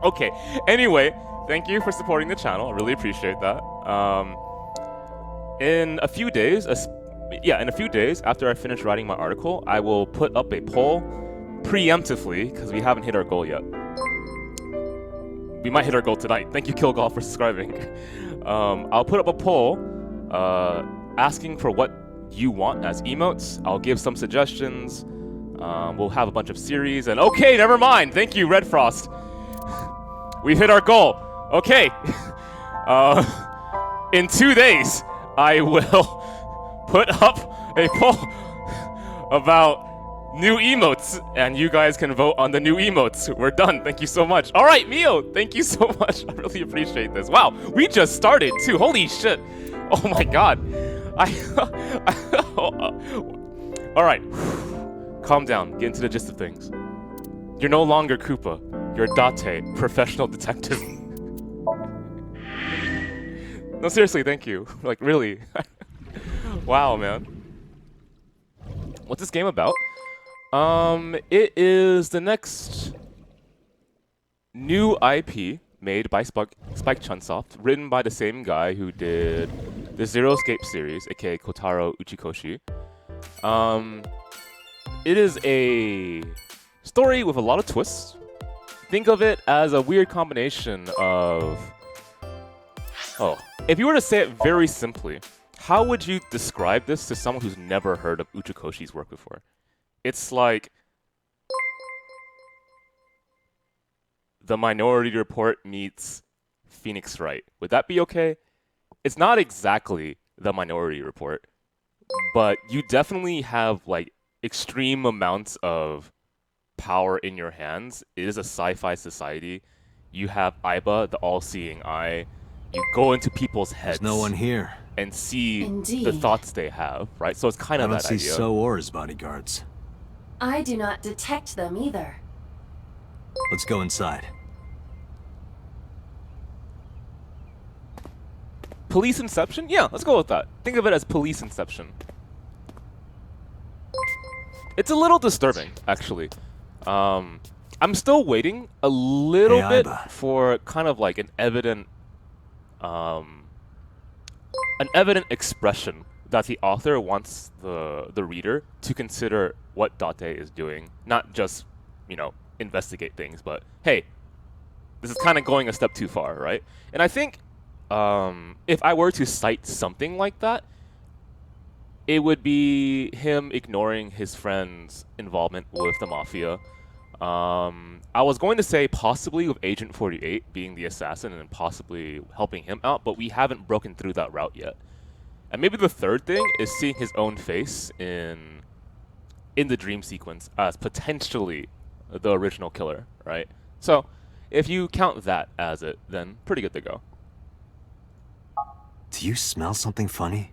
Okay. Anyway, thank you for supporting the channel. I really appreciate that. In a few days, after I finish writing my article, I will put up a poll preemptively because we haven't hit our goal yet. We might hit our goal tonight. Thank you, Kilgolf, for subscribing. I'll put up a poll asking for what you want as emotes. I'll give some suggestions. We'll have a bunch of series. And okay, never mind. Thank you, Red Frost. We've hit our goal. Okay. In 2 days, I will put up a poll about new emotes, and you guys can vote on the new emotes. We're done. Thank you so much. All right, Mio, thank you so much. I really appreciate this. Wow, we just started too. Holy shit. Oh my god. All right. Calm down. Get into the gist of things. You're no longer Koopa. You're Date, professional detective. No, seriously, thank you. Like, really. Wow, man. What's this game about? It is the next new IP made by Spike Chunsoft, written by the same guy who did the Zero Escape series, aka Kotaro Uchikoshi. It is a story with a lot of twists. Think of it as a weird combination of... Oh, if you were to say it very simply, how would you describe this to someone who's never heard of Uchikoshi's work before? It's like The Minority Report meets Phoenix Wright. Would that be okay? It's not exactly The Minority Report, but you definitely have like extreme amounts of power in your hands. It is a sci-fi society. You have Aiba, the all-seeing eye. You go into people's heads. There's no one here. And see the thoughts they have, right? So it's kind of that idea. I don't see So or his bodyguards. I do not detect them either. Let's go inside. Police Inception? Yeah, let's go with that. Think of it as Police Inception. It's a little disturbing, actually. I'm still waiting a little bit for kind of like an evident expression that the author wants the reader to consider what Date is doing. Not just, you know, investigate things, but hey, this is kind of going a step too far, right? And I think if I were to cite something like that, it would be him ignoring his friend's involvement with the Mafia. I was going to say possibly with Agent 48 being the assassin and possibly helping him out, but we haven't broken through that route yet. And maybe the third thing is seeing his own face in the dream sequence as potentially the original killer, right? So if you count that as it, then pretty good to go. Do you smell something funny?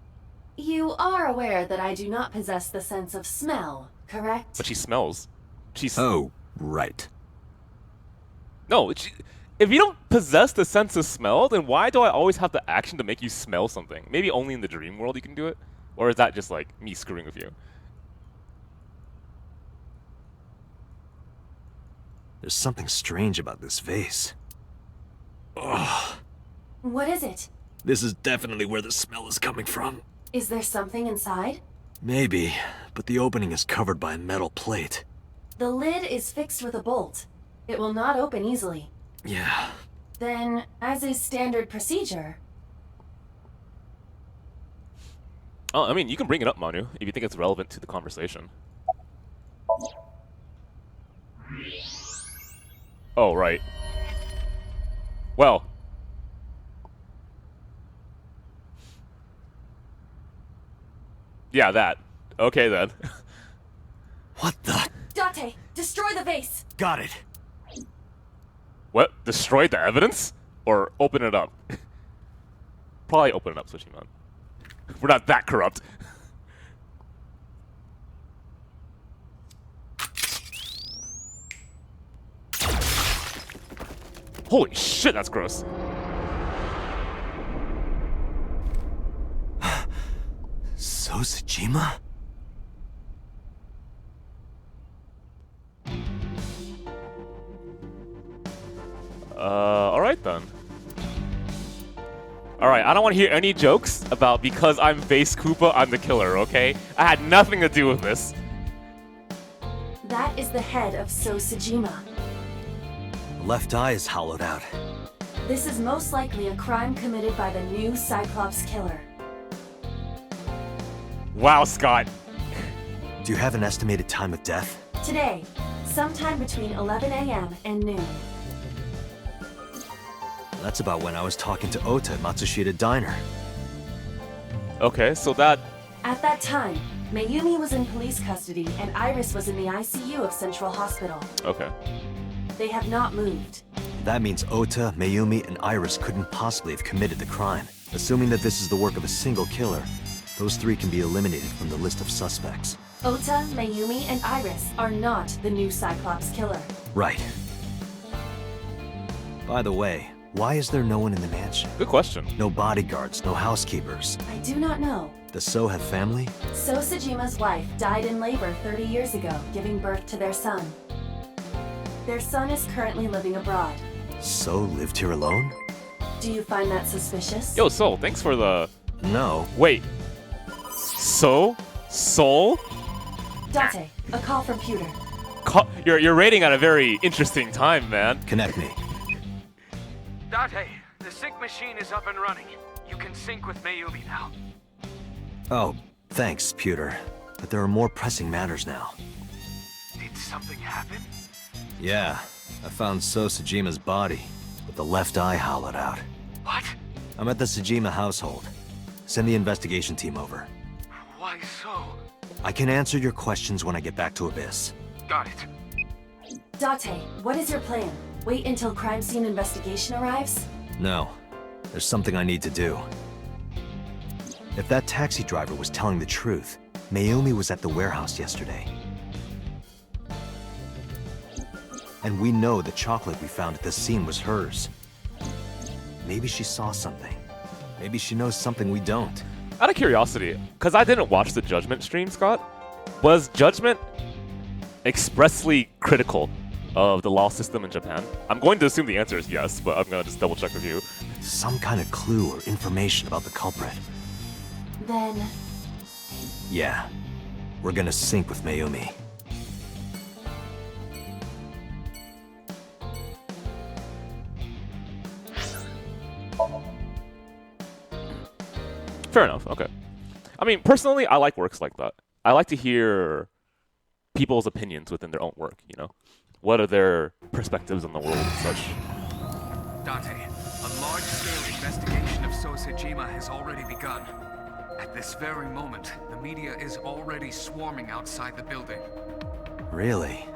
You are aware that I do not possess the sense of smell, correct? But she smells. Oh, right. No, if you don't possess the sense of smell, then why do I always have the action to make you smell something? Maybe only in the dream world you can do it? Or is that just like me screwing with you? There's something strange about this vase. Ugh. What is it? This is definitely where the smell is coming from. Is there something inside? Maybe, but the opening is covered by a metal plate. The lid is fixed with a bolt. It will not open easily. Yeah. Then, as is standard procedure... Oh, I mean, you can bring it up, Manu, if you think it's relevant to the conversation. Oh, right. Well. Yeah, that. Okay, then. What the? Date, destroy the vase! Got it. What? Destroy the evidence? Or open it up? Probably open it up, Sushi Man. We're not that corrupt. Holy shit, that's gross. So Sejima? Alright then. Alright, I don't want to hear any jokes about because I'm Base Koopa, I'm the killer, okay? I had nothing to do with this. That is the head of So Sejima. The left eye is hollowed out. This is most likely a crime committed by the new Cyclops killer. Wow, Scott. Do you have an estimated time of death? Today, sometime between 11 a.m. and noon. That's about when I was talking to Ota at Matsushita Diner. Okay, so that... At that time, Mayumi was in police custody and Iris was in the ICU of Central Hospital. Okay. They have not moved. That means Ota, Mayumi, and Iris couldn't possibly have committed the crime. Assuming that this is the work of a single killer, those three can be eliminated from the list of suspects. Ota, Mayumi, and Iris are not the new Cyclops killer. Right. By the way, why is there no one in the mansion? Good question. No bodyguards, no housekeepers. I do not know. Does So have family? So Sejima's wife died in labor 30 years ago, giving birth to their son. Their son is currently living abroad. So lived here alone? Do you find that suspicious? Yo, Soul, thanks for the... No. Wait. Soul? Date, a call from Pewter. You're rating at a very interesting time, man. Connect me. Date, the sync machine is up and running. You can sync with Mayumi now. Oh, thanks, Pewter. But there are more pressing matters now. Did something happen? Yeah, I found So Sejima's body, with the left eye hollowed out. What? I'm at the Sejima household. Send the investigation team over. Why so? I can answer your questions when I get back to Abyss. Got it. Date, what is your plan? Wait until crime scene investigation arrives? No, there's something I need to do. If that taxi driver was telling the truth, Mayumi was at the warehouse yesterday. And we know the chocolate we found at the scene was hers. Maybe she saw something. Maybe she knows something we don't. Out of curiosity, because I didn't watch the Judgment stream, Scott, was Judgment expressly critical of the law system in Japan? I'm going to assume the answer is yes, but I'm going to just double check with you. Some kind of clue or information about the culprit. Then... Yeah, we're gonna sync with Mayumi. Fair enough, okay. I mean, personally, I like works like that. I like to hear people's opinions within their own work, you know? What are their perspectives on the world and such? Date, a large-scale investigation of So Sejima has already begun. At this very moment, the media is already swarming outside the building. Really?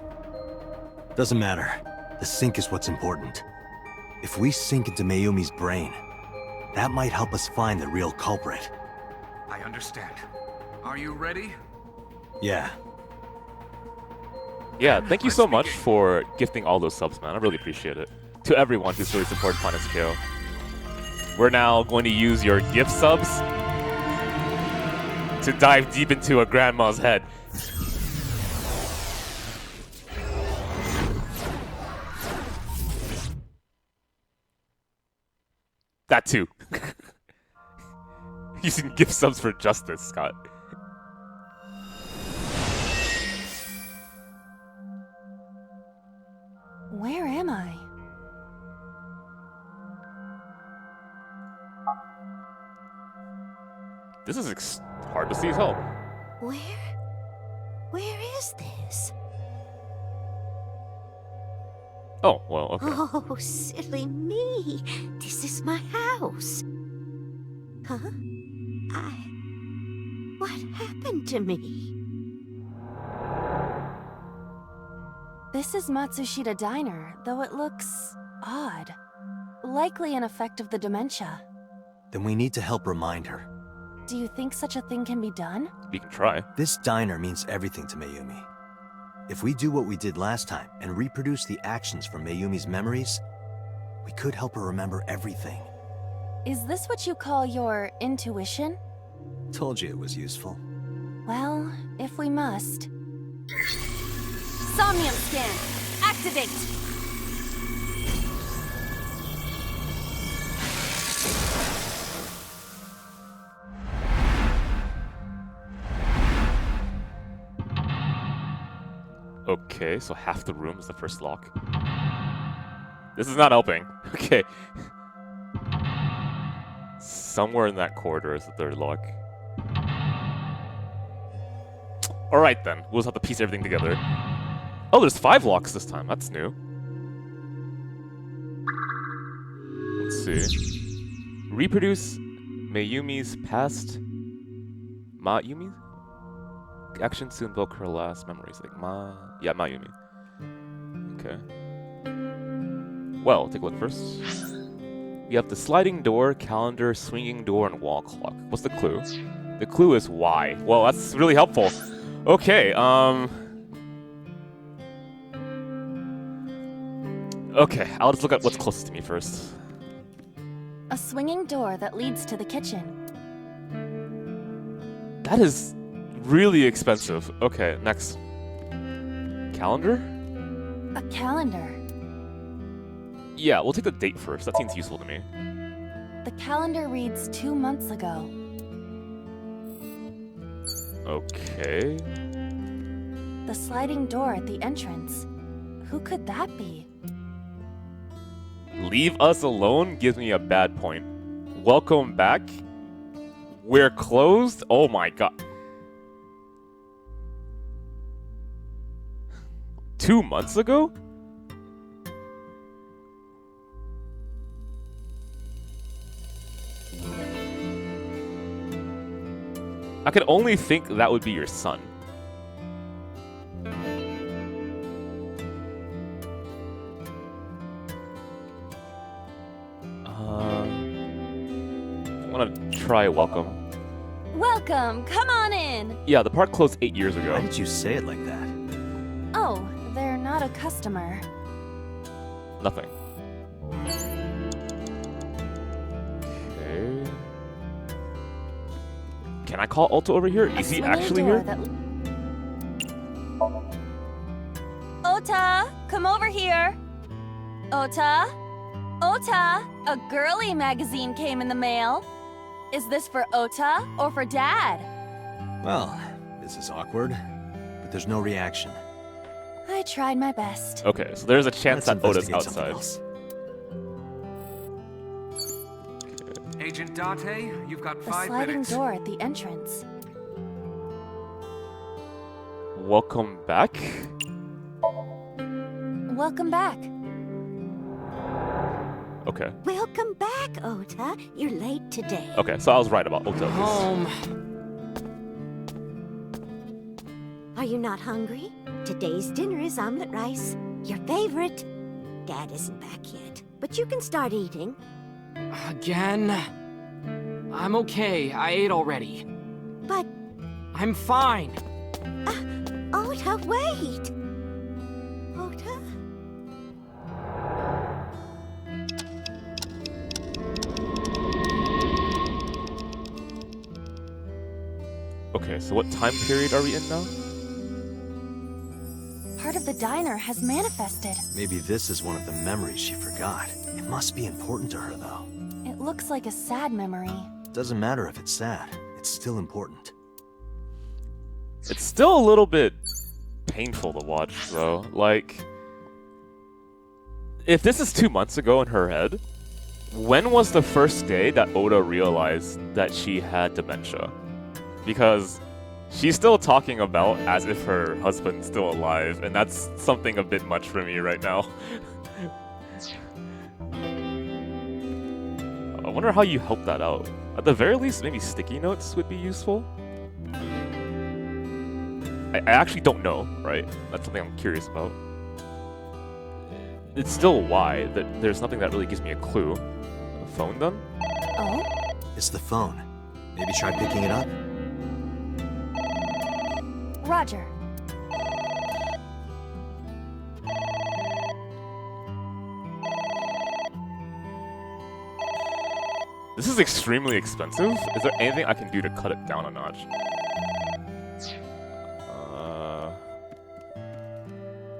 Doesn't matter. The sync is what's important. If we sink into Mayumi's brain, that might help us find the real culprit. I understand. Are you ready? Yeah. Yeah, thank you so much for gifting all those subs, man. I really appreciate it. To everyone who's really supported FinestKO. We're now going to use your gift subs to dive deep into a grandma's head. That too. Using gift subs for justice, Scott. Where am I? This is hard to see as hell. Where is this? Oh, well, okay. Oh, silly me. This is my house. Huh? What happened to me? This is Matsushita Diner, though it looks odd. Likely an effect of the dementia. Then we need to help remind her. Do you think such a thing can be done? We can try. This diner means everything to Mayumi. If we do what we did last time and reproduce the actions from Mayumi's memories, we could help her remember everything. Is this what you call your intuition? Told you it was useful. Well, if we must. Somnium scan! Activate! Okay, so half the room is the first lock. This is not helping. Okay. Somewhere in that corridor is the third lock. Alright then, we'll just have to piece everything together. Oh, there's 5 locks this time. That's new. Let's see. Reproduce Mayumi's past... Mayumi? Action soon invoke her last memories. Like Yeah, Mayumi. Okay. Well, take a look first. We have the sliding door, calendar, swinging door, and wall clock. What's the clue? The clue is why. Well, that's really helpful. Okay, Okay, I'll just look at what's closest to me first. A swinging door that leads to the kitchen. That is really expensive. Okay, next. Calendar? A calendar. Yeah, we'll take the date first. That seems useful to me. The calendar reads 2 months ago. Okay. The sliding door at the entrance. Who could that be? Leave us alone gives me a bad point. Welcome back. We're closed? Oh my god. 2 months ago? I could only think that would be your son. I want to try welcome. Welcome! Come on in! Yeah, the park closed 8 years ago. Why did you say it like that? Oh, they're not a customer. Nothing. Okay. Can I call Alto over here? Is he actually here? Ota, come over here. Ota? Ota, a girly magazine came in the mail. Is this for Ota or for Dad? Well, this is awkward, but there's no reaction. I tried my best. Okay, so there's a chance Let's that Oda's investigate something outside. else. Agent Date, you've got The 5 sliding minutes. door at the entrance. Welcome back. Welcome back. Okay. Welcome back, Ota. You're late today. Okay, so I was right about Ota. Home. Are you not hungry? Today's dinner is omelet rice. Your favorite. Dad isn't back yet, but you can start eating. Again? I'm okay. I ate already. But, I'm fine. Ota, wait! Ota? Okay, so what time period are we in now? Part of the diner has manifested. Maybe this is one of the memories she forgot. It must be important to her, though. It looks like a sad memory. Doesn't matter if it's sad. It's still important. It's still a little bit painful to watch, though. Like, if this is 2 months ago in her head, when was the first day that Oda realized that she had dementia? Because she's still talking about as if her husband's still alive, and that's something a bit much for me right now. I wonder how you help that out. At the very least, maybe sticky notes would be useful. I actually don't know, right? That's something I'm curious about. It's still why. There's nothing that really gives me a clue. A phone done? Oh? It's the phone. Maybe try picking it up? Roger. This is extremely expensive. Is there anything I can do to cut it down a notch?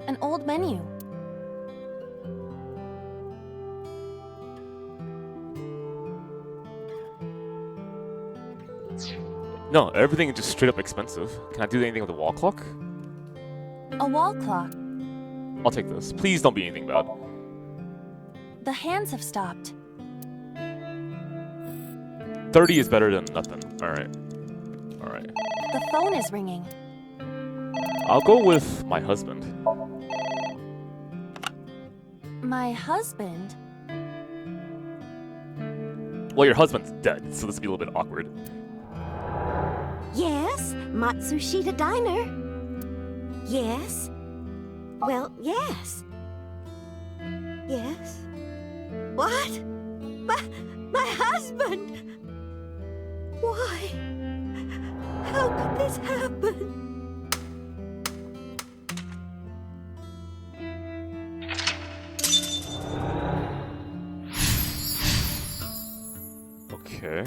An old menu. No, everything is just straight up expensive. Can I do anything with the wall clock? A wall clock. I'll take this. Please don't be anything bad. The hands have stopped. 30 is better than nothing. Alright. Alright. The phone is ringing. I'll go with my husband. My husband? Well, your husband's dead, so this will be a little bit awkward. Yes, Matsushita Diner. Yes. Well, yes. Yes. What? My husband! Why? How could this happen? Okay.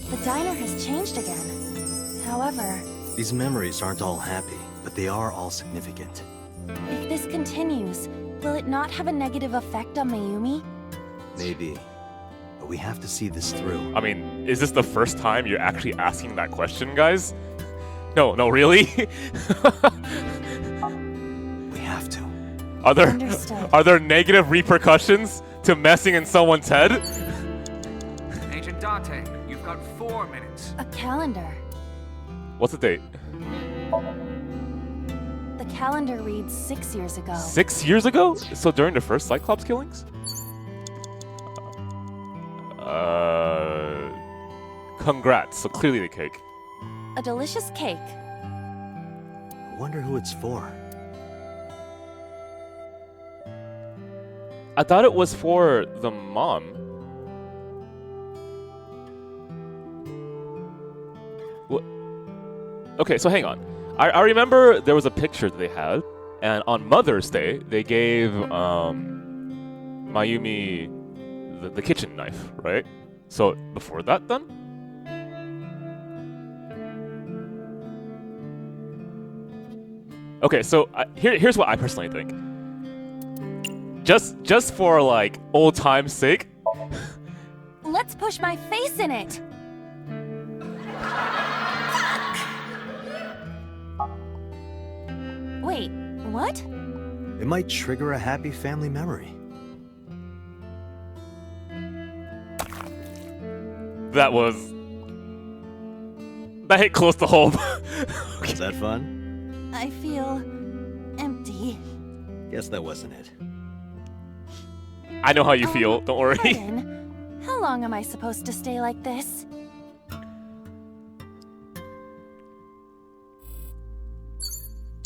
The diner has changed again. However, These memories aren't all happy, but they are all significant. if this continues, will it not have a negative effect on Mayumi? Maybe. But we have to see this through. I mean, is this the first time you're actually asking that question, guys? No, really? We have to. Understood. Are there negative repercussions to messing in someone's head? Agent Date, you've got 4 minutes. A calendar. What's the date? The calendar reads 6 years ago. 6 years ago? So during the first Cyclops killings? Congrats. So clearly the cake. A delicious cake. I wonder who it's for. I thought it was for the mom. What? Okay, so hang on. I remember there was a picture that they had, and on Mother's Day they gave Mayumi the kitchen knife, right? So before that, then. Okay, so here's what I personally think. Just for like old time's sake. Let's push my face in it. Wait, what? It might trigger a happy family memory. That hit close to home. Was that fun? I feel empty. Guess that wasn't it. I know how you feel, don't worry. Pardon, how long am I supposed to stay like this?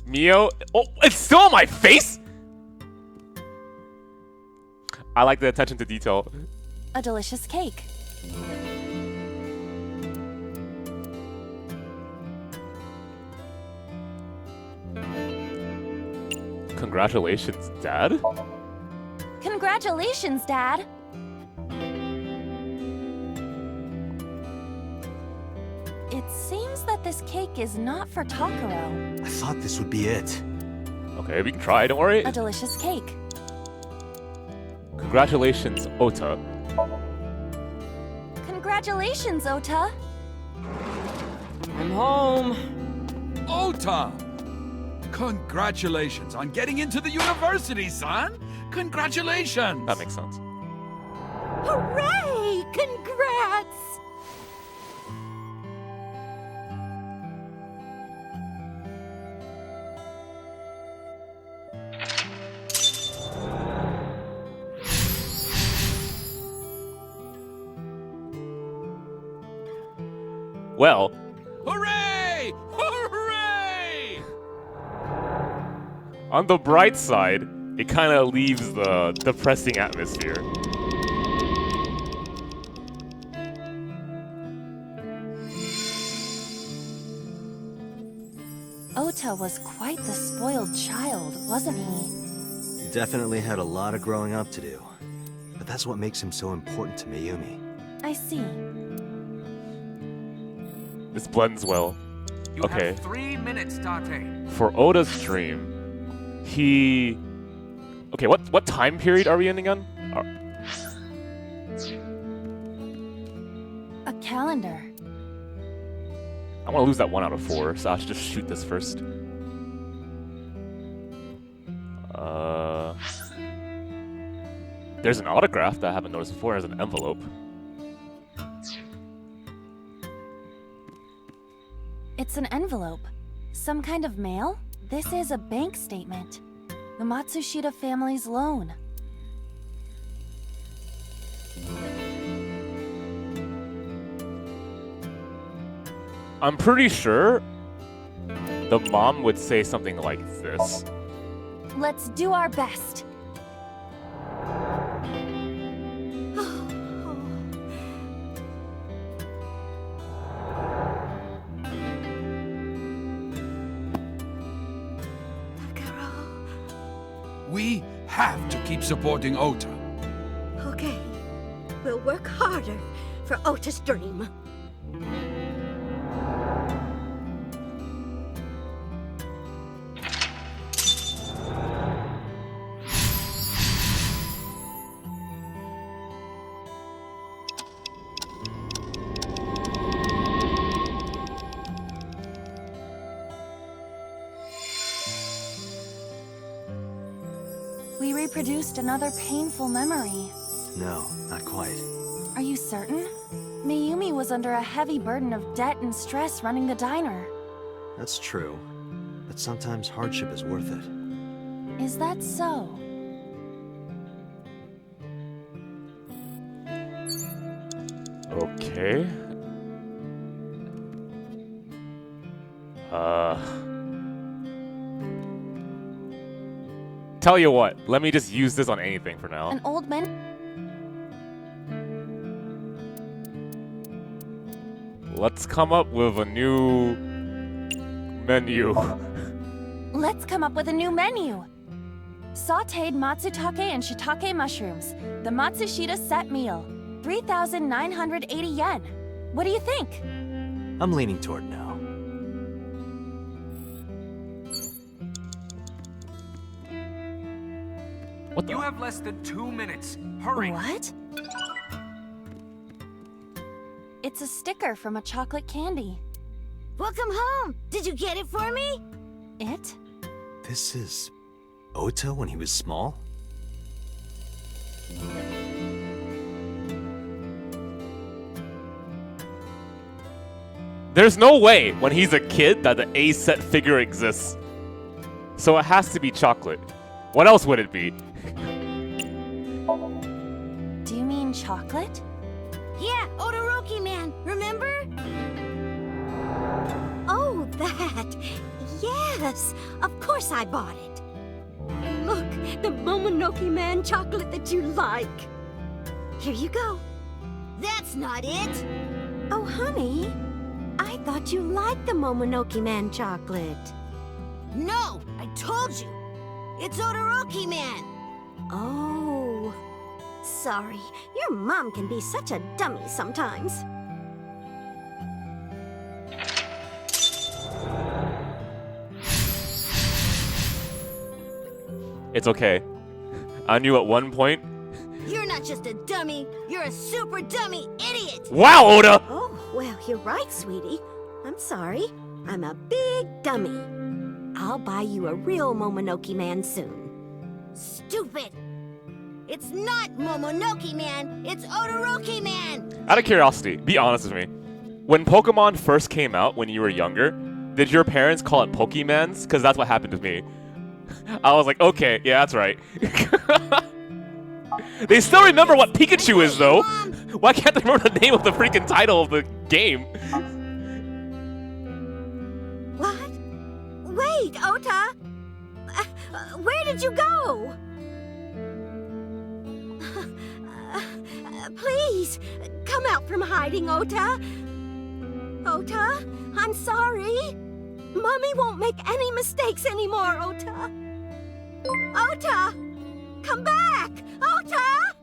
Mio, oh, it's still on my face? I like the attention to detail. A delicious cake. Congratulations, Dad? Congratulations, Dad! It seems that this cake is not for Takaro. I thought this would be it. Okay, we can try, don't worry. A delicious cake. Congratulations, Ota. Congratulations, Ota! I'm home. Ota! Congratulations on getting into the university, son! Congratulations! That makes sense. Hooray! Congrats! Well, Hooray! Hooray! on the bright side, it kind of leaves the depressing atmosphere. Ota was quite the spoiled child, wasn't he? He definitely had a lot of growing up to do. But that's what makes him so important to Mayumi. I see. This blends well. You Okay. have 3 minutes, Date. For Oda's dream, he... Okay, what time period are we in again? A calendar. I want to lose that 1 out of 4, so I should just shoot this first. There's an autograph that I haven't noticed before. There's an envelope. It's an envelope. Some kind of mail? This is a bank statement. The Matsushita family's loan. I'm pretty sure the mom would say something like this. Let's do our best. We have to keep supporting Ota. Okay. We'll work harder for Ota's dream. We reproduced another painful memory. No, not quite. Are you certain? Mayumi was under a heavy burden of debt and stress running the diner. That's true. But sometimes hardship is worth it. Is that so? Okay. Tell you what, let me just use this on anything for now. An old man. Let's come up with a new menu. Let's come up with a new menu. Sautéed matsutake and shiitake mushrooms. The Matsushita set meal. 3,980 yen. What do you think? I'm leaning toward no. What the? You have less than 2 minutes. Hurry. What? It's a sticker from a chocolate candy. Welcome home. Did you get it for me? It? This is Ota when he was small? There's no way when he's a kid that the A set figure exists. So it has to be chocolate. What else would it be? Do you mean chocolate? Yeah, Todoroki man, remember? Oh, that. Yes, of course I bought it. Look, the Momonoke man chocolate that you like. Here you go. That's not it. Oh, honey, I thought you liked the Momonoke man chocolate. No, I told you. It's Todoroki man. Oh, sorry. Your mom can be such a dummy sometimes. It's okay. I knew at one point. You're not just a dummy, you're a super dummy idiot! Wow, Oda! Oh, well, you're right, sweetie. I'm sorry. I'm a big dummy. I'll buy you a real Momonoke man soon. Stupid! It's not Momonoke man, it's Todoroki man! Out of curiosity, be honest with me. When Pokemon first came out when you were younger, did your parents call it Pokemans? Because that's what happened to me. I was like, okay, yeah, that's right. They still remember what Pikachu is, though. Why can't they remember the name of the freaking title of the game? What? Wait, Ota! Where did you go? Please, come out from hiding, Ota. Ota, I'm sorry. Mommy won't make any mistakes anymore, Ota. Ota! Come back! Ota!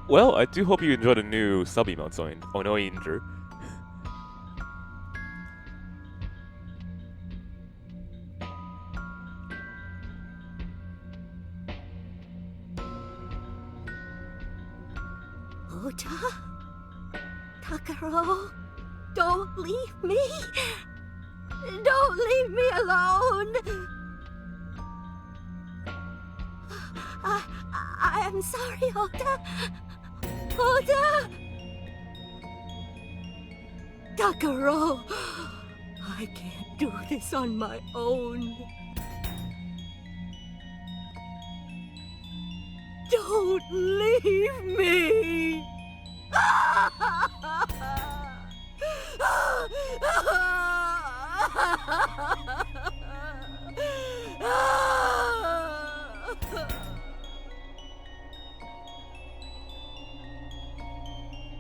Well, I do hope you enjoyed a new sub emote, Onoinger. Ota? Takaro? Don't leave me! Don't leave me alone! I am sorry, Ota. Ota! Takaro! I can't do this on my own. Don't leave me!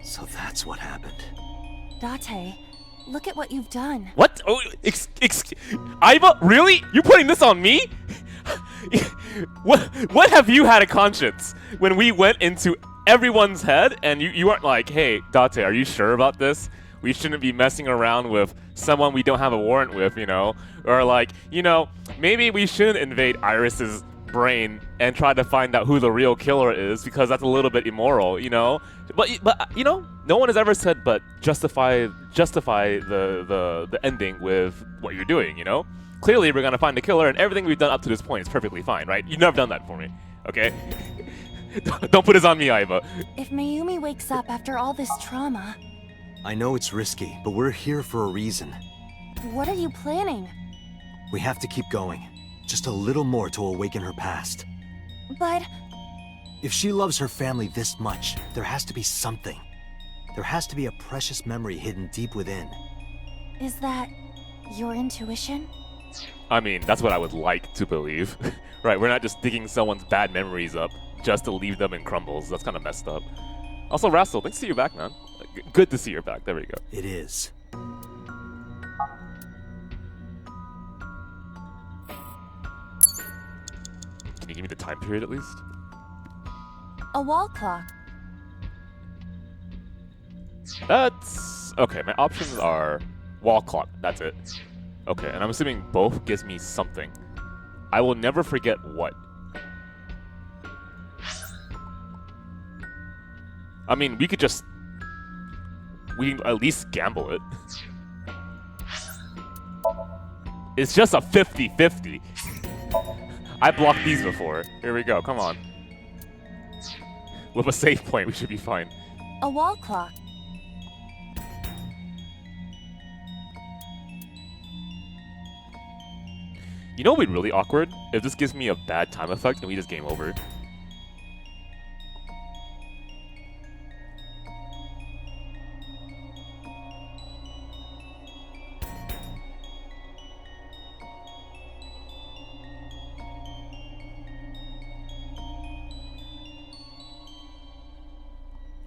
So that's what happened. Date, look at what you've done. What? Oh, Aiba, really? You're putting this on me? What have you had a conscience when we went into everyone's head and you aren't like, hey, Date, are you sure about this? We shouldn't be messing around with someone we don't have a warrant with, you know? Or like, you know, maybe we shouldn't invade Iris's brain and try to find out who the real killer is because that's a little bit immoral, you know? But you know, no one has ever said but justify the ending with what you're doing, you know? Clearly we're gonna find the killer and everything we've done up to this point is perfectly fine, right? You've never done that for me, okay? Don't put this on me, Aiba. If Mayumi wakes up after all this trauma, I know it's risky, but we're here for a reason. what are you planning? We have to keep going. Just a little more to awaken her past. But If she loves her family this much, there has to be something. There has to be a precious memory hidden deep within. is that your intuition? I mean, that's what I would like to believe. Right, we're not just digging someone's bad memories up just to leave them in crumbles. That's kind of messed up. Also, Rassel, thanks to see you back, man. Good to see you're back. There we go. It is. Can you give me the time period at least? A wall clock. That's... okay, my options are wall clock. That's it. Okay, and I'm assuming both gives me something. I will never forget what. I mean, we could just... we can at least gamble it. It's just a 50-50. I blocked these before. Here we go, come on. With a save point, we should be fine. A wall clock. You know what would be really awkward? If this gives me a bad time effect and we just game over.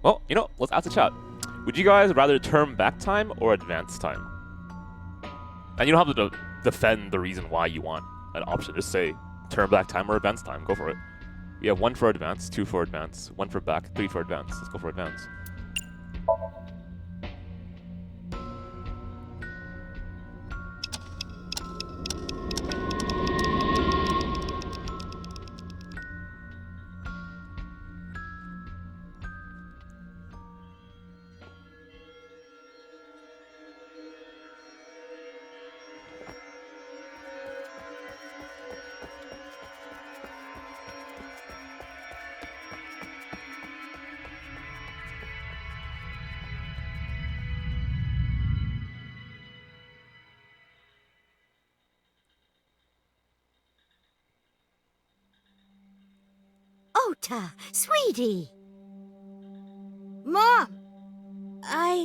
Well, you know, let's ask the chat. Would you guys rather turn back time or advance time? And you don't have to defend the reason why you want an option. Just say turn back time or advance time. Go for it. We have 1 for advance, 2 for advance, 1 for back, 3 for advance. Let's go for advance. Ota, sweetie! Mom! Huh?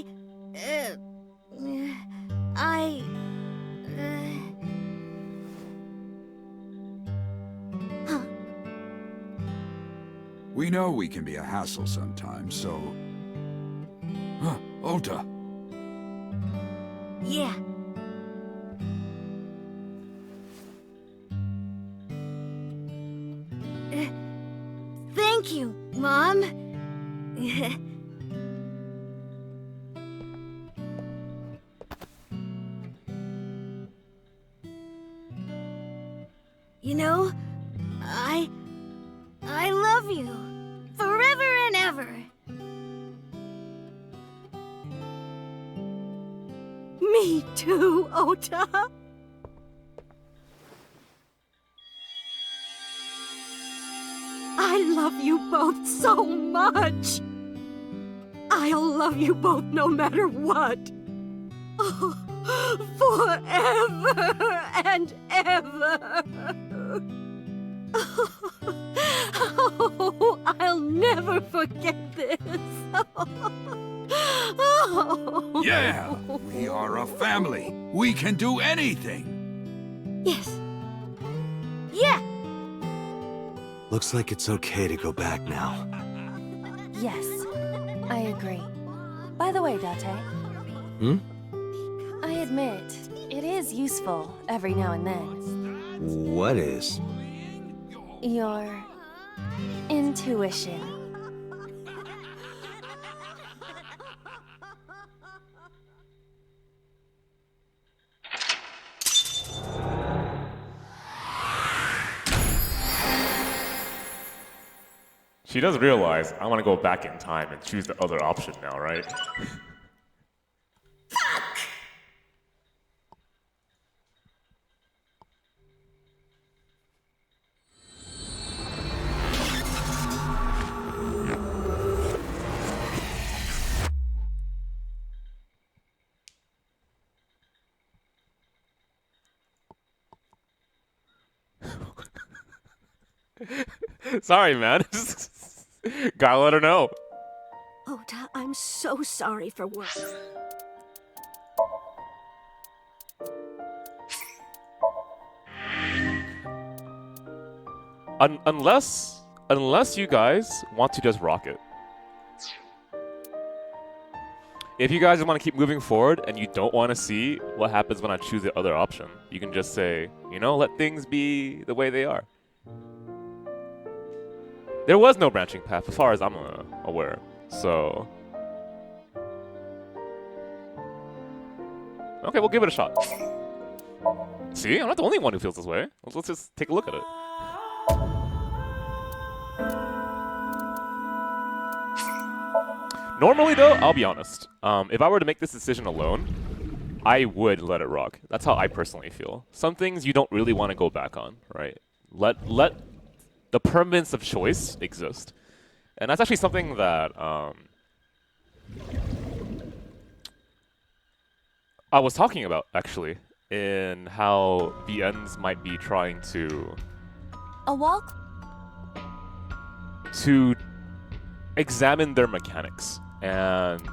We know we can be a hassle sometimes, so... Huh, Ota. Yeah. Thank you, Mom. You know, I love you forever and ever. too, Ota. I love you both so much. I'll love you both no matter what. Oh, forever and ever. Oh, I'll never forget this. Oh. Yeah! We are a family. We can do anything. Yes. Yeah. Looks like it's okay to go back now. Yes, I agree. By the way, Date, Hmm? I admit, it is useful every now and then. What is? Your intuition. She does realize I want to go back in time and choose the other option now, right? Sorry, man. Gotta let her know. Ota, I'm so sorry for what. Unless you guys want to just rock it. If you guys want to keep moving forward and you don't want to see what happens when I choose the other option, you can just say, you know, let things be the way they are. There was no branching path as far as I'm aware, so... Okay, we'll give it a shot. See, I'm not the only one who feels this way. Let's just take a look at it. Normally, though, I'll be honest. If I were to make this decision alone, I would let it rock. That's how I personally feel. Some things you don't really want to go back on, right? Let the permanence of choice exist. And that's actually something that I was talking about, actually, in how BNs might be trying to... A wall? To examine their mechanics and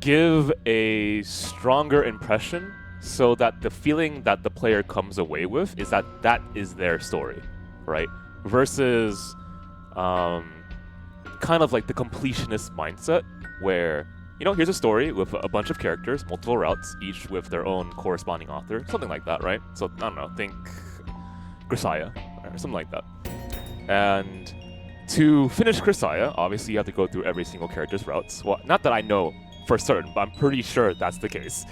give a stronger impression so that the feeling that the player comes away with is that that is their story, right? Versus kind of like the completionist mindset where, you know, here's a story with a bunch of characters, multiple routes, each with their own corresponding author, something like that, right? So, I don't know, think Grisaya, or something like that. And to finish Grisaya, obviously you have to go through every single character's routes. Well, not that I know for certain, but I'm pretty sure that's the case.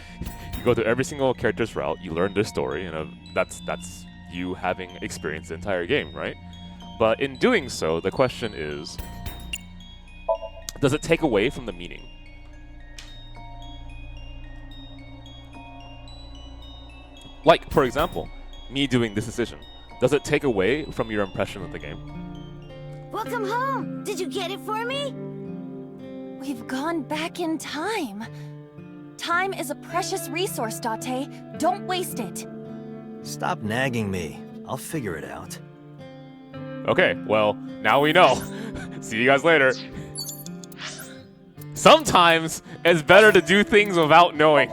You go through every single character's route, you learn their story, and that's you having experienced the entire game, right? But in doing so, the question is, does it take away from the meaning? Like, for example, me doing this decision. Does it take away from your impression of the game? Welcome home. Did you get it for me? We've gone back in time. Time is a precious resource, Date. Don't waste it. Stop nagging me. I'll figure it out. Okay, well, now we know. See you guys later. Sometimes it's better to do things without knowing.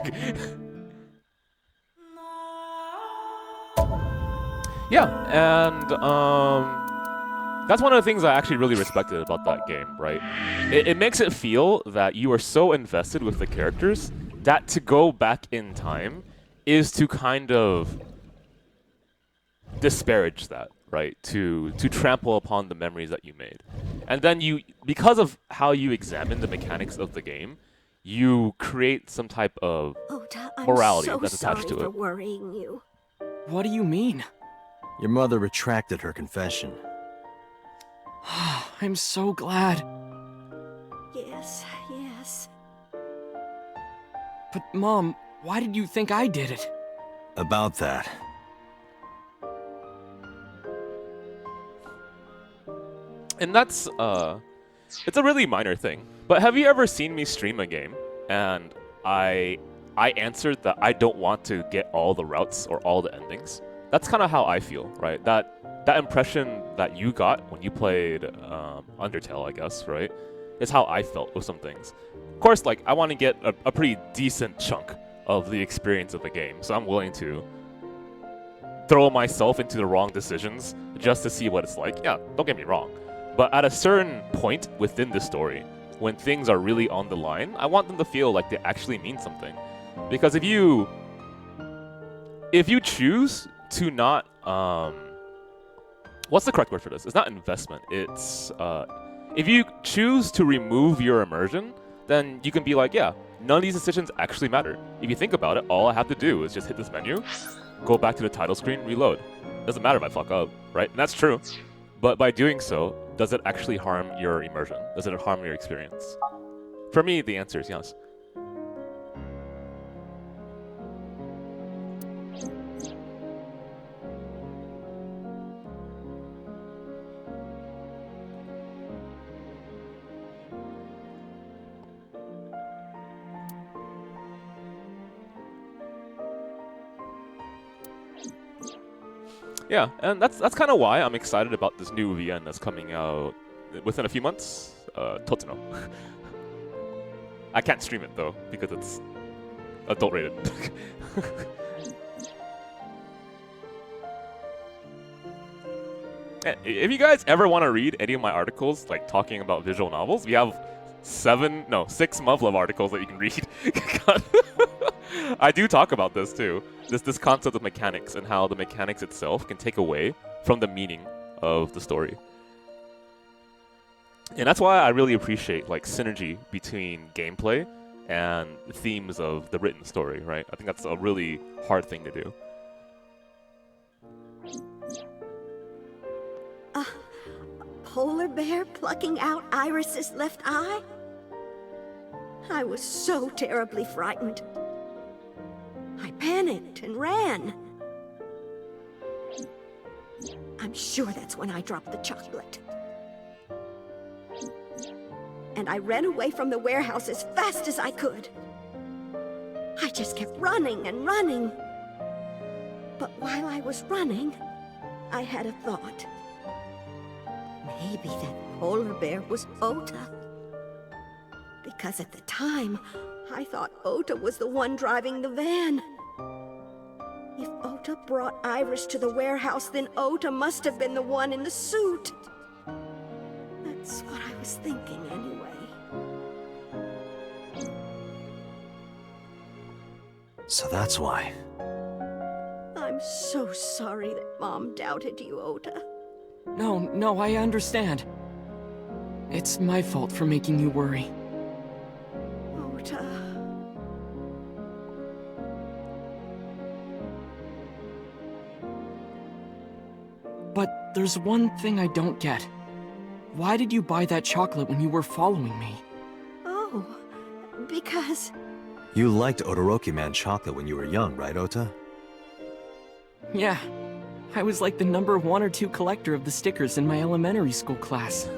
Yeah, and that's one of the things I actually really respected about that game, right? It makes it feel that you are so invested with the characters that to go back in time is to kind of disparage that, right? To trample upon the memories that you made. And then you, because of how you examine the mechanics of the game, you create some type of Ota, I'm morality so that's attached to sorry it. for worrying you. What do you mean? Your mother retracted her confession. I'm so glad. Yes, yes. But Mom, why did you think I did it? About that. And that's it's a really minor thing. But have you ever seen me stream a game and I answered that I don't want to get all the routes or all the endings? That's kind of how I feel, right? That impression that you got when you played Undertale, I guess, right? Is how I felt with some things. Of course, like, I want to get a pretty decent chunk of the experience of the game, so I'm willing to throw myself into the wrong decisions just to see what it's like. Yeah, don't get me wrong. But at a certain point within the story, when things are really on the line, I want them to feel like they actually mean something. Because if you choose to not what's the correct word for this? It's not investment. It's if you choose to remove your immersion, then you can be like, yeah, none of these decisions actually matter. If you think about it, all I have to do is just hit this menu, go back to the title screen, reload. Doesn't matter if I fuck up, right? And that's true. But by doing so, does it actually harm your immersion? Does it harm your experience? For me, the answer is yes. Yeah, and that's kind of why I'm excited about this new VN that's coming out within a few months. Totsuno. I can't stream it though because it's adult rated. If you guys ever want to read any of my articles, like talking about visual novels, we have 6 month love articles that you can read. I do talk about this too. This concept of mechanics and how the mechanics itself can take away from the meaning of the story. And that's why I really appreciate like synergy between gameplay and the themes of the written story, right? I think that's a really hard thing to do. A polar bear plucking out Iris's left eye? I was so terribly frightened. I panicked and ran. I'm sure that's when I dropped the chocolate. And I ran away from the warehouse as fast as I could. I just kept running and running. But while I was running, I had a thought. Maybe that polar bear was Ota. Because at the time, I thought Ota was the one driving the van. If Ota brought Iris to the warehouse, then Ota must have been the one in the suit. That's what I was thinking anyway. So that's why. I'm so sorry that Mom doubted you, Ota. No, I understand. It's my fault for making you worry. Ota... But there's one thing I don't get. Why did you buy that chocolate when you were following me? Oh, because... You liked Todoroki Man chocolate when you were young, right, Ota? Yeah. I was like the number 1 or 2 collector of the stickers in my elementary school class.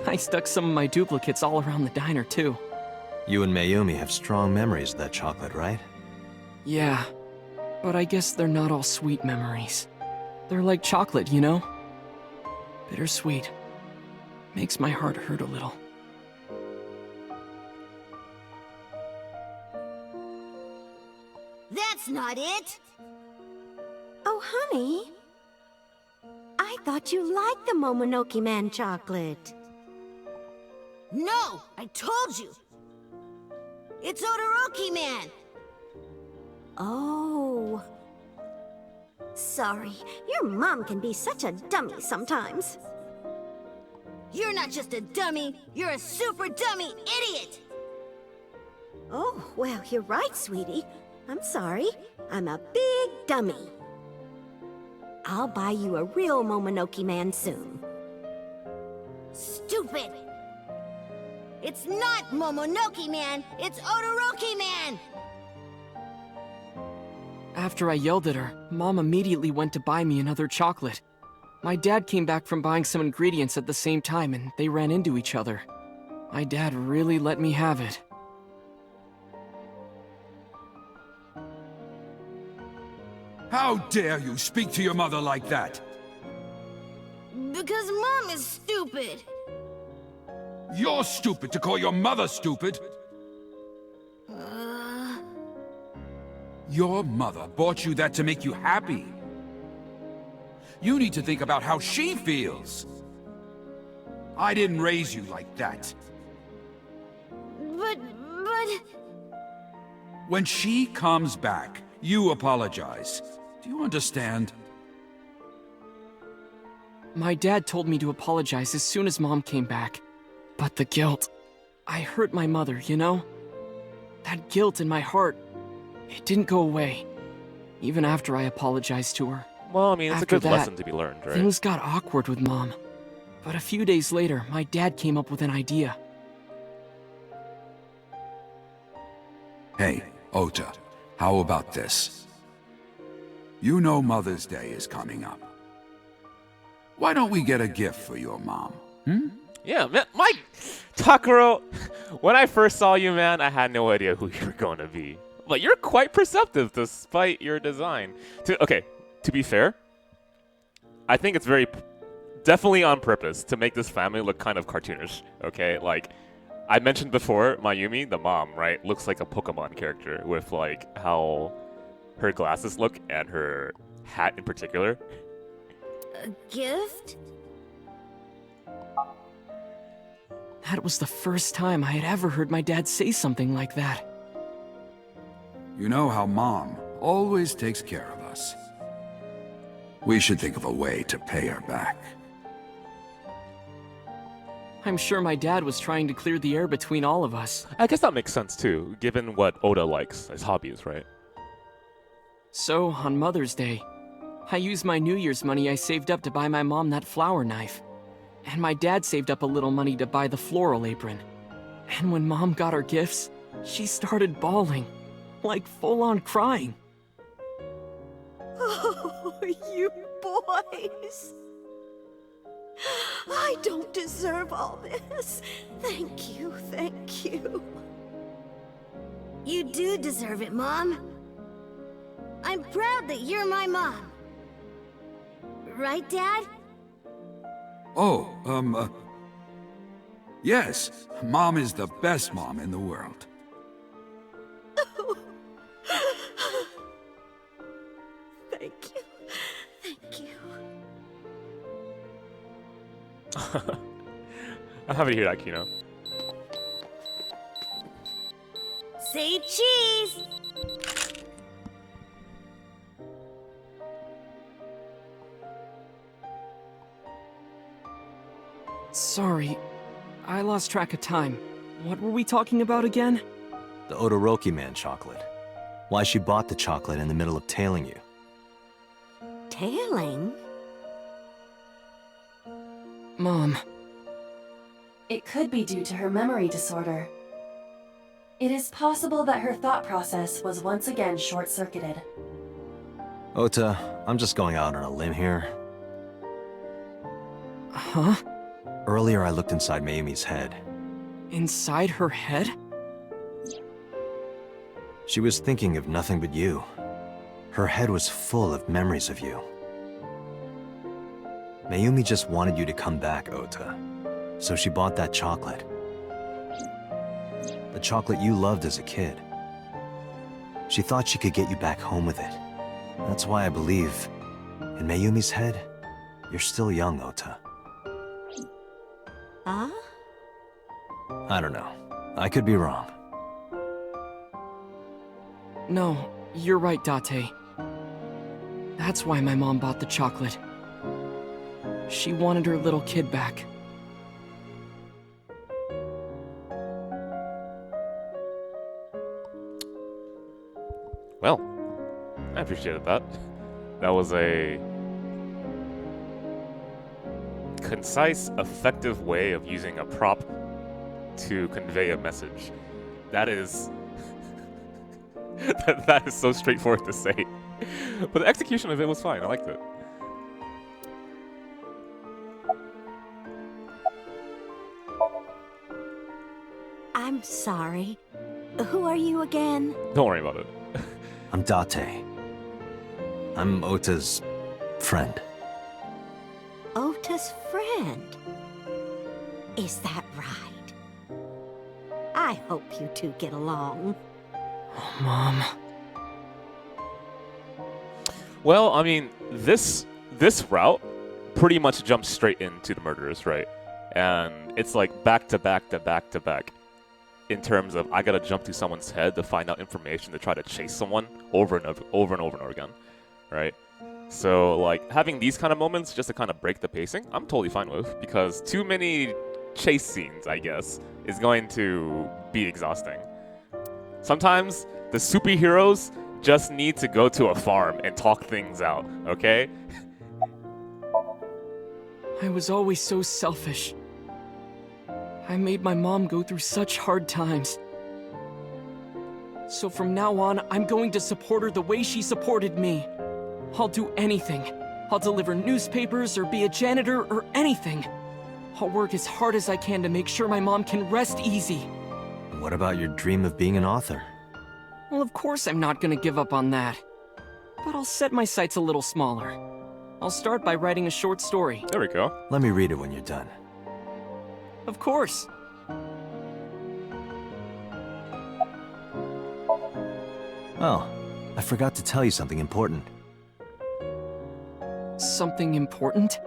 I stuck some of my duplicates all around the diner, too. You and Mayumi have strong memories of that chocolate, right? Yeah, but I guess they're not all sweet memories. They're like chocolate, you know? Bittersweet. Makes my heart hurt a little. That's not it! Oh, honey. I thought you liked the Momonoki Man chocolate. No! I told you! It's Todoroki Man! Oh. Sorry, your mom can be such a dummy sometimes. You're not just a dummy, you're a super dummy idiot! Oh, well, you're right, sweetie. I'm sorry. I'm a big dummy. I'll buy you a real Momonoki Man soon. Stupid! It's not Momonoki Man, it's Odoroki Man! After I yelled at her, Mom immediately went to buy me another chocolate. My dad came back from buying some ingredients at the same time and they ran into each other. My dad really let me have it. How dare you speak to your mother like that? Because Mom is stupid. You're stupid to call your mother stupid. Your mother bought you that to make you happy. You need to think about how she feels. I didn't raise you like that. But... When she comes back, you apologize. Do you understand? My dad told me to apologize as soon as Mom came back. But the guilt... I hurt my mother, you know? That guilt in my heart, it didn't go away. Even after I apologized to her. Well, I mean, it's After a good that, lesson to be learned, right? Things got awkward with Mom. But a few days later, my dad came up with an idea. Hey, Ota, how about this? You know Mother's Day is coming up. Why don't we get a gift for your mom, Yeah, man, Takuro, when I first saw you, man, I had no idea who you were going to be. But you're quite perceptive despite your design. To be fair, I think it's definitely on purpose to make this family look kind of cartoonish, okay? Like, I mentioned before, Mayumi, the mom, right, looks like a Pokemon character with, like, how her glasses look and her hat in particular. A gift? That was the first time I had ever heard my dad say something like that. You know how Mom always takes care of us. We should think of a way to pay her back. I'm sure my dad was trying to clear the air between all of us. I guess that makes sense, too, given what Oda likes as hobbies, right? So, on Mother's Day, I used my New Year's money I saved up to buy my mom that flower knife. And my dad saved up a little money to buy the floral apron. And when Mom got her gifts, she started bawling. Like full-on crying. Oh, you boys. I don't deserve all this. Thank you, thank you. You do deserve it, Mom. I'm proud that you're my mom. Right, Dad? Oh, yes. Mom is the best mom in the world. Thank you. Thank you. I'm happy to hear that, Kino. Say cheese! Sorry, I lost track of time. What were we talking about again? The Odoroki Man chocolate. Why she bought the chocolate in the middle of tailing you. Tailing? Mom. It could be due to her memory disorder. It is possible that her thought process was once again short-circuited. Ota, I'm just going out on a limb here. Huh? Earlier I looked inside Mayumi's head. Inside her head? She was thinking of nothing but you. Her head was full of memories of you. Mayumi just wanted you to come back, Ota. So she bought that chocolate. The chocolate you loved as a kid. She thought she could get you back home with it. That's why I believe, in Mayumi's head, you're still young, Ota. Huh? I don't know. I could be wrong. No, you're right, Date. That's why my mom bought the chocolate. She wanted her little kid back. Well, I appreciated that. That was a concise, effective way of using a prop to convey a message. That is that is so straightforward to say. But the execution of it was fine. I liked it. I'm sorry. Who are you again? Don't worry about it. I'm Date. I'm Ota's friend. Ota's friend. Is that right? I hope you two get along. Oh, Mom. Well, I mean, this route pretty much jumps straight into the murderers, right? And it's like back to back to back to back. In terms of I gotta jump to someone's head to find out information to try to chase someone over and over again, right? So like having these kind of moments just to kind of break the pacing, I'm totally fine with, because too many chase scenes, I guess, is going to be exhausting. Sometimes the superheroes just need to go to a farm and talk things out, okay? I was always so selfish. I made my mom go through such hard times. So from now on, I'm going to support her the way she supported me. I'll do anything. I'll deliver newspapers or be a janitor or anything. I'll work as hard as I can to make sure my mom can rest easy. What about your dream of being an author? Well, of course I'm not gonna give up on that. But I'll set my sights a little smaller. I'll start by writing a short story. There we go. Let me read it when you're done. Of course. Oh, I forgot to tell you something important. Something important?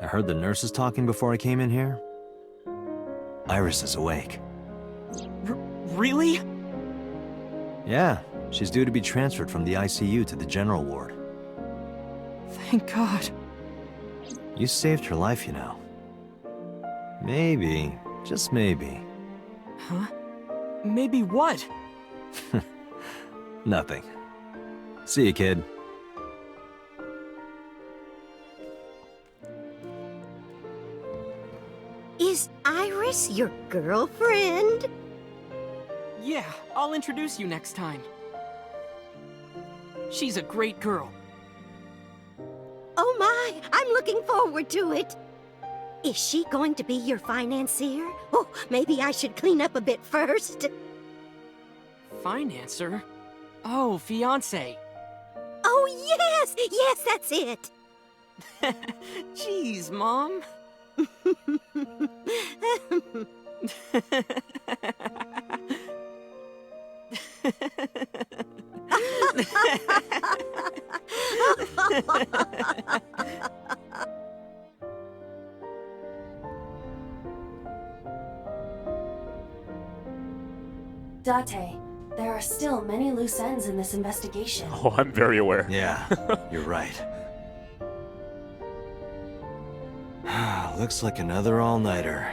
I heard the nurses talking before I came in here. Iris is awake. Really? Yeah, she's due to be transferred from the ICU to the general ward. Thank God. You saved her life, you know. Maybe, just maybe. Huh? Maybe what? Nothing. See you, kid. Is Iris your girlfriend? Yeah, I'll introduce you next time. She's a great girl. Oh my, I'm looking forward to it. Is she going to be your financier? Oh, maybe I should clean up a bit first. Financer? Oh, fiance. Oh, yes! Yes, that's it! Jeez, Mom. Date, there are still many loose ends in this investigation. Oh, I'm very aware. Yeah, you're right. Looks like another all-nighter.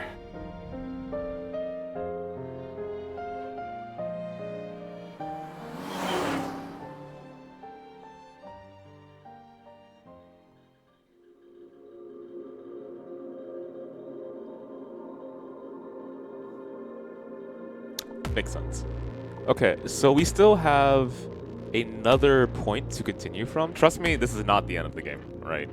Makes sense. Okay, so we still have another point to continue from. Trust me, this is not the end of the game, right?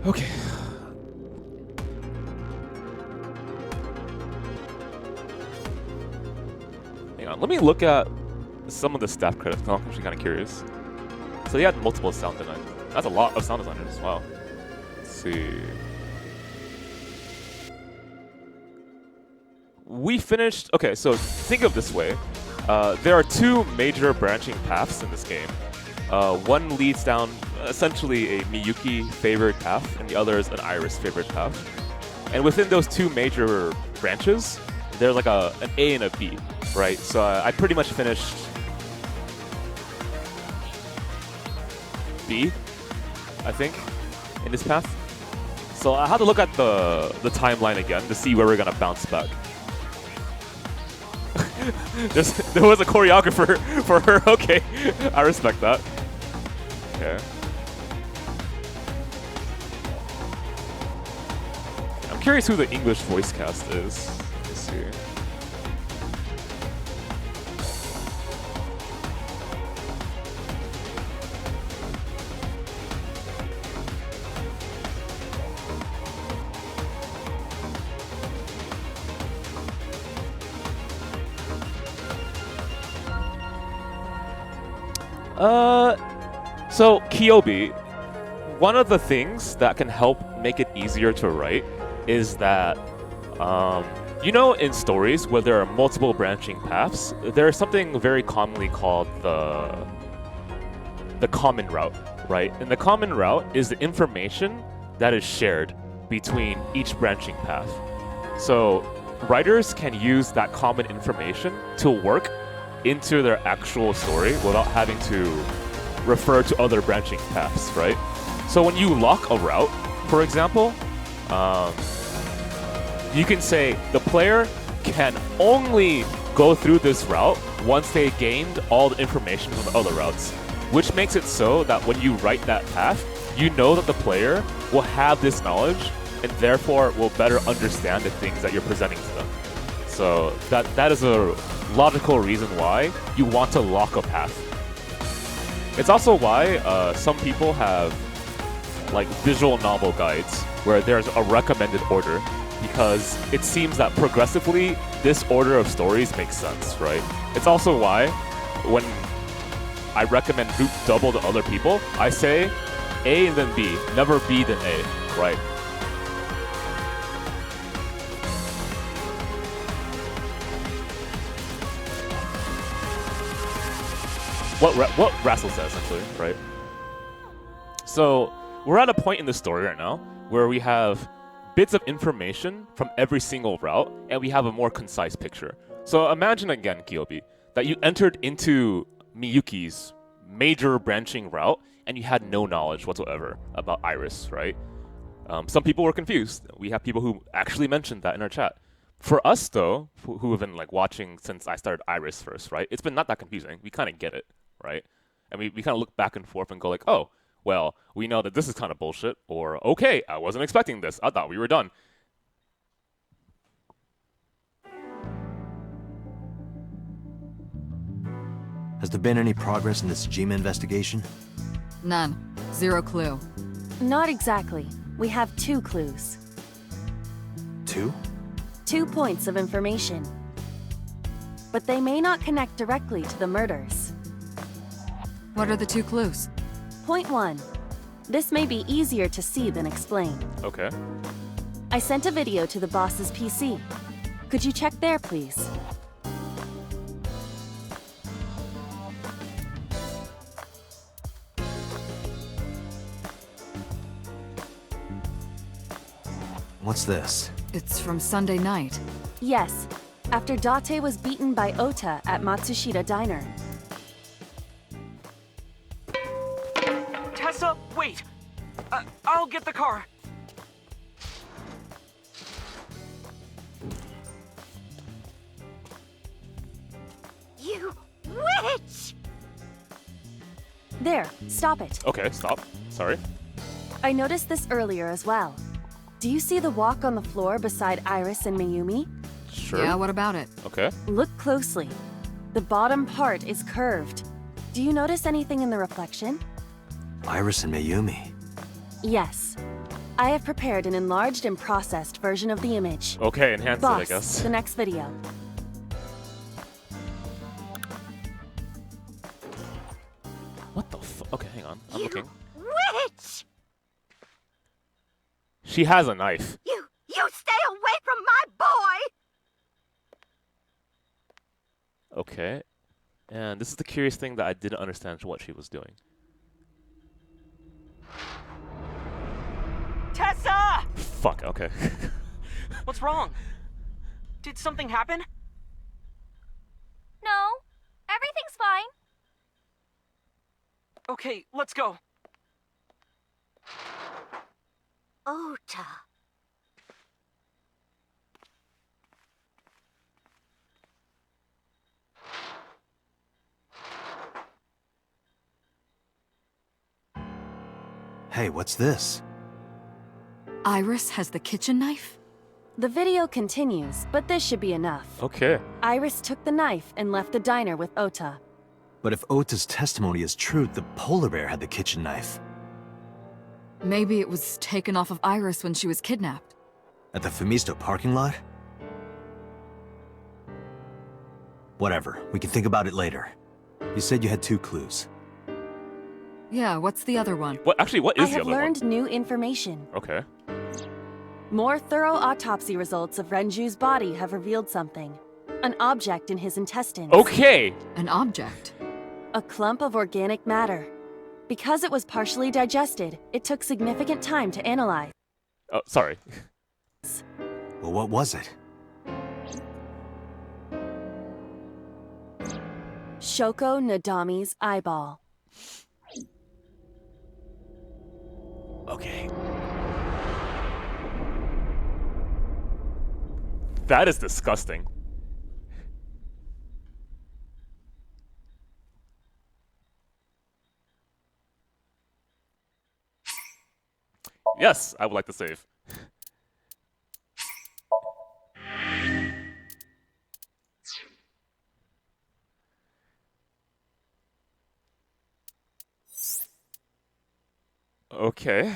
Okay. Hang on, let me look at some of the staff credits. I'm actually kind of curious. So they had multiple sound designers. That's a lot of sound designers. Wow. Let's see. We finished. Okay, so think of this way. There are two major branching paths in this game. One leads down essentially a Miyuki favored path, and the other is an Iris favored path. And within those two major branches, there's like an A and a B, right? So I pretty much finished B, I think, in this path. So I had to look at the timeline again to see where we're gonna bounce back. There was a choreographer for her. Okay, I respect that. Okay. curious who the English voice cast is. Let's see. So Kyobi, one of the things that can help make it easier to write is that, you know, in stories where there are multiple branching paths, there's something very commonly called the common route, right? And the common route is the information that is shared between each branching path. So writers can use that common information to work into their actual story without having to refer to other branching paths, right? So when you lock a route, for example, you can say the player can only go through this route once they gained all the information from the other routes, which makes it so that when you write that path, you know that the player will have this knowledge and therefore will better understand the things that you're presenting to them. So that is a logical reason why you want to lock a path. It's also why some people have like visual novel guides where there's a recommended order, because it seems that progressively this order of stories makes sense, right? It's also why when I recommend group double to other people, I say A and then B, never B then A, right? What Rassel says, actually, right? So we're at a point in the story right now where we have bits of information from every single route, and we have a more concise picture. So imagine again, Kyobi, that you entered into Miyuki's major branching route, and you had no knowledge whatsoever about Iris, right? Some people were confused. We have people who actually mentioned that in our chat. For us, though, who have been like watching since I started Iris first, right? It's been not that confusing. We kind of get it, right? And we kind of look back and forth and go like, oh, well, we know that this is kind of bullshit, or okay, I wasn't expecting this. I thought we were done. Has there been any progress in this Jima investigation? None. Zero clue. Not exactly. We have 2 clues. 2? 2 points of information. But they may not connect directly to the murders. What are the 2 clues? Point 1. This may be easier to see than explain. Okay. I sent a video to the boss's PC. Could you check there, please? What's this? It's from Sunday night. Yes, after Date was beaten by Ota at Matsushita Diner. Tessa, wait! I'll get the car. You witch! There, stop it. Okay, stop. Sorry. I noticed this earlier as well. Do you see the walk on the floor beside Iris and Mayumi? Sure. Yeah, what about it? Okay. Look closely. The bottom part is curved. Do you notice anything in the reflection? Iris and Mayumi. Yes. I have prepared an enlarged and processed version of the image. Okay, enhance Boss, it, I guess. the next video. What the fuck? Okay, hang on. I'm You looking. witch! She has a knife. You stay away from my boy! Okay. And this is the curious thing that I didn't understand what she was doing. Tessa! Fuck, okay. What's wrong? Did something happen? No, everything's fine. Okay, let's go. Ota. Hey, what's this? Iris has the kitchen knife? The video continues, but this should be enough. Okay. Iris took the knife and left the diner with Ota. But if Ota's testimony is true, the polar bear had the kitchen knife. Maybe it was taken off of Iris when she was kidnapped. At the Femisto parking lot? Whatever, we can think about it later. You said you had 2 clues. Yeah, what's the other one? What actually? What is I the have other learned new information. one? Okay. More thorough autopsy results of Renju's body have revealed something. An object in his intestines. Okay. An object. A clump of organic matter. Because it was partially digested, it took significant time to analyze. Oh, sorry. Well, what was it? Shoko Nadami's eyeball. Okay. That is disgusting. Yes, I would like to save. Okay.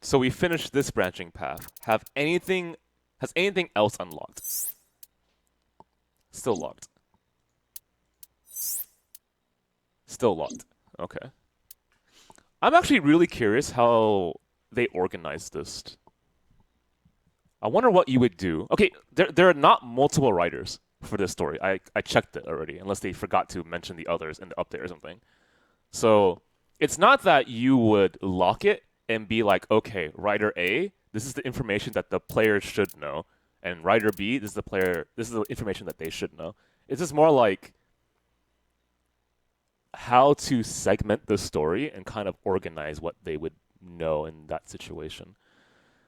So we finished this branching path. Has anything else unlocked? Still locked. Still locked. Okay. I'm actually really curious how they organized this. I wonder what you would do. Okay, there are not multiple writers for this story. I checked it already, unless they forgot to mention the others in the update or something. So it's not that you would lock it and be like, okay, writer A, this is the information that the players should know, and writer B, this is the information that they should know. It's just more like how to segment the story and kind of organize what they would know in that situation.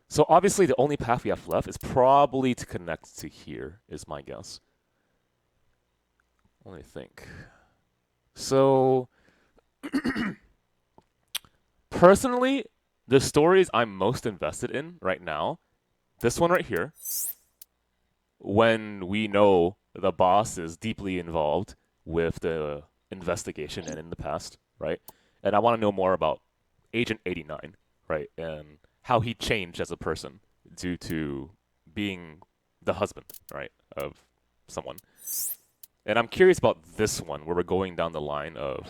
So obviously the only path we have left is probably to connect to here, is my guess. Let me think. So personally, the stories I'm most invested in right now, this one right here, when we know the boss is deeply involved with the investigation and in the past, right? And I want to know more about Agent 89, right? And how he changed as a person due to being the husband, right, of someone. And I'm curious about this one, where we're going down the line of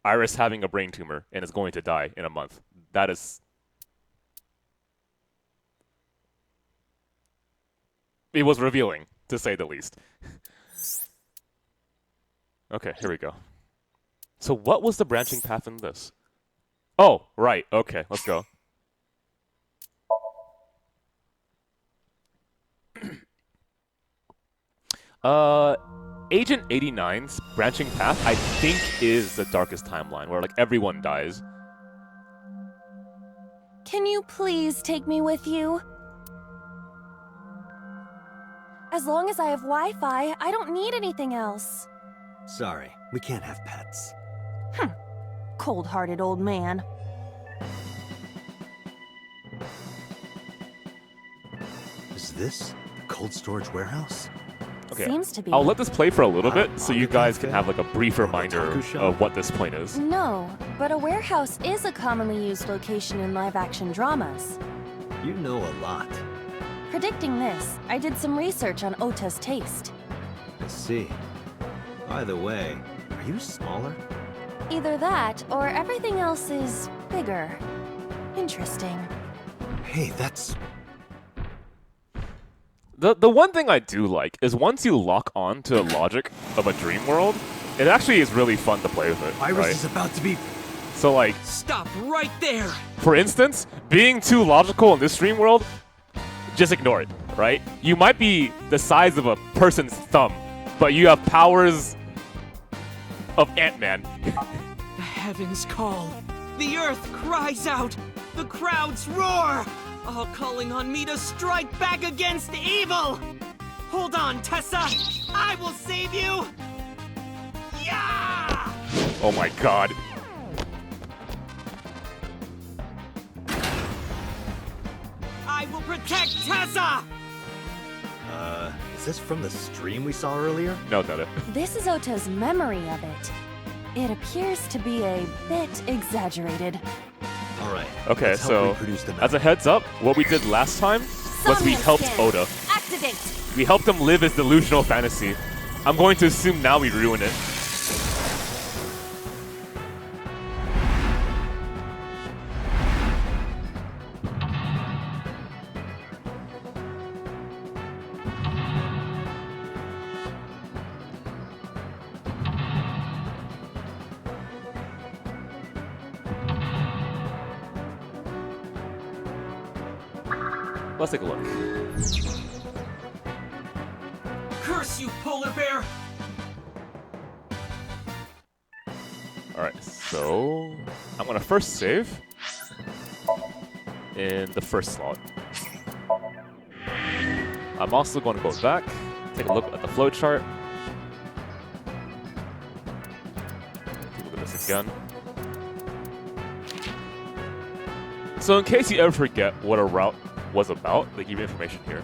Iris having a brain tumor and is going to die in a month. That is... It was revealing, to say the least. Okay, here we go. So what was the branching path in this? Oh, right. Okay, let's go. Agent 89's branching path, I think, is the darkest timeline, where like everyone dies. Can you please take me with you? As long as I have Wi-Fi, I don't need anything else. Sorry, we can't have pets. Cold-hearted old man. Is this the cold storage warehouse? Okay, Seems to be. I'll let this play for a little bit, so on you the guys cafe? can have like a brief reminder taco shop? of what this point is. No, but a warehouse is a commonly used location in live-action dramas. You know a lot. Predicting this, I did some research on Ota's taste. I see. By the way, are you smaller? Either that, or everything else is bigger. Interesting. Hey, that's... The one thing I do like is once you lock on to the logic of a dream world, it actually is really fun to play with it, Iris right? is about to be... So like, Stop right there! for instance, being too logical in this dream world, just ignore it, right? You might be the size of a person's thumb, but you have powers of Ant-Man. The heavens call. The earth cries out. The crowds roar. All calling on me to strike back against evil. Hold on, Tessa. I will save you. Yeah! Oh my god. Is this from the stream we saw earlier? No, not it. This is Ota's memory of it. It appears to be a bit exaggerated. Alright. Okay, let's help so reproduce the as a heads up, what we did last time was we Somnium helped scan. Ota. Activate! We helped him live his delusional fantasy. I'm going to assume now we ruin it. Let's take a look. Curse you, polar bear! Alright, so I'm gonna first save in the first slot. I'm also going to go back, take a look at the flowchart. Take a look at this again. So in case you ever forget what a route was about, they give you information here.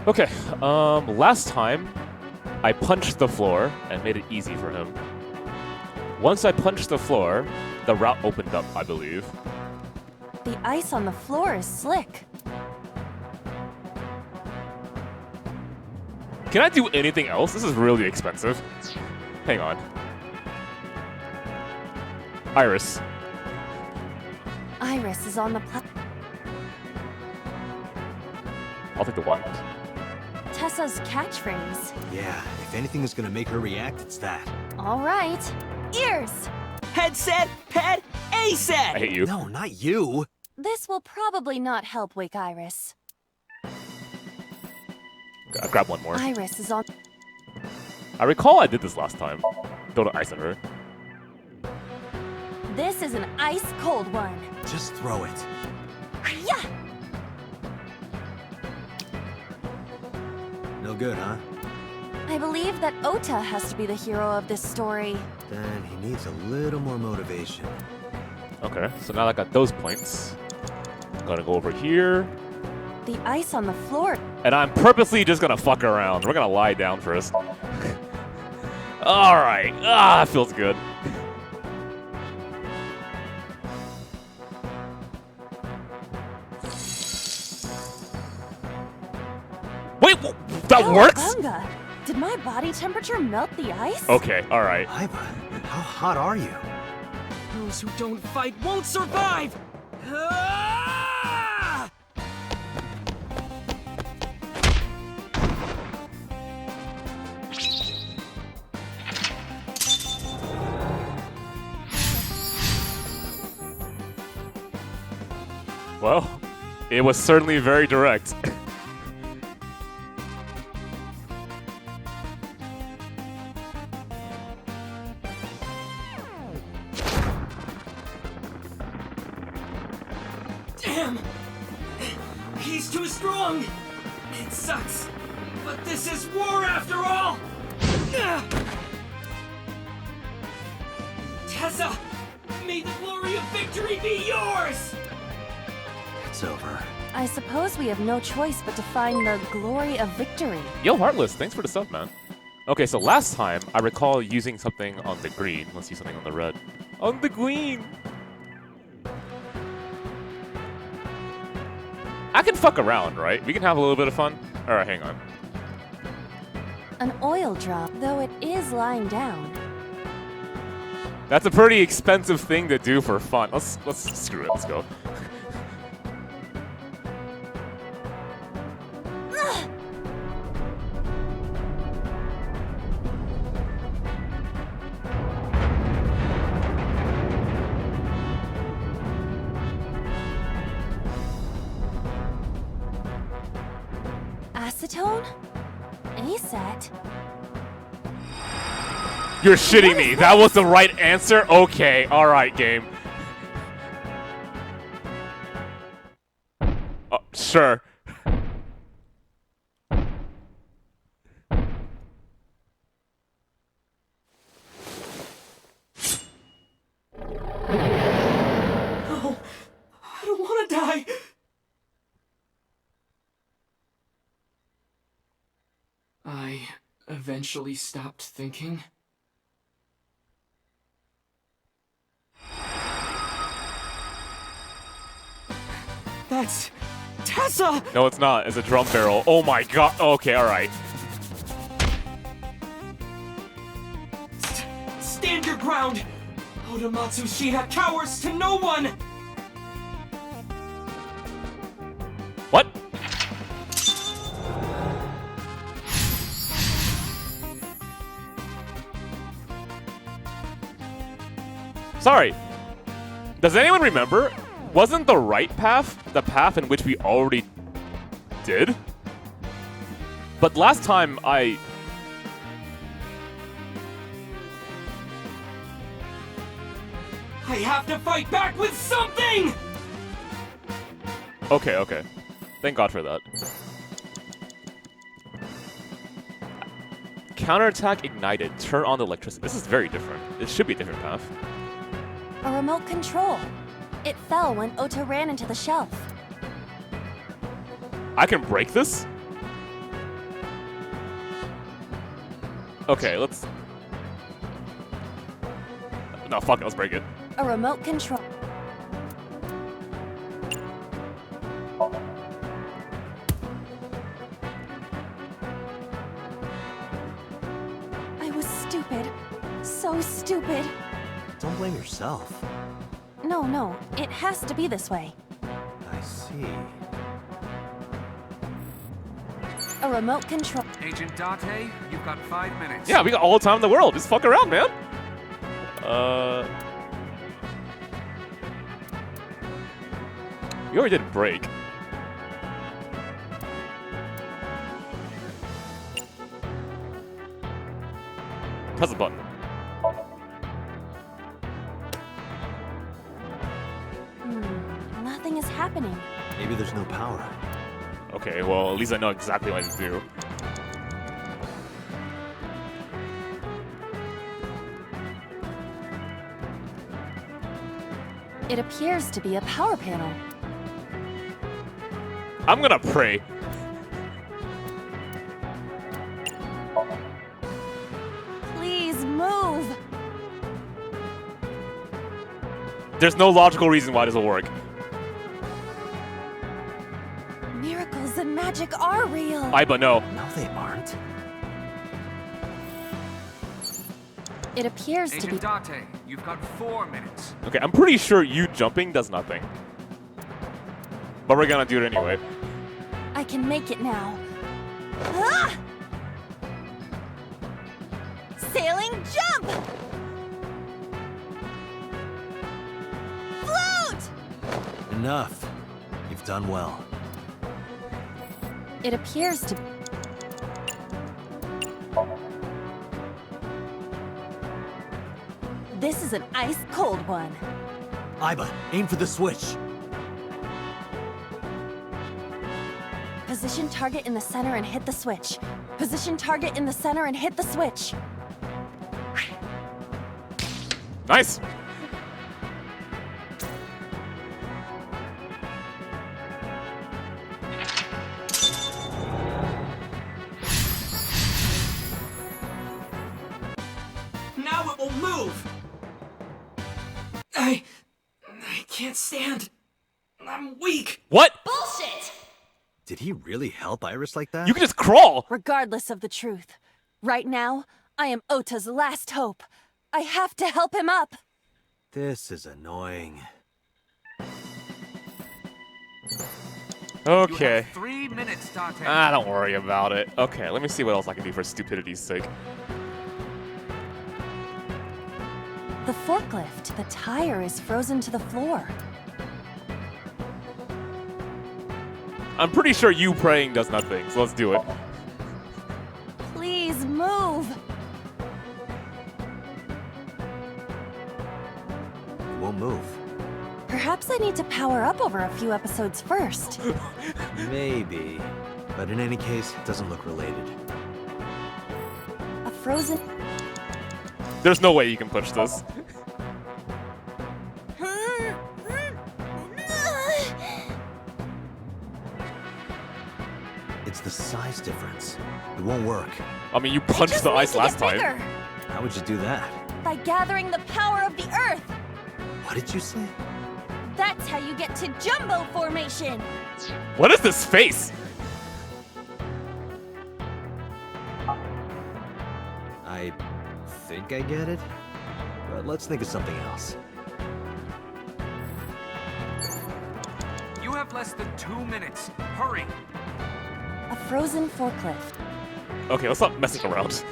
Okay, last time I punched the floor and made it easy for him. Once I punched the floor, the route opened up, I believe. The ice on the floor is slick. Can I do anything else? This is really expensive. Hang on. Iris. Iris is on the I'll take the one. Tessa's catchphrase. Yeah, if anything is gonna make her react, it's that. All right. Ears! Headset, pet, A I set! hate you. No, not you! This will probably not help wake Iris. I'll grab one more. Iris is on... I recall I did this last time. Don't ice on her. This is an ice-cold one. Just throw it. Yeah! No good, huh? I believe that Ota has to be the hero of this story. Then he needs a little more motivation. Okay, so now that I got those points, I'm gonna go over here. The ice on the floor. And I'm purposely just gonna fuck around. We're gonna lie down first. Alright. Ah, that feels good. Wait, that works? Cowabunga! Did my body temperature melt the ice? Okay, alright. Iva, how hot are you? Those who don't fight won't survive! Ah! Well, it was certainly very direct. Damn! He's too strong! It sucks, but this is war after all! Tessa! May the glory of victory be yours! It's over. I suppose we have no choice but to find the glory of victory. Yo, Heartless, thanks for the sub, man. Okay, so last time, I recall using something on the green. Let's use something on the red. On the green! I can fuck around, right? We can have a little bit of fun. Alright, hang on. An oil drop, though it is lying down. That's a pretty expensive thing to do for fun. Let's screw it, let's go. Acetone? ASAT? You're shitting me. That was the right answer? Okay, alright, game. Sure. I eventually stopped thinking. That's Tessa! No, it's not. It's a drum barrel. Oh my god. Okay, alright. Stand your ground! Oda Matsushita cowers to no one! What? Sorry. Does anyone remember? Wasn't the right path the path in which we already did? But last time I have to fight back with something! Okay. Thank God for that. Counterattack ignited. Turn on the electricity. This is very different. It should be a different path. A remote control. It fell when Ota ran into the shelf. I can break this? Okay, let's... No, fuck it, let's break it. A remote control. I was stupid. So stupid. Don't blame yourself. No, it has to be this way. I see. A remote control. Agent Date, you've got 5 minutes. Yeah, we got all the time in the world. Just fuck around, man. We already did break. Press the button. Nothing is happening. Maybe there's no power. Okay, well, at least I know exactly what to do. It appears to be a power panel. I'm gonna pray. Please move. There's no logical reason why this will work. Miracles and magic are real. Aiba, no. No, they aren't. It appears to be. Agent Date, you've got 4 minutes. Okay, I'm pretty sure you jumping does nothing. But we're gonna do it anyway. I can make it now. Ah! Sailing jump! Float! Enough. You've done well. It appears to. This is an ice cold one. Aiba, aim for the switch. Position target in the center and hit the switch. Position target in the center and hit the switch. Nice. Now it will move! I can't stand. I'm weak. What? Bullshit! Did he really help Iris like that? You can just crawl. Regardless of the truth, right now, I am Ota's last hope. I have to help him up. This is annoying. Okay. You have 3 minutes, Date. Don't worry about it. Okay, let me see what else I can do for stupidity's sake. The forklift, the tire is frozen to the floor. I'm pretty sure you praying does nothing, so let's do it. Please move. It won't move. Perhaps I need to power up over a few episodes first. Maybe. But in any case, it doesn't look related. A frozen... There's no way you can push this. It's the size difference. It won't work. I mean, you punched Just the need ice to last get time. bigger How would you do that? by gathering the power of the Earth. What did you say? That's how you get to Jumbo Formation. What is this face? I think I get it. But let's think of something else. You have less than 2 minutes. Hurry. A frozen forklift. Okay, let's stop messing around.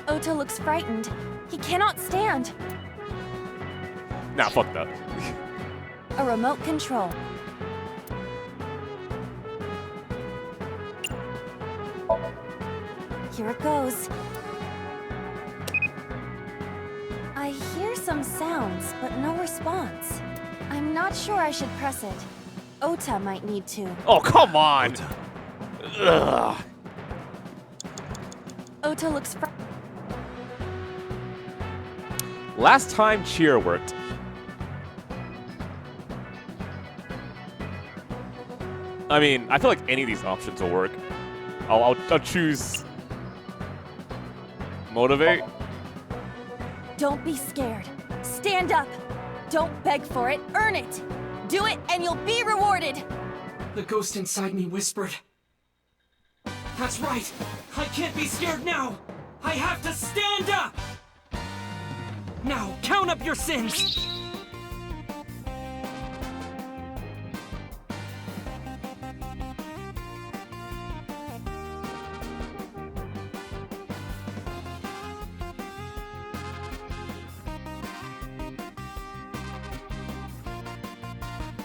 Ota looks frightened. He cannot stand. Nah, fuck that. A remote control. Here it goes. I hear some sounds, but no response. I'm not sure I should press it. Ota might need to. Oh, come on! Ota. Ugh. Ota looks Last time cheer worked. I mean, I feel like any of these options will work. I'll choose motivate. Don't be scared. Stand up. Don't beg for it, earn it. Do it and you'll be rewarded. The ghost inside me whispered. That's right! I can't be scared now! I have to stand up! Now, count up your sins!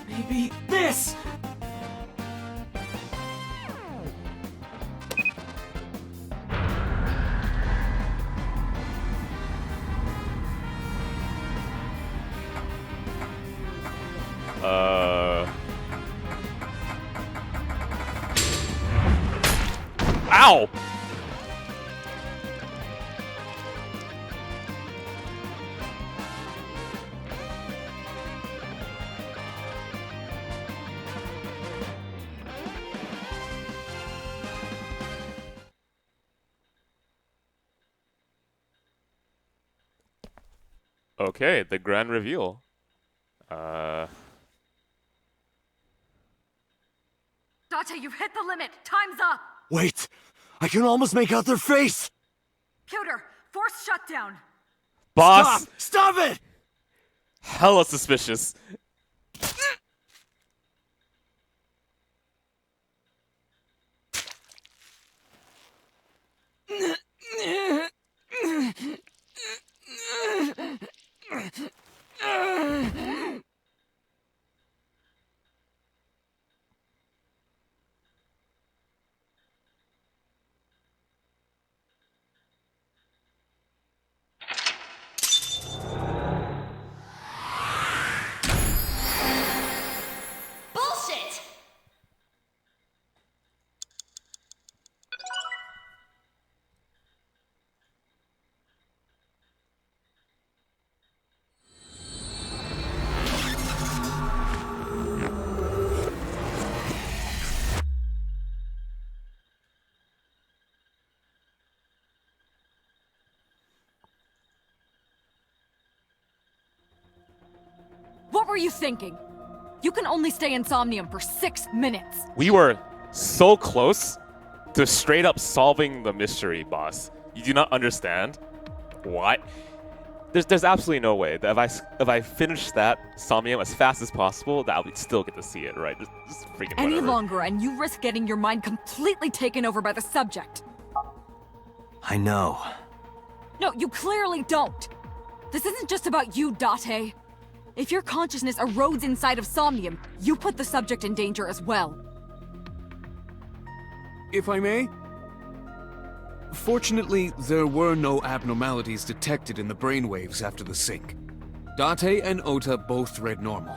Maybe this! Ow! Okay, the grand reveal. Date, you've hit the limit. Time's up. Wait! I can almost make out their face! Pewter, force shutdown. Boss! Stop it! Hella suspicious. bullshit. What were you thinking? You can only stay in Somnium for 6 minutes. We were so close to straight up solving the mystery, boss. You do not understand? What? There's absolutely no way that if I finish that Somnium as fast as possible, that I would still get to see it, right? Just freaking Any whatever. longer and you risk getting your mind completely taken over by the subject. I know. No, you clearly don't. This isn't just about you, Date. If your consciousness erodes inside of Somnium, you put the subject in danger as well. If I may? Fortunately, there were no abnormalities detected in the brainwaves after the sync. Date and Ota both read normal.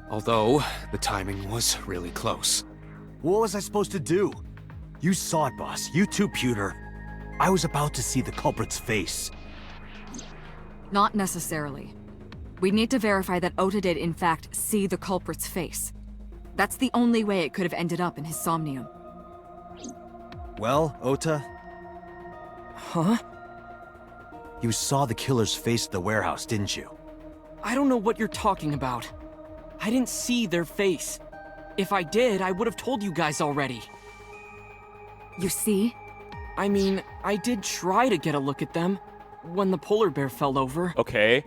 Although, the timing was really close. What was I supposed to do? You saw it, boss. You too, Pewter. I was about to see the culprit's face. Not necessarily. We need to verify that Ota did in fact see the culprit's face. That's the only way it could have ended up in his Somnium. Well, Ota, Huh? you saw the killer's face at the warehouse, didn't you? I don't know what you're talking about. I didn't see their face. If I did, I would have told you guys already. You see? I mean, I did try to get a look at them when the polar bear fell over. Okay.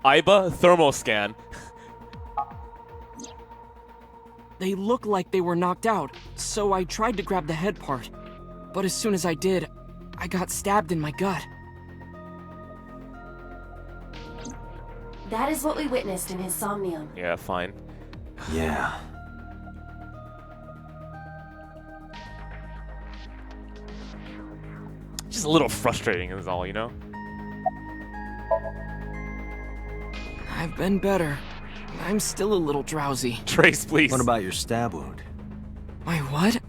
Aiba, thermal scan. They looked like they were knocked out, so I tried to grab the head part. But as soon as I did, I got stabbed in my gut. That is what we witnessed in his Somnium. Yeah, fine. Yeah. Just a little frustrating is all, you know? I've been better. I'm still a little drowsy. Trace, please. What about your stab wound? My what?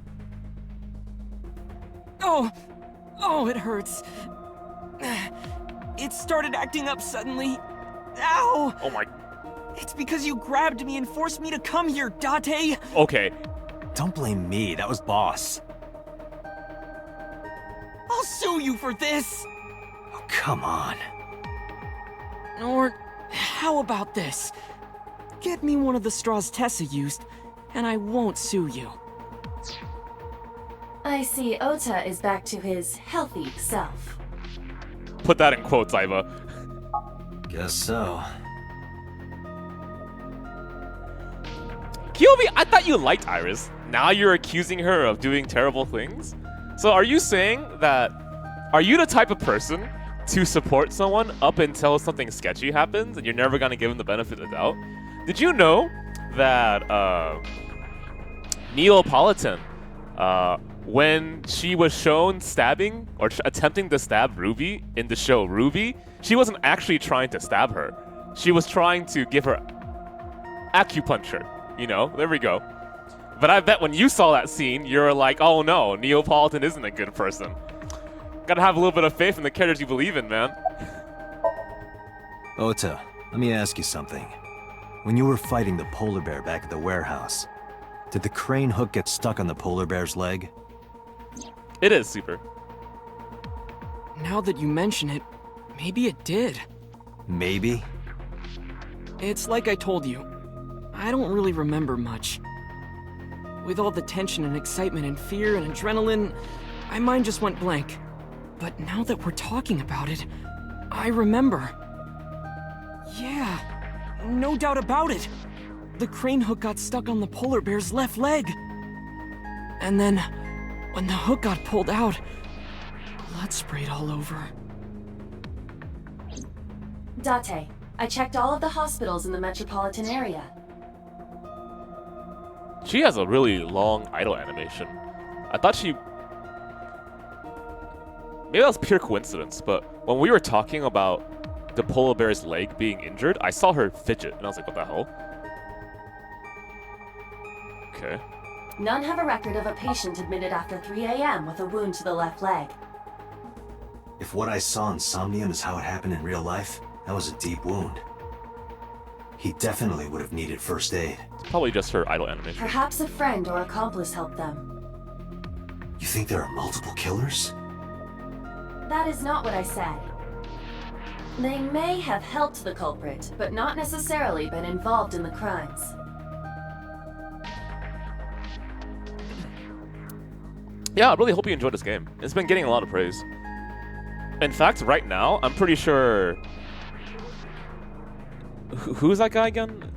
Oh, it hurts. It started acting up suddenly. Ow! Oh my... It's because you grabbed me and forced me to come here, Date! Okay. Don't blame me, that was Boss. I'll sue you for this! Oh, come on. Or, how about this? Get me one of the straws Tessa used, and I won't sue you. I see Ota is back to his healthy self. Put that in quotes, Aiba. Guess so. Kiyomi, I thought you liked Iris. Now you're accusing her of doing terrible things? So are you saying that... Are you the type of person to support someone up until something sketchy happens and you're never going to give them the benefit of the doubt? Did you know that Neapolitan, when she was shown stabbing or attempting to stab Ruby in the show Ruby, she wasn't actually trying to stab her. She was trying to give her acupuncture. You know, there we go. But I bet when you saw that scene, you're like, oh no, Neapolitan isn't a good person. Gotta have a little bit of faith in the characters you believe in, man. Ota, let me ask you something. When you were fighting the polar bear back at the warehouse, did the crane hook get stuck on the polar bear's leg? It is super. Now that you mention it, maybe it did. Maybe? It's like I told you. I don't really remember much. With all the tension and excitement and fear and adrenaline, my mind just went blank. But now that we're talking about it, I remember. Yeah, no doubt about it. The crane hook got stuck on the polar bear's left leg. And then, when the hook got pulled out, blood sprayed all over. Date, I checked all of the hospitals in the metropolitan area. She has a really long idle animation. I thought she... Maybe that was pure coincidence, but when we were talking about the polar bear's leg being injured, I saw her fidget, and I was like, what the hell? Okay. None have a record of a patient admitted after 3 a.m. with a wound to the left leg. If what I saw in Somnium is how it happened in real life, that was a deep wound. He definitely would have needed first aid. It's probably just her idle animation. Perhaps a friend or accomplice helped them. You think there are multiple killers? That is not what I said. They may have helped the culprit, but not necessarily been involved in the crimes. Yeah, I really hope you enjoyed this game. It's been getting a lot of praise. In fact, right now, I'm pretty sure... Who's that guy again?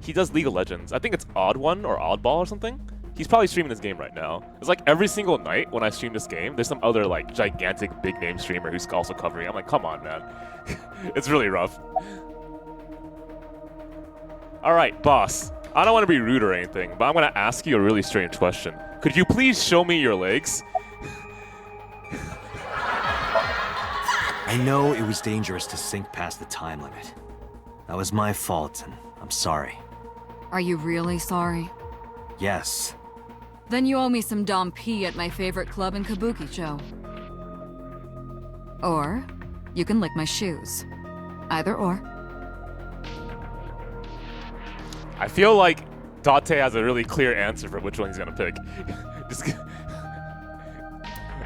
He does League of Legends. I think it's Odd One or Oddball or something. He's probably streaming this game right now. It's like every single night when I stream this game, there's some other like gigantic big name streamer who's also covering it. I'm like, come on, man. It's really rough. Alright, boss. I don't want to be rude or anything, but I'm going to ask you a really strange question. Could you please show me your legs? I know it was dangerous to sink past the time limit. That was my fault, and I'm sorry. Are you really sorry? Yes. Then you owe me some Dom P at my favorite club in Kabukicho. Or, you can lick my shoes. Either or. I feel like Date has a really clear answer for which one he's gonna pick. Just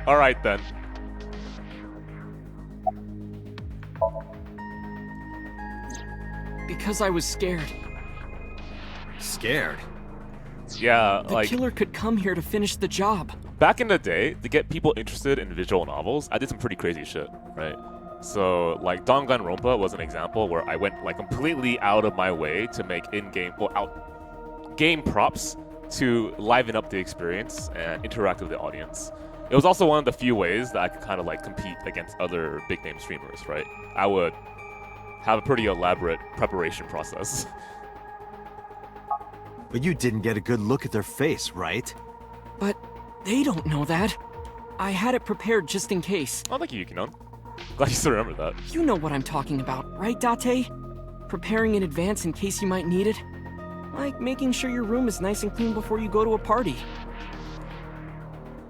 all right then. Because I was scared. Scared? Yeah, The like killer could come here to finish the job. back in the day, to get people interested in visual novels, I did some pretty crazy shit, right? So like Danganronpa was an example where I went like completely out of my way to make in-game game props to liven up the experience and interact with the audience. It was also one of the few ways that I could kind of like compete against other big name streamers, right? I would have a pretty elaborate preparation process. But you didn't get a good look at their face, right? But they don't know that. I had it prepared just in case. Oh, thank you, Yukinon. Glad you still remember that. You know what I'm talking about, right, Date? Preparing in advance in case you might need it. Like making sure your room is nice and clean before you go to a party.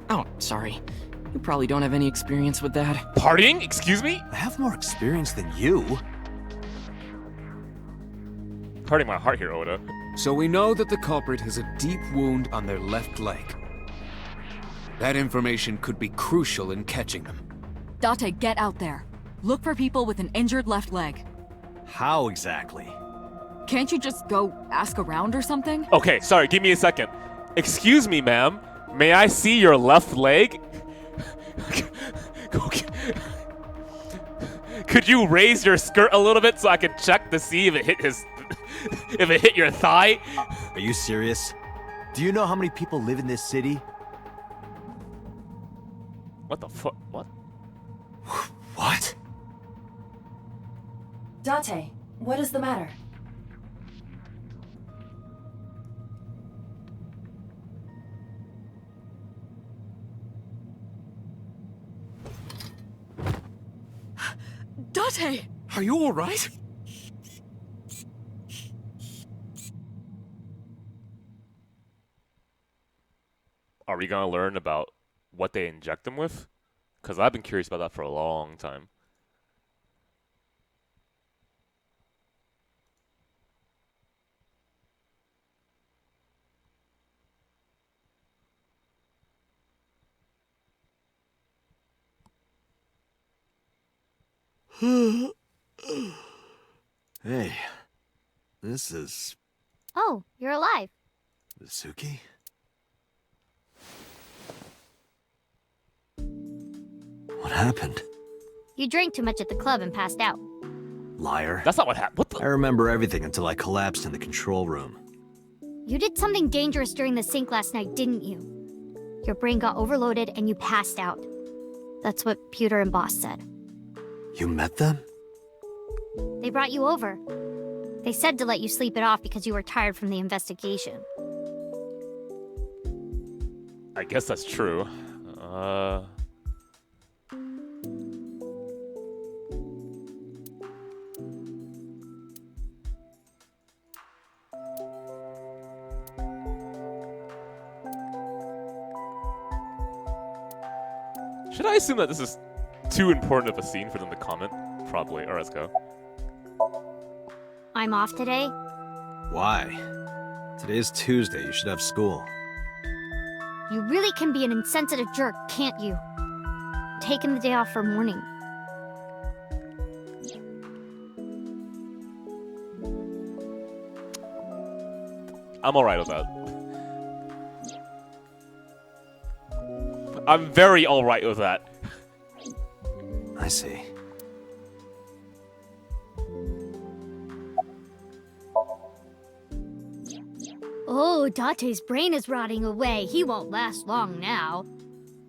Oh, sorry. You probably don't have any experience with that. Partying? Excuse me? I have more experience than you. Hurting my heart here, Oda. So we know that the culprit has a deep wound on their left leg. That information could be crucial in catching them. Date, get out there. Look for people with an injured left leg. How exactly? Can't you just go ask around or something? Okay, sorry, give me a second. Excuse me, ma'am. May I see your left leg? Could you raise your skirt a little bit so I can check to see if it hit his if it hit your thigh? Are you serious? Do you know how many people live in this city? What the fuck? What? What? Date, what is the matter? Date! Are you all right? Are we gonna learn about what they inject them with? Because I've been curious about that for a long time. Hey, this is Oh, you're alive. Mizuki? What happened? You drank too much at the club and passed out. Liar. That's not what happened. What the? I remember everything until I collapsed in the control room. You did something dangerous during the sink last night, didn't you? Your brain got overloaded and you passed out. That's what Pewter and Boss said. You met them? They brought you over. They said to let you sleep it off because you were tired from the investigation. I guess that's true. Should I assume that this is too important of a scene for them to comment? Probably. Alright, let's go. I'm off today. Why? Today's Tuesday, you should have school. You really can be an insensitive jerk, can't you? Taking the day off for mourning. I'm alright with that. I'm very alright with that. I see. Oh, Date's brain is rotting away. He won't last long now.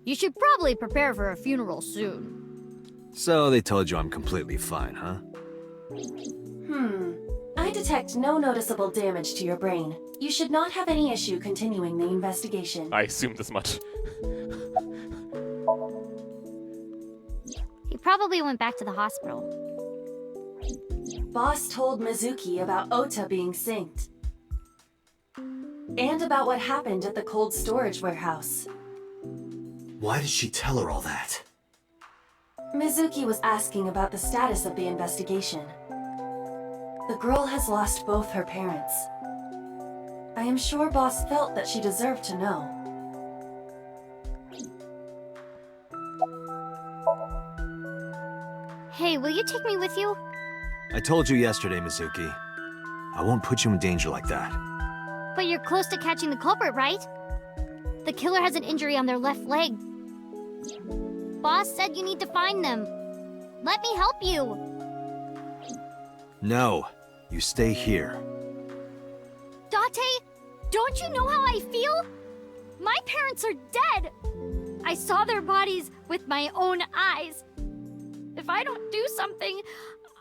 You should probably prepare for a funeral soon. So they told you I'm completely fine, huh? I detect no noticeable damage to your brain. You should not have any issue continuing the investigation. I assumed as much. He probably went back to the hospital. Boss told Mizuki about Ota being synced. And about what happened at the cold storage warehouse. Why did she tell her all that? Mizuki was asking about the status of the investigation. The girl has lost both her parents. I am sure Boss felt that she deserved to know. Hey, will you take me with you? I told you yesterday, Mizuki. I won't put you in danger like that. But you're close to catching the culprit, right? The killer has an injury on their left leg. Boss said you need to find them. Let me help you. No, you stay here. Date, don't you know how I feel? My parents are dead. I saw their bodies with my own eyes. If I don't do something,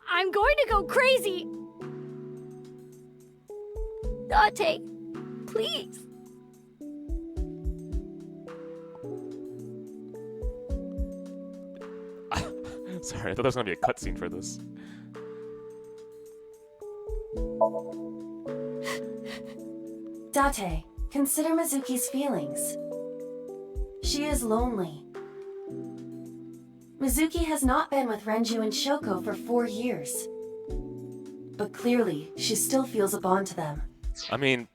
I'm going to go crazy. Date, please. Sorry, I thought there was gonna be a cutscene for this. Date, consider Mizuki's feelings. She is lonely. Mizuki has not been with Renju and Shoko for 4 years. But clearly, she still feels a bond to them. I mean,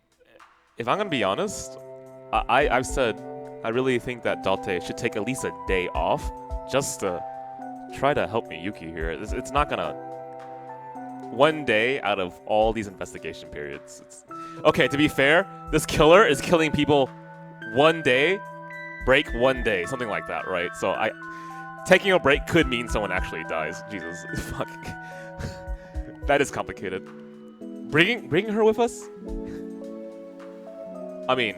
if I'm gonna be honest, I've said I really think that Date should take at least a day off just to try to help Miyuki here. It's not gonna... One day out of all these investigation periods. Okay, to be fair, this killer is killing people one day, break one day, something like that, right? So taking a break could mean someone actually dies. Jesus, fuck. That is complicated. Bringing her with us? I mean,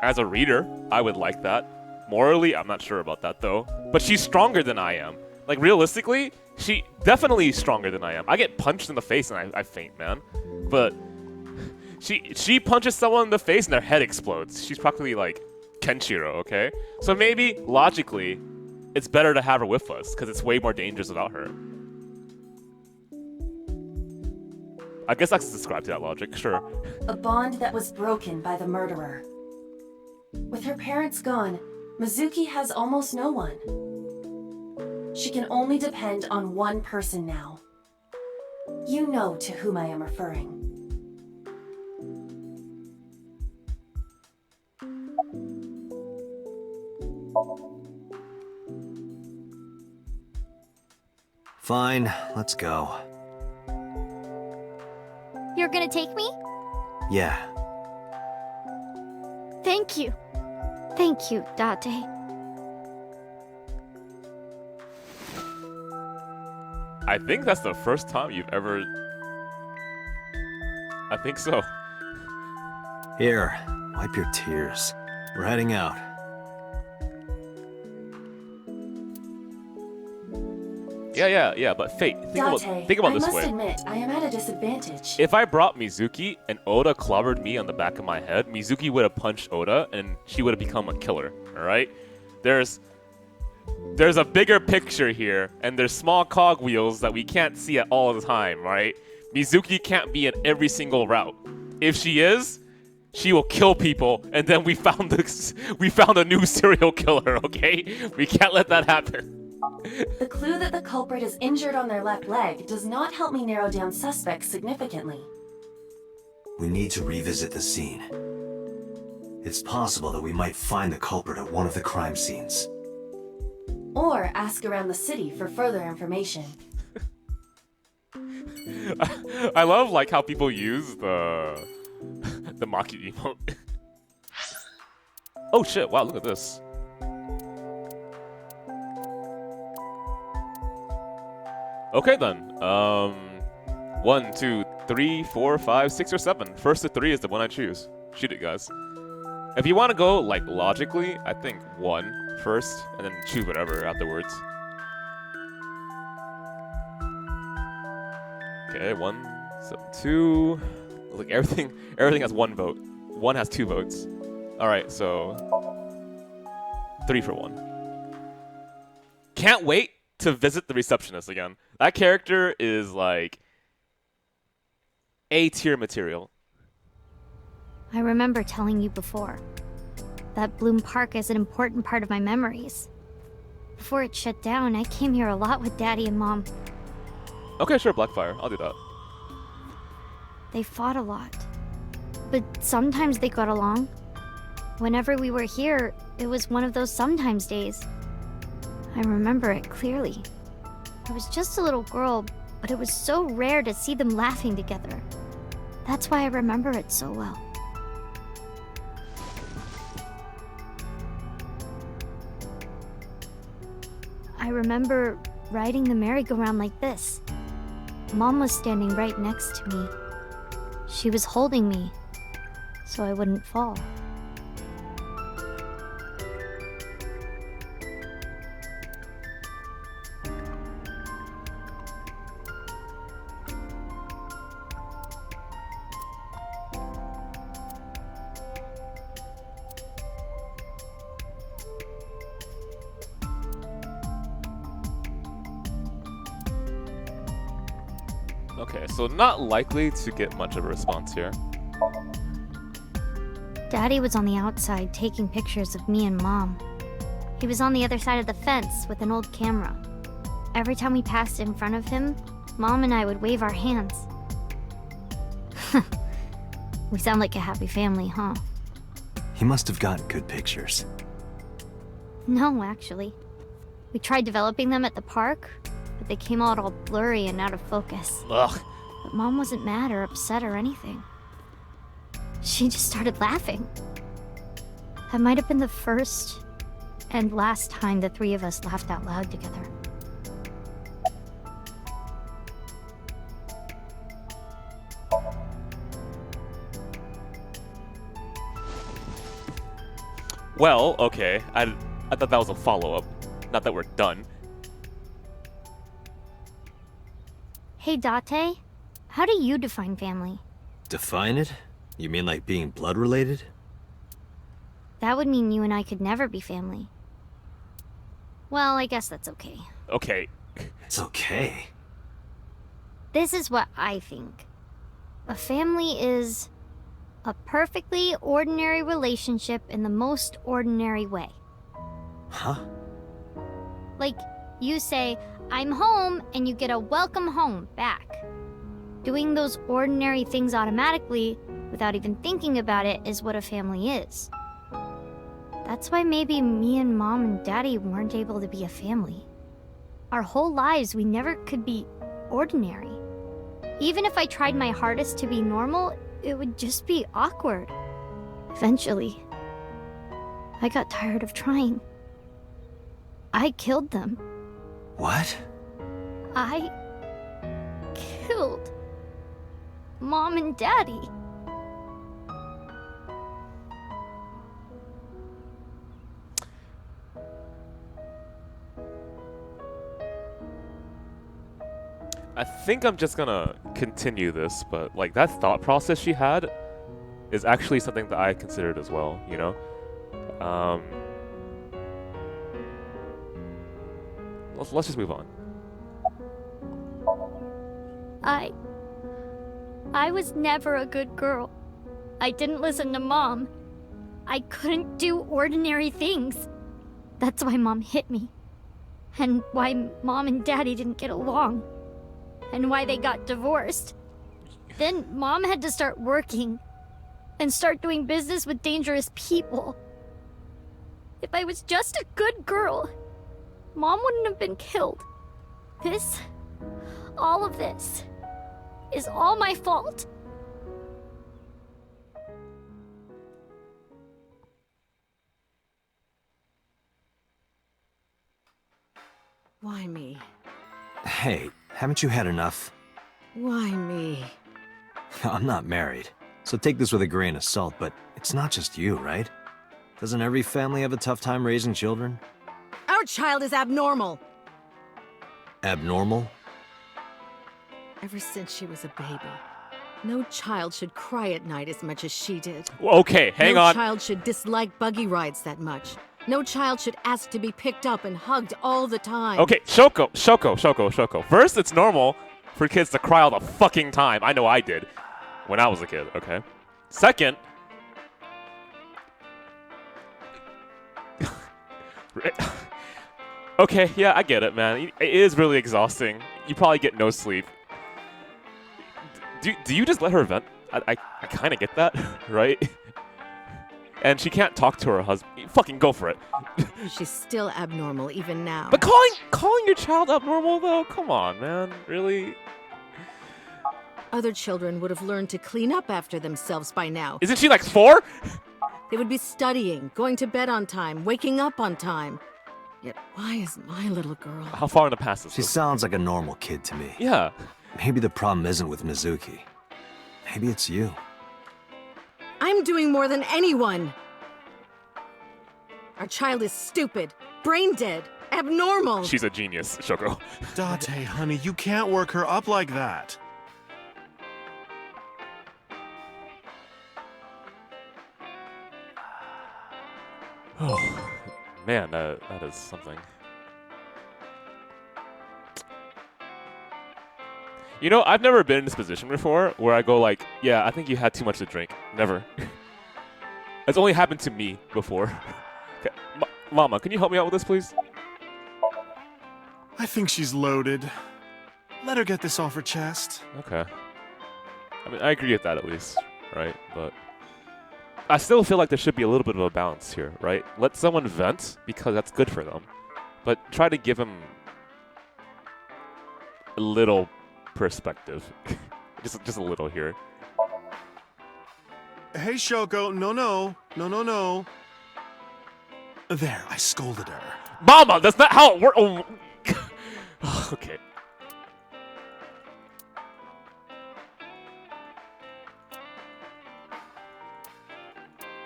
as a reader, I would like that. Morally, I'm not sure about that though. But she's stronger than I am. Like, realistically, she definitely is stronger than I am. I get punched in the face and I faint, man. But she punches someone in the face and their head explodes. She's practically like Kenshiro, okay? So maybe, logically, it's better to have her with us, because it's way more dangerous without her. I guess I can subscribe to that logic, sure. A bond that was broken by the murderer. With her parents gone, Mizuki has almost no one. She can only depend on one person now. You know to whom I am referring. Fine, let's go. You're gonna take me? Yeah. Thank you. Thank you, Date. I think that's the first time you've ever... I think so. Here, wipe your tears. We're heading out. Yeah, but Fate, think about this way. I must admit, I am at a disadvantage. If I brought Mizuki and Oda clobbered me on the back of my head, Mizuki would have punched Oda and she would have become a killer, alright? There's a bigger picture here, and there's small cogwheels that we can't see at all the time, right? Mizuki can't be in every single route. If she is, she will kill people, and then we found a new serial killer, okay? We can't let that happen. The clue that the culprit is injured on their left leg does not help me narrow down suspects significantly. We need to revisit the scene. It's possible that we might find the culprit at one of the crime scenes. Or ask around the city for further information. I love like how people use the Maki emote. Oh shit, wow, look at this. Okay then. 1, 2, 3, 4, 5, 6, or 7. First to 3 is the one I choose. Shoot it, guys. If you want to go like logically, I think 1 first, and then choose whatever afterwards. Okay, 1, 7, 2. Like everything has 1 vote. 1 has 2 votes. All right, so 3 for 1. Can't wait to visit the receptionist again. That character is like A-tier material. I remember telling you before. That Bloom Park is an important part of my memories. Before it shut down, I came here a lot with Daddy and Mom. Okay, sure, Blackfire. I'll do that. They fought a lot. but sometimes they got along. Whenever we were here, it was one of those sometimes days. I remember it clearly. I was just a little girl, but it was so rare to see them laughing together. That's why I remember it so well. I remember riding the merry-go-round like this. Mom was standing right next to me. She was holding me, so I wouldn't fall. Okay, so not likely to get much of a response here. Daddy was on the outside taking pictures of me and Mom. He was on the other side of the fence with an old camera. Every time we passed in front of him, Mom and I would wave our hands. We sound like a happy family, huh? He must have gotten good pictures. No, actually. We tried developing them at the park, but they came out all blurry and out of focus. Ugh. But Mom wasn't mad or upset or anything. She just started laughing. That might have been the first and last time the three of us laughed out loud together. Well, okay. I thought that was a follow-up. Not that we're done. Hey, Date. How do you define family? Define it? You mean like being blood-related? That would mean you and I could never be family. Well, I guess that's okay. Okay. It's okay. This is what I think. A family is a perfectly ordinary relationship in the most ordinary way. Huh? Like, you say, I'm home, and you get a welcome home back. Doing those ordinary things automatically, without even thinking about it, is what a family is. That's why maybe me and Mom and Daddy weren't able to be a family. Our whole lives, we never could be ordinary. Even if I tried my hardest to be normal, it would just be awkward. Eventually, I got tired of trying. I killed them. What? I killed Mom and Daddy. I think I'm just gonna continue this, but like that thought process she had is actually something that I considered as well, you know? Let's just move on. I was never a good girl. I didn't listen to Mom. I couldn't do ordinary things. That's why Mom hit me. And why Mom and Daddy didn't get along. And why they got divorced. Then Mom had to start working and start doing business with dangerous people. If I was just a good girl, Mom wouldn't have been killed. All of this, is all my fault. Why me? Hey, haven't you had enough? Why me? I'm not married, so take this with a grain of salt, but it's not just you, right? Doesn't every family have a tough time raising children? Our child is abnormal. Abnormal? Ever since she was a baby, no child should cry at night as much as she did. Okay, hang on. No child should dislike buggy rides that much. No child should ask to be picked up and hugged all the time. Okay, Shoko. First, it's normal for kids to cry all the fucking time. I know I did when I was a kid, okay? Second, okay, yeah, I get it, man. It is really exhausting. You probably get no sleep. Do you just let her vent? I kind of get that, right? And she can't talk to her husband. Fucking go for it. She's still abnormal even now. But calling your child abnormal though? Come on, man. Really? Other children would have learned to clean up after themselves by now. Isn't she like 4? They would be studying, going to bed on time, waking up on time. Yet why is my little girl... How far in the past is She this? sounds like a normal kid to me. Yeah. Maybe the problem isn't with Mizuki. Maybe it's you. I'm doing more than anyone! Our child is stupid, brain dead, abnormal. She's a genius, Shoko. Date, honey, you can't work her up like that. Oh, man, that is something. You know, I've never been in this position before where I go like, yeah, I think you had too much to drink. Never. It's only happened to me before. Okay. Mama, can you help me out with this, please? I think she's loaded. Let her get this off her chest. Okay. I mean, I agree with that at least, right? But I still feel like there should be a little bit of a balance here, right? Let someone vent because that's good for them, but try to give him a little perspective, just a little here. Hey, Shoko, no. There, I scolded her. Mama, that's not how it works. Oh. Okay.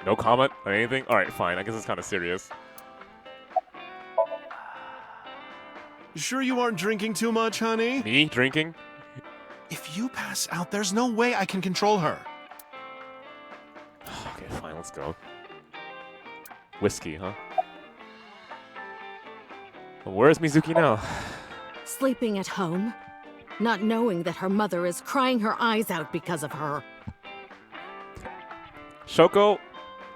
No comment or anything? Alright, fine. I guess it's kind of serious. You sure you aren't drinking too much, honey? Me? Drinking? If you pass out, there's no way I can control her. Okay, fine. Let's go. Whiskey, huh? Well, where's Mizuki now? Sleeping at home, not knowing that her mother is crying her eyes out because of her. Shoko,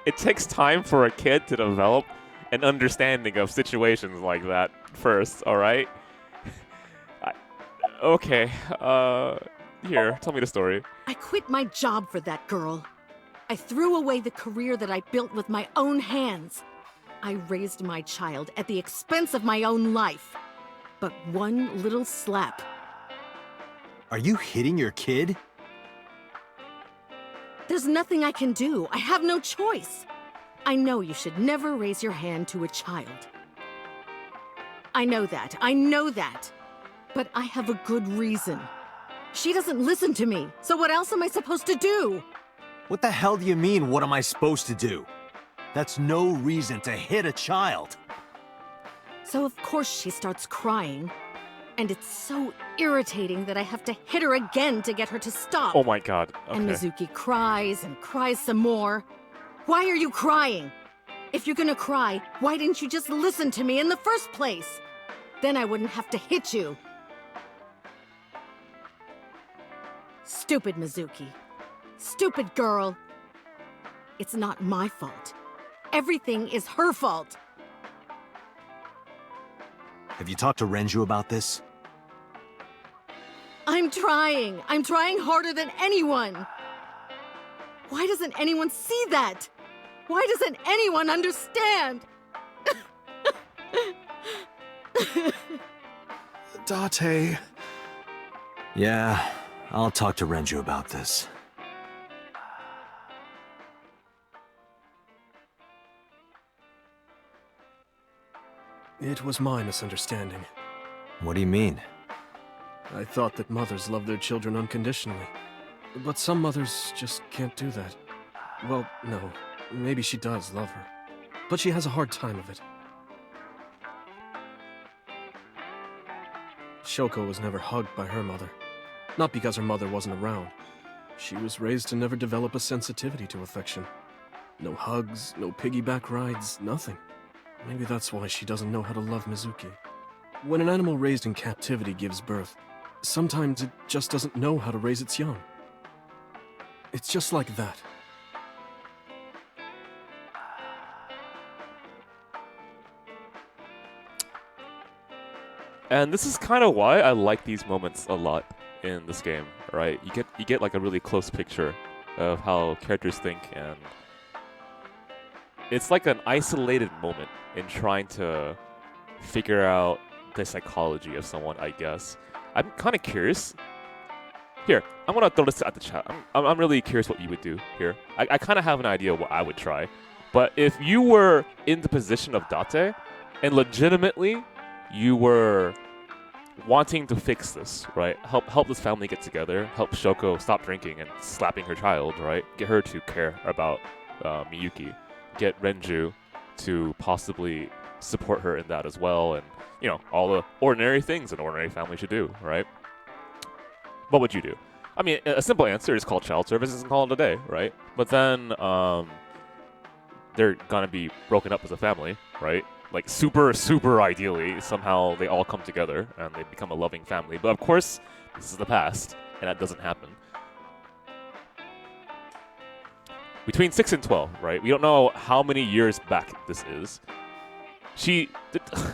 it takes time for a kid to develop an understanding of situations like that first, alright? Okay, here, tell me the story. I quit my job for that girl. I threw away the career that I built with my own hands. I raised my child at the expense of my own life. But one little slap. Are you hitting your kid? There's nothing I can do. I have no choice. I know you should never raise your hand to a child. I know that. But I have a good reason. She doesn't listen to me, so what else am I supposed to do? What the hell do you mean, what am I supposed to do? That's no reason to hit a child. So of course she starts crying. And it's so irritating that I have to hit her again to get her to stop. Oh my god, okay. And Mizuki cries and cries some more. Why are you crying? If you're gonna cry, why didn't you just listen to me in the first place? Then I wouldn't have to hit you. Stupid Mizuki. Stupid girl. It's not my fault. Everything is her fault. Have you talked to Renju about this? I'm trying. I'm trying harder than anyone. Why doesn't anyone see that? Why doesn't anyone understand? Date. Yeah, I'll talk to Renju about this. It was my misunderstanding. What do you mean? I thought that mothers love their children unconditionally. But some mothers just can't do that. Well, no. Maybe she does love her. But she has a hard time of it. Shoko was never hugged by her mother. Not because her mother wasn't around. She was raised to never develop a sensitivity to affection. No hugs, no piggyback rides, nothing. Maybe that's why she doesn't know how to love Mizuki. When an animal raised in captivity gives birth, sometimes it just doesn't know how to raise its young. It's just like that. And this is kind of why I like these moments a lot in this game, right? You get like a really close picture of how characters think, and it's like an isolated moment in trying to figure out the psychology of someone, I guess. I'm kind of curious. Here, I'm gonna throw this at the chat. I'm really curious what you would do here. I kind of have an idea what I would try, but if you were in the position of Date, and legitimately you were wanting to fix this, right? Help this family get together. Help Shoko stop drinking and slapping her child, right? Get her to care about Miyuki. Get Renju to possibly support her in that as well, and you know, all the ordinary things an ordinary family should do, right? What would you do? I mean, a simple answer is call child services and call it a day, right? But then they're gonna be broken up as a family, right? Like super ideally, somehow they all come together and they become a loving family. But of course, this is the past, and that doesn't happen. Between 6 and 12, right? We don't know how many years back this is.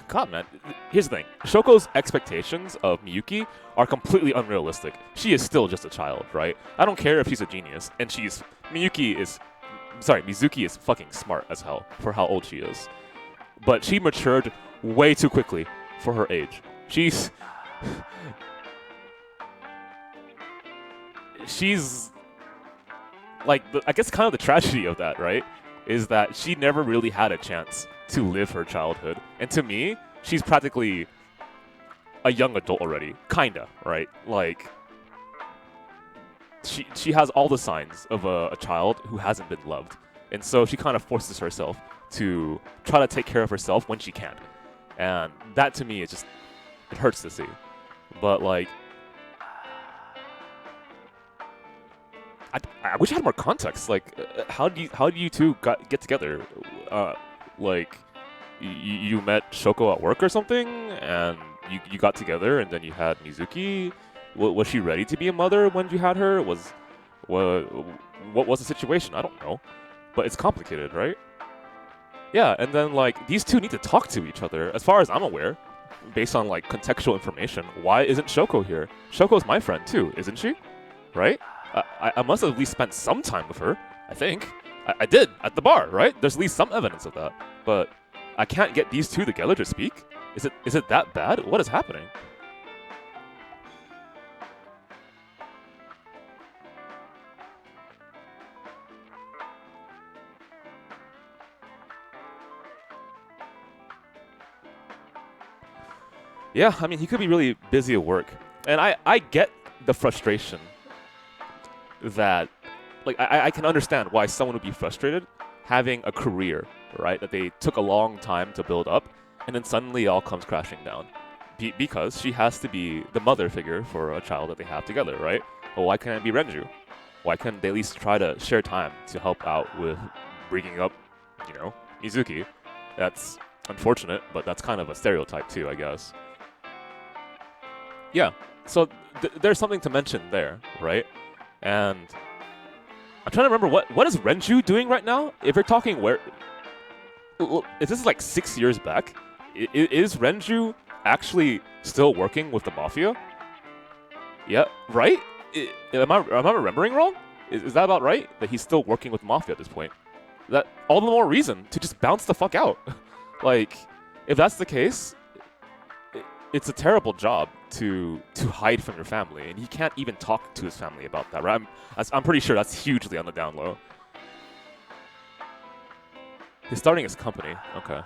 God, man. Here's the thing. Shoko's expectations of Miyuki are completely unrealistic. She is still just a child, right? I don't care if she's a genius. And Mizuki is fucking smart as hell for how old she is. But she matured way too quickly for her age. She's like, I guess kind of the tragedy of that, right? Is that she never really had a chance to live her childhood. And to me, she's practically a young adult already. Kinda, right? Like, she has all the signs of a child who hasn't been loved. And so she kind of forces herself to try to take care of herself when she can. And that to me, it hurts to see. But like, I wish I had more context. Like, how do you two get together? Like, you met Shoko at work or something, and you got together, and then you had Mizuki. Was she ready to be a mother when you had her? What was the situation? I don't know, but it's complicated, right? Yeah, and then like these two need to talk to each other. As far as I'm aware, based on like contextual information, why isn't Shoko here? Shoko's my friend too, isn't she? Right? I must have at least spent some time with her, I think. I did, at the bar, right? There's at least some evidence of that. But I can't get these two together to speak? Is it that bad? What is happening? Yeah, I mean, he could be really busy at work. And I get the frustration that, like, I can understand why someone would be frustrated having a career, right, that they took a long time to build up, and then suddenly it all comes crashing down. Because she has to be the mother figure for a child that they have together, right? Well, why can't it be Renju? Why can't they at least try to share time to help out with bringing up, you know, Mizuki? That's unfortunate, but that's kind of a stereotype too, I guess. Yeah, so there's something to mention there, right? And I'm trying to remember what is Renju doing right now? If you're talking if this is like 6 years back, is Renju actually still working with the Mafia? Yeah, right? Am I remembering wrong? Is that about right? That he's still working with the Mafia at this point? That all the more reason to just bounce the fuck out. Like, if that's the case, it's a terrible job to hide from your family, and he can't even talk to his family about that, right? I'm pretty sure that's hugely on the down low. He's starting his company. Okay.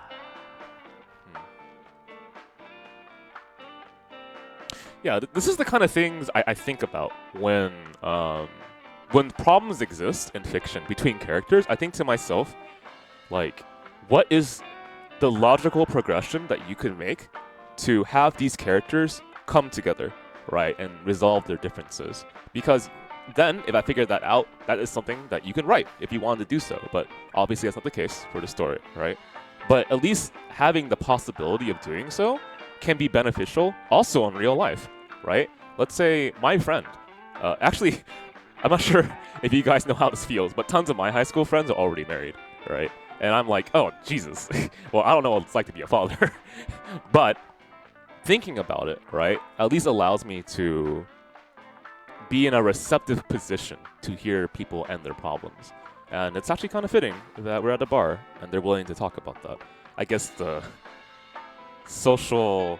Yeah, this is the kind of things I think about when problems exist in fiction between characters. I think to myself, like, what is the logical progression that you could make to have these characters come together, right, and resolve their differences? Because then, if I figure that out, that is something that you can write if you wanted to do so. But obviously, that's not the case for the story, right? But at least having the possibility of doing so can be beneficial also in real life, right? Let's say my friend, actually, I'm not sure if you guys know how this feels, but tons of my high school friends are already married, right? And I'm like, oh, Jesus. Well, I don't know what it's like to be a father. But thinking about it, right, at least allows me to be in a receptive position to hear people and their problems. And it's actually kind of fitting that we're at a bar and they're willing to talk about that. I guess the social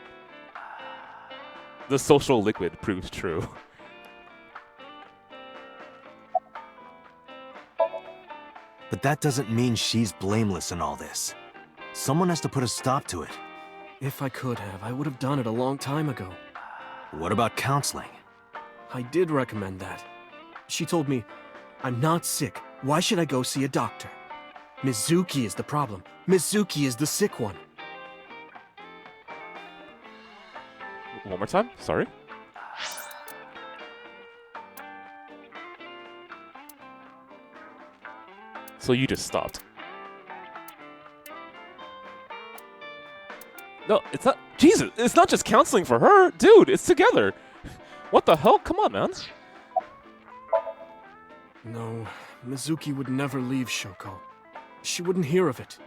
liquid proves true. But that doesn't mean she's blameless in all this. Someone has to put a stop to it. If I could have, I would have done it a long time ago. What about counseling? I did recommend that. She told me, I'm not sick. Why should I go see a doctor? Mizuki is the problem. Mizuki is the sick one. One more time? Sorry? So you just stopped. No, it's not. Jesus, it's not just counseling for her. Dude, it's together. What the hell? Come on, man. No, Mizuki would never leave Shoko. She wouldn't hear of it.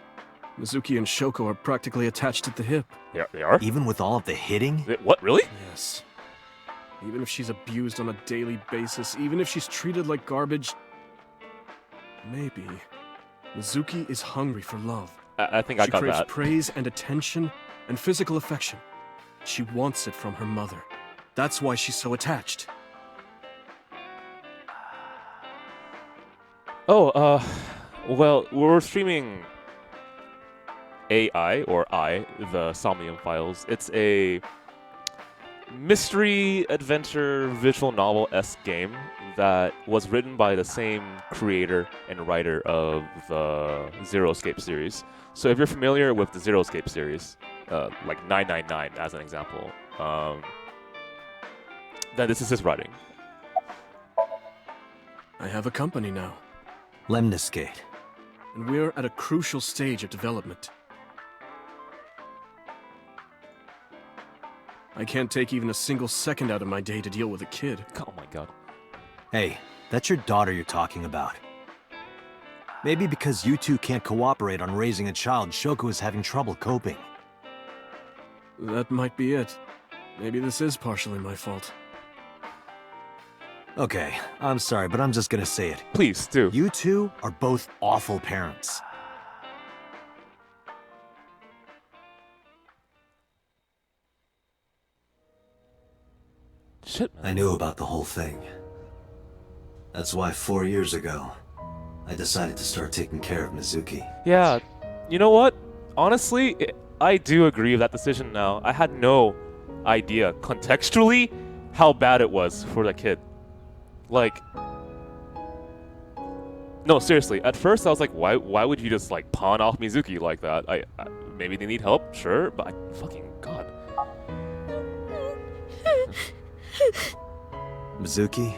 Mizuki and Shoko are practically attached at the hip. Yeah, they are? Even with all of the hitting? What, really? Yes. Even if she's abused on a daily basis, even if she's treated like garbage... Maybe. Mizuki is hungry for love. I think I got She that. craves praise and attention and physical affection. She wants it from her mother. That's why she's so attached. Oh, well, we're streaming AI, or the Somnium files. It's a mystery adventure visual novel-esque game that was written by the same creator and writer of the Zero Escape series. So if you're familiar with the Zero Escape series, like 999 as an example, then this is his writing. I have a company now. Lemniscate. And we're at a crucial stage of development. I can't take even a single second out of my day to deal with a kid. Oh my god. Hey, that's your daughter you're talking about. Maybe because you two can't cooperate on raising a child, Shoko is having trouble coping. That might be it. Maybe this is partially my fault. Okay, I'm sorry, but I'm just gonna say it. Please, do. You two are both awful parents. Shit, man. I knew about the whole thing. That's why 4 years ago, I decided to start taking care of Mizuki. Yeah, you know what? Honestly, I do agree with that decision now. I had no idea, contextually, how bad it was for the kid. Like... No, seriously, at first I was like, why would you just, like, pawn off Mizuki like that? Maybe they need help, sure, but fucking god. Mizuki,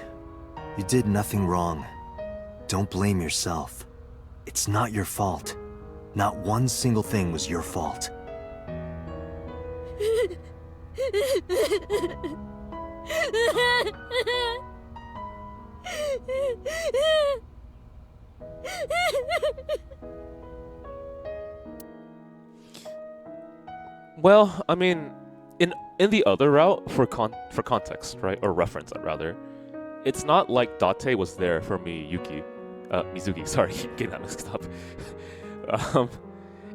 you did nothing wrong. Don't blame yourself. It's not your fault. Not one single thing was your fault. Well, I mean, in the other route, for context, right, or reference, rather, it's not like Date was there for Mizuki, sorry, keep getting that mixed up.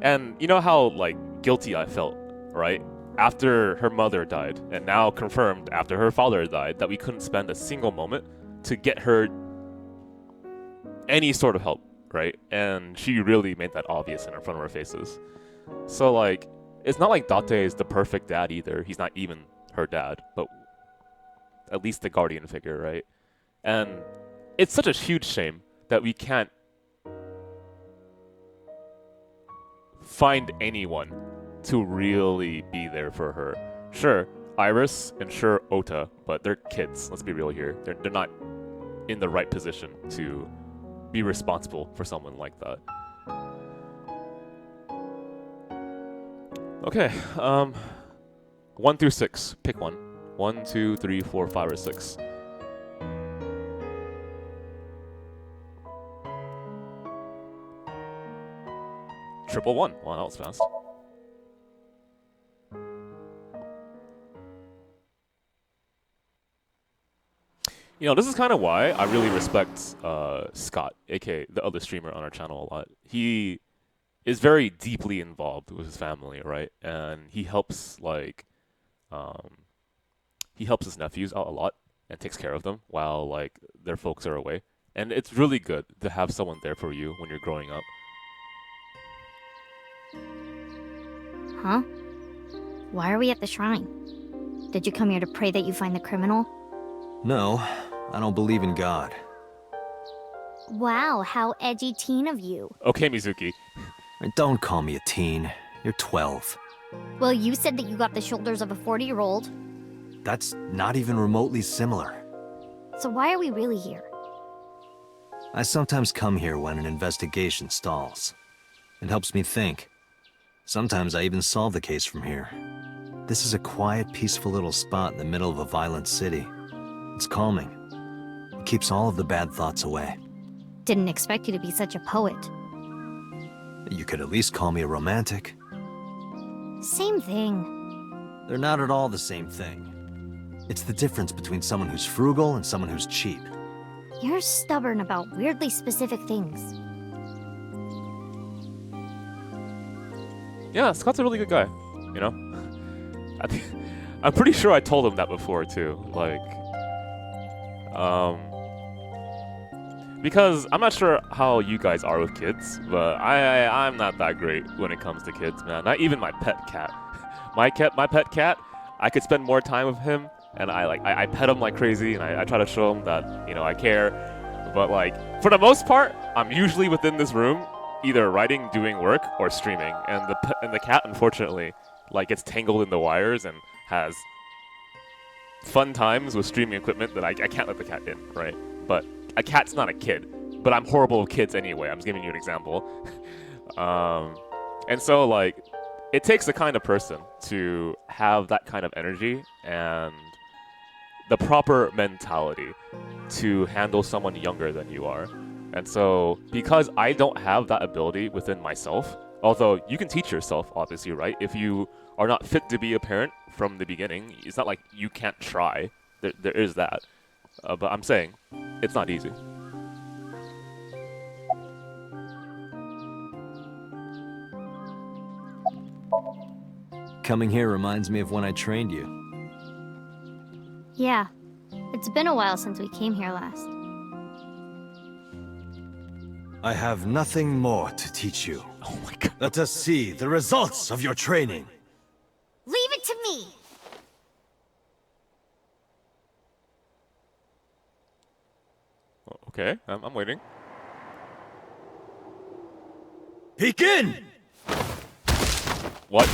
And you know how, like, guilty I felt, right? After her mother died, and now confirmed after her father died, that we couldn't spend a single moment to get her any sort of help, right? And she really made that obvious in front of our faces. So, like, it's not like Date is the perfect dad either. He's not even her dad, but at least the guardian figure, right? And it's such a huge shame that we can't find anyone to really be there for her. Sure, Iris and sure Ota, but they're kids. Let's be real here. They're not in the right position to be responsible for someone like that. Okay, 1 through 6. Pick one. 1, 2, 3, 4, 5, or 6. Triple 1. Wow, that was fast. You know, this is kind of why I really respect Scott, aka the other streamer on our channel, a lot. He is very deeply involved with his family, right? And he helps he helps his nephews out a lot and takes care of them while like their folks are away. And it's really good to have someone there for you when you're growing up. Huh? Why are we at the shrine? Did you come here to pray that you find the criminal? No, I don't believe in God. Wow, how edgy teen of you. Okay, Mizuki. Don't call me a teen. You're 12. Well, you said that you got the shoulders of a 40-year-old. That's not even remotely similar. So why are we really here? I sometimes come here when an investigation stalls. It helps me think. Sometimes I even solve the case from here. This is a quiet, peaceful little spot in the middle of a violent city. It's calming. It keeps all of the bad thoughts away. Didn't expect you to be such a poet. You could at least call me a romantic. Same thing. They're not at all the same thing. It's the difference between someone who's frugal and someone who's cheap. You're stubborn about weirdly specific things. Yeah, Scott's a really good guy, you know? I'm pretty sure I told him that before, too. Like, because I'm not sure how you guys are with kids, but I'm not that great when it comes to kids, man. Not even my pet cat. My pet cat, I could spend more time with him, and I pet him like crazy, and I try to show him that, you know, I care. But like, for the most part, I'm usually within this room, either writing, doing work, or streaming. And the cat, unfortunately, like gets tangled in the wires and has fun times with streaming equipment that I can't let the cat in, right? But a cat's not a kid. But I'm horrible with kids anyway. I'm just giving you an example. And so like, it takes the kind of person to have that kind of energy and the proper mentality to handle someone younger than you are. And so, because I don't have that ability within myself, although you can teach yourself, obviously, right? If you are not fit to be a parent from the beginning, it's not like you can't try. There is that. But I'm saying, it's not easy. Coming here reminds me of when I trained you. Yeah. It's been a while since we came here last. I have nothing more to teach you. Oh my god. Let us see the results of your training. Leave it to me! Okay, I'm waiting. Begin! What?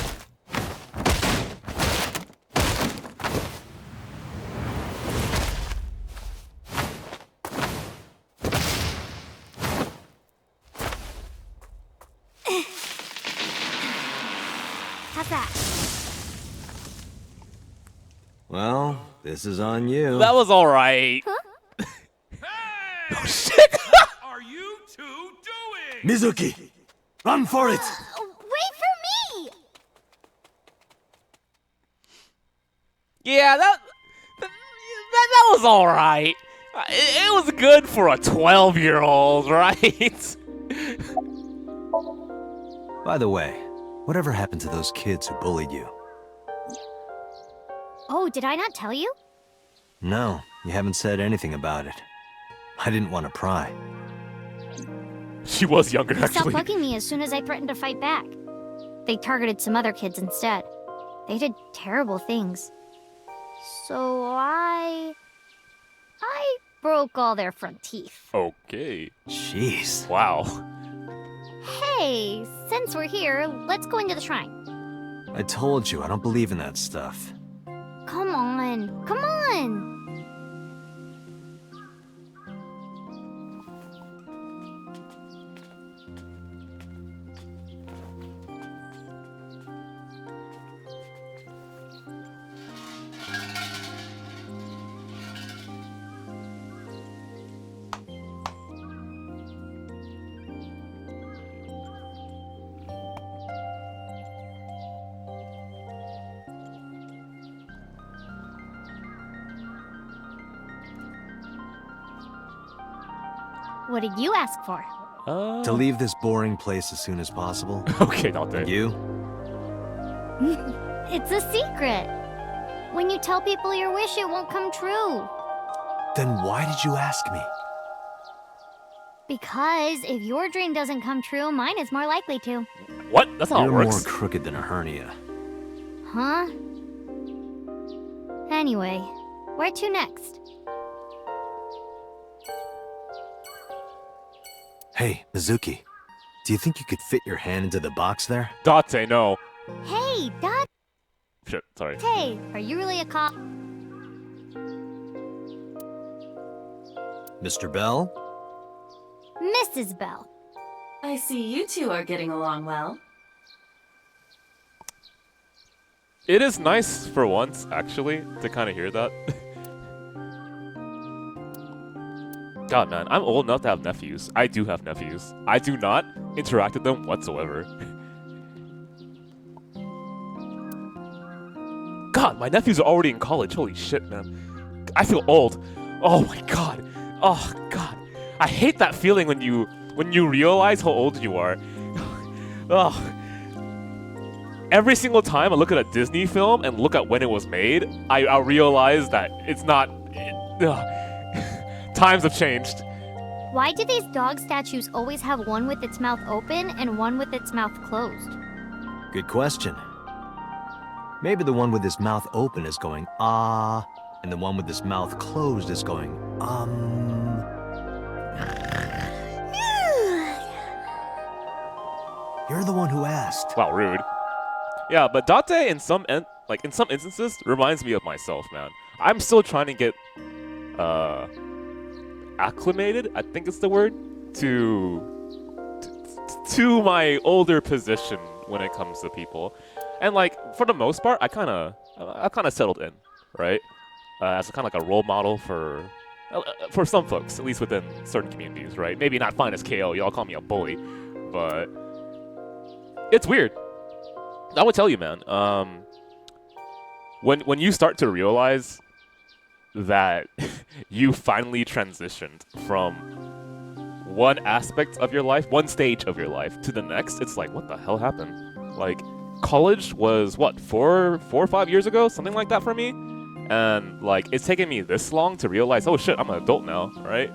How's that? Well, this is on you. That was alright. Huh? Oh shit! Are you two doing? Mizuki, run for it! Wait for me! Yeah, that was alright. It was good for a 12-year-old, right? By the way, whatever happened to those kids who bullied you? Oh, did I not tell you? No, you haven't said anything about it. I didn't want to pry. She was younger, They stopped actually. bugging me as soon as I threatened to fight back. They targeted some other kids instead. They did terrible things. So I broke all their front teeth. Okay. Jeez. Wow. Hey, since we're here, let's go into the shrine. I told you, I don't believe in that stuff. Come on, come on! What did you ask for? To leave this boring place as soon as possible. Okay, not there. You? It's a secret. When you tell people your wish, it won't come true. Then why did you ask me? Because if your dream doesn't come true, mine is more likely to. What? That's not how it You're works. more crooked than a hernia. Huh? Anyway, where to next? Hey, Mizuki. Do you think you could fit your hand into the box there? Date, no. Hey, Date, Shit, sorry. are you really a cop? Mr. Bell? Mrs. Bell. I see you two are getting along well. It is nice for once, actually, to kind of hear that. God, man, I'm old enough to have nephews. I do have nephews. I do not interact with them whatsoever. God, my nephews are already in college. Holy shit, man. I feel old. Oh my god. Oh god. I hate that feeling when you realize how old you are. Ugh. Every single time I look at a Disney film and look at when it was made, I realize that it's not... Times have changed. Why do these dog statues always have one with its mouth open and one with its mouth closed? Good question. Maybe the one with his mouth open is going, ah, and the one with his mouth closed is going, You're the one who asked. Wow, rude. Yeah, but Date in some instances reminds me of myself, man. I'm still trying to get acclimated, I think it's the word, to my older position when it comes to people. And like for the most part, I kind of settled in, right? As kind of like a role model for some folks, at least within certain communities, right? Maybe not FinestKO, y'all call me a bully, but it's weird. I would tell you, man. When you start to realize that you finally transitioned from one aspect of your life, one stage of your life, to the next, it's like, what the hell happened? Like, college was, what, 4 or 5 years ago? Something like that for me? And, like, it's taken me this long to realize, oh shit, I'm an adult now, right?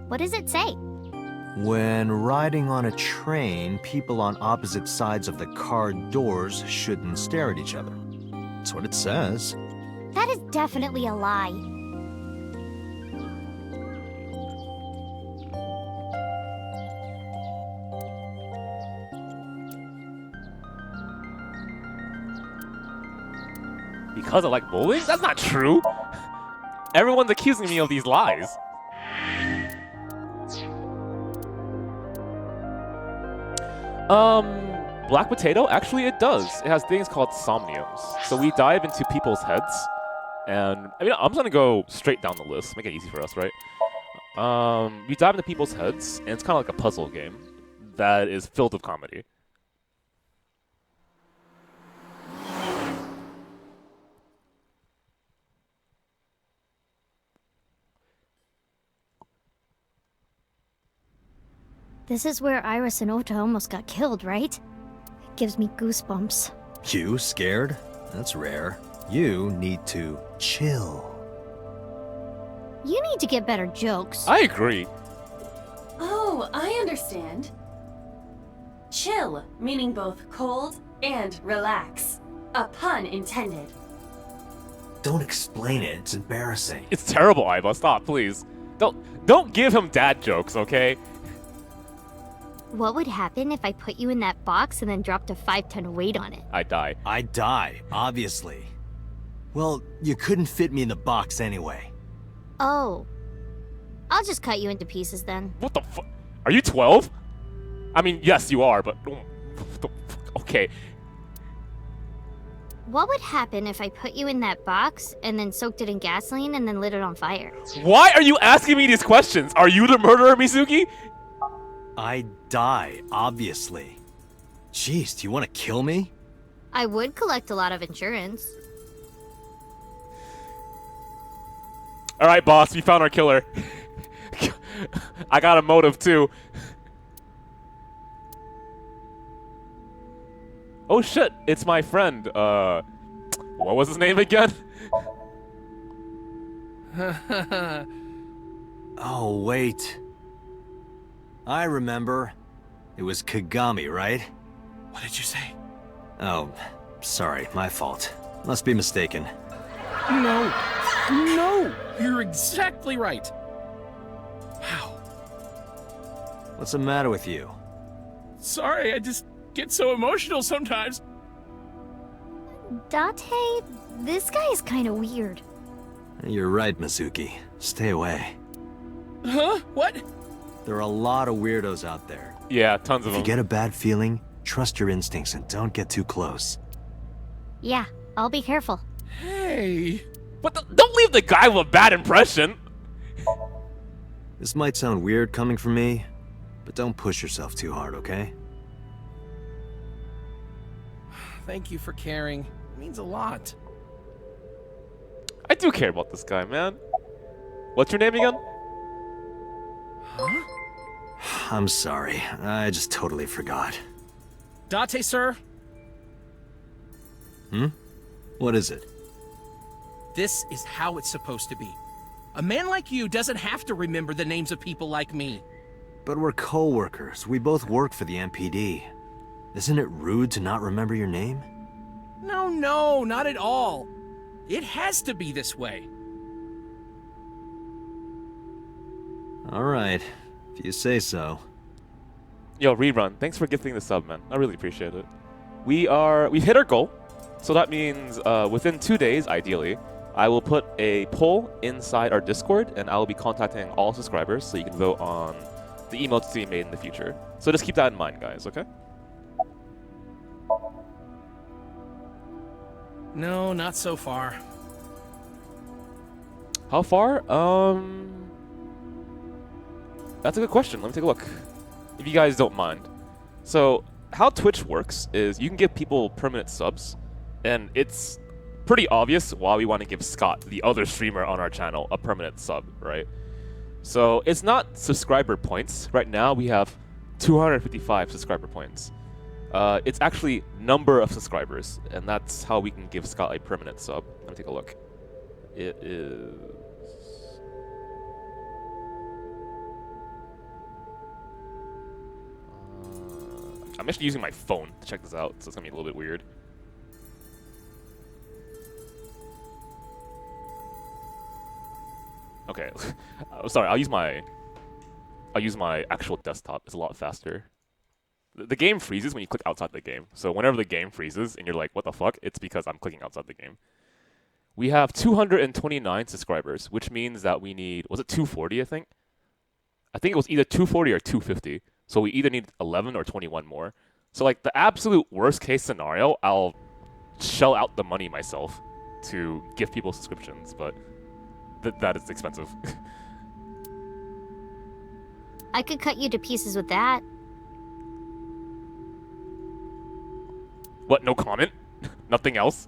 What does it say? When riding on a train, people on opposite sides of the car doors shouldn't stare at each other. That's what it says. That is definitely a lie. Because I like bowling? That's not true! Everyone's accusing me of these lies. Black potato? Actually, it does. It has things called somniums. So we dive into people's heads, and I mean, I'm just gonna go straight down the list, make it easy for us, right? We dive into people's heads, and it's kind of like a puzzle game that is filled with comedy. This is where Iris and Ota almost got killed, right? It gives me goosebumps. You scared? That's rare. You need to chill. You need to get better jokes. I agree. Oh, I understand. Chill, meaning both cold and relax. A pun intended. Don't explain it. It's embarrassing. It's terrible, Iva. Stop, please. Don't give him dad jokes, okay? What would happen if I put you in that box and then dropped a 5-ton weight on it? I'd die. I'd die, obviously. Well, you couldn't fit me in the box anyway. Oh. I'll just cut you into pieces then. What the fuck? Are you 12? I mean, yes, you are, but... Okay. What would happen if I put you in that box and then soaked it in gasoline and then lit it on fire? Why are you asking me these questions? Are you the murderer, Mizuki? I'd die, obviously. Jeez, do you want to kill me? I would collect a lot of insurance. All right, boss, we found our killer. I got a motive too. Oh shit, it's my friend. What was his name again? Oh, wait. I remember. It was Kagami, right? What did you say? Oh, sorry, my fault. Must be mistaken. No, no, you're exactly right. Wow. What's the matter with you? Sorry, I just get so emotional sometimes. Date, this guy is kind of weird. You're right, Mizuki. Stay away. Huh? What? There are a lot of weirdos out there. Yeah, tons of If them. you get a bad feeling, trust your instincts and don't get too close. Yeah, I'll be careful. Hey. Don't leave the guy with a bad impression. This might sound weird coming from me, but don't push yourself too hard, okay? Thank you for caring. It means a lot. I do care about this guy, man. What's your name again? Huh? I'm sorry. I just totally forgot. Date, sir? Hmm? What is it? This is how it's supposed to be. A man like you doesn't have to remember the names of people like me. But we're co-workers. We both work for the MPD. Isn't it rude to not remember your name? No, not at all. It has to be this way. Alright, if you say so. Yo, Rerun, thanks for gifting the sub, man. I really appreciate it. We've hit our goal, so that means within 2 days, ideally, I will put a poll inside our Discord, and I will be contacting all subscribers so you can vote on the emotes to be made in the future. So just keep that in mind, guys, okay? No, not so far. How far? That's a good question. Let me take a look. If you guys don't mind. So, how Twitch works is you can give people permanent subs, and it's pretty obvious why we want to give Scott, the other streamer on our channel, a permanent sub, right? So, it's not subscriber points. Right now, we have 255 subscriber points. It's actually number of subscribers, and that's how we can give Scott a permanent sub. Let me take a look. It is... I'm actually using my phone to check this out, so it's gonna be a little bit weird. Okay, sorry. I'll use my actual desktop. It's a lot faster. The game freezes when you click outside the game. So whenever the game freezes and you're like, "What the fuck?" It's because I'm clicking outside the game. We have 229 subscribers, which means that we need, was it 240? I think it was either 240 or 250. So we either need 11 or 21 more. So like the absolute worst case scenario, I'll shell out the money myself to give people subscriptions, but that is expensive. I could cut you to pieces with that. What, no comment? Nothing else?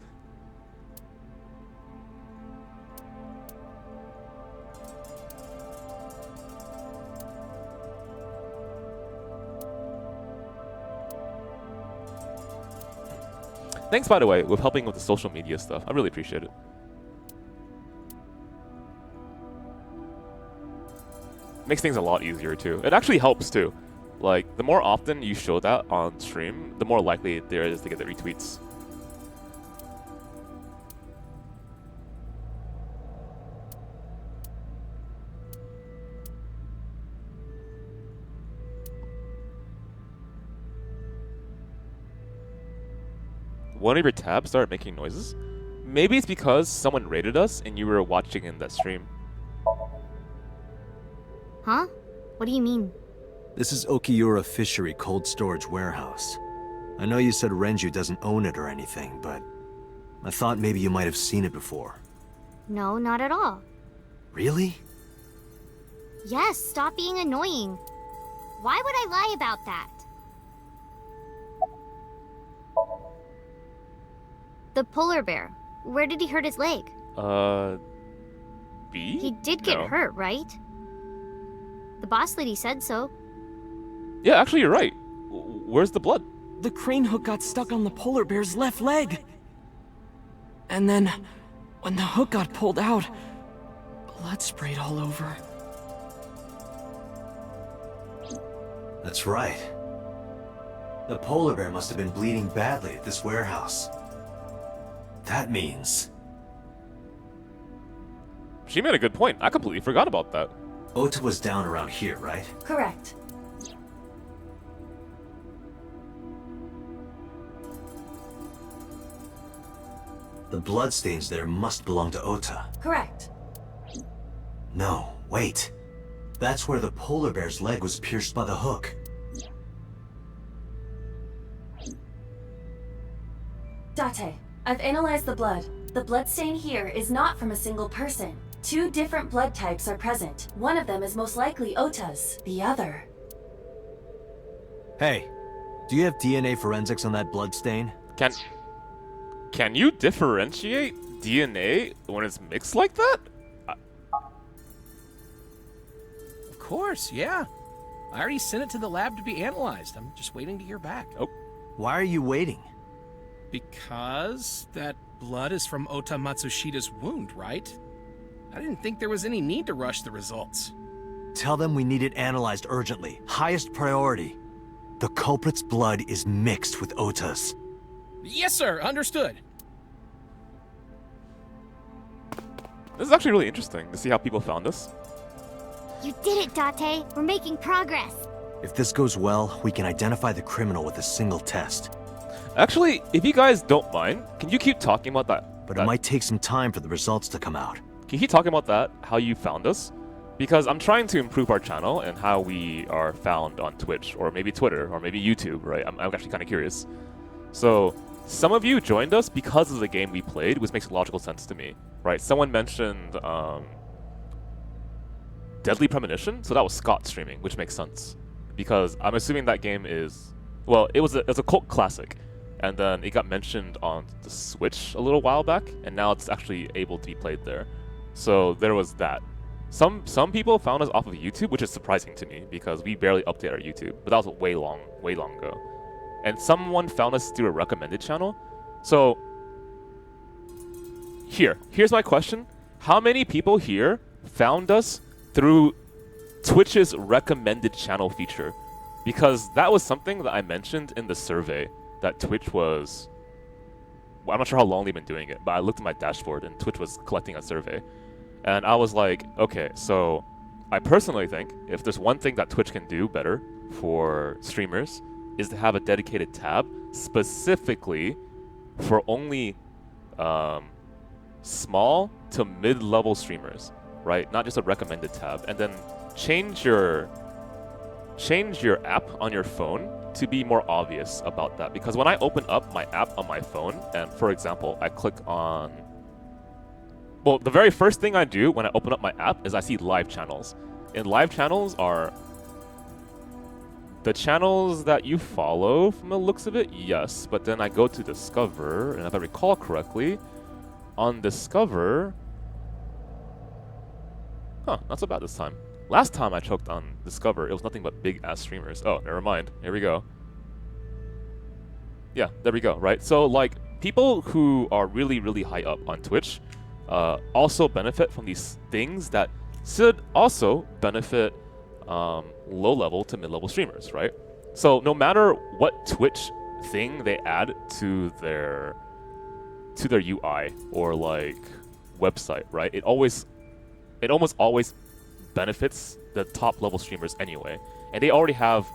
Thanks, by the way, with helping with the social media stuff. I really appreciate it. Makes things a lot easier, too. It actually helps, too. Like, the more often you show that on stream, the more likely there is to get the retweets. One of your tabs started making noises? Maybe it's because someone raided us and you were watching in that stream. Huh? What do you mean? This is Okiura Fishery Cold Storage Warehouse. I know you said Renju doesn't own it or anything, but I thought maybe you might have seen it before. No, not at all. Really? Yes, stop being annoying. Why would I lie about that? The polar bear. Where did he hurt his leg? be. He did get No. hurt, right? The boss lady said so. Yeah, actually, you're right. Where's the blood? The crane hook got stuck on the polar bear's left leg. And then, when the hook got pulled out, blood sprayed all over. That's right. The polar bear must have been bleeding badly at this warehouse. That means... She made a good point. I completely forgot about that. Ota was down around here, right? Correct. The bloodstains there must belong to Ota. Correct. No, wait. That's where the polar bear's leg was pierced by the hook. Date, I've analyzed the blood. The bloodstain here is not from a single person. 2 different blood types are present. One of them is most likely Ota's. The other... Hey, do you have DNA forensics on that bloodstain? Can you differentiate DNA when it's mixed like that? Of course, yeah. I already sent it to the lab to be analyzed. I'm just waiting to hear back. Oh. Why are you waiting? Because that blood is from Ota Matsushida's wound, right? I didn't think there was any need to rush the results. Tell them we need it analyzed urgently. Highest priority. The culprit's blood is mixed with Ota's. Yes, sir. Understood. This is actually really interesting to see how people found us. You did it, Date. We're making progress. If this goes well, we can identify the criminal with a single test. Actually, if you guys don't mind, can you keep talking about that? But it might take some time for the results to come out. Can you keep talking about that, how you found us? Because I'm trying to improve our channel and how we are found on Twitch, or maybe Twitter, or maybe YouTube, right? I'm actually kind of curious. So, some of you joined us because of the game we played, which makes logical sense to me, right? Someone mentioned Deadly Premonition, so that was Scott streaming, which makes sense. Because I'm assuming that game is... Well, it was a cult classic. And then it got mentioned on the Switch a little while back, and now it's actually able to be played there. So there was that. Some people found us off of YouTube, which is surprising to me because we barely update our YouTube, but that was way long ago. And someone found us through a recommended channel. So here's my question: how many people here found us through Twitch's recommended channel feature? Because that was something that I mentioned in the survey. That Twitch was... Well, I'm not sure how long they've been doing it, but I looked at my dashboard and Twitch was collecting a survey. And I was like, okay, so I personally think if there's one thing that Twitch can do better for streamers is to have a dedicated tab specifically for only small to mid-level streamers, right? Not just a recommended tab. And then change your app on your phone to be more obvious about that. Because when I open up my app on my phone, and for example, I click on... Well, the very first thing I do when I open up my app is I see live channels. And live channels are the channels that you follow from the looks of it, yes. But then I go to Discover, and if I recall correctly, on Discover... Huh, not so bad this time. Last time I choked on Discover, it was nothing but big-ass streamers. Oh, never mind. Here we go. Yeah, there we go, right? So, like, people who are really, really high up on Twitch also benefit from these things that should also benefit low-level to mid-level streamers, right? So, no matter what Twitch thing they add to their UI or, like, website, right? It almost always benefits the top level streamers anyway, and they already have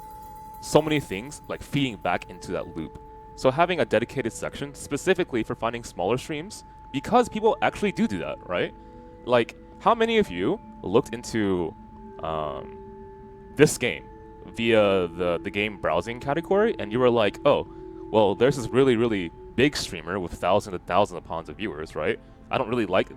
so many things like feeding back into that loop. So having a dedicated section specifically for finding smaller streams, because people actually do that, right? Like, how many of you looked into this game via the game browsing category and you were like, oh, well, there's this really, really big streamer with thousands and thousands of pounds of viewers, right? I don't really like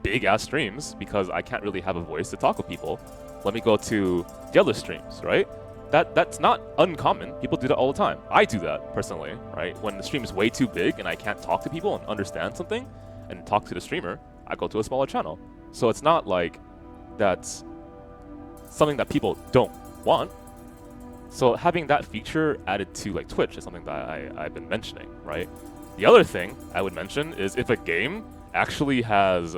big-ass streams because I can't really have a voice to talk with people. Let me go to the other streams, right? That's not uncommon. People do that all the time. I do that, personally, right? When the stream is way too big and I can't talk to people and understand something and talk to the streamer, I go to a smaller channel. So it's not like that's something that people don't want. So having that feature added to like Twitch is something that I've been mentioning, right? The other thing I would mention is if a game actually has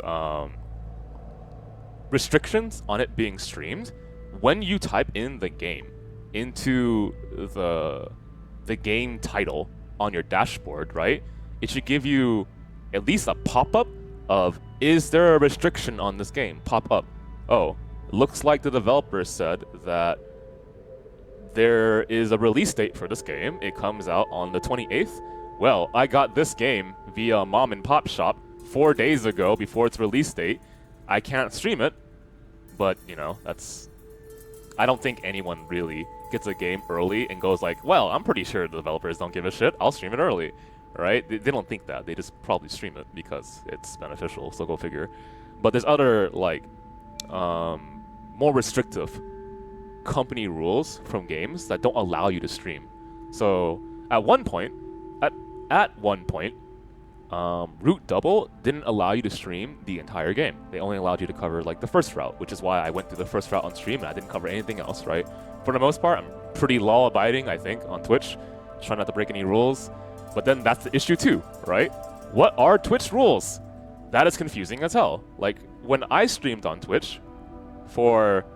restrictions on it being streamed, when you type in the game into the game title on your dashboard, right? It should give you at least a pop-up of, is there a restriction on this game? Pop up. Oh, looks like the developer said that there is a release date for this game. It comes out on the 28th. Well, I got this game via mom and pop shop 4 days ago before its release date. I can't stream it, but you know, I don't think anyone really gets a game early and goes like, well, I'm pretty sure the developers don't give a shit. I'll stream it early, right? They don't think that. They just probably stream it because it's beneficial, so go figure. But there's other like more restrictive company rules from games that don't allow you to stream. So at one point, Root Double didn't allow you to stream the entire game. They only allowed you to cover like the first route, which is why I went through the first route on stream and I didn't cover anything else, right? For the most part, I'm pretty law-abiding, I think, on Twitch. Trying not to break any rules. But then that's the issue too, right? What are Twitch rules? That is confusing as hell. Like, when I streamed on Twitch for...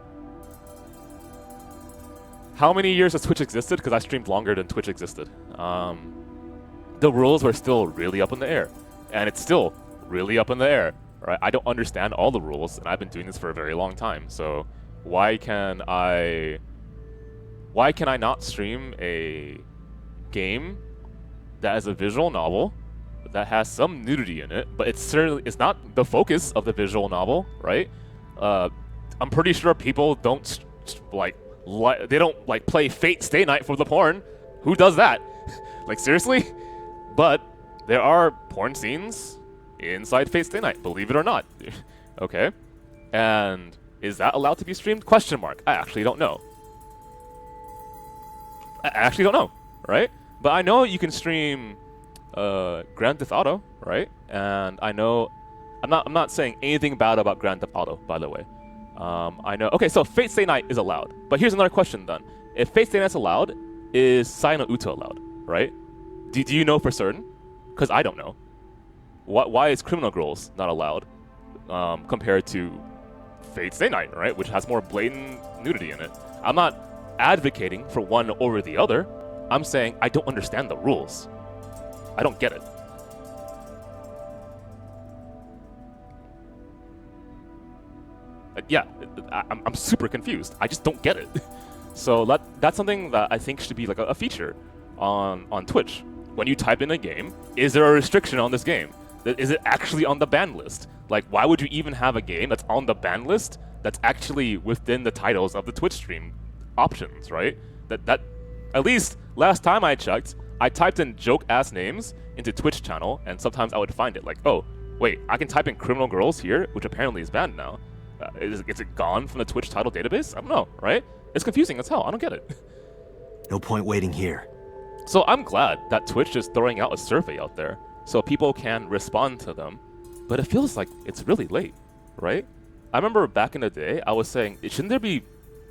How many years has Twitch existed? Because I streamed longer than Twitch existed. The rules were still really up in the air. And it's still really up in the air, right? I don't understand all the rules, and I've been doing this for a very long time. So why can I not stream a game that is a visual novel that has some nudity in it, but it's not the focus of the visual novel, right? I'm pretty sure people don't they don't like play Fate Stay Night for the porn. Who does that? Like, seriously? But there are porn scenes inside Fate Stay Night, believe it or not. Okay. And is that allowed to be streamed? Question mark. I actually don't know. Right? But I know you can stream Grand Theft Auto, right? And I know I'm not saying anything bad about Grand Theft Auto, by the way. I know. Okay, so Fate Stay Night is allowed. But here's another question then. If Fate Stay Night's allowed, is Sai no Uta allowed, right? Do you know for certain? Because I don't know. Why is Criminal Girls not allowed compared to Fate Stay Night, right? Which has more blatant nudity in it. I'm not advocating for one over the other. I'm saying I don't understand the rules. I don't get it. Yeah, I'm super confused. I just don't get it. So that's something that I think should be like a feature on Twitch. When you type in a game, is there a restriction on this game? Is it actually on the ban list? Like, why would you even have a game that's on the ban list that's actually within the titles of the Twitch stream options, right? That at least last time I checked, I typed in joke-ass names into Twitch channel, and sometimes I would find it. Like, oh, wait, I can type in Criminal Girls here, which apparently is banned now. Is it gone from the Twitch title database? I don't know, right? It's confusing as hell. I don't get it. No point waiting here. So I'm glad that Twitch is throwing out a survey out there so people can respond to them. But it feels like it's really late, right? I remember back in the day, I was saying, shouldn't there be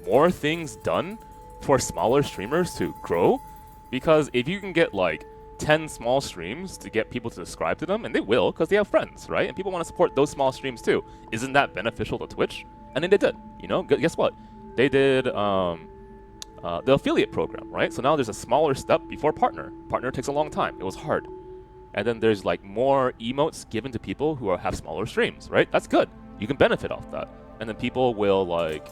more things done for smaller streamers to grow? Because if you can get like 10 small streams to get people to subscribe to them, and they will because they have friends, right? And people want to support those small streams too. Isn't that beneficial to Twitch? And then they did, you know, guess what? They did the affiliate program, right? So now there's a smaller step before partner. Partner takes a long time. It was hard. And then there's like more emotes given to people who have smaller streams, right? That's good. You can benefit off that. And then people will like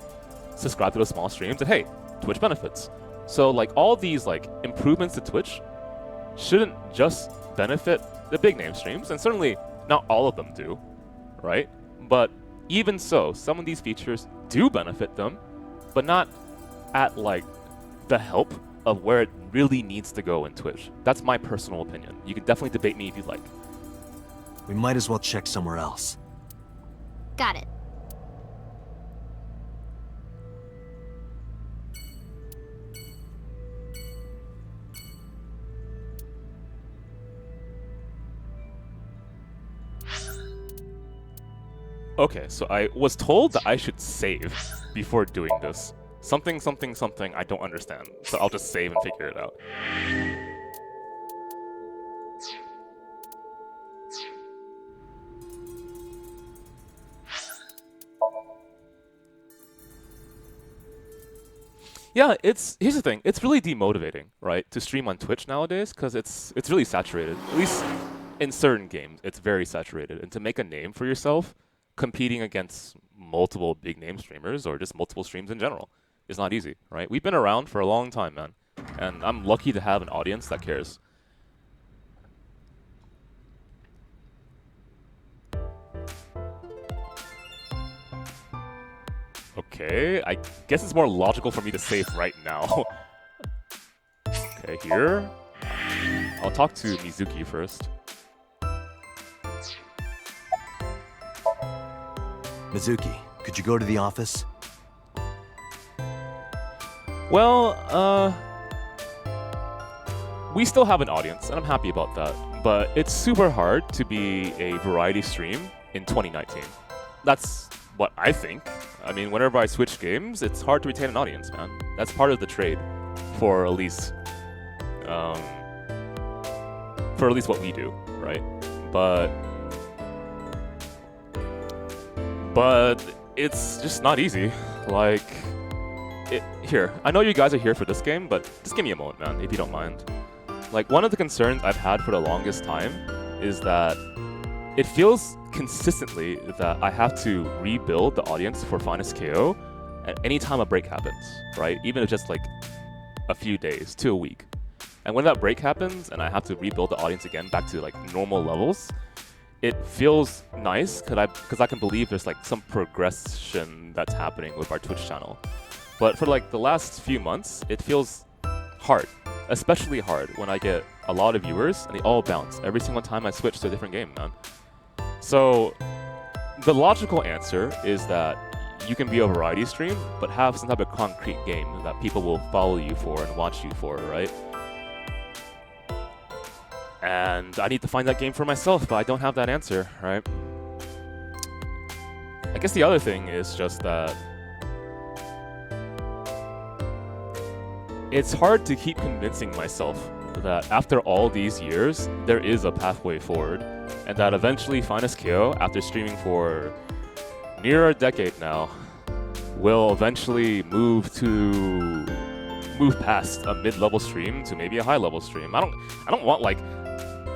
subscribe to those small streams and hey, Twitch benefits. So like all these like improvements to Twitch shouldn't just benefit the big name streams, and certainly not all of them do, right? But even so, some of these features do benefit them, but not at like the help of where it really needs to go in Twitch. That's my personal opinion. You can definitely debate me if you'd like. We might as well check somewhere else. Got it. Okay, so I was told that I should save before doing this. Something, something, something I don't understand. So I'll just save and figure it out. Yeah, here's the thing. It's really demotivating, right, to stream on Twitch nowadays because it's really saturated. At least in certain games, it's very saturated. And to make a name for yourself, competing against multiple big name streamers or just multiple streams in general is not easy, right? We've been around for a long time, man, and I'm lucky to have an audience that cares. Okay, I guess it's more logical for me to save right now. Okay, here. I'll talk to Mizuki first. Mizuki, could you go to the office? Well, we still have an audience, and I'm happy about that. But it's super hard to be a variety stream in 2019. That's what I think. I mean, whenever I switch games, it's hard to retain an audience, man. That's part of the trade for at least what we do, right? But it's just not easy. Like, here, I know you guys are here for this game, but just give me a moment, man, if you don't mind. Like, one of the concerns I've had for the longest time is that it feels consistently that I have to rebuild the audience for FinestKO at any time a break happens, right? Even if just like a few days to a week. And when that break happens and I have to rebuild the audience again back to like normal levels, it feels nice because I can believe there's like some progression that's happening with our Twitch channel. But for like the last few months, it feels hard, especially hard when I get a lot of viewers and they all bounce every single time I switch to a different game, man. So the logical answer is that you can be a variety stream, but have some type of concrete game that people will follow you for and watch you for, right? And I need to find that game for myself, but I don't have that answer, right? I guess the other thing is just that it's hard to keep convincing myself that after all these years, there is a pathway forward, and that eventually FinestKO, after streaming for near a decade now, will eventually move past a mid-level stream to maybe a high-level stream. I don't want like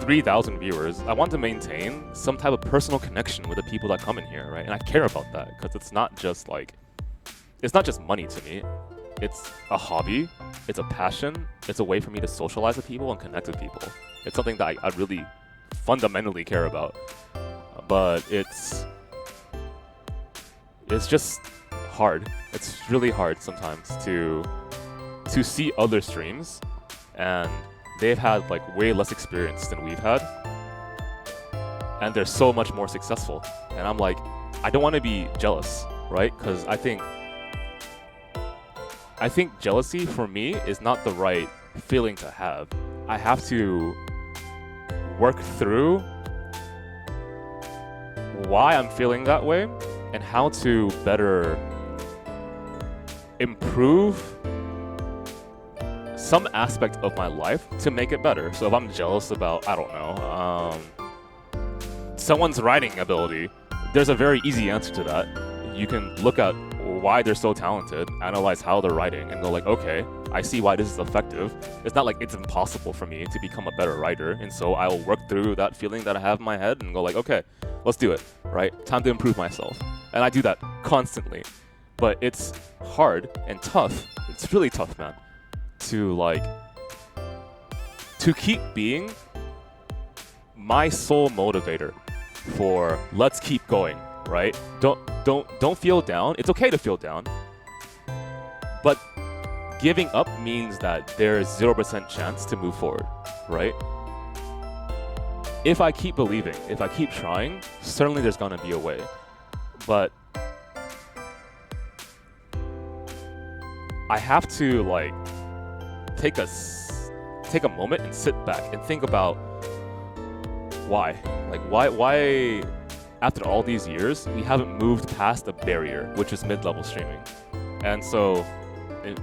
3,000 viewers. I want to maintain some type of personal connection with the people that come in here, right? And I care about that because it's not just money to me. It's a hobby, it's a passion, it's a way for me to socialize with people and connect with people. It's something that I really fundamentally care about. But it's just hard. It's really hard sometimes to see other streams, and they've had like way less experience than we've had, and they're so much more successful. And I'm like, I don't want to be jealous, right? Because I think jealousy for me is not the right feeling to have. I have to work through why I'm feeling that way and how to better improve some aspect of my life to make it better. So if I'm jealous about, I don't know, someone's writing ability, there's a very easy answer to that. You can look at why they're so talented, analyze how they're writing, and go like, okay, I see why this is effective. It's not like it's impossible for me to become a better writer, and so I'll work through that feeling that I have in my head and go like, okay, let's do it, right? Time to improve myself. And I do that constantly. But it's hard and tough. It's really tough, man, to keep being my sole motivator for let's keep going, right? Don't feel down. It's okay to feel down. But giving up means that there's 0% chance to move forward, right? If I keep believing, if I keep trying, certainly there's gonna be a way. But I have to like take a moment and sit back and think about why. Like why after all these years, we haven't moved past the barrier, which is mid-level streaming. And so, in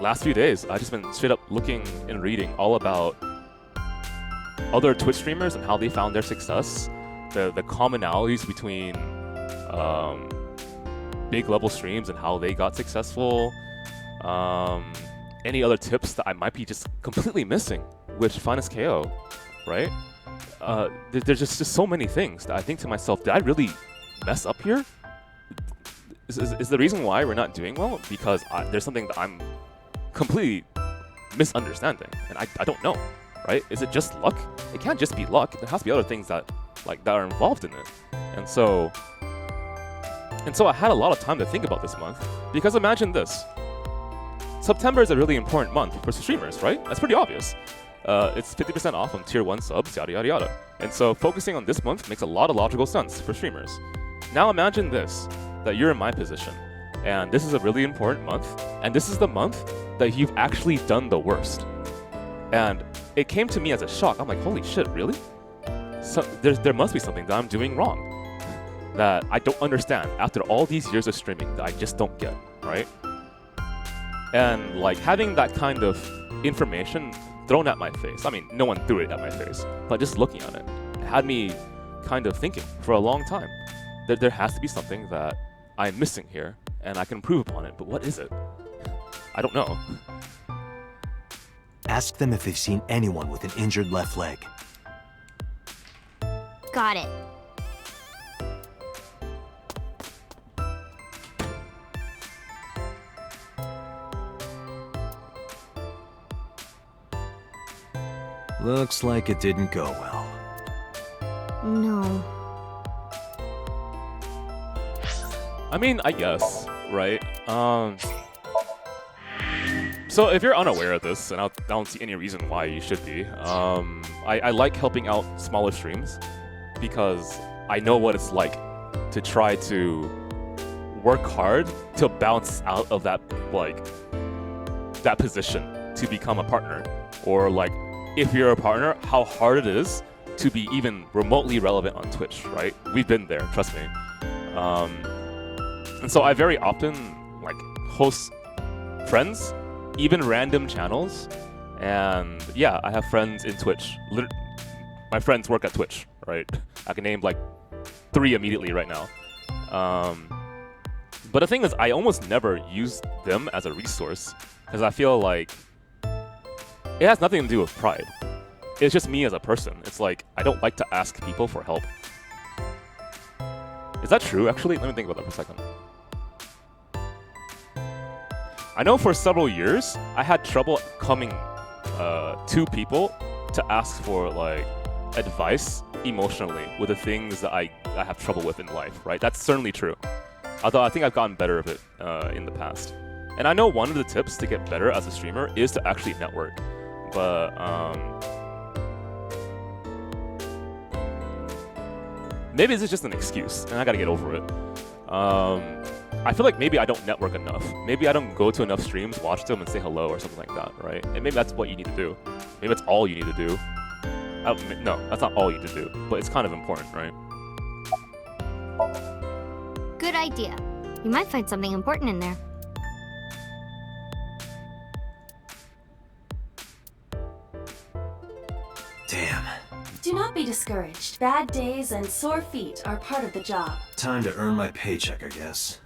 last few days, I've just been straight up looking and reading all about other Twitch streamers and how they found their success, the commonalities between big level streams and how they got successful, any other tips that I might be just completely missing with FinestKO, right? There's just so many things that I think to myself, did I really mess up here? Is the reason why we're not doing well because there's something that I'm completely misunderstanding, and I don't know, right? Is it just luck? It can't just be luck. There has to be other things that are involved in it. And so I had a lot of time to think about this month, because imagine this. September is a really important month for streamers, right? That's pretty obvious. It's 50% off on tier 1 subs, yada yada yada. And so focusing on this month makes a lot of logical sense for streamers. Now imagine this, that you're in my position, and this is a really important month, and this is the month that you've actually done the worst. And it came to me as a shock. I'm like, holy shit, really? So there must be something that I'm doing wrong, that I don't understand after all these years of streaming that I just don't get, right? And like having that kind of information thrown at my face. I mean, no one threw it at my face, but just looking at it had me kind of thinking for a long time that there has to be something that I'm missing here, and I can improve upon it. But what is it? I don't know. Ask them if they've seen anyone with an injured left leg. Got it. Looks like it didn't go well. No. I mean, I guess, right? So if you're unaware of this, and I don't see any reason why you should be, I like helping out smaller streams because I know what it's like to try to work hard to bounce out of that position to become a partner, or like if you're a partner, how hard it is to be even remotely relevant on Twitch, right? We've been there, trust me. And so I very often like host friends, even random channels, and yeah, I have friends in Twitch. My friends work at Twitch, right? I can name like 3 immediately right now. But the thing is, I almost never use them as a resource because I feel like it has nothing to do with pride. It's just me as a person. It's like, I don't like to ask people for help. Is that true, actually? Let me think about that for a second. I know for several years, I had trouble coming to people to ask for like advice emotionally with the things that I have trouble with in life, right? That's certainly true. Although I think I've gotten better of it in the past. And I know one of the tips to get better as a streamer is to actually network. But maybe this is just an excuse, and I gotta get over it. I feel like maybe I don't network enough. Maybe I don't go to enough streams, watch them, and say hello or something like that, right? And maybe that's what you need to do. Maybe that's all you need to do. No, that's not all you need to do, but it's kind of important, right? Good idea. You might find something important in there. Damn. Do not be discouraged. Bad days and sore feet are part of the job. Time to earn my paycheck, I guess.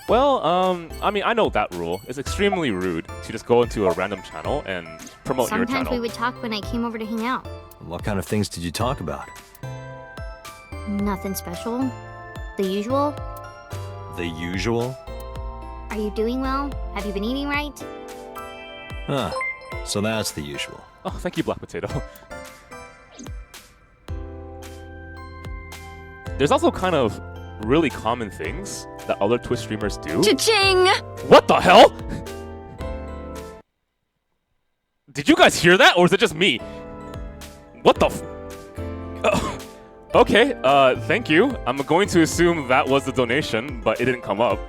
Well, I mean, I know that rule. It's extremely rude to just go into a random channel and promote your channel. Sometimes we would talk when I came over to hang out. What kind of things did you talk about? Nothing special. The usual. The usual? Are you doing well? Have you been eating right? Huh. So that's the usual. Oh, thank you, Black Potato. There's also kind of really common things that other Twitch streamers do. Cha-ching! What the hell? Did you guys hear that, or is it just me? What the f- Okay, thank you. I'm going to assume that was the donation, but it didn't come up.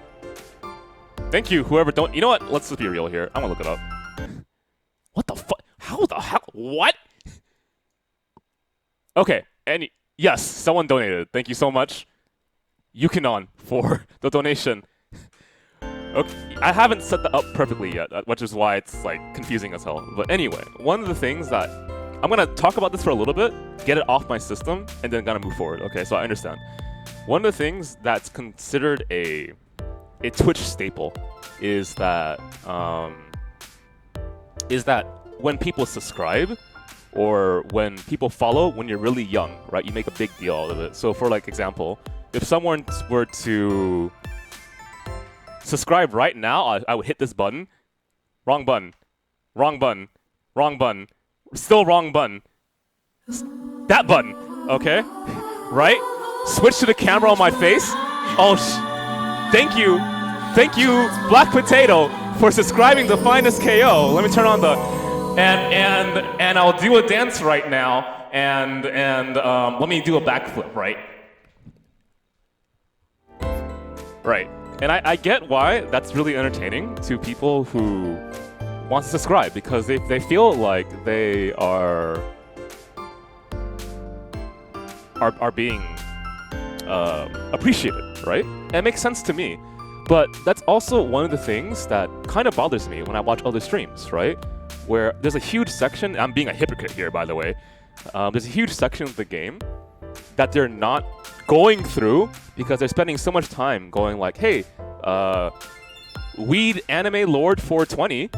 Thank you, whoever don't- You know what? Let's just be real here. I'm gonna look it up. What the fuck? How the hell? What? Okay, and Yes, someone donated. Thank you so much, Yukinon, for the donation. Okay, I haven't set that up perfectly yet, which is why it's like confusing as hell. But anyway, one of the things that I'm gonna talk about this for a little bit, get it off my system, and then gonna move forward. Okay, so I understand. One of the things that's considered a Twitch staple is that when people subscribe or when people follow when you're really young, right? You make a big deal out of it. So for like example, if someone were to subscribe right now, I would hit this button. Wrong button. Wrong button. Wrong button. Still wrong button. That button. Okay? Right? Switch to the camera on my face. Oh, thank you. Thank you, Black Potato, for subscribing to FinestKO. Let me turn on the... And I'll do a dance right now. And let me do a backflip, right? Right. And I get why that's really entertaining to people who want to subscribe, because they feel like they are being appreciated, right? And it makes sense to me. But that's also one of the things that kind of bothers me when I watch other streams, right? Where there's a huge section, I'm being a hypocrite here, by the way. There's a huge section of the game that they're not going through because they're spending so much time going like, hey, Weed Anime Lord 420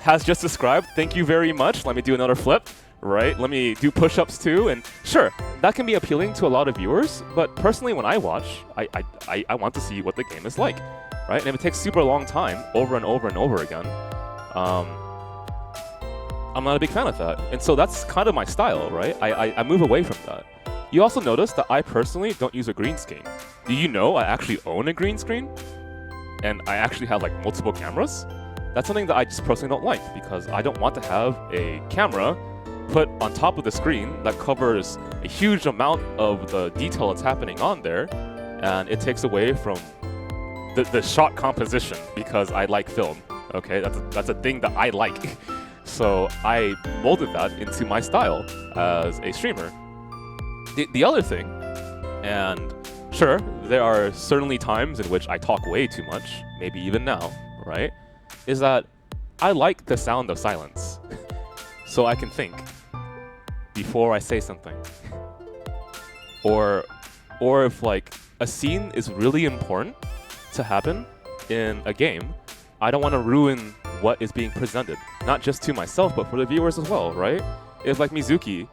has just subscribed. Thank you very much. Let me do another flip, right? Let me do push-ups too. And sure, that can be appealing to a lot of viewers, but personally when I watch, I want to see what the game is like, right? And if it takes super long time over and over and over again, I'm not a big fan of that. And so that's kind of my style, right? I move away from that. You also notice that I personally don't use a green screen. Do you know I actually own a green screen? And I actually have like multiple cameras? That's something that I just personally don't like, because I don't want to have a camera put on top of the screen that covers a huge amount of the detail that's happening on there, and it takes away from the shot composition, because I like film, okay? That's a thing that I like. So I molded that into my style as a streamer. The other thing, and sure, there are certainly times in which I talk way too much, maybe even now, right? Is that I like the sound of silence. So I can think before I say something. Or if like a scene is really important to happen in a game, I don't want to ruin what is being presented. Not just to myself, but for the viewers as well, right? If like Mizuki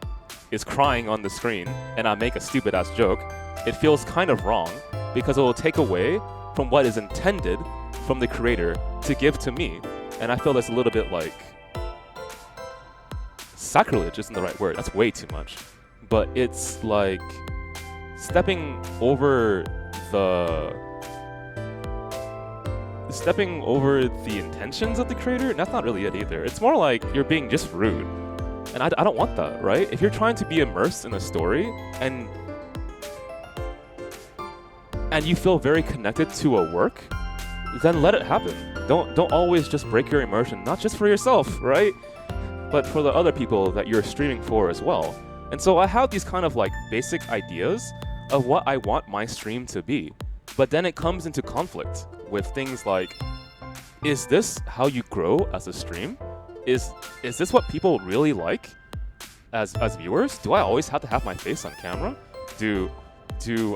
is crying on the screen and I make a stupid ass joke, it feels kind of wrong because it will take away from what is intended from the creator to give to me. And I feel that's a little bit like sacrilege isn't the right word. That's way too much. But it's like stepping over the intentions of the creator. And that's not really it either. It's more like you're being just rude. And I don't want that, right? If you're trying to be immersed in a story and you feel very connected to a work, then let it happen. Don't always just break your immersion, not just for yourself, right? But for the other people that you're streaming for as well. And so I have these kind of like basic ideas of what I want my stream to be. But then it comes into conflict with things like, is this how you grow as a stream? Is this what people really like as viewers? Do I always have to have my face on camera? Do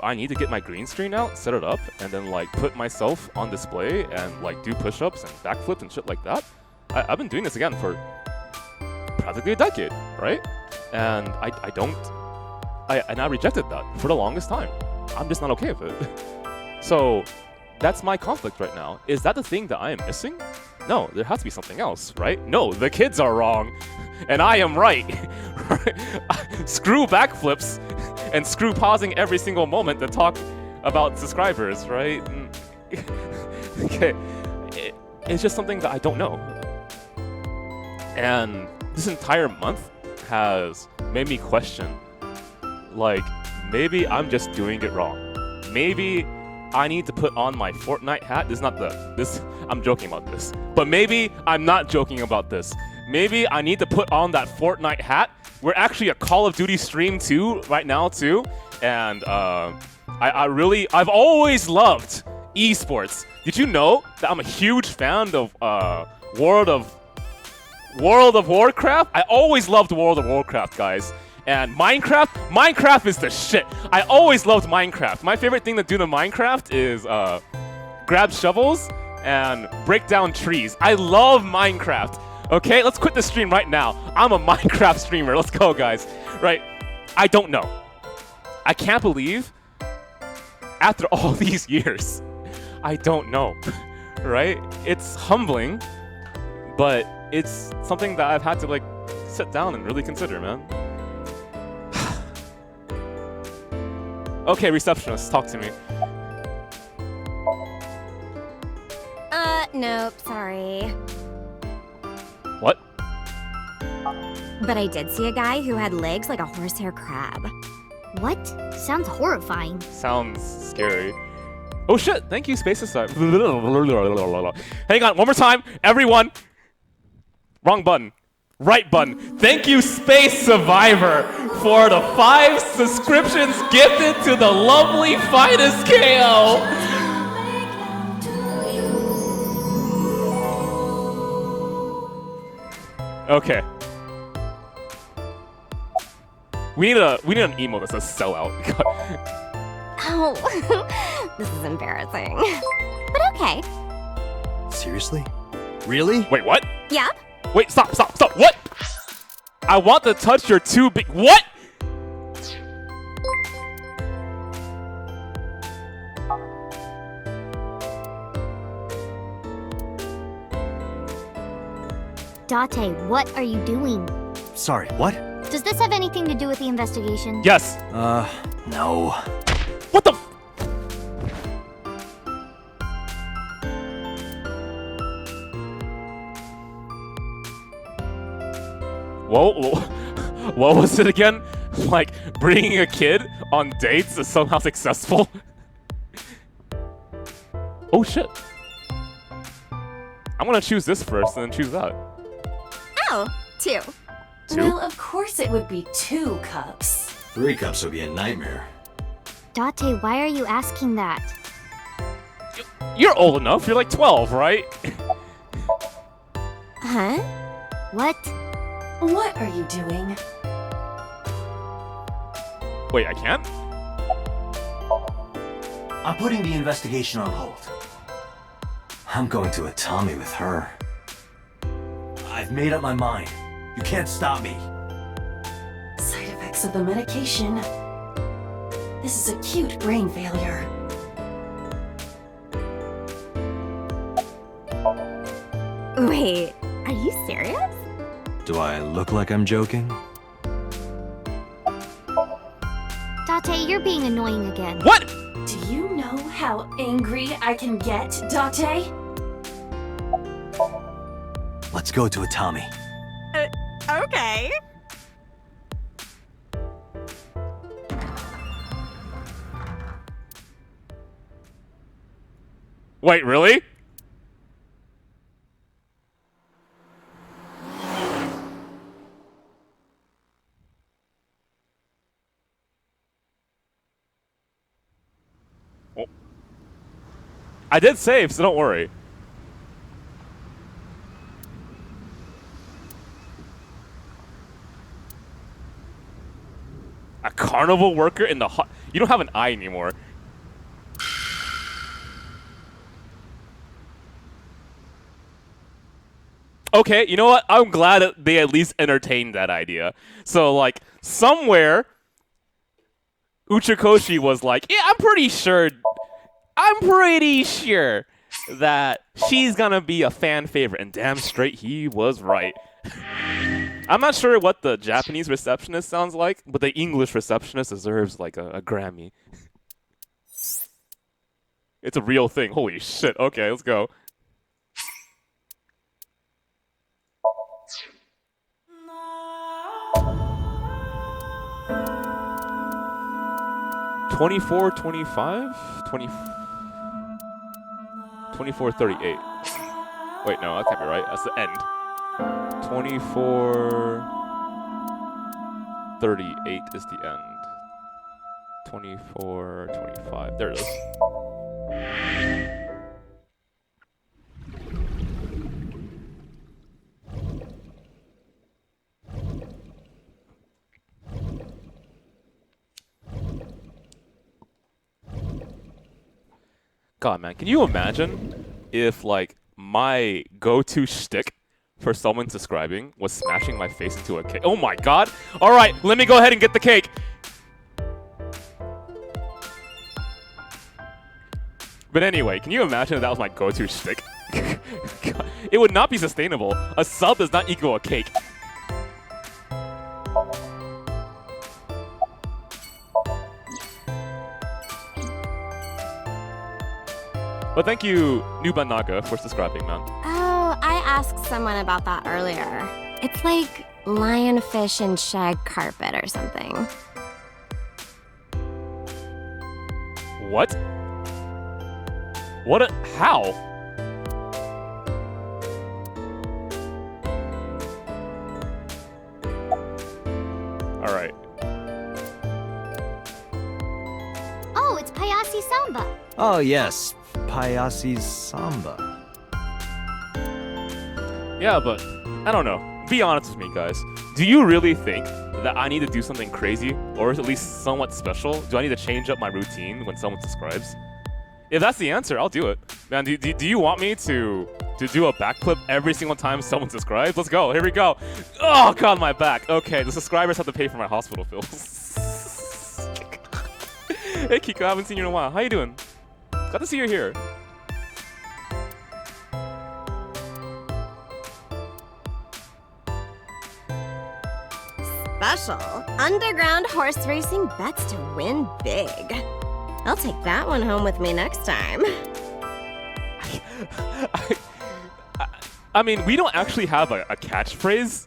I need to get my green screen out, set it up, and then like put myself on display and like do push-ups and backflips and shit like that? I've been doing this again for practically a decade, right? And I rejected that for the longest time. I'm just not okay with it. So that's my conflict right now. Is that the thing that I am missing? No, there has to be something else, right? No, the kids are wrong, and I am right. Screw backflips, and screw pausing every single moment to talk about subscribers, right? Okay, it's just something that I don't know. And this entire month has made me question, like, maybe I'm just doing it wrong. Maybe I need to put on my Fortnite hat. I'm joking about this. But maybe I'm not joking about this. Maybe I need to put on that Fortnite hat we're actually a Call of Duty stream too right now too, and I've always loved esports. Did you know that I'm a huge fan of World of Warcraft? I always loved World of Warcraft, guys. And Minecraft is the shit. I always loved Minecraft. My favorite thing to do in Minecraft is grab shovels and break down trees. I love Minecraft. Okay, let's quit the stream right now. I'm a Minecraft streamer. Let's go, guys. Right, I don't know. I can't believe after all these years, I don't know, right? It's humbling, but it's something that I've had to like sit down and really consider, man. Okay, receptionist, talk to me. Nope, sorry. What? But I did see a guy who had legs like a horsehair crab. What? Sounds horrifying. Sounds scary. Oh shit, thank you, Space Aside. Hang on, one more time, everyone. Wrong button. Right button. Thank you, Space Survivor, for the 5 subscriptions gifted to the lovely FinestKO. Okay. We need an emo that says sellout. Oh, this is embarrassing. But okay. Seriously? Really? Wait, what? Yep. Wait, stop. What? I want to touch your two big. What? Date, what are you doing? Sorry, what? Does this have anything to do with the investigation? Yes. No. What the? Whoa, what was it again? Like, bringing a kid on dates is somehow successful? Oh shit. I'm gonna choose this first and then choose that. Oh, 2. 2? Well, of course it would be 2 cups. 3 cups would be a nightmare. Date, why are you asking that? You're old enough, you're like 12, right? Huh? What? What are you doing? Wait, I can't? I'm putting the investigation on hold. I'm going to a Tommy with her. I've made up my mind. You can't stop me. Side effects of the medication. This is acute brain failure. Wait, are you serious? Do I look like I'm joking? Date, you're being annoying again. What? Do you know how angry I can get, Date? Let's go to a Tommy. Okay. Wait, really? Oh. I did save, so don't worry. A carnival worker in the hot... You don't have an eye anymore. Okay, you know what? I'm glad that they at least entertained that idea. So, like, somewhere, Uchikoshi was like, yeah, I'm pretty sure that she's gonna be a fan favorite. And damn straight, he was right. I'm not sure what the Japanese receptionist sounds like, but the English receptionist deserves, like, a Grammy. It's a real thing. Holy shit. Okay, let's go. $24.25? 24.38. Wait, no, that can't be right. That's the end. 24. 38 is the end. 24, 25. There it is. God, man, can you imagine if, like, my go-to shtick for someone subscribing was smashing my face into a cake? Oh my god! Alright, let me go ahead and get the cake! But anyway, can you imagine if that was my go-to shtick? God, it would not be sustainable. A sub does not equal a cake. But thank you, Nuba Naga, for subscribing, man. Oh, I asked someone about that earlier. It's like lionfish and shag carpet or something. What? What? How? All right. Oh, it's Payasi Samba. Oh, yes. Payasi's Samba. Yeah, but I don't know. Be honest with me, guys. Do you really think that I need to do something crazy or at least somewhat special? Do I need to change up my routine when someone subscribes? If that's the answer, I'll do it. Man, do you want me to do a backflip every single time someone subscribes? Let's go. Here we go. Oh, God, my back. Okay, the subscribers have to pay for my hospital bills. Hey, Kiko, I haven't seen you in a while. How you doing? Glad to see you here. Special. Underground horse racing bets to win big. I'll take that one home with me next time. I mean, we don't actually have a catchphrase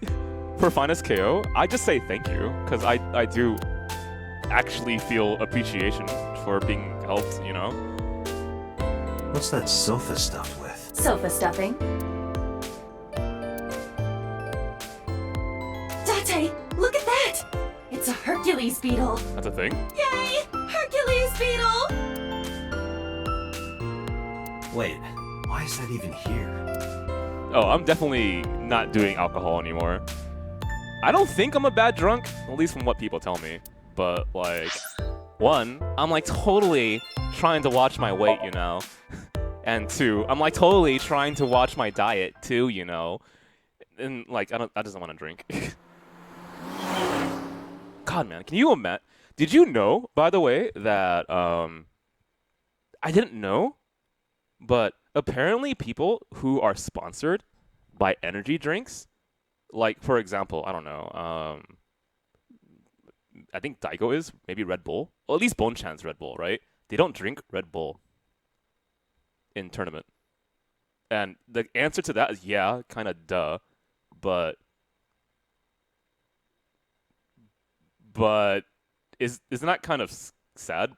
for FinestKO. I just say thank you, because I do actually feel appreciation for being helped, you know? What's that sofa stuffed with? Sofa stuffing. Date, look at that! It's a Hercules beetle. That's a thing? Yay! Hercules beetle! Wait, why is that even here? Oh, I'm definitely not doing alcohol anymore. I don't think I'm a bad drunk, at least from what people tell me. But, like, one, I'm like totally trying to watch my weight, you know? And two, I'm like totally trying to watch my diet too, you know? And, like, I just don't want to drink. God, man, can you imagine? Did you know, by the way, that, I didn't know, but apparently people who are sponsored by energy drinks, like, for example, I don't know, I think Daigo is, maybe Red Bull, or at least Bonchan's Red Bull, right? They don't drink Red Bull in tournament. And the answer to that is, yeah, kind of duh, but isn't that kind of sad,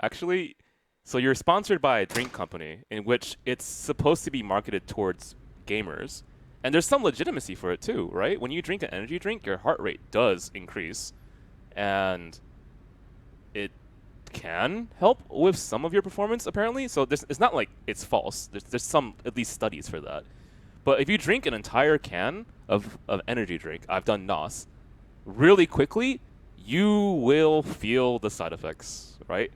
actually? So you're sponsored by a drink company in which it's supposed to be marketed towards gamers, and there's some legitimacy for it too, right? When you drink an energy drink, your heart rate does increase, and it can help with some of your performance, apparently. So it's not like it's false. There's some, at least, studies for that. But if you drink an entire can of energy drink, I've done NOS, really quickly, you will feel the side effects, right?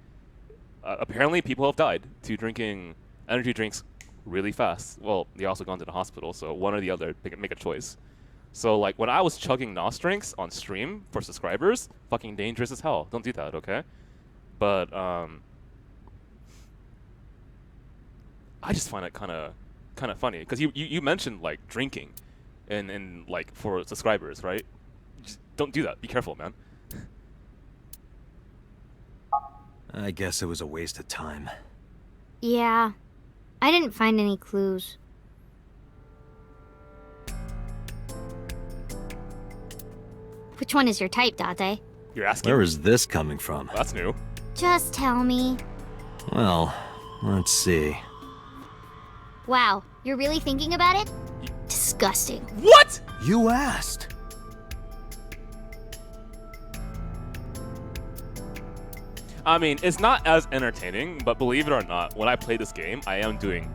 Apparently, people have died to drinking energy drinks really fast. Well, they also gone to the hospital, so one or the other, make a choice. So, like, when I was chugging NOS drinks on stream for subscribers, fucking dangerous as hell. Don't do that, okay? But, I just find it kind of funny, because you mentioned, like, drinking and like, for subscribers, right? Just don't do that. Be careful, man. I guess it was a waste of time. Yeah. I didn't find any clues. Which one is your type, Date? You're asking? Where is this coming from? Well, that's new. Just tell me. Well, let's see. Wow, you're really thinking about it? Disgusting. What? You asked. I mean, it's not as entertaining, but believe it or not, when I play this game, I am doing,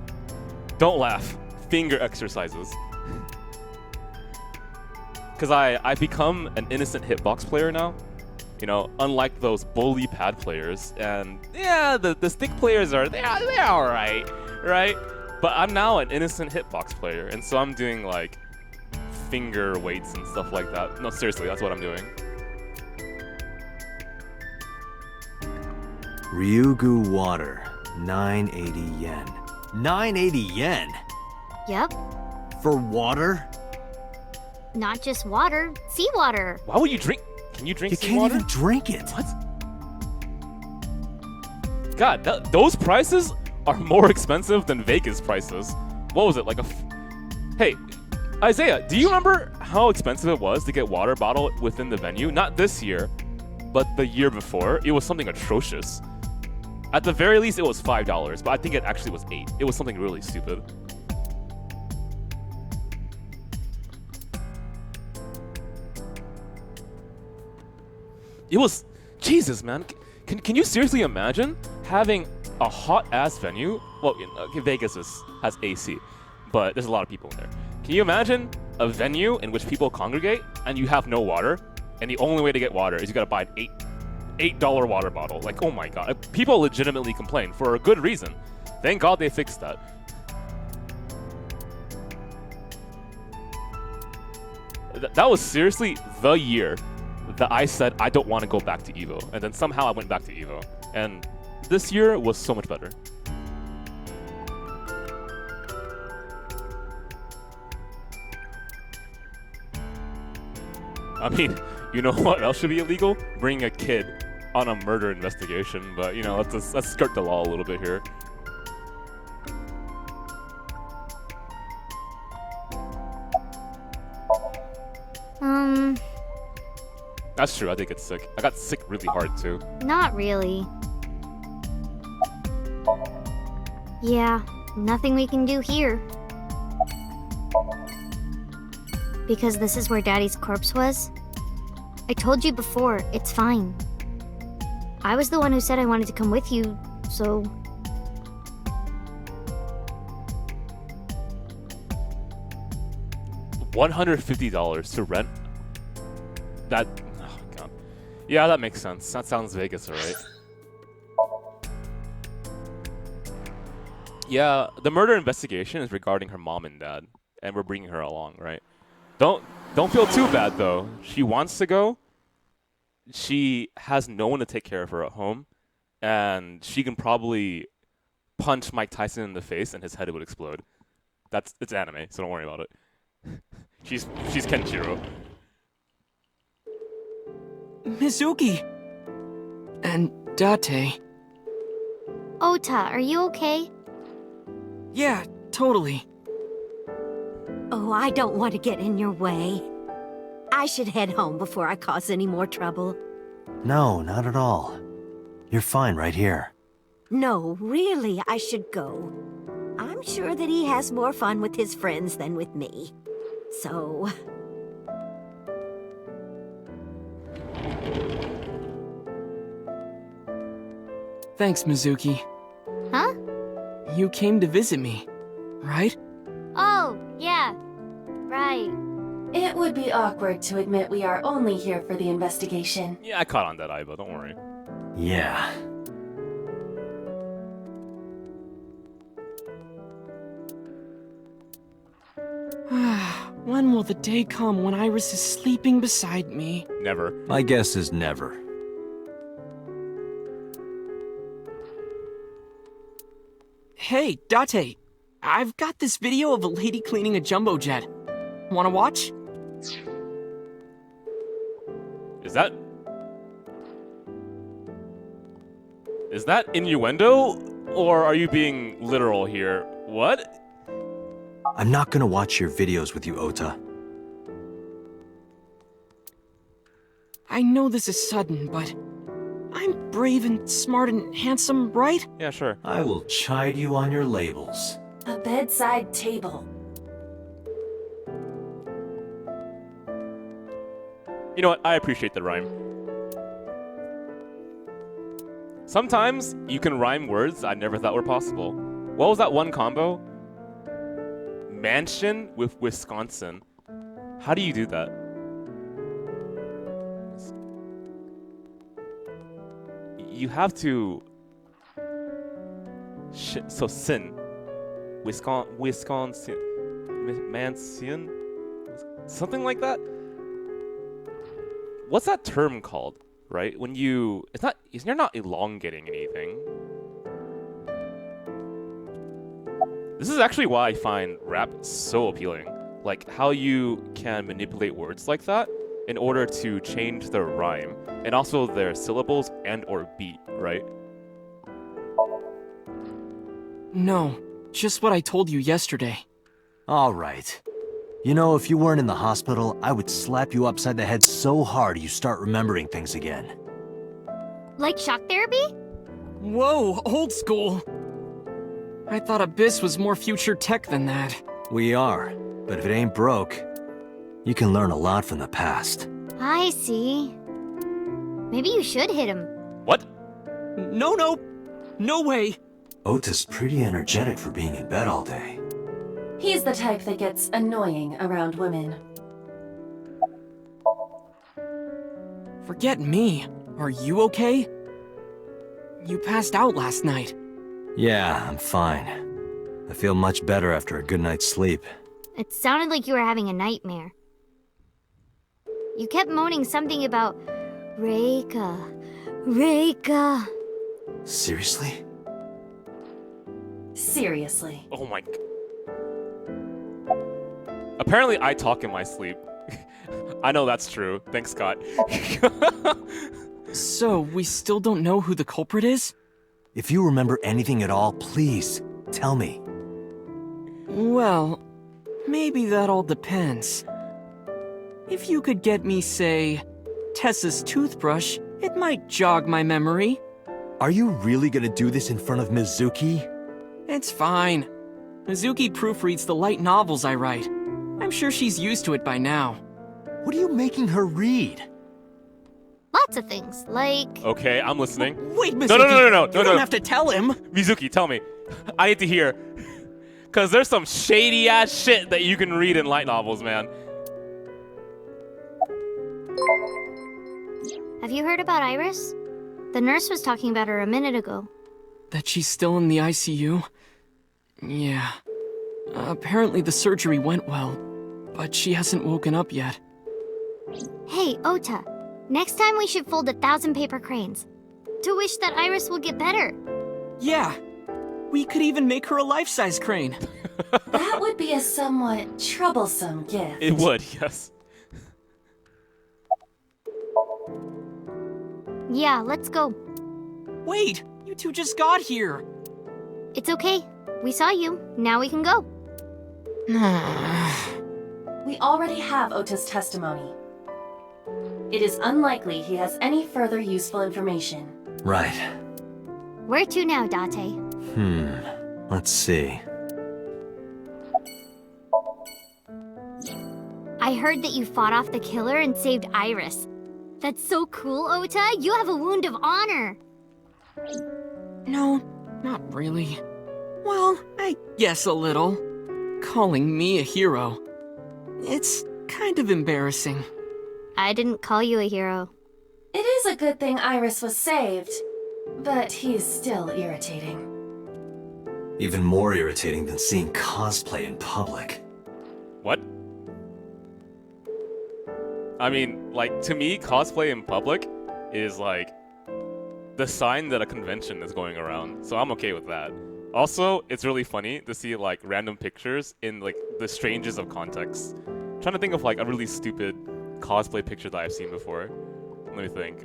don't laugh, finger exercises. Because I've become an innocent hitbox player now. You know, unlike those bully pad players. And yeah, the stick players they're alright, right? But I'm now an innocent hitbox player, and so I'm doing like finger weights and stuff like that. No, seriously, that's what I'm doing. Ryugu water, 980 yen. 980 yen? Yep. For water? Not just water, seawater. Why would you drink? Can you drink You can't seawater? even drink it. What? God, those prices are more expensive than Vegas prices. What was it, like Hey, Isaiah, do you remember how expensive it was to get water bottle within the venue? Not this year, but the year before. It was something atrocious. At the very least, it was $5, but I think it actually was $8. It was something really stupid. It was, Jesus, man. Can you seriously imagine having a hot-ass venue? Well, okay, Vegas has AC, but there's a lot of people in there. Can you imagine a venue in which people congregate and you have no water, and the only way to get water is you gotta buy an $8 water bottle? Like, oh my god. People legitimately complain for a good reason. Thank God they fixed that. That was seriously the year that I said I don't want to go back to EVO, and then somehow I went back to EVO, and this year was so much better. I mean, you know what else should be illegal? Bringing a kid on a murder investigation, but you know, let's skirt the law a little bit here. That's true, I did get sick. I got sick really hard too. Not really. Yeah, nothing we can do here. Because this is where Daddy's corpse was? I told you before, it's fine. I was the one who said I wanted to come with you, so... $150 to rent? That... Oh, God. Yeah, that makes sense. That sounds Vegas, alright. Yeah, the murder investigation is regarding her mom and dad, and we're bringing her along, right? Don't feel too bad, though. She wants to go. She has no one to take care of her at home, and she can probably punch Mike Tyson in the face and his head would explode. It's anime, so don't worry about it. She's Kenshiro. Mizuki! And Date. Ota, are you okay? Yeah, totally. Oh, I don't want to get in your way. I should head home before I cause any more trouble. No, not at all. You're fine right here. No, really, I should go. I'm sure that he has more fun with his friends than with me. So... Thanks, Mizuki. Huh? You came to visit me, right? Oh, yeah. Right. It would be awkward to admit we are only here for the investigation. Yeah, I caught on that, Aiba. Don't worry. Yeah. When will the day come when Iris is sleeping beside me? Never. My guess is never. Hey, Date. I've got this video of a lady cleaning a jumbo jet. Wanna watch? Is that innuendo? Or are you being literal here? What? I'm not gonna watch your videos with you, Ota. I know this is sudden, but I'm brave and smart and handsome, right? Yeah, sure. I will chide you on your labels. A bedside table. You know what? I appreciate the rhyme. Sometimes you can rhyme words I never thought were possible. What was that one combo? Mansion with Wisconsin. How do you do that? You have to... So sin. Wisconsin. Mansion? Something like that? What's that term called? Right? When you... You're not elongating anything. This is actually why I find rap so appealing. Like, how you can manipulate words like that in order to change their rhyme, and also their syllables and or beat, right? No, just what I told you yesterday. All right. You know, if you weren't in the hospital, I would slap you upside the head so hard you start remembering things again. Like shock therapy? Whoa, old school. I thought Abyss was more future tech than that. We are, but if it ain't broke, you can learn a lot from the past. I see. Maybe you should hit him. What? No way. Ota's pretty energetic for being in bed all day. He's the type that gets annoying around women. Forget me. Are you okay? You passed out last night. Yeah, I'm fine. I feel much better after a good night's sleep. It sounded like you were having a nightmare. You kept moaning something about Reika. Seriously? Seriously. Oh my... Apparently I talk in my sleep. I know that's true. Thanks, Scott. So, we still don't know who the culprit is? If you remember anything at all, please, tell me. Well, maybe that all depends. If you could get me, say, Tessa's toothbrush, it might jog my memory. Are you really gonna do this in front of Mizuki? It's fine. Mizuki proofreads the light novels I write. I'm sure she's used to it by now. What are you making her read? Lots of things, like... Okay, I'm listening. Wait, Mizuki! No. You don't have to tell him! Mizuki, tell me. I need to hear. Because there's some shady-ass shit that you can read in light novels, man. Have you heard about Iris? The nurse was talking about her a minute ago. That she's still in the ICU? Yeah. Apparently the surgery went well, but she hasn't woken up yet. Hey, Ota. Next time we should fold 1,000 paper cranes. To wish that Iris will get better. Yeah. We could even make her a life-size crane. That would be a somewhat troublesome gift. It would, yes. Yeah, let's go. Wait! You two just got here! It's okay. We saw you. Now we can go. We already have Ota's testimony. It is unlikely he has any further useful information. Right. Where to now, Date? Let's see. I heard that you fought off the killer and saved Iris. That's so cool, Ota. You have a wound of honor. No, not really. Well, I guess a little. Calling me a hero. It's kind of embarrassing. I didn't call you a hero. It is a good thing Iris was saved, but he's still irritating. Even more irritating than seeing cosplay in public. What? I mean, like, to me, cosplay in public is, like, the sign that a convention is going around, so I'm okay with that. Also, it's really funny to see, like, random pictures in, like, the strangest of contexts. I'm trying to think of, like, a really stupid cosplay picture that I've seen before. Let me think.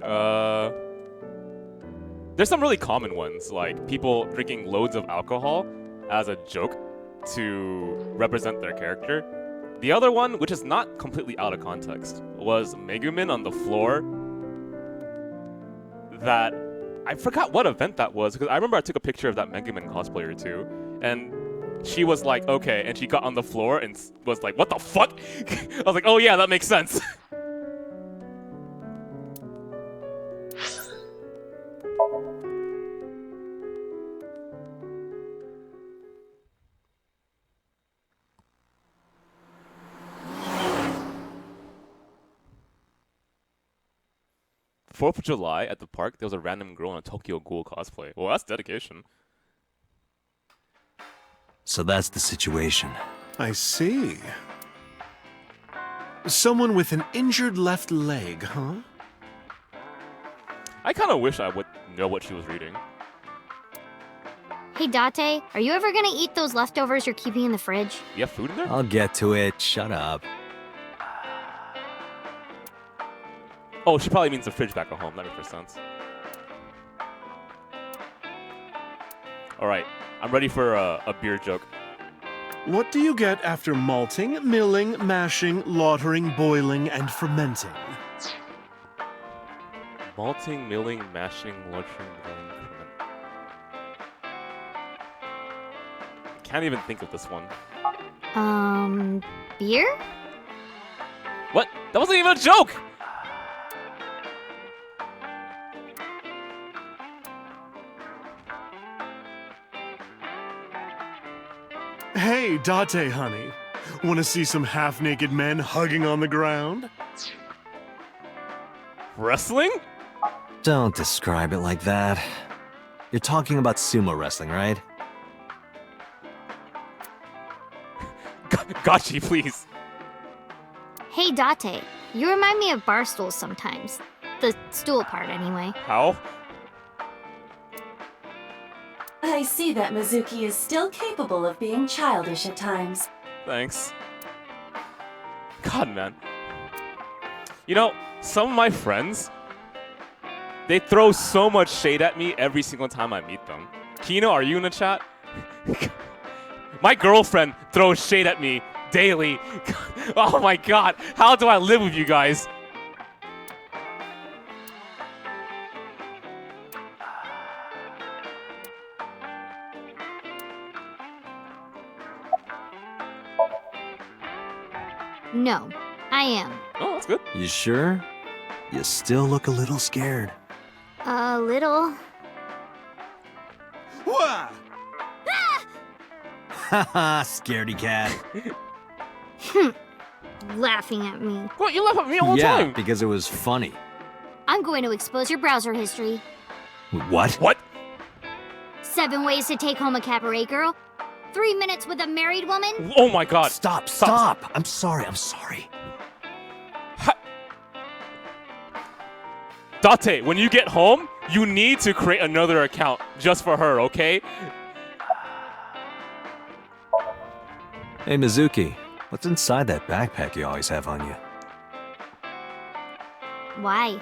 There's some really common ones, like people drinking loads of alcohol as a joke to represent their character. The other one, which is not completely out of context, was Megumin on the floor. That I forgot what event that was, because I remember I took a picture of that Megumin cosplayer too, and she was like, okay, and she got on the floor and was like, what the fuck? I was like, oh yeah, that makes sense. 4th of July at the park, there was a random girl in a Tokyo Ghoul cosplay. Well, that's dedication. So that's the situation. I see. Someone with an injured left leg, huh? I kind of wish I would know what she was reading. Hey, Date, are you ever gonna eat those leftovers you're keeping in the fridge? You have food in there? I'll get to it. Shut up. Oh, she probably means the fridge back at home. That makes sense. All right, I'm ready for a beer joke. What do you get after malting, milling, mashing, lautering, boiling, and fermenting? Malting, milling, mashing, lautering, boiling, fermenting. Can't even think of this one. Beer? What? That wasn't even a joke! Hey, Date, honey. Want to see some half-naked men hugging on the ground? Wrestling? Don't describe it like that. You're talking about sumo wrestling, right? Gotchi, please. Hey, Date, you remind me of bar stools sometimes. The stool part, anyway. How? I see that Mizuki is still capable of being childish at times. Thanks. God, man. You know, some of my friends, they throw so much shade at me every single time I meet them. Kino, are you in the chat? My girlfriend throws shade at me daily. Oh my god, how do I live with you guys? No, I am. Oh, that's good. You sure? You still look a little scared. A little. Wah! Haha, scaredy cat. Laughing at me. What? You laugh at me all the time. Yeah, because it was funny. I'm going to expose your browser history. What? What? 7 ways to take home a cabaret girl. 3 minutes with a married woman. Oh my god. Stop. I'm sorry. Date, when you get home, you need to create another account just for her, okay? Hey, Mizuki. What's inside that backpack you always have on you? Why?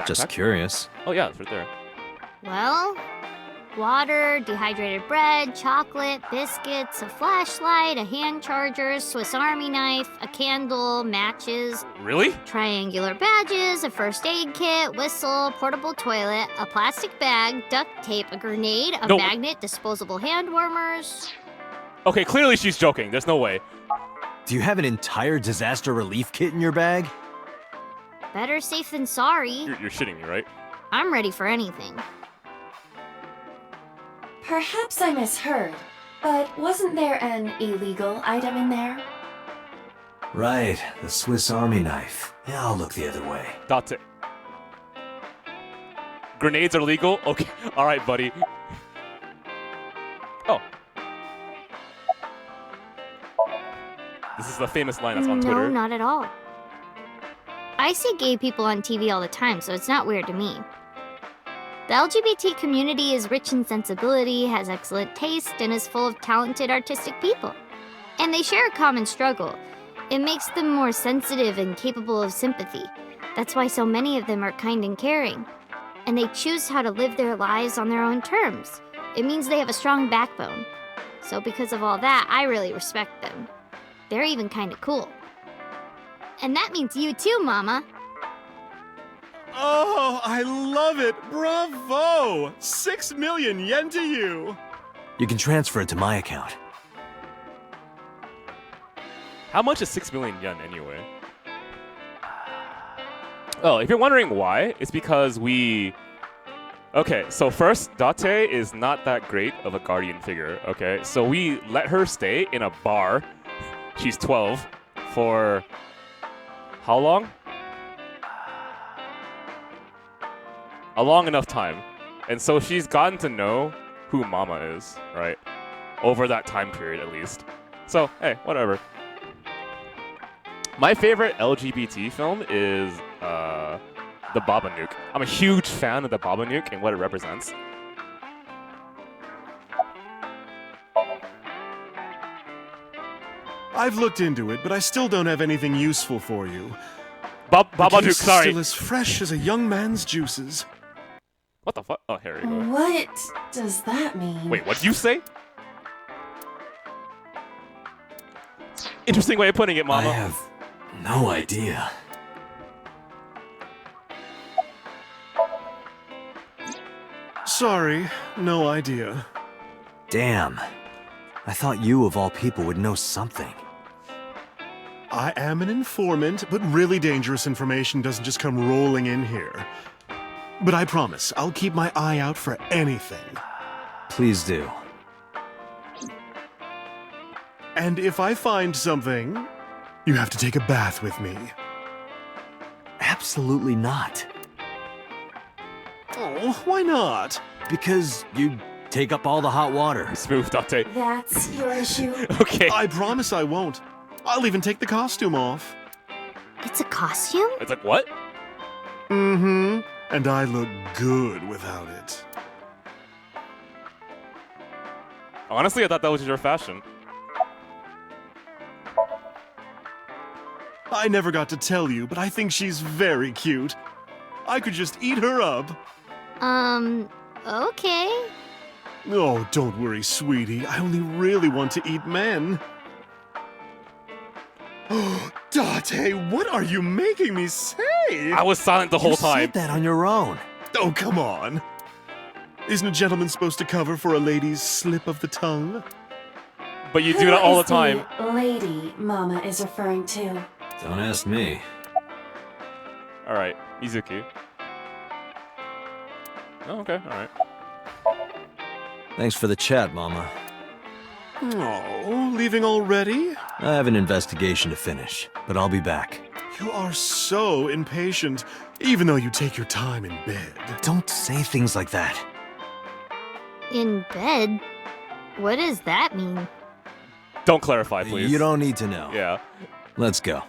Just curious. Oh yeah, it's right there. Well, water, dehydrated bread, chocolate, biscuits, a flashlight, a hand charger, Swiss Army knife, a candle, matches. Really? Triangular badges, a first aid kit, whistle, portable toilet, a plastic bag, duct tape, a grenade, a magnet, disposable hand warmers. Okay, clearly she's joking. There's no way. Do you have an entire disaster relief kit in your bag? Better safe than sorry. You're shitting me, right? I'm ready for anything. Perhaps I misheard, but wasn't there an illegal item in there? Right, the Swiss Army knife. Yeah, I'll look the other way. Date. Grenades are legal? Okay, alright, buddy. Oh. This is the famous line that's on Twitter. No, not at all. I see gay people on TV all the time, so it's not weird to me. The LGBT community is rich in sensibility, has excellent taste, and is full of talented artistic people. And they share a common struggle. It makes them more sensitive and capable of sympathy. That's why so many of them are kind and caring. And they choose how to live their lives on their own terms. It means they have a strong backbone. So because of all that, I really respect them. They're even kind of cool. And that means you too, Mama. Oh, I love it! Bravo! 6 million yen to you! You can transfer it to my account. How much is 6 million yen anyway? Oh, if you're wondering why, it's because we... Okay, so first, Date is not that great of a guardian figure, okay? So we let her stay in a bar. She's 12 for... How long? a long enough time. And so she's gotten to know who Mama is, right? Over that time period, at least. So, hey, whatever. My favorite LGBT film is The Babanuke. I'm a huge fan of The Babanuke and what it represents. I've looked into it, but I still don't have anything useful for you. Babanuke, The case sorry. is still as fresh as a young man's juices. What the fuck? Oh, here we go. What does that mean? Wait, what did you say? Interesting way of putting it, Mama. I have no idea. Sorry, no idea. Damn. I thought you, of all people, would know something. I am an informant, but really dangerous information doesn't just come rolling in here. But I promise, I'll keep my eye out for anything. Please do. And if I find something, you have to take a bath with me. Absolutely not. Oh, why not? Because you take up all the hot water. Smooth, Dante. That's your issue. Okay. I promise I won't. I'll even take the costume off. It's a costume? It's like, what? Mm-hmm. And I look good without it. Honestly, I thought that was your fashion. I never got to tell you, but I think she's very cute. I could just eat her up. Okay. Oh, don't worry, sweetie. I only really want to eat men. Oh, Date, what are you making me say? I was silent the whole You time. said that on your own. Oh, come on. Isn't a gentleman supposed to cover for a lady's slip of the tongue? But you do that all the time. The lady Mama is referring to. Don't ask me. Alright, Mizuki. Oh, okay, alright. Thanks for the chat, Mama. Oh, leaving already? I have an investigation to finish, but I'll be back. You are so impatient, even though you take your time in bed. Don't say things like that. In bed? What does that mean? Don't clarify, please. You don't need to know. Yeah. Let's go.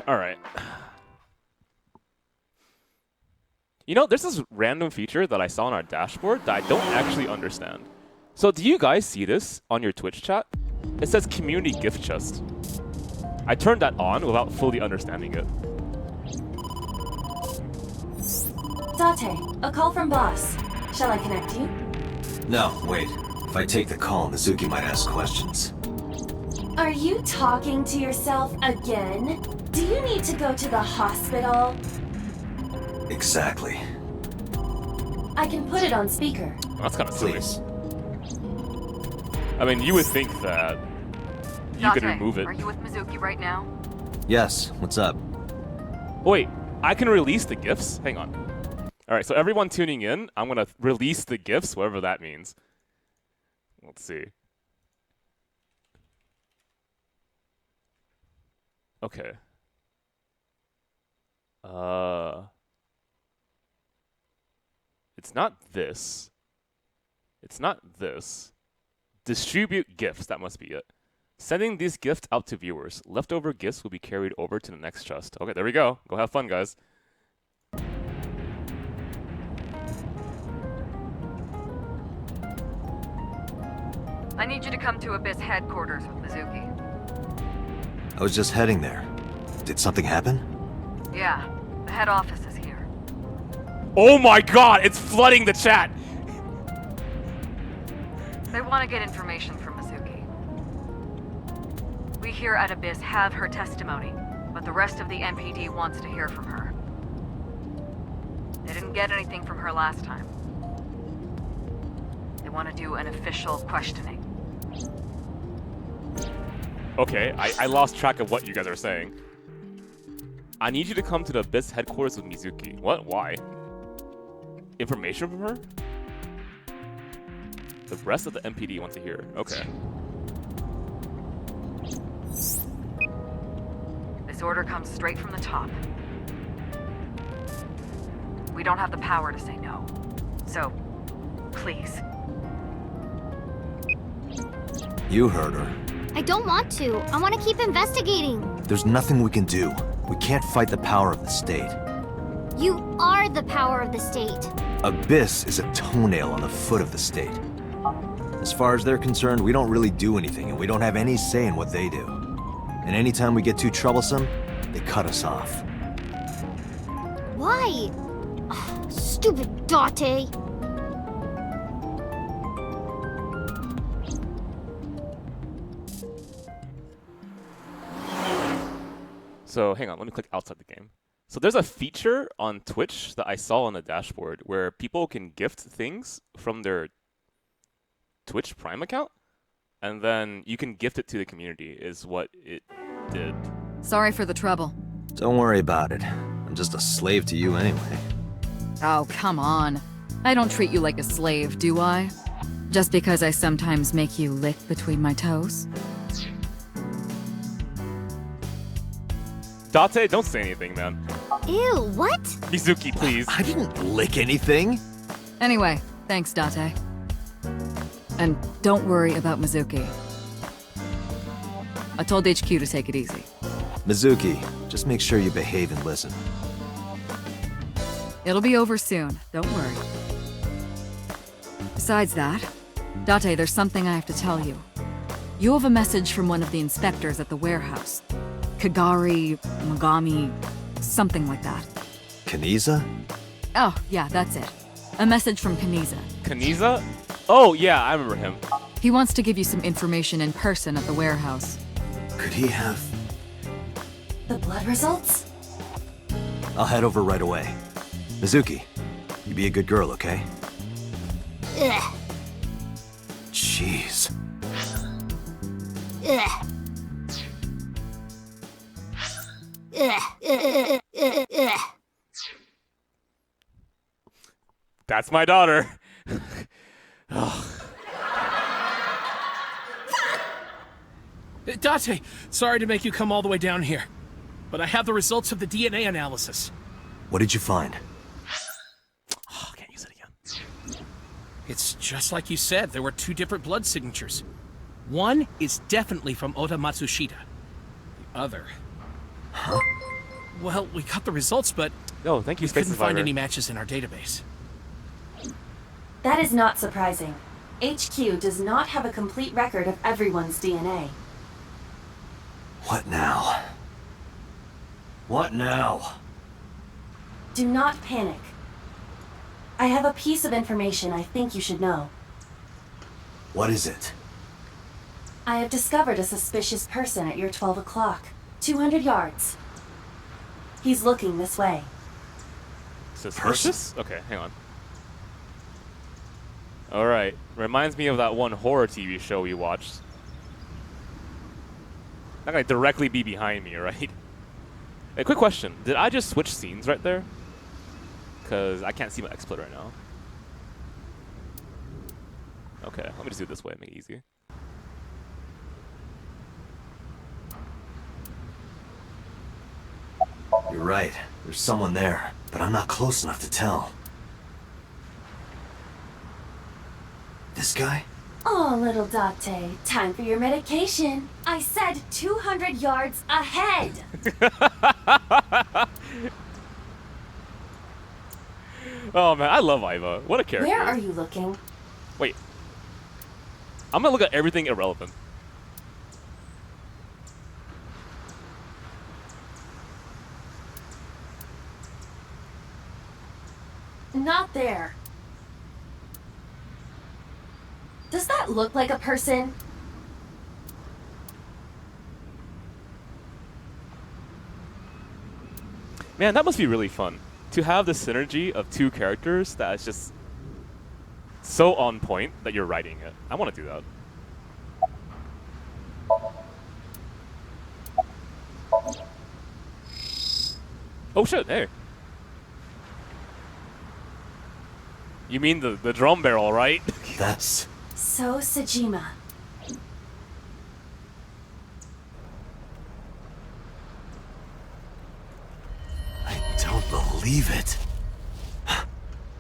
Alright. You know, there's this random feature that I saw on our dashboard that I don't actually understand. So do you guys see this on your Twitch chat? It says community gift chest. I turned that on without fully understanding it. Date, a call from boss. Shall I connect you? No, wait. If I take the call, Mizuki might ask questions. Are you talking to yourself again? Do you need to go to the hospital? Exactly. I can put it on speaker. That's kind of silly. Please. I mean, you would think that you could remove it. Are you with Mizuki right now? Yes, what's up? Wait, I can release the gifts? Hang on. Alright, so everyone tuning in, I'm going to release the gifts, whatever that means. Let's see. Okay. It's not this. It's not this. Distribute gifts, that must be it. Sending these gifts out to viewers. Leftover gifts will be carried over to the next chest. Okay, there we go. Go have fun, guys. I need you to come to Abyss headquarters with Mizuki. I was just heading there. Did something happen? Yeah, the head office is here. Oh my god, it's flooding the chat! They want to get information from Mizuki. We here at Abyss have her testimony, but the rest of the MPD wants to hear from her. They didn't get anything from her last time. They want to do an official questioning. Okay, I lost track of what you guys are saying. I need you to come to the Abyss headquarters with Mizuki. What? Why? Information from her? The rest of the MPD want to hear. Okay. This order comes straight from the top. We don't have the power to say no. So, please. You heard her. I don't want to. I want to keep investigating. There's nothing we can do. We can't fight the power of the state. You are the power of the state. Abyss is a toenail on the foot of the state. As far as they're concerned, we don't really do anything, and we don't have any say in what they do. And anytime we get too troublesome, they cut us off. Why? Ugh, stupid Date. So hang on, let me click outside the game. So there's a feature on Twitch that I saw on the dashboard where people can gift things from their Twitch Prime account, and then you can gift it to the community, is what it did. Sorry for the trouble. Don't worry about it. I'm just a slave to you anyway. Oh, come on. I don't treat you like a slave, do I? Just because I sometimes make you lick between my toes? Date, don't say anything, man. Ew, what? Mizuki, please. I didn't lick anything. Anyway, thanks, Date. And don't worry about Mizuki. I told HQ to take it easy. Mizuki, just make sure you behave and listen. It'll be over soon, don't worry. Besides that, Date, there's something I have to tell you. You have a message from one of the inspectors at the warehouse. Kagari, Mogami, something like that. Kaniza? Oh, yeah, that's it. A message from Kaniza. Kaniza? Oh, yeah, I remember him. He wants to give you some information in person at the warehouse. Could he have... The blood results? I'll head over right away. Mizuki, you be a good girl, okay? Ugh. Jeez. Ugh. That's my daughter. Date, sorry to make you come all the way down here, but I have the results of the DNA analysis. What did you find? Oh, I can't use it again. It's just like you said, there were two different blood signatures. One is definitely from Oda Matsushita. The other... Huh? Well, we got the results, but no, thank you, we couldn't find any matches in our database. That is not surprising. HQ does not have a complete record of everyone's DNA. What now? What now? Do not panic. I have a piece of information I think you should know. What is it? I have discovered a suspicious person at your 12 o'clock. 200 yards. He's looking this way. Suspicious? Okay, hang on. Alright. Reminds me of that one horror TV show we watched. Not gonna directly be behind me, right? Hey, quick question. Did I just switch scenes right there? Because I can't see my XSplit right now. Okay, let me just do it this way, make it easy. You're right. There's someone there, but I'm not close enough to tell. This guy? Oh, little Date, time for your medication. I said 200 yards ahead. Oh man, I love Iva. What a character. Where are you looking? Wait. I'm gonna look at everything irrelevant. Not there. Does that look like a person? Man, that must be really fun. To have the synergy of two characters that is just so on point that you're writing it. I want to do that. Oh shit, hey. You mean the drum barrel, right? That's... So Sejima. believe it.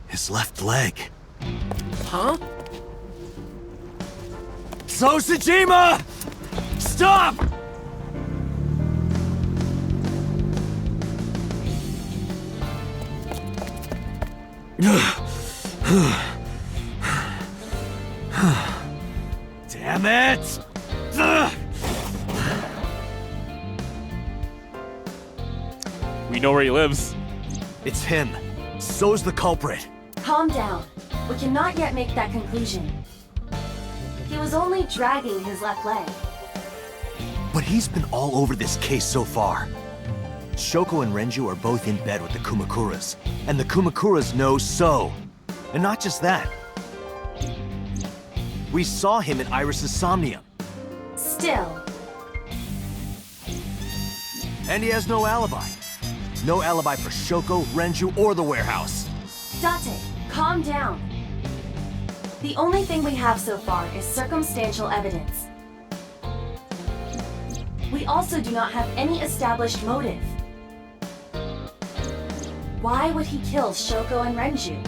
His left leg. Huh? Sosajima! Stop! Damn it! We know where he lives. It's him. So's the culprit. Calm down. We cannot yet make that conclusion. He was only dragging his left leg. But he's been all over this case so far. Shoko and Renju are both in bed with the Kumakuras, and the Kumakuras know So. And not just that. We saw him in Iris's Somnium. Still. And he has no alibi. No alibi for Shoko, Renju, or the warehouse. Date, calm down. The only thing we have so far is circumstantial evidence. We also do not have any established motive. Why would he kill Shoko and Renju?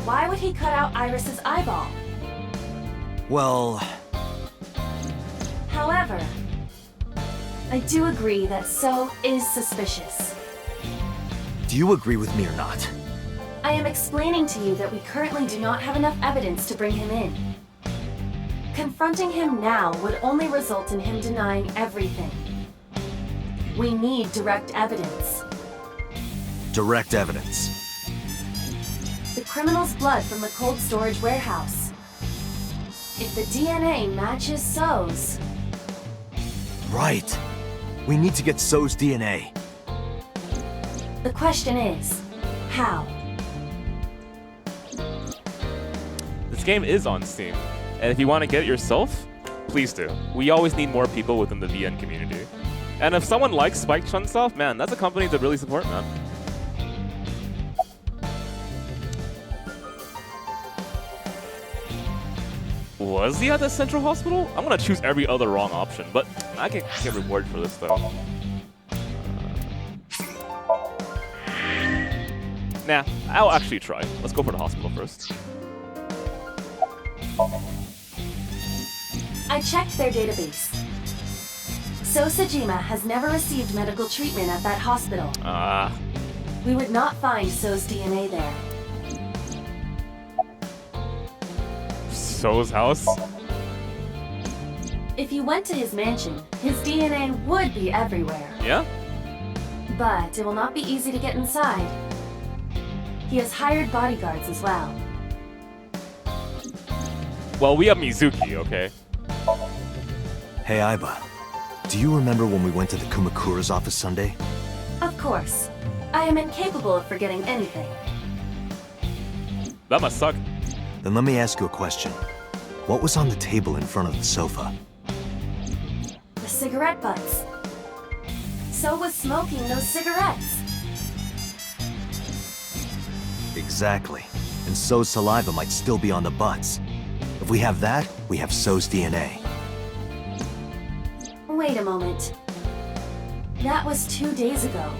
Why would he cut out Iris's eyeball? Well... However, I do agree that So is suspicious. Do you agree with me or not? I am explaining to you that we currently do not have enough evidence to bring him in. Confronting him now would only result in him denying everything. We need direct evidence. Direct evidence. The criminal's blood from the cold storage warehouse. If the DNA matches So's... Right. We need to get So's DNA. The question is, how? This game is on Steam, and if you want to get it yourself, please do. We always need more people within the VN community. And if someone likes Spike Chunsoft, man, that's a company to really support, man. Was he at the Central Hospital? I'm gonna choose every other wrong option, but I can get rewarded for this though. Nah, I'll actually try. Let's go for the hospital first. I checked their database. So Sajima has never received medical treatment at that hospital. We would not find So's DNA there. So's house? If you went to his mansion, his DNA would be everywhere. Yeah? But it will not be easy to get inside. He has hired bodyguards as well. Well, we have Mizuki, okay? Hey, Aiba. Do you remember when we went to the Kumakura's office Sunday? Of course. I am incapable of forgetting anything. That must suck. Then let me ask you a question. What was on the table in front of the sofa? The cigarette butts. So was smoking those cigarettes. Exactly. And So's saliva might still be on the butts. If we have that, we have So's DNA. Wait a moment. That was 2 days ago.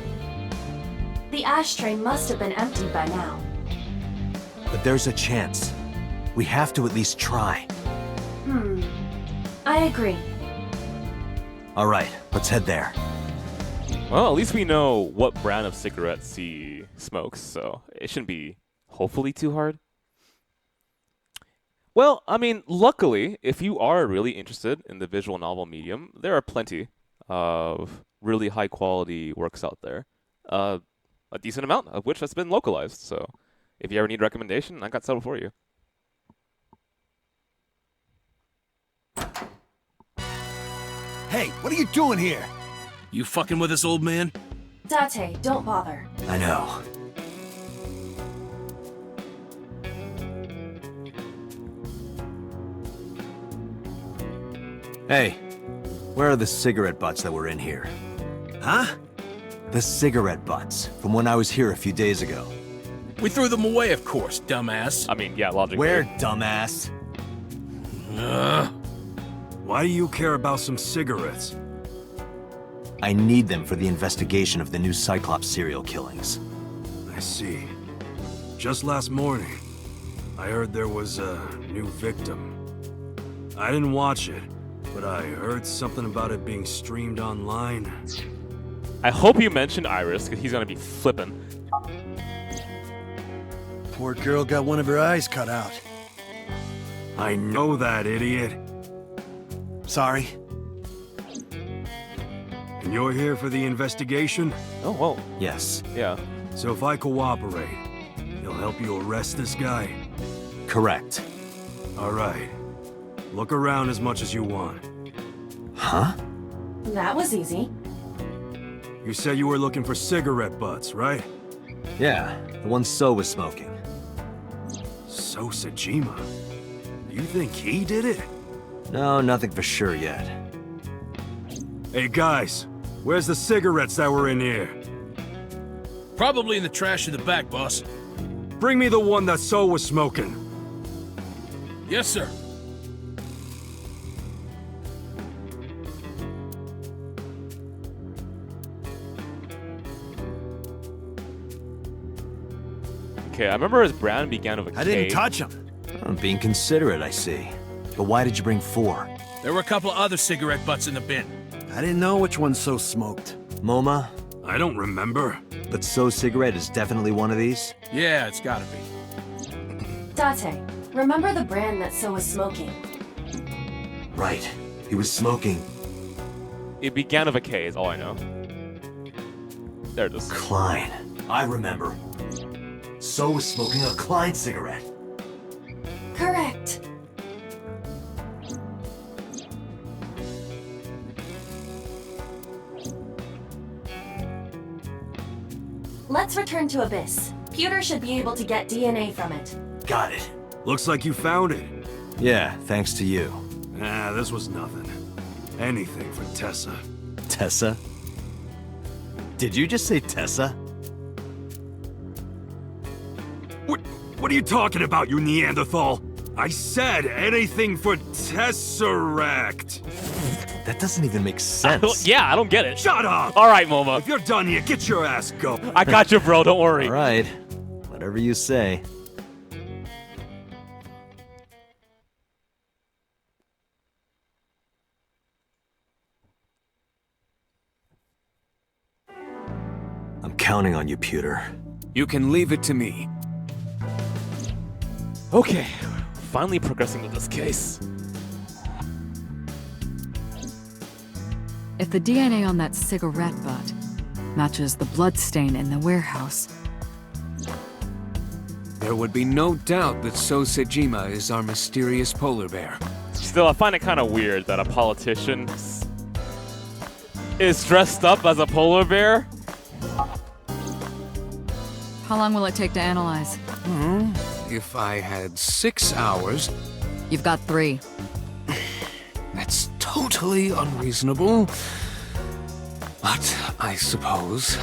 The ashtray must have been emptied by now. But there's a chance. We have to at least try. I agree. All right, let's head there. Well, at least we know what brand of cigarettes he smokes, so it shouldn't be, hopefully, too hard. Well, I mean, luckily, if you are really interested in the visual novel medium, there are plenty of really high-quality works out there. A decent amount of which has been localized, so if you ever need recommendation, I got several for you. Hey, what are you doing here? You fucking with us, old man? Date, don't bother. I know. Hey, where are the cigarette butts that were in here? Huh? The cigarette butts, from when I was here a few days ago. We threw them away, of course, dumbass. I mean, yeah, logically. Where, dumbass? Why do you care about some cigarettes? I need them for the investigation of the new Cyclops serial killings. I see. Just last morning, I heard there was a new victim. I didn't watch it, but I heard something about it being streamed online. I hope you mentioned Iris, because he's gonna be flippin'. Poor girl got one of her eyes cut out. I know that, idiot. Sorry. And you're here for the investigation? Oh, whoa. Yes. Yeah. So if I cooperate, you'll help you arrest this guy? Correct. All right. Look around as much as you want. Huh? That was easy. You said you were looking for cigarette butts, right? Yeah, the one So was smoking. So Sajima. You think he did it? No, nothing for sure yet. Hey guys, where's the cigarettes that were in here? Probably in the trash in the back, boss. Bring me the one that So was smoking. Yes, sir. Okay, I remember his brand began with a K. I didn't touch him. I'm being considerate, I see. But why did you bring 4? There were a couple other cigarette butts in the bin. I didn't know which one So smoked. MoMA? I don't remember. But So cigarette is definitely one of these? Yeah, it's gotta be. Date, remember the brand that So was smoking? Right. He was smoking. It began with a K, is all I know. There it is. Klein. I remember. So was smoking a Klein cigarette. Correct. Let's return to Abyss. Pewter should be able to get DNA from it. Got it. Looks like you found it. Yeah, thanks to you. Ah, this was nothing. Anything for Tessa. Tessa? Did you just say Tessa? What are you talking about, you Neanderthal? I said anything for Tesseract. That doesn't even make sense. I don't get it. Shut up! All right, MoMA. If you're done here, get your ass going. I got you, bro. Don't worry. All right. Whatever you say. I'm counting on you, Pewter. You can leave it to me. Okay, finally progressing with this case. If the DNA on that cigarette butt matches the bloodstain in the warehouse, There would be no doubt that So Sejima is our mysterious polar bear. Still, I find it kind of weird that a politician is dressed up as a polar bear. how long will it take to analyze? If I had 6 hours, You've got 3. that's totally unreasonable. But I suppose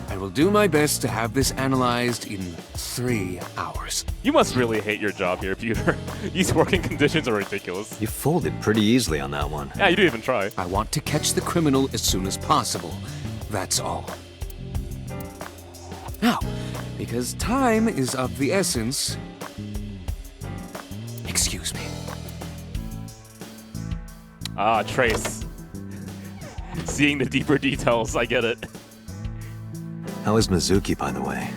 I will do my best to have this analyzed in 3 hours. You must really hate your job here, Pewter. These working conditions are ridiculous. You folded pretty easily on that one. Yeah, you didn't even try. I want to catch the criminal as soon as possible. That's all. Now, because time is of the essence, excuse me. Ah, Trace. Seeing the deeper details, I get it. How is Mizuki, by the way?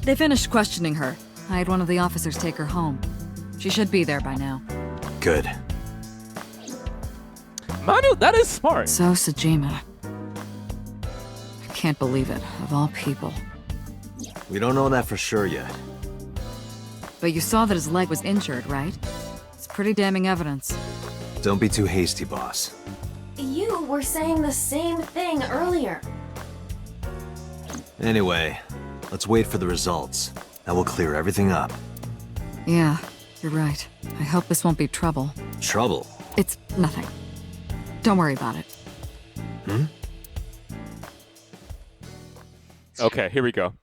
They finished questioning her. I had one of the officers take her home. She should be there by now. Good. Manu, that is smart. So Sejima. I can't believe it, of all people. We don't know that for sure yet. But you saw that his leg was injured, right? It's pretty damning evidence. Don't be too hasty, boss. You were saying the same thing earlier. Anyway, let's wait for the results. That will clear everything up. Yeah, you're right. I hope this won't be trouble. Trouble? It's nothing. Don't worry about it. Okay, here we go.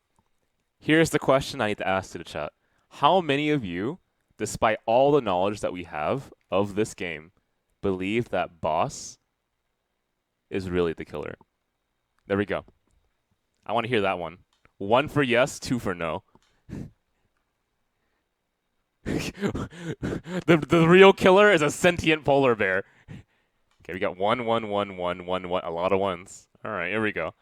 Here's the question I need to ask to the chat. How many of you, despite all the knowledge that we have of this game, believe that Boss is really the killer. There we go. I want to hear that one. 1 for yes, 2 for no. the real killer is a sentient polar bear. Okay, we got 1, 1, 1, 1, 1, 1. A lot of ones. All right, here we go.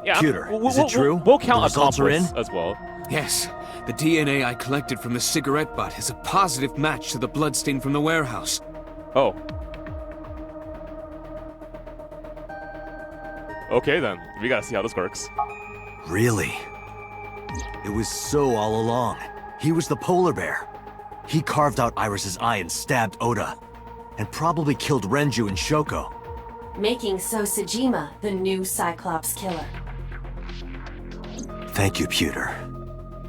Yeah, Computer, is it true? We'll count The results are accomplice in? as well. Yes, the DNA I collected from the cigarette butt is a positive match to the bloodstain from the warehouse. Oh. Okay then, we gotta see how this works. Really? It was So all along. He was the polar bear. He carved out Iris's eye and stabbed Oda. And probably killed Renju and Shoko. Making So Sejima the new Cyclops killer. Thank you, Pewter.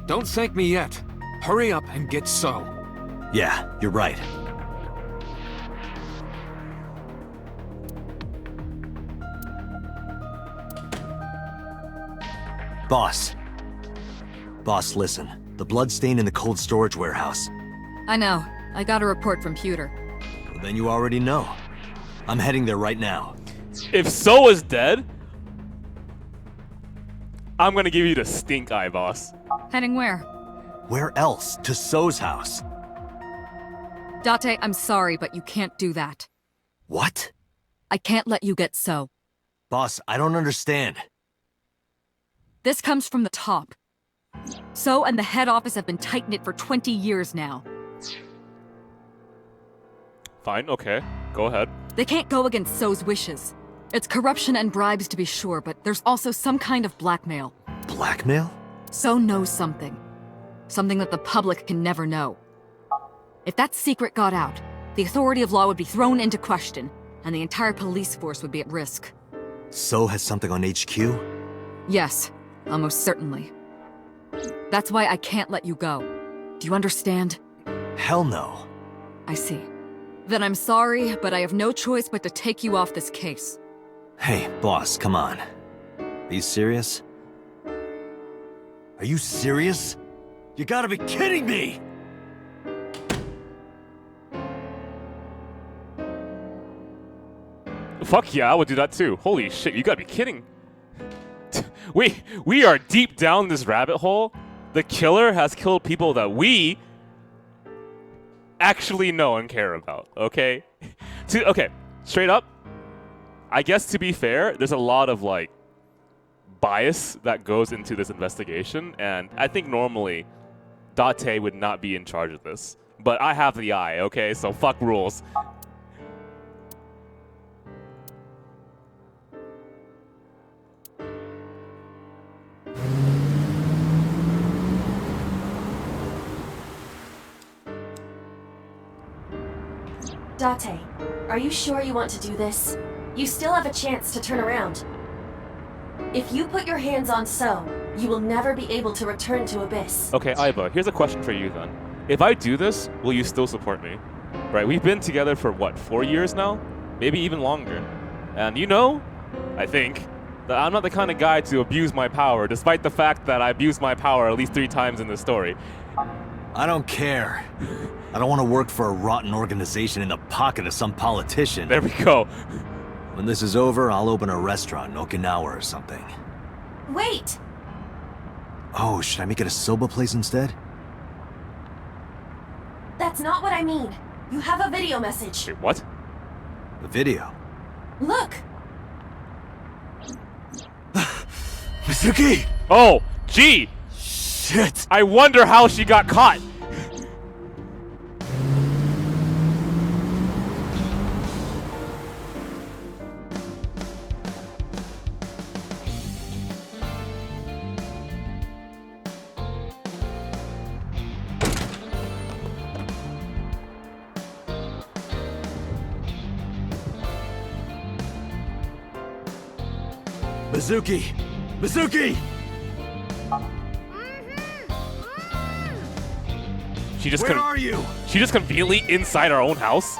Don't thank me yet. Hurry up and get So. Yeah, you're right. Boss. Boss, listen. The bloodstain in the cold storage warehouse. I know. I got a report from Pewter. Well, then you already know. I'm heading there right now. If So is dead, I'm gonna give you the stink eye, boss. Heading where? Where else? To So's house. Date, I'm sorry, but you can't do that. What? I can't let you get So. Boss, I don't understand. This comes from the top. So and the head office have been tight-knit for 20 years now. Fine, okay. Go ahead. They can't go against So's wishes. It's corruption and bribes to be sure, but there's also some kind of blackmail. Blackmail? So knows something. Something that the public can never know. If that secret got out, the authority of law would be thrown into question, and the entire police force would be at risk. So has something on HQ? Yes, almost certainly. That's why I can't let you go. Do you understand? Hell no. I see. Then I'm sorry, but I have no choice but to take you off this case. Hey, boss, come on. Are you serious? Are you serious? You gotta be kidding me! Fuck yeah, I would do that too. Holy shit, you gotta be kidding. We are deep down this rabbit hole. The killer has killed people that we actually know and care about, okay? Okay, straight up, I guess to be fair, there's a lot of like bias that goes into this investigation, and I think normally Date would not be in charge of this. But I have the eye, okay? So fuck rules. Date, are you sure you want to do this? You still have a chance to turn around. If you put your hands on So, you will never be able to return to Abyss. Okay, Aiba, here's a question for you then. If I do this, will you still support me? Right, we've been together for what, 4 years now? Maybe even longer. And you know, I think, that I'm not the kind of guy to abuse my power, despite the fact that I abused my power at least 3 times in this story. I don't care. I don't want to work for a rotten organization in the pocket of some politician. There we go. When this is over, I'll open a restaurant in Okinawa or something. Wait! Oh, should I make it a soba place instead? That's not what I mean. You have a video message. Wait, what? A video? Look! Mizuki! Oh, gee! Shit! I wonder how she got caught! Mizuki! Mizuki! She just Where are you? She just conveniently inside our own house?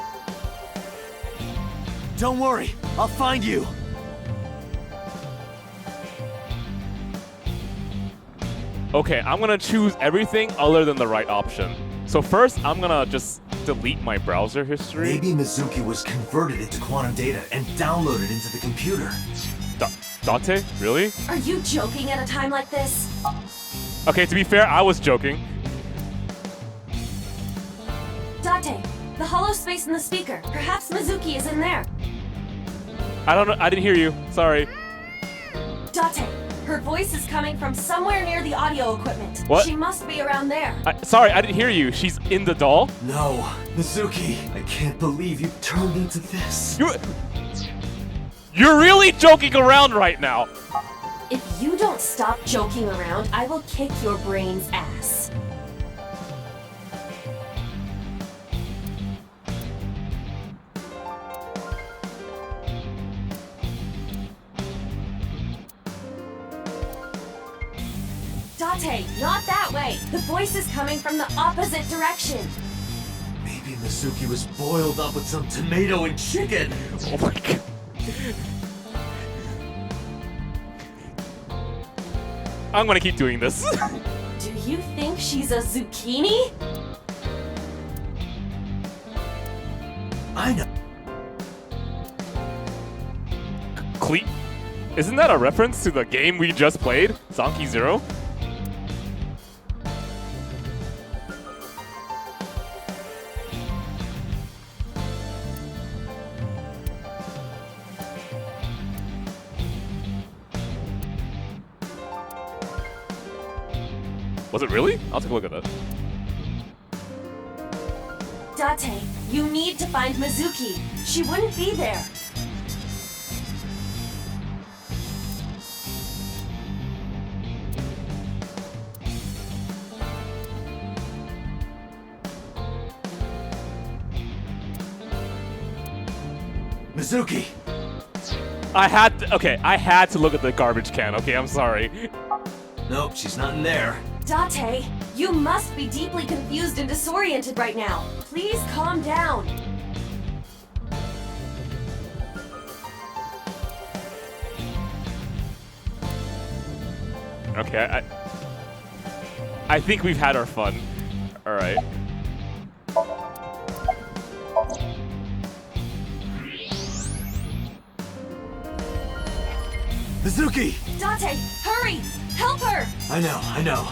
Don't worry, I'll find you. Okay, I'm gonna choose everything other than the right option. So first, I'm gonna just delete my browser history? Maybe Mizuki was converted into quantum data and downloaded into the computer. Date? Really? Are you joking at a time like this? Okay, to be fair, I was joking. Date, the hollow space in the speaker. Perhaps Mizuki is in there. I don't know. I didn't hear you. Sorry. Date, her voice is coming from somewhere near the audio equipment. What? She must be around there. Sorry, I didn't hear you. She's in the doll? No, Mizuki, I can't believe you turned into this. You're really joking around right now. If you don't stop joking around, I will kick your brain's ass. Date, not that way. The voice is coming from the opposite direction. Maybe Mizuki was boiled up with some tomato and chicken. Oh my god. I'm gonna keep doing this. Do you think she's a zucchini? I know. Isn't that a reference to the game we just played? Zonky Zero? Was it really? I'll take a look at that. Date, you need to find Mizuki. She wouldn't be there. Mizuki! I had to look at the garbage can, okay? I'm sorry. Nope, she's not in there. Date, you must be deeply confused and disoriented right now. Please calm down. Okay, I think we've had our fun. Alright. Mizuki! Date, hurry! Help her! I know.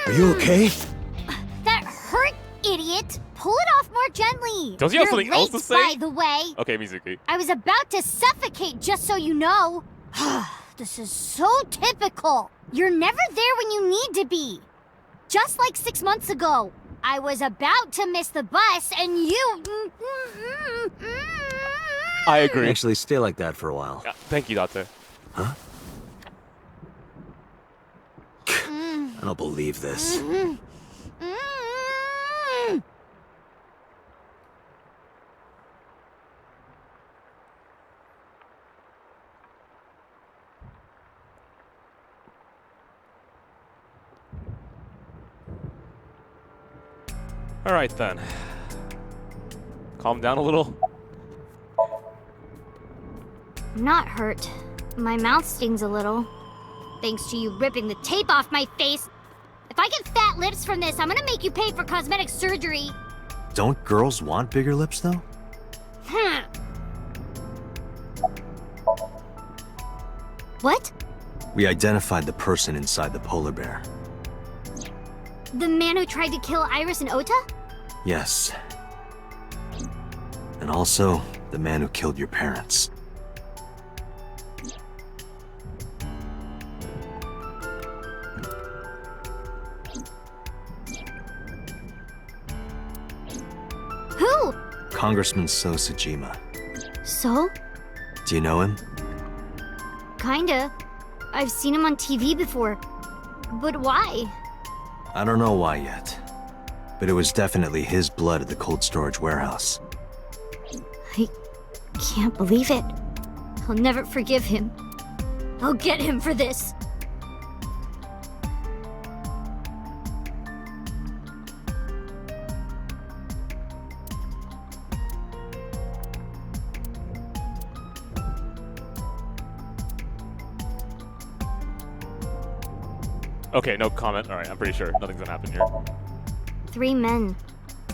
Are you okay? That hurt, idiot! Pull it off more gently. Does he have You're something else to late, say? By the way. Okay, Mizuki. I was about to suffocate, just so you know. This is so typical. You're never there when you need to be. Just like 6 months ago. I was about to miss the bus, and you... I agree. Actually, stay like that for a while. Yeah, thank you, Date. Huh? I don't believe this. Alright then. Calm down a little. I'm not hurt. My mouth stings a little. Thanks to you ripping the tape off my face. If I get fat lips from this, I'm gonna make you pay for cosmetic surgery. Don't girls want bigger lips, though? What? We identified the person inside the polar bear. The man who tried to kill Iris and Ota? Yes. And also, the man who killed your parents. Who? Congressman So Sajima. So? Do you know him? Kinda. I've seen him on TV before. But why? I don't know why yet. But it was definitely his blood at the cold storage warehouse. I can't believe it. I'll never forgive him. I'll get him for this. Okay, no comment. All right, I'm pretty sure nothing's gonna happen here. 3 men.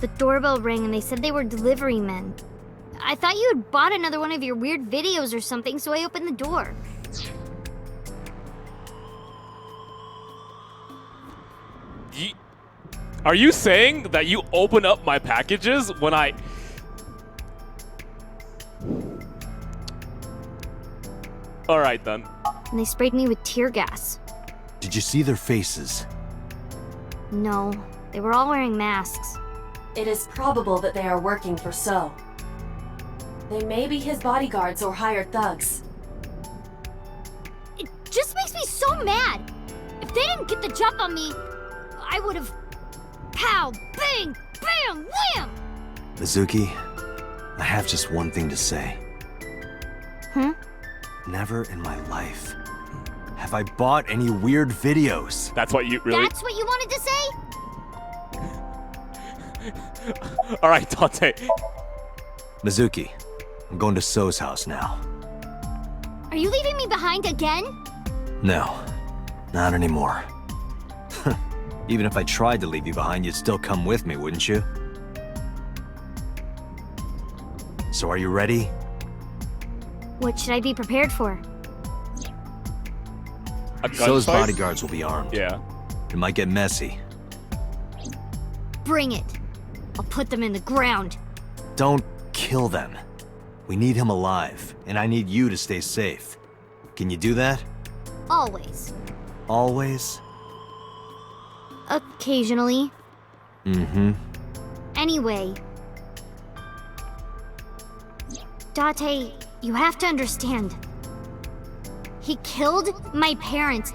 The doorbell rang and they said they were delivery men. I thought you had bought another one of your weird videos or something, so I opened the door. Are you saying that you open up my packages when I... Alright then. And they sprayed me with tear gas. Did you see their faces? No, they were all wearing masks. It is probable that they are working for So. They may be his bodyguards or hired thugs. It just makes me so mad. If they didn't get the jump on me, I would have... Pow! Bang! Bam! Wham! Mizuki, I have just one thing to say. Never in my life have I bought any weird videos. That's what you really... That's what you wanted to say? Alright, Dante. Mizuki, I'm going to So's house now. Are you leaving me behind again? No, not anymore. Even if I tried to leave you behind, you'd still come with me, wouldn't you? So are you ready? What should I be prepared for? So's bodyguards will be armed. Yeah. It might get messy. Bring it. I'll put them in the ground. Don't kill them. We need him alive, and I need you to stay safe. Can you do that? Always. Always? Occasionally. Mm-hmm. Anyway. Date, you have to understand. He killed my parents.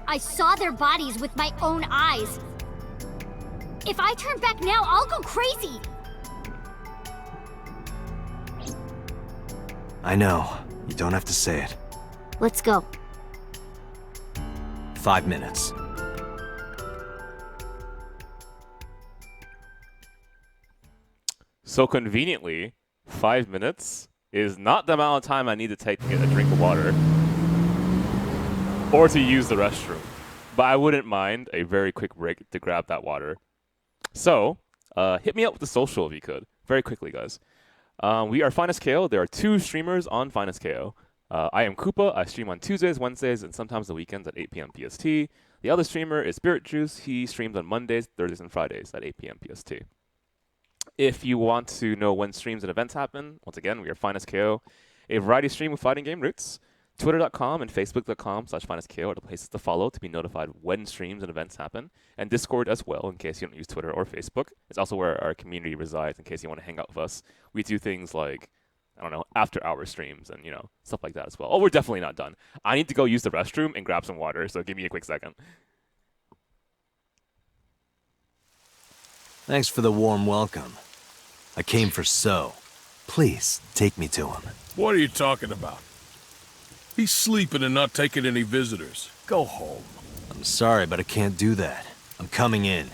I saw their bodies with my own eyes. If I turn back now, I'll go crazy. I know. You don't have to say it. Let's go. 5 minutes. So conveniently, 5 minutes is not the amount of time I need to take to get a drink of water or to use the restroom. But I wouldn't mind a very quick break to grab that water. So, hit me up with the social if you could. Very quickly, guys. We are FinestKO. There are 2 streamers on FinestKO. I am Koopa. I stream on Tuesdays, Wednesdays, and sometimes the weekends at 8 p.m. PST. The other streamer is Spirit Juice. He streams on Mondays, Thursdays, and Fridays at 8 p.m. PST. If you want to know when streams and events happen, once again, we are FinestKO, a variety stream with fighting game roots. Twitter.com and Facebook.com/FinestKO are the places to follow to be notified when streams and events happen. And Discord as well, in case you don't use Twitter or Facebook. It's also where our community resides in case you want to hang out with us. We do things like, I don't know, after-hour streams and, you know, stuff like that as well. Oh, we're definitely not done. I need to go use the restroom and grab some water, so give me a quick second. Thanks for the warm welcome. I came for So. Please, take me to him. What are you talking about? He's sleeping and not taking any visitors. Go home. I'm sorry, but I can't do that. I'm coming in.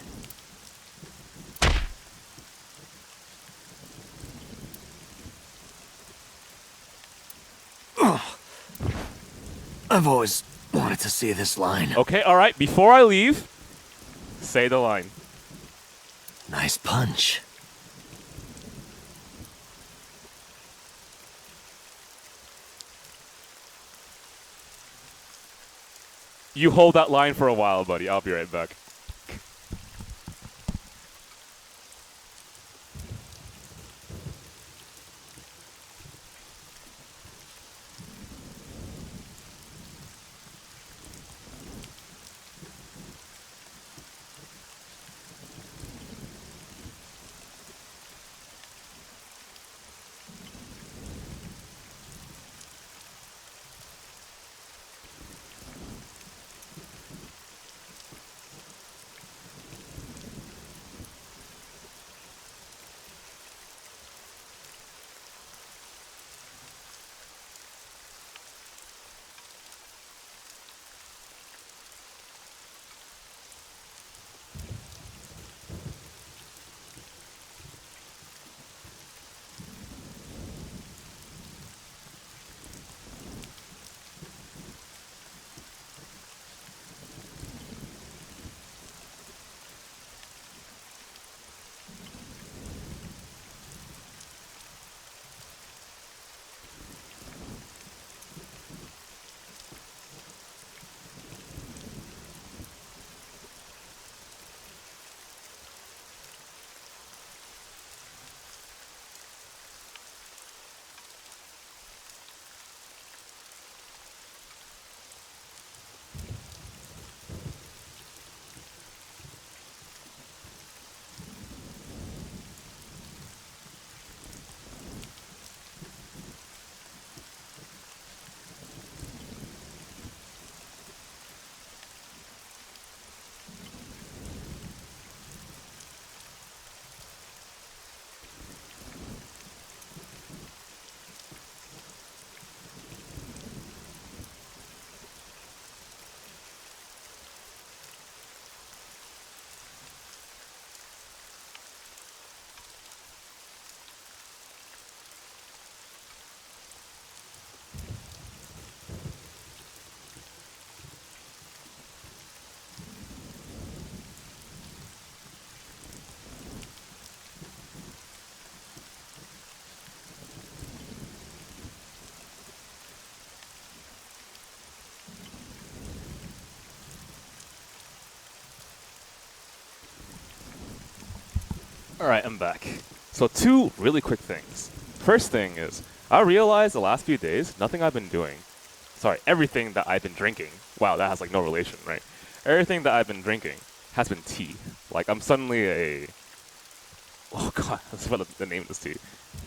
I've always wanted to see this line. Okay, alright, before I leave, say the line. Nice punch. You hold that line for a while, buddy. I'll be right back. Alright, I'm back. So 2 really quick things. First thing is, I realized the last few days, nothing I've been doing, everything that I've been drinking, wow, that has like no relation, right? Everything that I've been drinking has been tea. Like, I'm suddenly a... Oh god, that's what the name of this tea.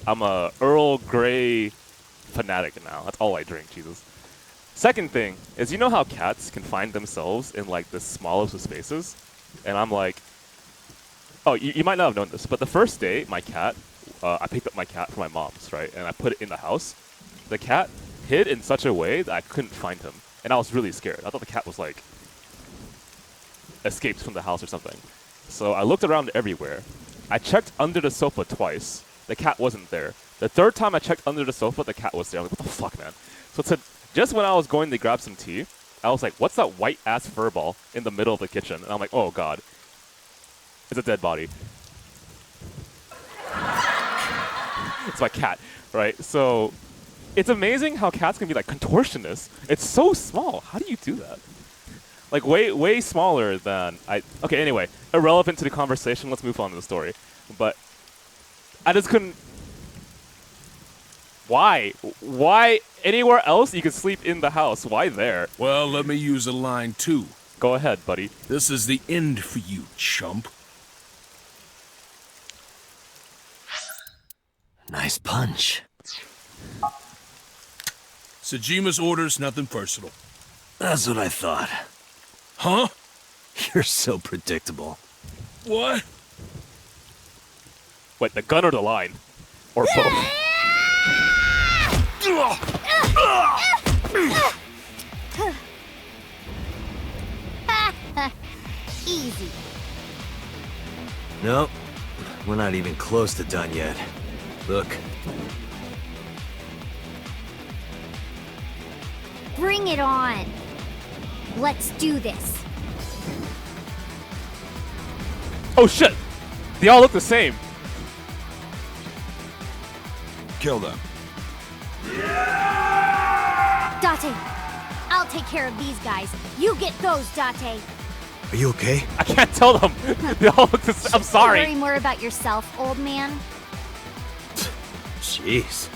I'm a Earl Grey fanatic now. That's all I drink, Jesus. Second thing is, you know how cats can find themselves in like the smallest of spaces? And I'm like... Oh, you might not have known this, but the first day, my cat, I picked up my cat from my mom's, right? And I put it in the house. The cat hid in such a way that I couldn't find him. And I was really scared. I thought the cat was like... escaped from the house or something. So I looked around everywhere. I checked under the sofa twice. The cat wasn't there. The third time I checked under the sofa, the cat was there. I'm like, what the fuck, man? So it said, just when I was going to grab some tea, I was like, what's that white-ass fur ball in the middle of the kitchen? And I'm like, oh god. It's a dead body. It's my cat, right? So it's amazing how cats can be like contortionists. It's so small. How do you do that? Like way smaller than I... Okay, anyway, irrelevant to the conversation. Let's move on to the story. But I just couldn't... Why? Why anywhere else you could sleep in the house? Why there? Well, let me use a line too. Go ahead, buddy. This is the end for you, chump. Nice punch. Sejima's orders, nothing personal. That's what I thought. Huh? You're so predictable. What? Wait, the gun or the line? Or both? Easy. Nope. We're not even close to done yet. Look. Bring it on. Let's do this. Oh shit! They all look the same. Kill them. Date, I'll take care of these guys. You get those, Date. Are you okay? I can't tell them. They all look the same. I'm sorry. Worry more about yourself, old man. Jeez.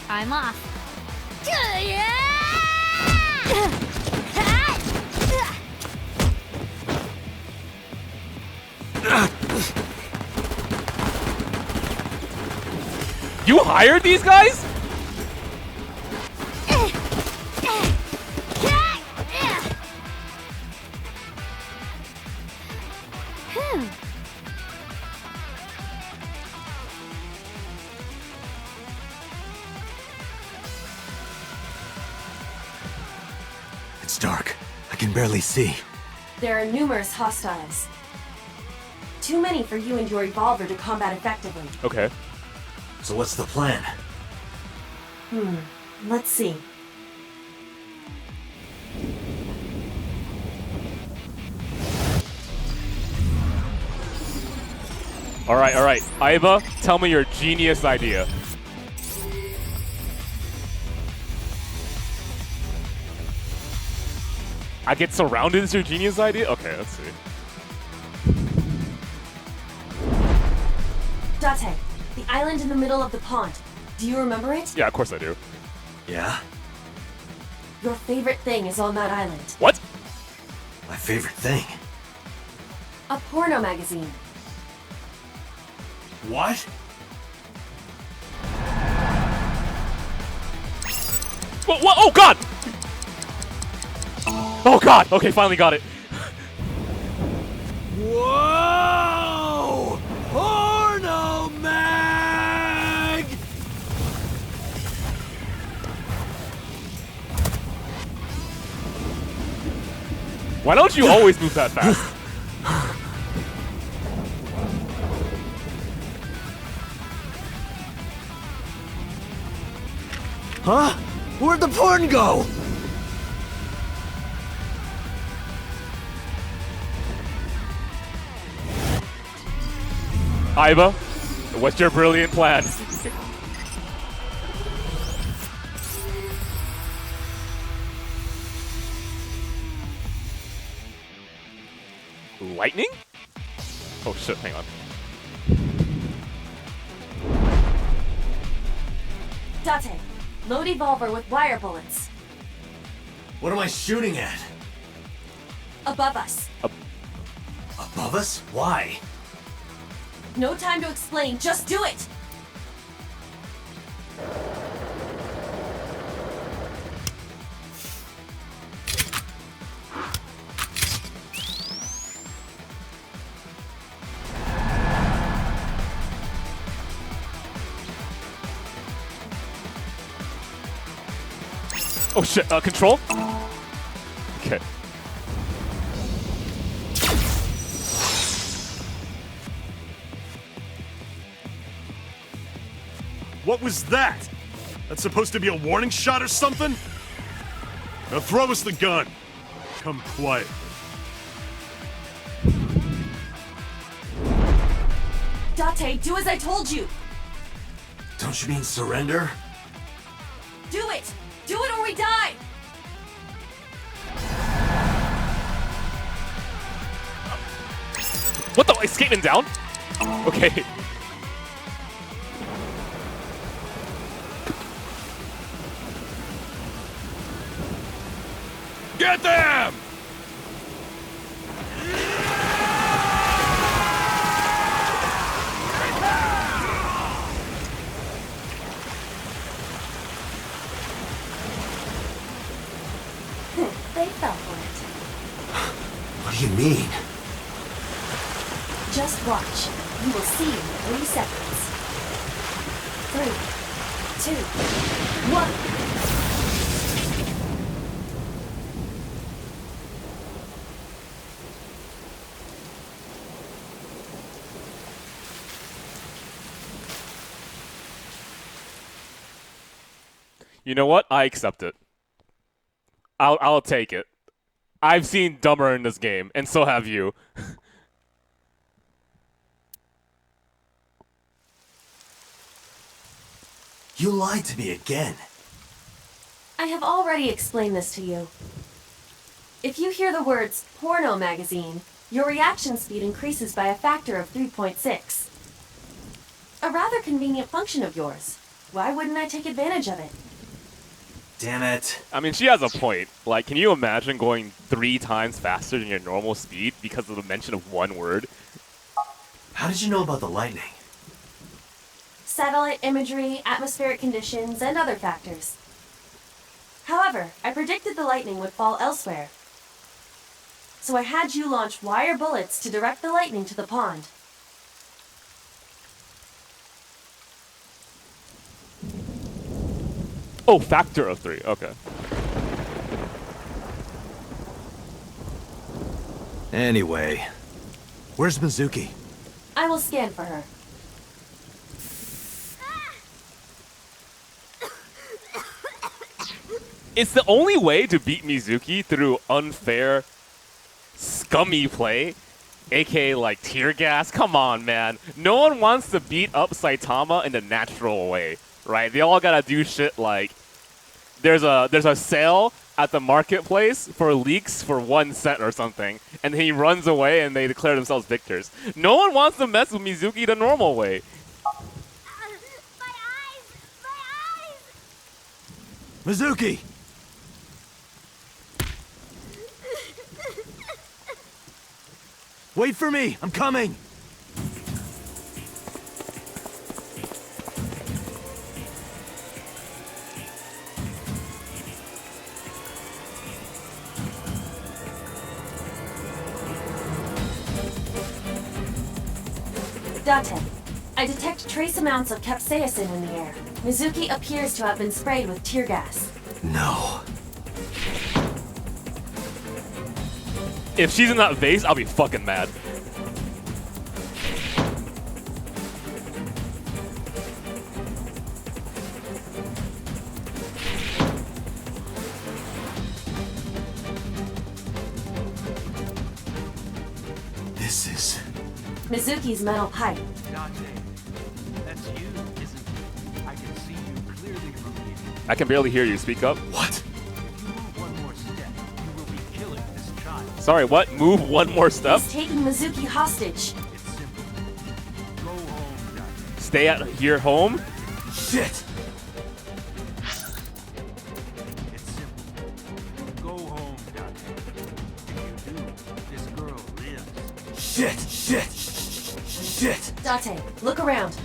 I'm off. You hired these guys? It's dark. I can barely see. There are numerous hostiles. Too many for you and your revolver to combat effectively. Okay. So what's the plan? Let's see. Alright. Iva, tell me your genius idea. I get surrounded is your genius idea? Okay, let's see. Date, the island in the middle of the pond. Do you remember it? Yeah, of course I do. Yeah? Your favorite thing is on that island. What? My favorite thing. A porno magazine. What? What? Oh god! Oh god! Okay, finally got it. Whoa! Porno mag! Why don't you always move that fast? Huh? Where'd the porn go? Iva, what's your brilliant plan? Lightning? Oh shit, hang on. Date, load evolver with wire bullets. What am I shooting at? Above us. Above us? Why? No time to explain, just do it! Oh shit, control? Okay. What was that? That's supposed to be a warning shot or something? Now throw us the gun. Come quietly. Date, do as I told you! Don't you mean surrender? Do it! Do it or we die! What the? Escaping down? Okay. Get them! They fell for it. What do you mean? Just watch. You will see in 3 seconds. 3, 2, 1. You know what? I accept it. I'll take it. I've seen dumber in this game, and so have you. You lied to me again. I have already explained this to you. If you hear the words porno magazine, your reaction speed increases by a factor of 3.6. A rather convenient function of yours. Why wouldn't I take advantage of it? Damn it. I mean, she has a point. Like, can you imagine going 3 times faster than your normal speed because of the mention of one word? How did you know about the lightning? Satellite imagery, atmospheric conditions, and other factors. However, I predicted the lightning would fall elsewhere. So I had you launch wire bullets to direct the lightning to the pond. Oh, factor of 3. Okay. Anyway, where's Mizuki? I will scan for her. It's the only way to beat Mizuki through unfair, scummy play, aka like tear gas. Come on, man. No one wants to beat up Saitama in the natural way, right? They all gotta do shit like there's a sale at the marketplace for leaks for 1 cent or something, and then he runs away and they declare themselves victors. No one wants to mess with Mizuki the normal way. Mizuki! Wait for me! I'm coming! Date, I detect trace amounts of capsaicin in the air. Mizuki appears to have been sprayed with tear gas. No. If she's in that vase, I'll be fucking mad. This is... Mizuki's metal pipe. Date, that's you, isn't it? I can see you clearly from here. I can barely hear you. Speak up. What? If you move one more step, you will be killing this child. Sorry, what? Move 1 more step? He's taking Mizuki hostage. It's stay at your home? Shit! It's simple. Go home, Dante. If you do, this girl lives. Shit! Shit! Date, look around.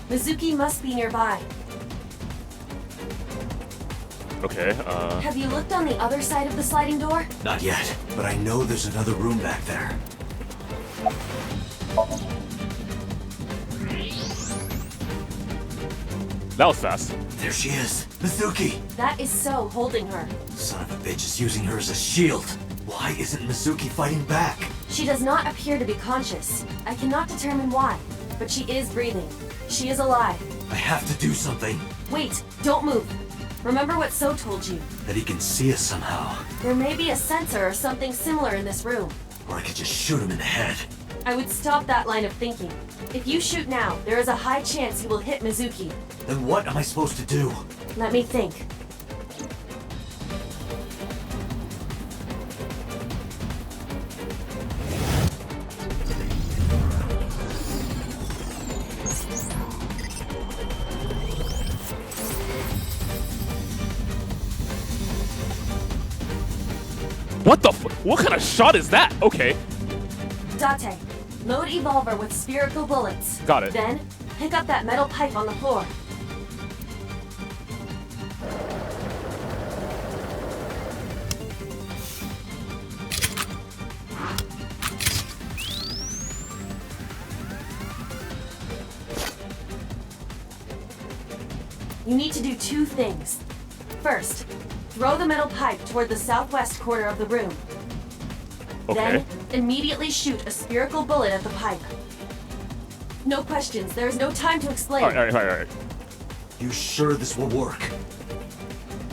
Mizuki must be nearby. Okay, Have you looked on the other side of the sliding door? Not yet, but I know there's another room back there. That was fast. There she is. Mizuki! That is So holding her. Son of a bitch is using her as a shield. Why isn't Mizuki fighting back? She does not appear to be conscious. I cannot determine why, but she is breathing. She is alive. I have to do something. Wait, don't move. Remember what So told you. That he can see us somehow. There may be a sensor or something similar in this room. Or I could just shoot him in the head. I would stop that line of thinking. If you shoot now, there is a high chance you will hit Mizuki. Then what am I supposed to do? Let me think. What the what kind of shot is that? Okay. Date, load Evolver with spherical bullets. Got it. Then, pick up that metal pipe on the floor. You need to do two things. First, throw the metal pipe toward the southwest corner of the room. Okay. Then, immediately shoot a spherical bullet at the pipe. No questions. There is no time to explain. All right. You sure this will work?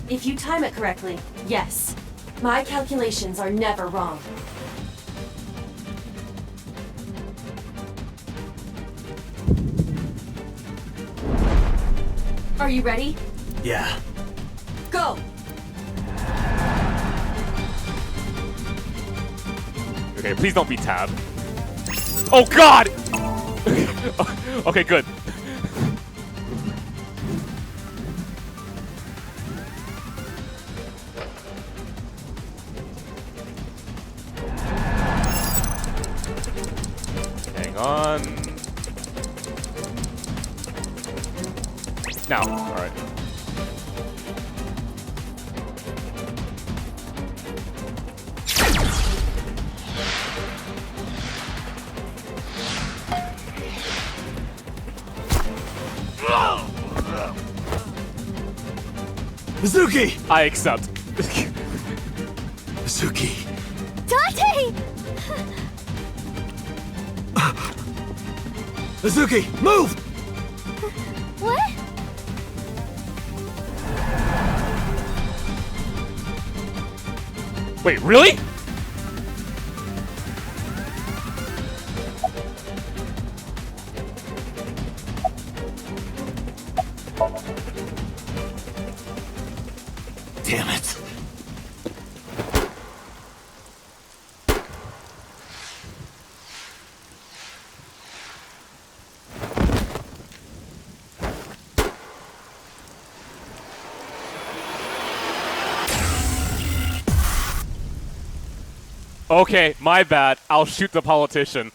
If you time it correctly, yes. My calculations are never wrong. Are you ready? Yeah. Go! Okay, please don't be Tab. Oh God! Okay, good. Hang on. Now, all right. Mizuki! I accept. Mizuki! Date! Mizuki, move! What? Wait, really? Damn it. Okay, my bad. I'll shoot the politician.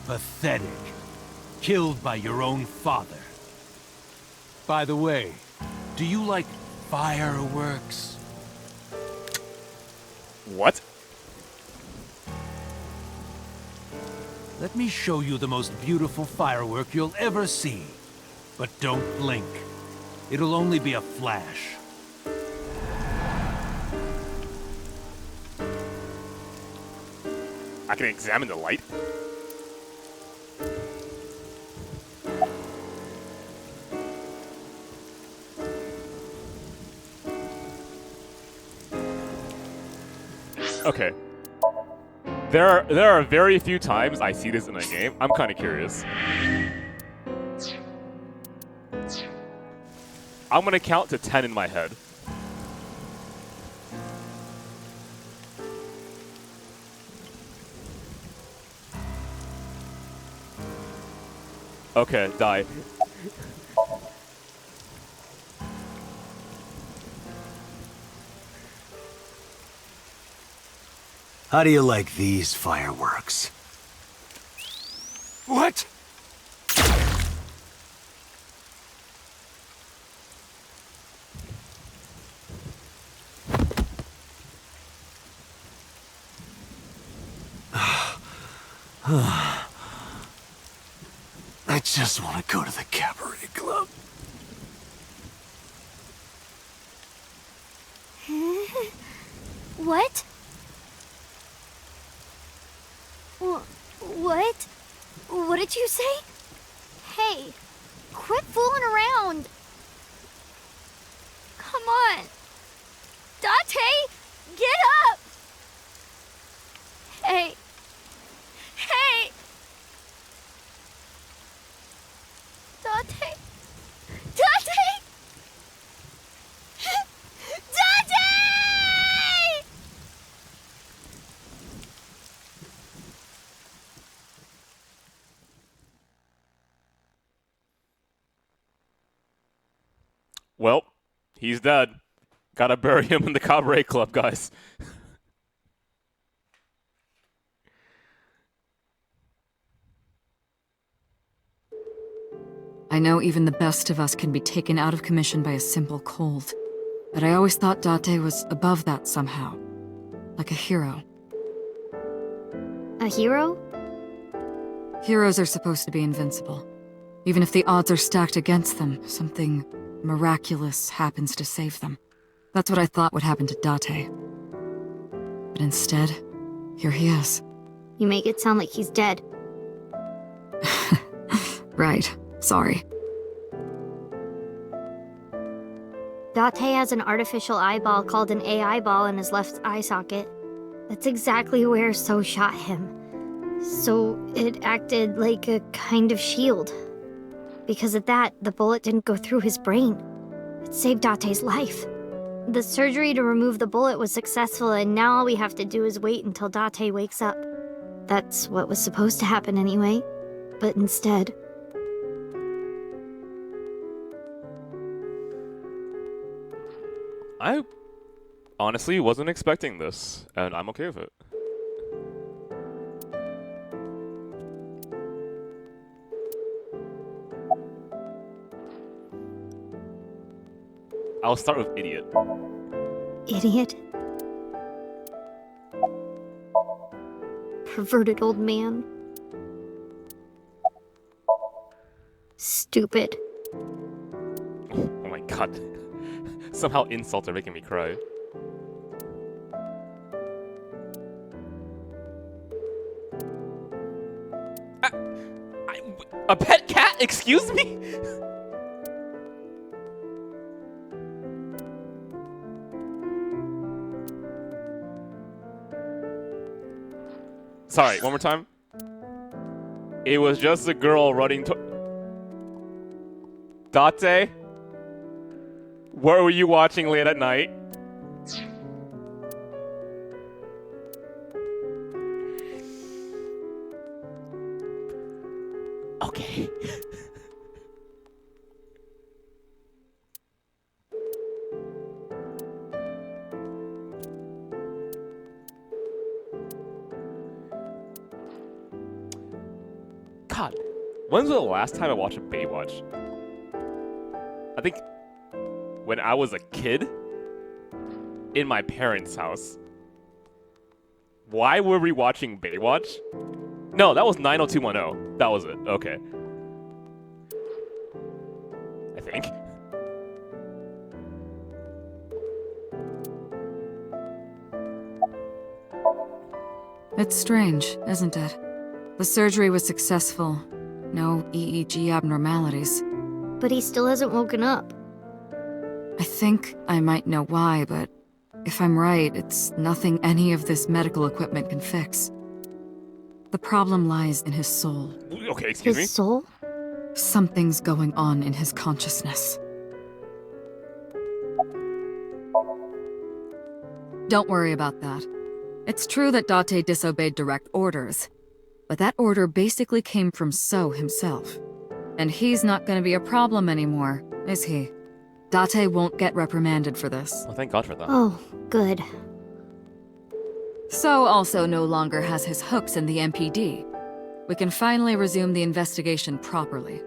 Pathetic. Killed by your own father. By the way, do you like fireworks? What? Let me show you the most beautiful firework you'll ever see. But don't blink. It'll only be a flash. I can examine the light. Okay. There are very few times I see this in a game. I'm kind of curious. I'm gonna count to 10 in my head. Okay, die. How do you like these fireworks? What? I just want to go to the cabaret club. What? What? What did you say? Hey, quit fooling around. Come on. Dante, get up! Hey. Hey! Dante! Dante! Dante! Well, he's dead. Gotta bury him in the cabaret club, guys. I know even the best of us can be taken out of commission by a simple cold. But I always thought Date was above that somehow. Like a hero. A hero? Heroes are supposed to be invincible. Even if the odds are stacked against them, something miraculous happens to save them. That's what I thought would happen to Date. But instead, here he is. You make it sound like he's dead. Right. Sorry. Date has an artificial eyeball called an AI ball in his left eye socket. That's exactly where So shot him. So it acted like a kind of shield. Because of that, the bullet didn't go through his brain. It saved Date's life. The surgery to remove the bullet was successful, and now all we have to do is wait until Date wakes up. That's what was supposed to happen anyway. But instead... I honestly wasn't expecting this, and I'm okay with it. I'll start with idiot. Idiot? Perverted old man. Stupid. Oh my god. Somehow insults are making me cry. A pet cat? Excuse me? Sorry, one more time. It was just a girl running to... Date? What were you watching late at night? Okay. God, when's the last time I watched a Baywatch? I think when I was a kid in my parents' house. Why were we watching Baywatch? No, that was 90210. That was it. Okay. I think. It's strange, isn't it? The surgery was successful. No EEG abnormalities. But he still hasn't woken up. I think I might know why, but If I'm right, it's nothing any of this medical equipment can fix. The problem lies in his soul. Okay, excuse me? His soul? Something's going on in his consciousness. Don't worry about that. It's true that Date disobeyed direct orders, but that order basically came from So himself. And he's not gonna be a problem anymore, is he? Date won't get reprimanded for this. Well, thank God for that. Oh, good. So also no longer has his hooks in the MPD. We can finally resume the investigation properly.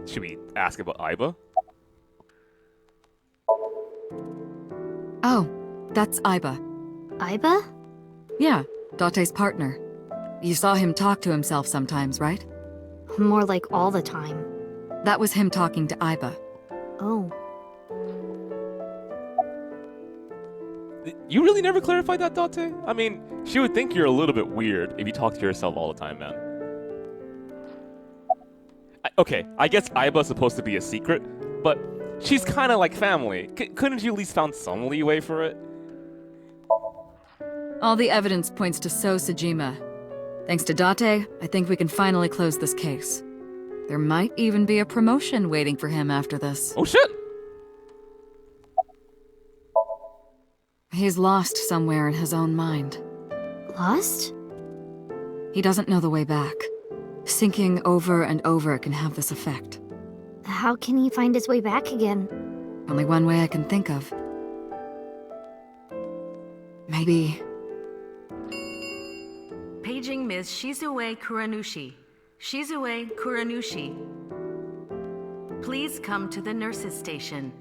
Should we ask about Aiba? Oh, that's Aiba. Aiba? Yeah, Date's partner. You saw him talk to himself sometimes, right? More like all the time. That was him talking to Aiba. Oh. You really never clarified that, Date? I mean, she would think you're a little bit weird if you talk to yourself all the time, man. Okay, I guess Aiba's supposed to be a secret, but she's kind of like family. Couldn't you at least found some leeway for it? All the evidence points to So Sejima. Thanks to Date, I think we can finally close this case. There might even be a promotion waiting for him after this. Oh shit! He's lost somewhere in his own mind. Lost? He doesn't know the way back. Sinking over and over can have this effect. How can he find his way back again? Only one way I can think of. Maybe... Paging Ms. Shizue Kuranushi. Shizue Kuranushi. Please come to the nurse's station.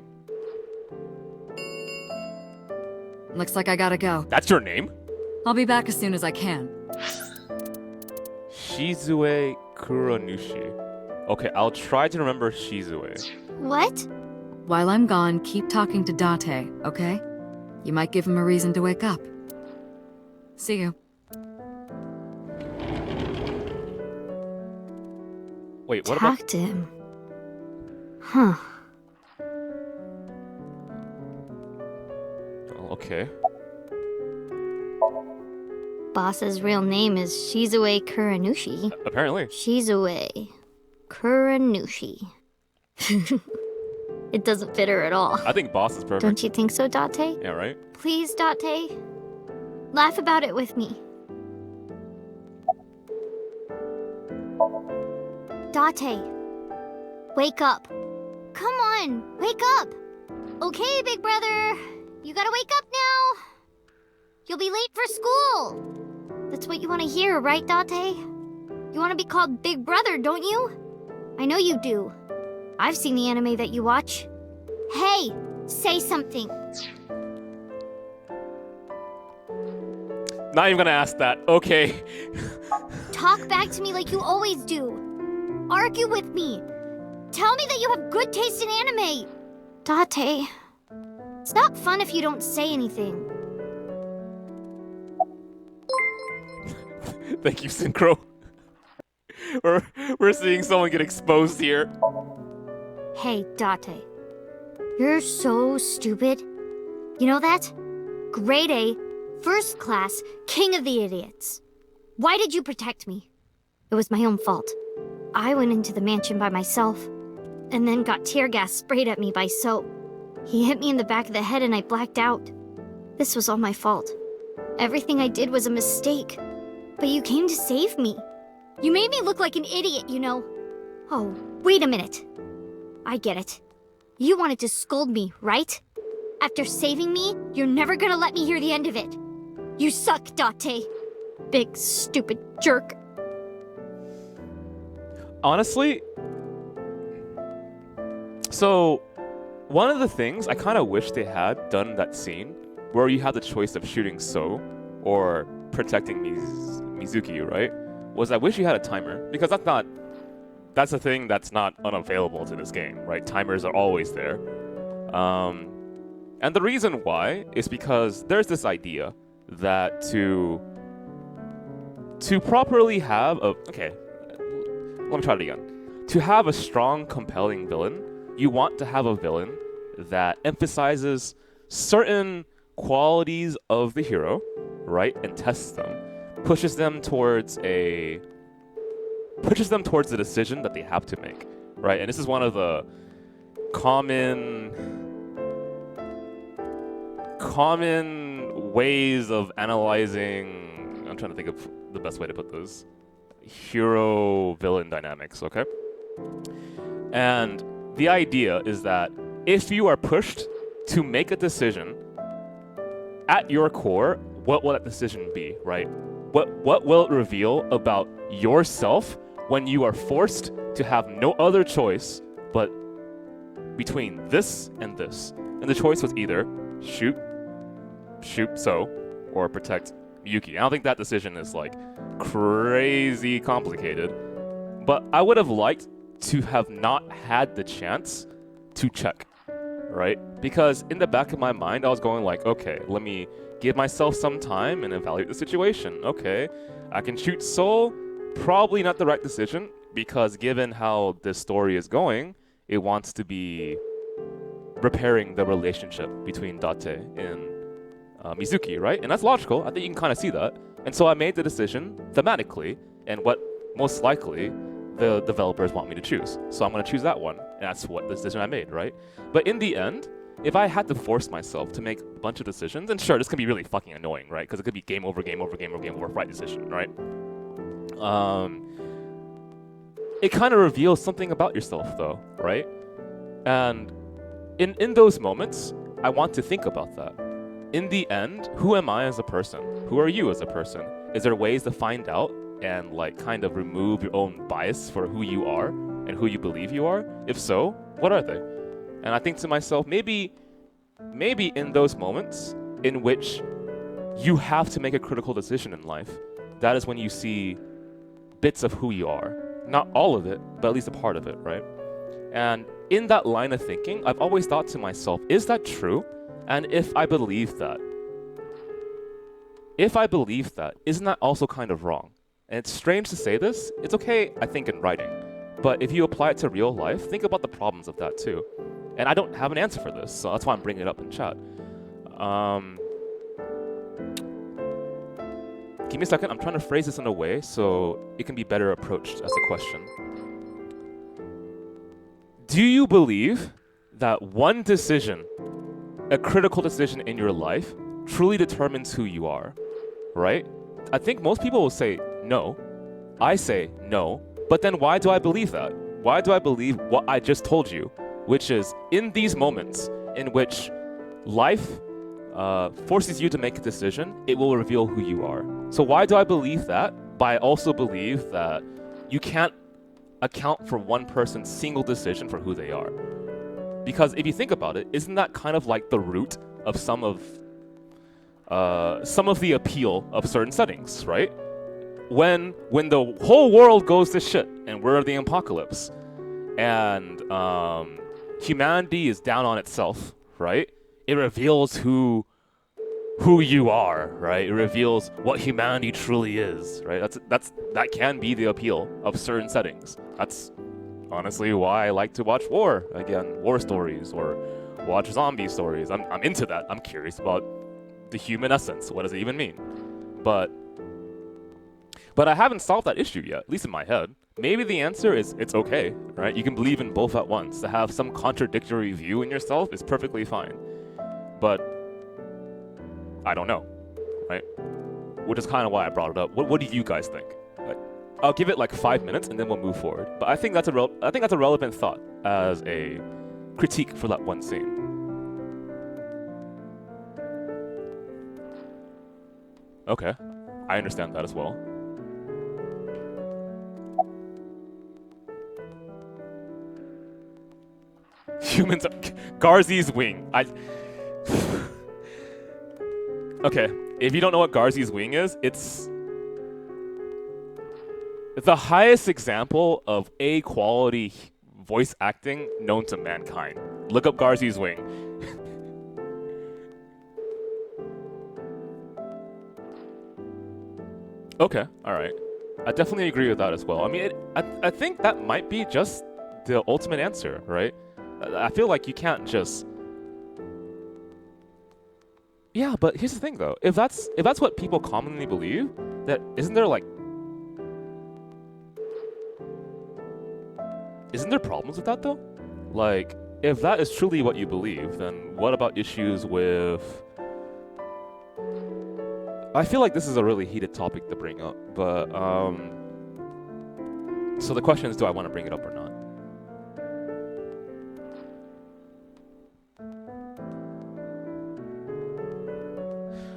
Looks like I gotta go. That's your name? I'll be back as soon as I can. Shizue Kuranushi. Okay, I'll try to remember Shizue. What? While I'm gone, keep talking to Date, okay? You might give him a reason to wake up. See you. Wait, what Talk about... to him. Huh. Oh, okay. Boss's real name is Shizue Kuranushi. Apparently. Shizue Kuranushi. It doesn't fit her at all. I think boss is perfect. Don't you think so, Date? Yeah, right? Please, Date. Laugh about it with me. Date. Wake up. Come on, wake up. Okay, big brother. You gotta wake up now. You'll be late for school. That's what you want to hear, right, Date? You want to be called Big Brother, don't you? I know you do. I've seen the anime that you watch. Hey, say something. Not even gonna ask that. Okay. Talk back to me like you always do. Argue with me. Tell me that you have good taste in anime. Date. It's not fun if you don't say anything. Thank you, Synchro. We're seeing someone get exposed here. Hey, Date. You're so stupid. You know that? Grade A, first class, king of the idiots. Why did you protect me? It was my own fault. I went into the mansion by myself, and then got tear gas sprayed at me by So. He hit me in the back of the head and I blacked out. This was all my fault. Everything I did was a mistake. But you came to save me. You made me look like an idiot, you know. Oh, wait a minute. I get it. You wanted to scold me, right? After saving me, you're never gonna let me hear the end of it. You suck, Date. Big, stupid jerk. Honestly, so one of the things I kind of wish they had done that scene where you had the choice of shooting So or protecting Mizuki, right? Was I wish you had a timer, because that's a thing that's not unavailable to this game, right? Timers are always there. And the reason why is because there's this idea that to properly have a... Okay, let me try it again. To have a strong, compelling villain, you want to have a villain that emphasizes certain qualities of the hero, right, and tests them, pushes them towards the decision that they have to make, right? And this is one of the common ways of analyzing. I'm trying to think of the best way to put this. Hero-villain dynamics, okay? And the idea is that if you are pushed to make a decision, at your core, what will that decision be, right? What will it reveal about yourself when you are forced to have no other choice but between this and this? And the choice was either shoot So, or protect Yuki. I don't think that decision is like crazy complicated, but I would have liked to have not had the chance to check, right? Because in the back of my mind, I was going like, okay, let me give myself some time and evaluate the situation. Okay, I can shoot Soul, probably not the right decision, because given how this story is going, it wants to be repairing the relationship between Date and Mizuki, right? And that's logical. I think you can kind of see that. And so I made the decision thematically, and what most likely the developers want me to choose. So I'm going to choose that one, and that's what the decision I made, right? But in the end, if I had to force myself to make a bunch of decisions, and sure, this can be really fucking annoying, right? Because it could be game over, right decision, right? It kind of reveals something about yourself, though, right? And in those moments, I want to think about that. In the end, who am I as a person? Who are you as a person? Is there ways to find out and like kind of remove your own bias for who you are and who you believe you are? If so, what are they? And I think to myself, maybe in those moments in which you have to make a critical decision in life, that is when you see bits of who you are. Not all of it, but at least a part of it, right? And in that line of thinking, I've always thought to myself, is that true? And if I believe that, isn't that also kind of wrong? And it's strange to say this. It's okay, I think, in writing. But if you apply it to real life, think about the problems of that too. And I don't have an answer for this, so that's why I'm bringing it up in chat. Give me a second. I'm trying to phrase this in a way so it can be better approached as a question. Do you believe that one decision, a critical decision in your life, truly determines who you are, right? I think most people will say no. I say no. But then why do I believe that? Why do I believe what I just told you? Which is, in these moments in which life forces you to make a decision, it will reveal who you are. So why do I believe that? But I also believe that you can't account for one person's single decision for who they are. Because if you think about it, isn't that kind of like the root of some of the appeal of certain settings, right? When the whole world goes to shit and we're the apocalypse, and humanity is down on itself, right? It reveals who you are, right? It reveals what humanity truly is, right? That can be the appeal of certain settings. That's honestly why I like to watch war stories, or watch zombie stories. I'm into that. I'm curious about the human essence. What does it even mean? But I haven't solved that issue yet, at least in my head. Maybe the answer is it's okay, right? You can believe in both at once. To have some contradictory view in yourself is perfectly fine. But I don't know, right? Which is kind of why I brought it up. What do you guys think? I'll give it like 5 minutes and then we'll move forward. But I think that's a relevant thought as a critique for that one scene. Okay, I understand that as well. Humans, Garzy's wing. Okay, if you don't know what Garzy's wing is, it's the highest example of A-quality voice acting known to mankind. Look up Garzy's wing. Okay, alright. I definitely agree with that as well. I mean, I think that might be just the ultimate answer, right? I feel like you can't just Yeah, but here's the thing though. If that's what people commonly believe, that isn't there problems with that though? Like, if that is truly what you believe, then what about issues with... I feel like this is a really heated topic to bring up, but so the question is, do I want to bring it up or not?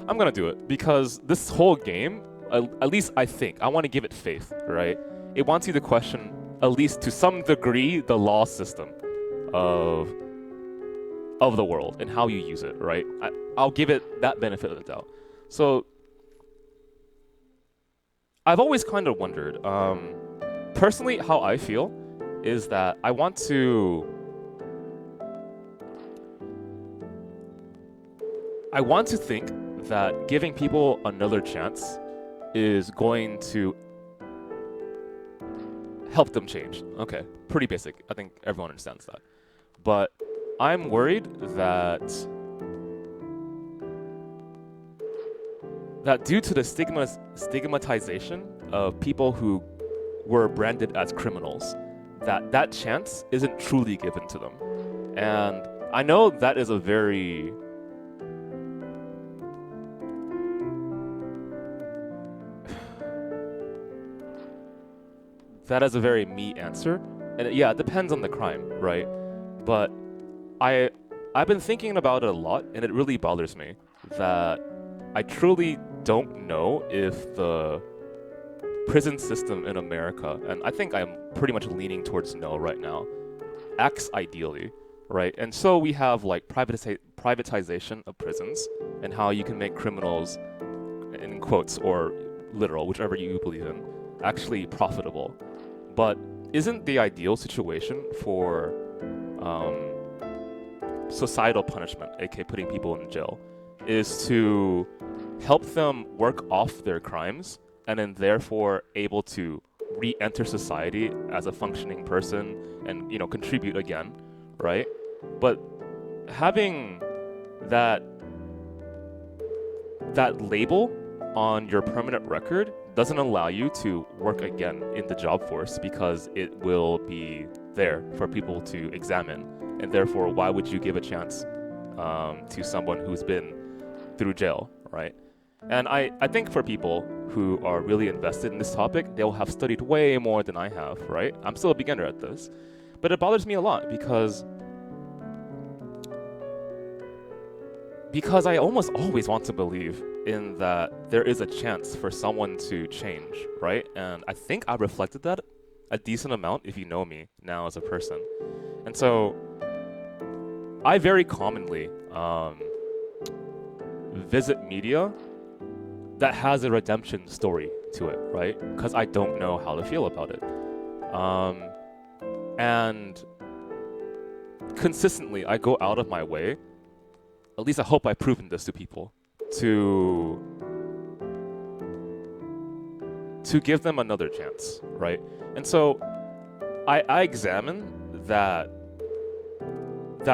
I'm gonna do it because this whole game, at least I think, I want to give it faith, right? It wants you to question, at least to some degree, the law system of the world and how you use it, right? I'll give it that benefit of the doubt. So I've always kind of wondered, personally, how I feel is that I want to think that giving people another chance is going to help them change. Okay, pretty basic. I think everyone understands that. But I'm worried that due to the stigmatization of people who were branded as criminals, that chance isn't truly given to them. And I know that is a very... that is a very me answer. And yeah, it depends on the crime, right? But I've been thinking about it a lot, and it really bothers me that I truly don't know if the prison system in America, and I think I'm pretty much leaning towards no right now, acts ideally, right? And so we have like privatization of prisons and how you can make criminals, in quotes or literal, whichever you believe in, actually profitable. But isn't the ideal situation for societal punishment, aka putting people in jail, is to help them work off their crimes and then therefore able to re-enter society as a functioning person and, you know, contribute again, right? But having that label on your permanent record doesn't allow you to work again in the job force because it will be there for people to examine. And therefore, why would you give a chance to someone who's been through jail, right? And I think for people who are really invested in this topic, they'll have studied way more than I have, right? I'm still a beginner at this. But it bothers me a lot because I almost always want to believe in that there is a chance for someone to change, right? And I think I reflected that a decent amount if you know me now as a person. And so I very commonly visit media that has a redemption story to it, right? Because I don't know how to feel about it. And consistently, I go out of my way, at least I hope I've proven this to people, to give them another chance, right? And so I examine that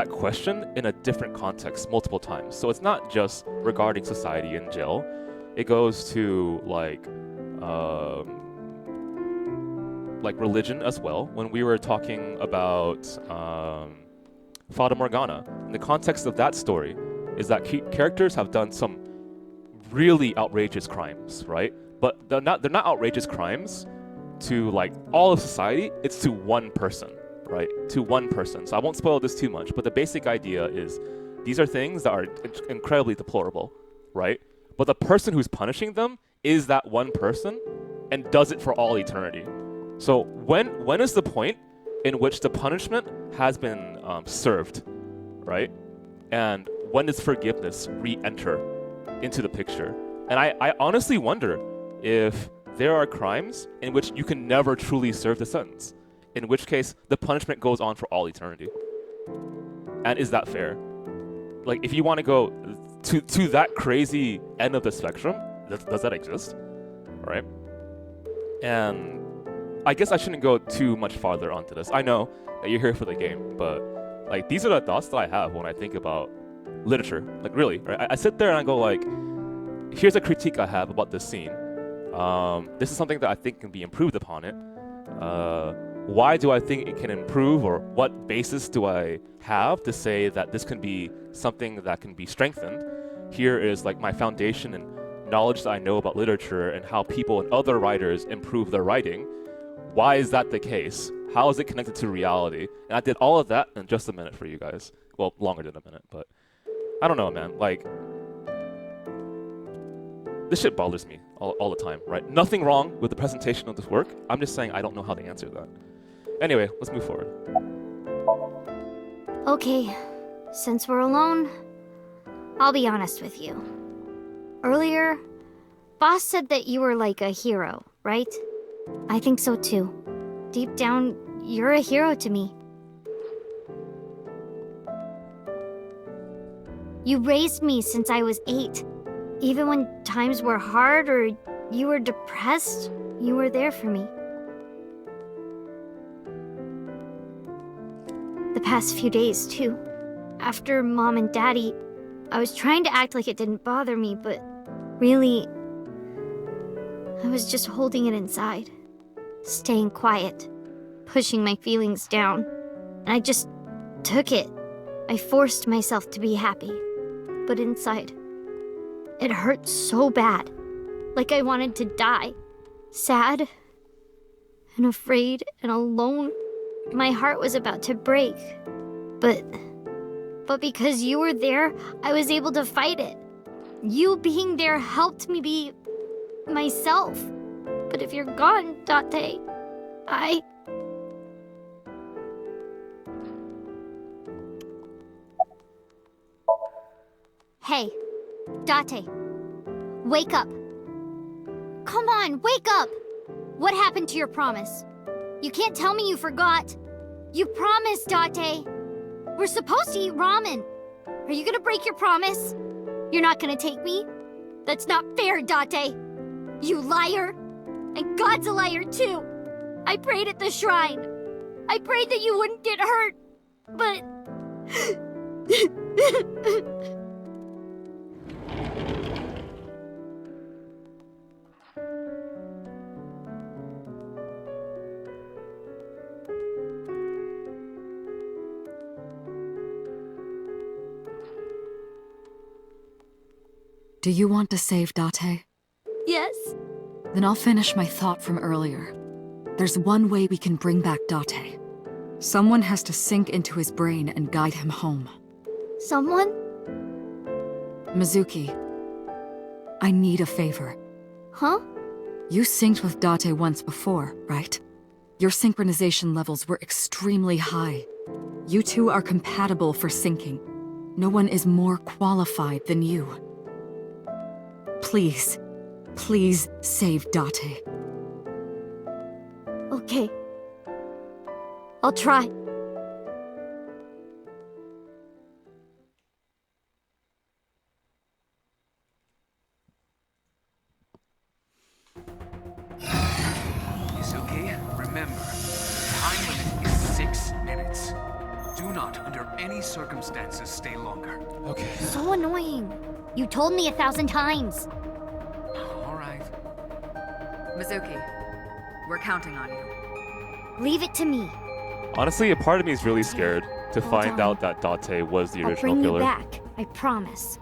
question in a different context multiple times. So it's not just regarding society in jail. It goes to like religion as well. When we were talking about Fata Morgana, in the context of that story is that characters have done some really outrageous crimes, right? But they're not outrageous crimes to like all of society. It's to one person, right? To one person. So I won't spoil this too much, but the basic idea is these are things that are incredibly deplorable, right? But the person who's punishing them is that one person and does it for all eternity. So when is the point in which the punishment has been served, right? And when does forgiveness re-enter into the picture? And I honestly wonder if there are crimes in which you can never truly serve the sentence, in which case the punishment goes on for all eternity. And is that fair? Like, if you want to go to that crazy end of the spectrum, does that exist? Right? And I guess I shouldn't go too much farther onto this. I know that you're here for the game, but like these are the thoughts that I have when I think about literature. Like really, right? I sit there and I go like, here's a critique I have about this scene. This is something that I think can be improved upon it. Why do I think it can improve, or what basis do I have to say that this can be something that can be strengthened? Here is like my foundation and knowledge that I know about literature and how people and other writers improve their writing. Why is that the case? How is it connected to reality? And I did all of that in just a minute for you guys. Well, longer than a minute, but I don't know, man. Like, this shit bothers me all the time, right? Nothing wrong with the presentation of this work. I'm just saying I don't know how to answer that. Anyway, let's move forward. Okay, since we're alone, I'll be honest with you. Earlier, Boss said that you were like a hero, right? I think so too. Deep down, you're a hero to me. You raised me since I was 8. Even when times were hard or you were depressed, you were there for me. The past few days, too. After Mom and Daddy, I was trying to act like it didn't bother me, but really, I was just holding it inside. Staying quiet. Pushing my feelings down. And I just took it. I forced myself to be happy. But inside, it hurt so bad. Like I wanted to die. Sad and afraid and alone. My heart was about to break. But because you were there, I was able to fight it. You being there helped me be myself. But if you're gone, Date, Hey, Date, wake up. Come on, wake up! What happened to your promise? You can't tell me you forgot. You promised, Date. We're supposed to eat ramen. Are you gonna break your promise? You're not gonna take me? That's not fair, Date. You liar. And God's a liar, too. I prayed at the shrine. I prayed that you wouldn't get hurt, but... Do you want to save Date? Yes. Then I'll finish my thought from earlier. There's one way we can bring back Date. Someone has to sink into his brain and guide him home. Someone? Mizuki, I need a favor. Huh? You synced with Date once before, right? Your synchronization levels were extremely high. You two are compatible for syncing. No one is more qualified than you. Please, please save Date. Okay. I'll try. Mizuki, remember, time limit is 6 minutes. Do not, under any circumstances, stay longer. Okay. So annoying. You told me 1,000 times. All right. Mizuki, we're counting on you. Leave it to me. Honestly, a part of me is really scared to find out that Date was the I'll original bring killer. you back. I promise.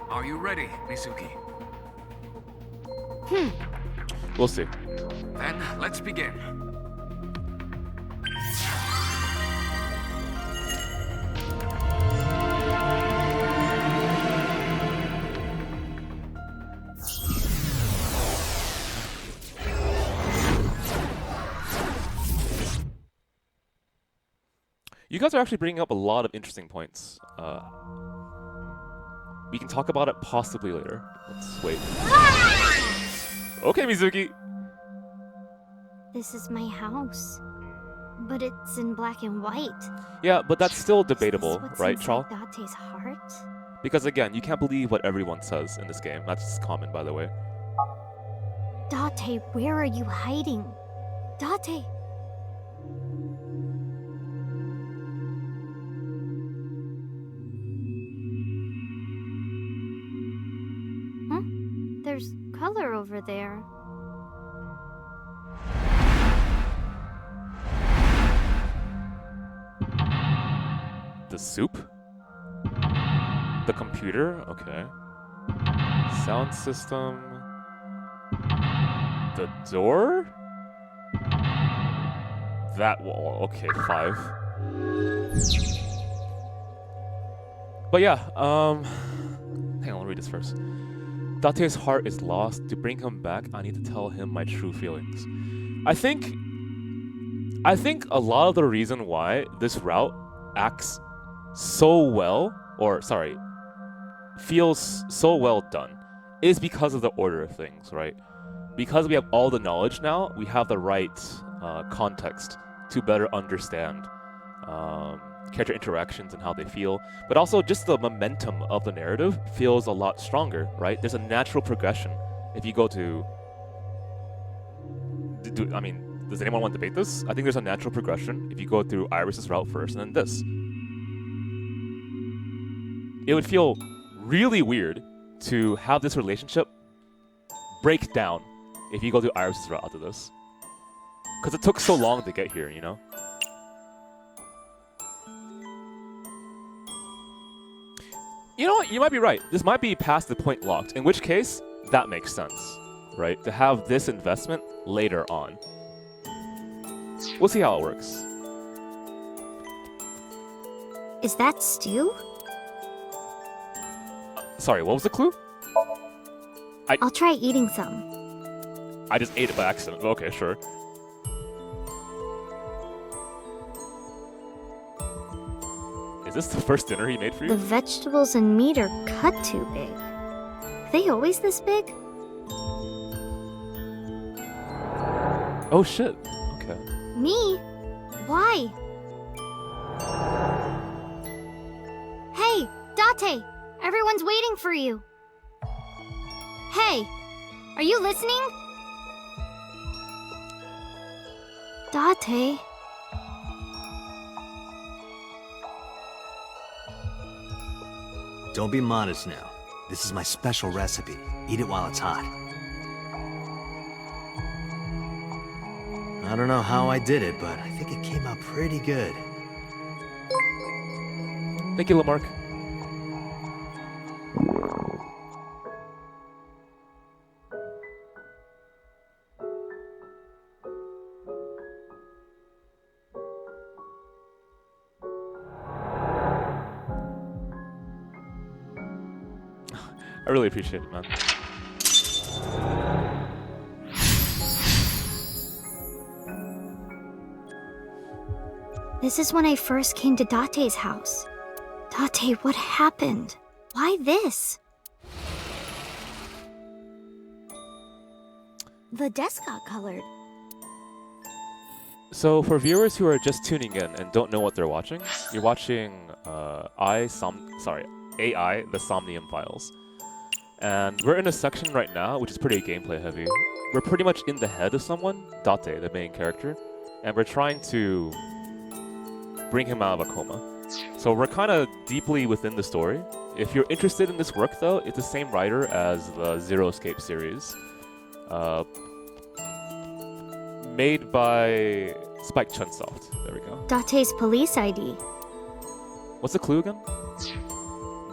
Are you ready, Mizuki? We'll see. Then, let's begin. You guys are actually bringing up a lot of interesting points. We can talk about it possibly later. Let's wait. Okay, Mizuki. This is my house. But it's in black and white. Yeah, but that's still debatable, What's right, inside Chal? Date's heart? Because again, you can't believe what everyone says in this game. That's common, by the way. Date, where are you hiding? Date! color over there. The soup? The computer? Okay. Sound system. The door? That wall. Okay, 5. But yeah, hang on, I'll read this first. Date's heart is lost. To bring him back, I need to tell him my true feelings. I think a lot of the reason why this route acts so well, or sorry, feels so well done, is because of the order of things, right? Because we have all the knowledge now, we have the right context to better understand character interactions and how they feel, but also just the momentum of the narrative feels a lot stronger, right? There's a natural progression. If you go to... I mean, does anyone want to debate this? I think there's a natural progression if you go through Iris's route first and then this. It would feel really weird to have this relationship break down if you go through Iris's route after this. Because it took so long to get here, you know? You know what? You might be right. This might be past the point locked, in which case, that makes sense, right? To have this investment later on. We'll see how it works. Is that stew? Sorry, what was the clue? I'll try eating some. I just ate it by accident. Okay, sure. Is this the first dinner he made for you? The vegetables and meat are cut too big. Are they always this big? Oh shit. Okay. Me? Why? Hey, Date! Everyone's waiting for you. Hey, are you listening? Date? Don't be modest now. This is my special recipe. Eat it while it's hot. I don't know how I did it, but I think it came out pretty good. Thank you, Lamarck. I really appreciate it, man. This is when I first came to Date's house. Date, what happened? Why this? The desk got colored. So for viewers who are just tuning in and don't know what they're watching, you're watching AI, the Somnium files. And we're in a section right now which is pretty gameplay heavy. We're pretty much in the head of someone, Date, the main character, and we're trying to bring him out of a coma. So we're kind of deeply within the story. If you're interested in this work though, it's the same writer as the Zero Escape series. Made by Spike Chunsoft. There we go. Date's police ID. What's the clue again?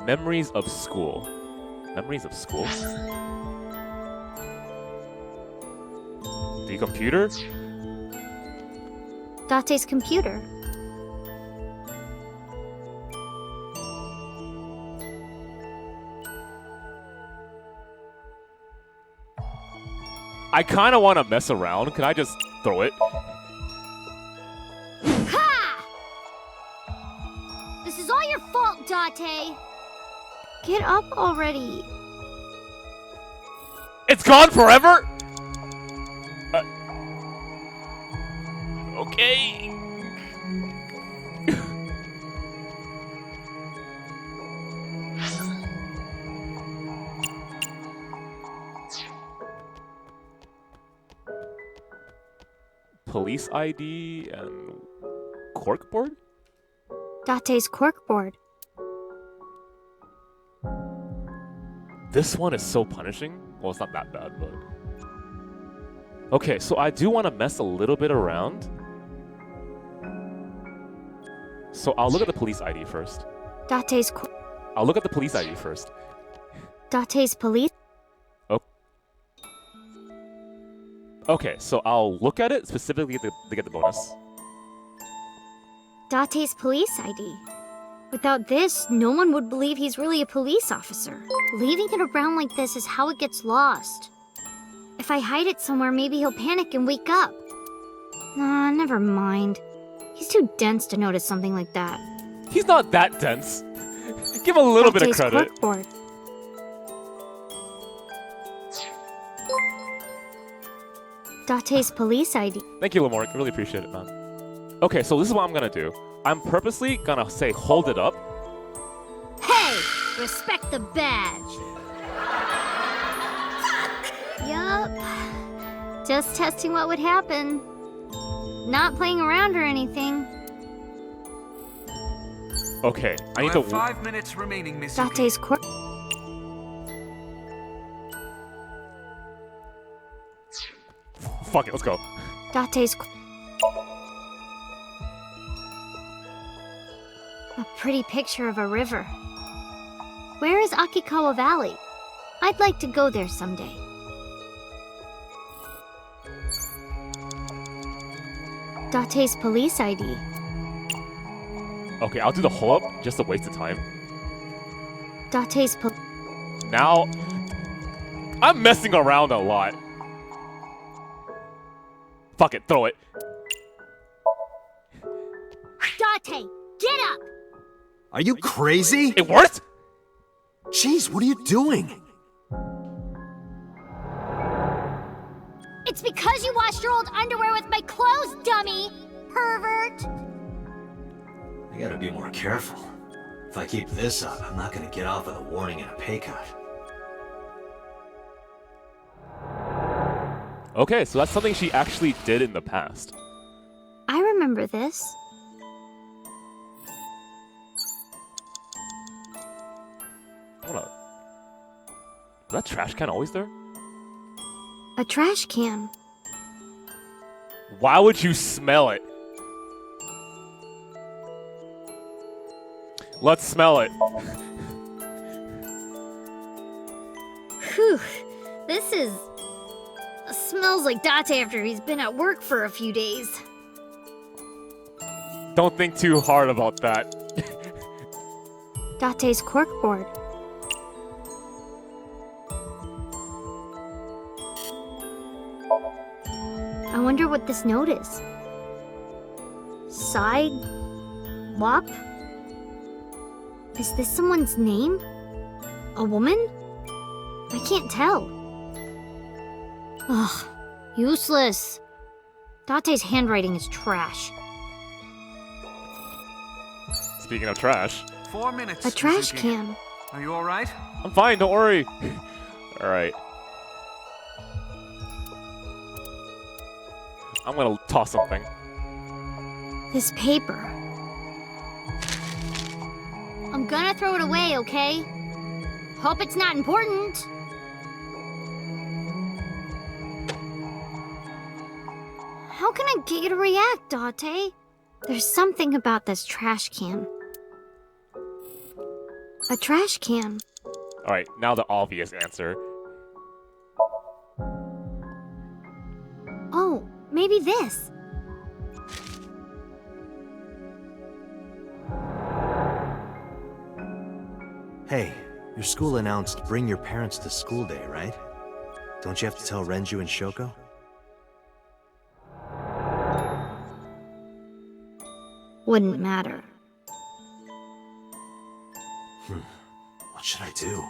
Memories of school. Memories of school? The computer? Date's computer. I kind of want to mess around. Can I just throw it? Ha! This is all your fault, Date. Get up already. It's gone forever? Okay. Police ID and corkboard? Date's corkboard. This one is so punishing. Well, it's not that bad, but... Okay, so I do want to mess a little bit around. So I'll look at the police ID first. Date's I'll look at the police ID first. Date's police? Oh. Okay, so I'll look at it specifically to get the bonus. Date's police ID. Without this, no one would believe he's really a police officer. Leaving it around like this is how it gets lost. If I hide it somewhere, maybe he'll panic and wake up. Nah, never mind. He's too dense to notice something like that. He's not that dense. Give him a little bit of Date's credit. corkboard. Date's police ID. Thank you, Lamoric. I really appreciate it, man. Okay, so this is what I'm gonna do. I'm purposely gonna say hold it up. Hey! Respect the badge! Yup. Just testing what would happen. Not playing around or anything. Okay, I need You to... have 5 minutes remaining, Mizuki. Date's cork. Fuck it, let's go. Date's a pretty picture of a river. Where is Akikawa Valley? I'd like to go there someday. Date's police ID. Okay, I'll do the hold up, just a waste of time. Date's Now, I'm messing around a lot. Fuck it, throw it. Date, get up! Are you crazy? It worked? Jeez, what are you doing? It's because you washed your old underwear with my clothes, dummy! Pervert! I gotta be more careful. If I keep this up, I'm not gonna get off with a warning and a pay cut. Okay, so that's something she actually did in the past. I remember this. Hold on. Is that trash can always there? A trash can. Why would you smell it? Let's smell it. Whew. This is... smells like Date after he's been at work for a few days. Don't think too hard about that. Date's corkboard. I wonder what this note is. Side... Wop? Is this someone's name? A woman? I can't tell. Ugh, useless. Date's handwriting is trash. Speaking of trash. 4 minutes. A trash Mizuki. can. Are you alright? I'm fine, don't worry. Alright. I'm gonna toss something. This paper. I'm gonna throw it away, okay? Hope it's not important. How can I get you to react, Date? There's something about this trash can. A trash can. Alright, now the obvious answer. Oh, maybe this. Hey, your school announced bring your parents to school day, right? Don't you have to tell Renju and Shoko? Wouldn't matter. What should I do?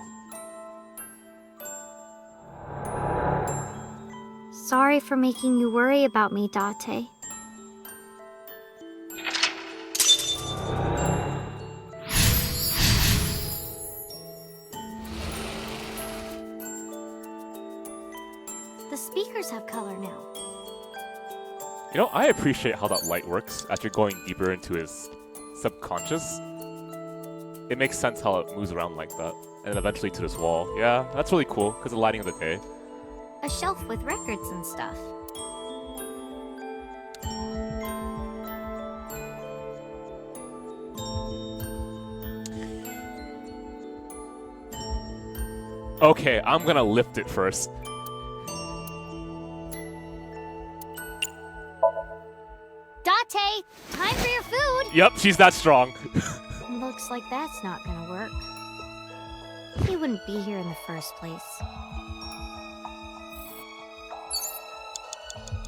Sorry for making you worry about me, Date. The speakers have color now. You know, I appreciate how that light works after going deeper into his subconscious. It makes sense how it moves around like that. and eventually to this wall. Yeah, that's really cool because the lighting of the day. A shelf with records and stuff. Okay, I'm gonna lift it first. Date, time for your food. Yep, she's that strong. Looks like that's not gonna work. He wouldn't be here in the first place.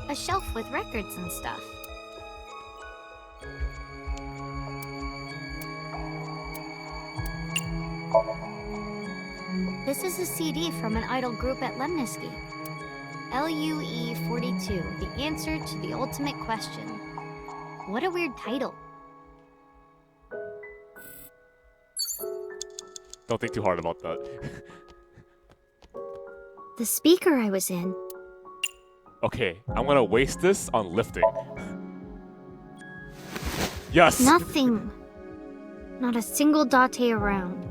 A shelf with records and stuff. This is a CD from an idol group at Lemnisky. LUE 42, the answer to the ultimate question. What a weird title. Don't think too hard about that. The speaker I was in. Okay, I'm gonna waste this on lifting. Yes! Nothing. Not a single Date around.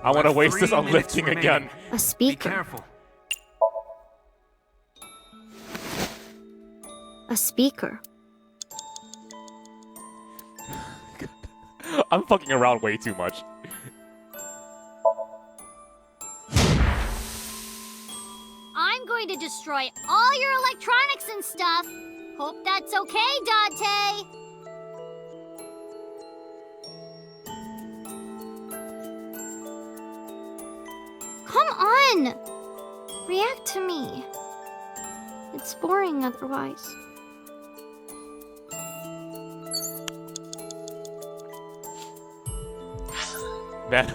I want to waste this on lifting again. A speaker. Be careful. A speaker. I'm fucking around way too much. I'm going to destroy all your electronics and stuff. Hope that's okay, Date. Come on! React to me. It's boring otherwise. Man.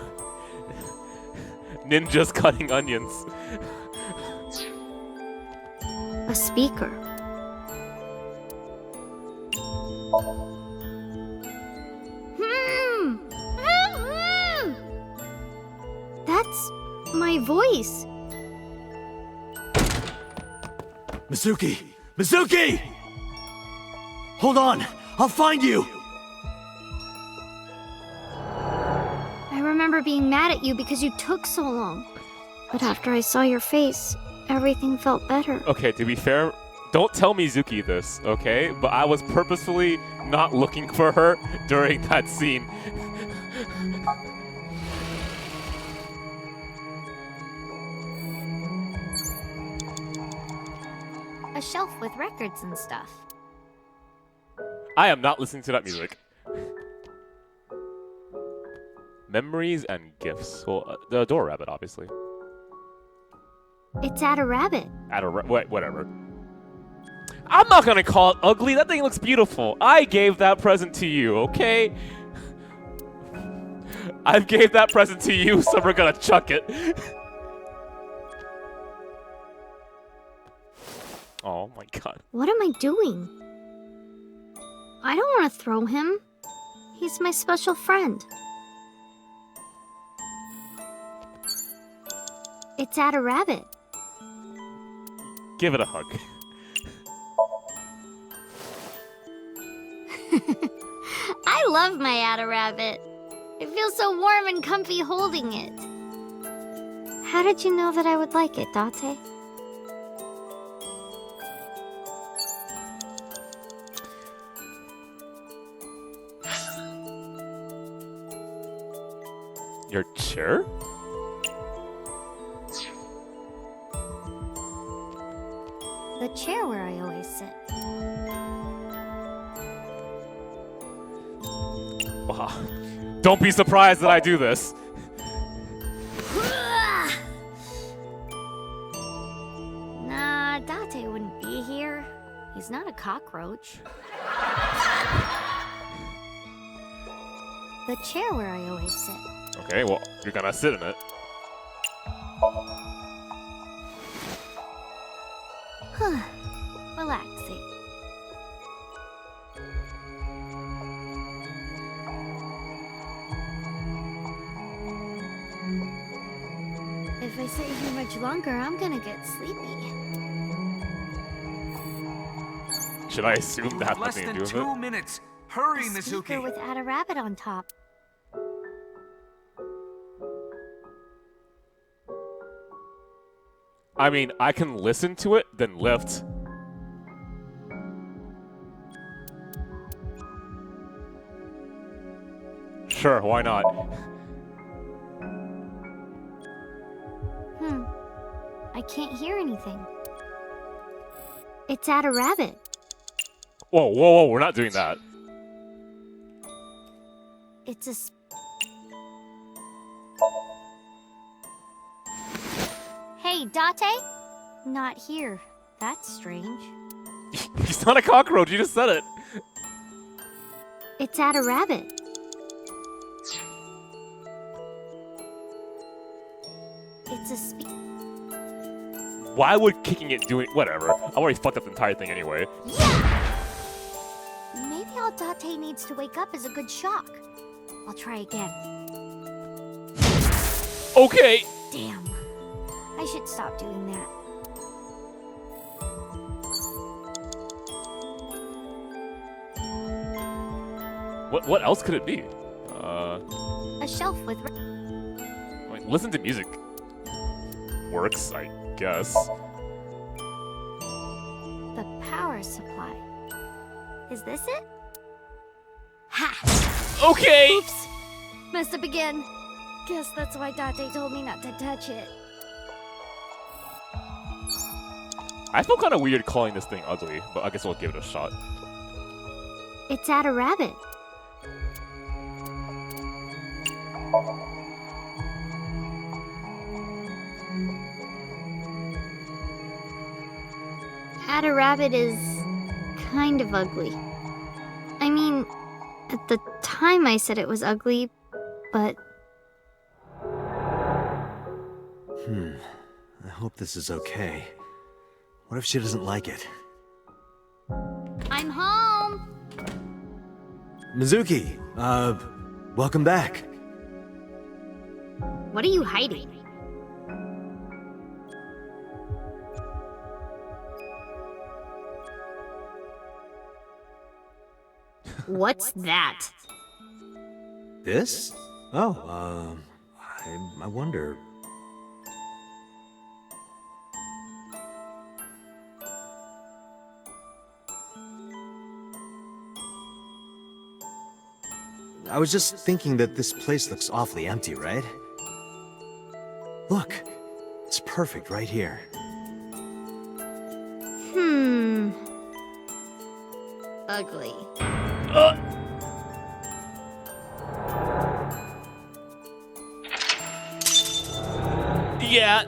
Ninjas cutting onions. A speaker. That's my voice. Mizuki! Mizuki! Hold on! I'll find you! I remember being mad at you because you took so long. But after I saw your face, everything felt better. Okay, to be fair, don't tell Mizuki this, okay? But I was purposefully not looking for her during that scene. A shelf with records and stuff. I am not listening to that music. Memories and gifts. Well, the door rabbit, obviously. It's at a rabbit. Wait, whatever. I'm not gonna call it ugly. That thing looks beautiful. I gave that present to you, okay? I gave that present to you, so we're gonna chuck it. Oh my god. What am I doing? I don't want to throw him. He's my special friend. It's at a rabbit. Give it a hug. I love my Ada rabbit. It feels so warm and comfy holding it. How did you know that I would like it, Date? Your chair? The chair where I always sit. Wow. Don't be surprised that I do this. Nah, Date wouldn't be here. He's not a cockroach. The chair where I always sit. Okay, well, you're gonna sit in it. Relaxing. If I sit here much longer, I'm gonna get sleepy. Should I assume that has Less nothing to than do with 2 it? minutes. Hurry, A Mizuki! speaker with Add a Rabbit on top. I mean, I can listen to it, then lift. Sure, why not? I can't hear anything. It's Add a Rabbit. Whoa, whoa, whoa, we're not doing that. It's a... Hey, Date? Not here. That's strange. He's not a cockroach, you just said it. It's Add a Rabbit. It's a Why would kicking it doing whatever? I already fucked up the entire thing anyway. Maybe all Date needs to wake up is a good shock. I'll try again. Okay. Damn. I should stop doing that. What else could it be? A shelf with... Like, listen to music. Works, I guess. The power supply. Is this it? Ha! Okay! Oops! Messed up again. Guess that's why Date told me not to touch it. I feel kind of weird calling this thing ugly, but I guess we'll give it a shot. It's Add a Rabbit. Add a Rabbit is kind of ugly. I mean, at the time I said it was ugly, but... I hope this is okay. What if she doesn't like it? I'm home! Mizuki, welcome back. What are you hiding? What's that? This? Oh, I wonder. I was just thinking that this place looks awfully empty, right? Look, it's perfect right here. Ugly. Yeah.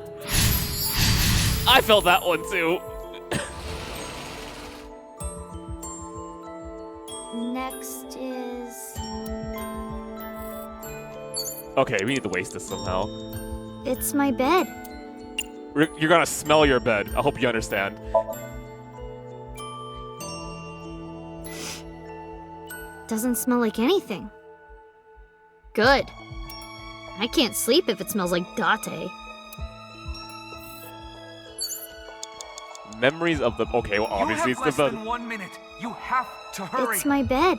I felt that one too. Next is... Okay, we need to waste this somehow. It's my bed. You're gonna smell your bed. I hope you understand. Doesn't smell like anything. Good. I can't sleep if it smells like Date. Memories of the... Okay, well, obviously it's the bed. You have less than 1 minute. You have to hurry. It's my bed.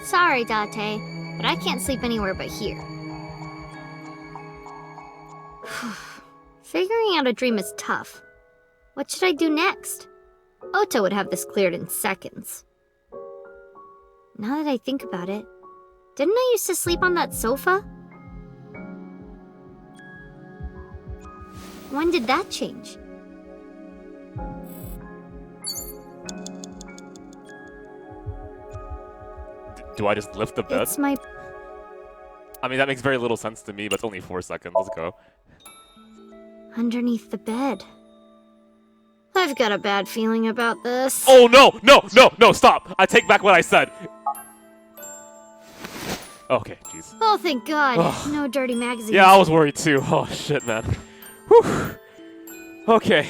Sorry, Date, but I can't sleep anywhere but here. Figuring out a dream is tough. What should I do next? Ota would have this cleared in seconds. Now that I think about it, didn't I used to sleep on that sofa? When did that change? Do I just lift the bed? It's my... I mean, that makes very little sense to me, but it's only 4 seconds. Let's go. Underneath the bed. I've got a bad feeling about this. Oh, no! No! No! No! Stop! I take back what I said! Okay, jeez. Oh, thank God. Ugh. No dirty magazines. Yeah, I was worried too. Oh, shit, man. Whew. Okay.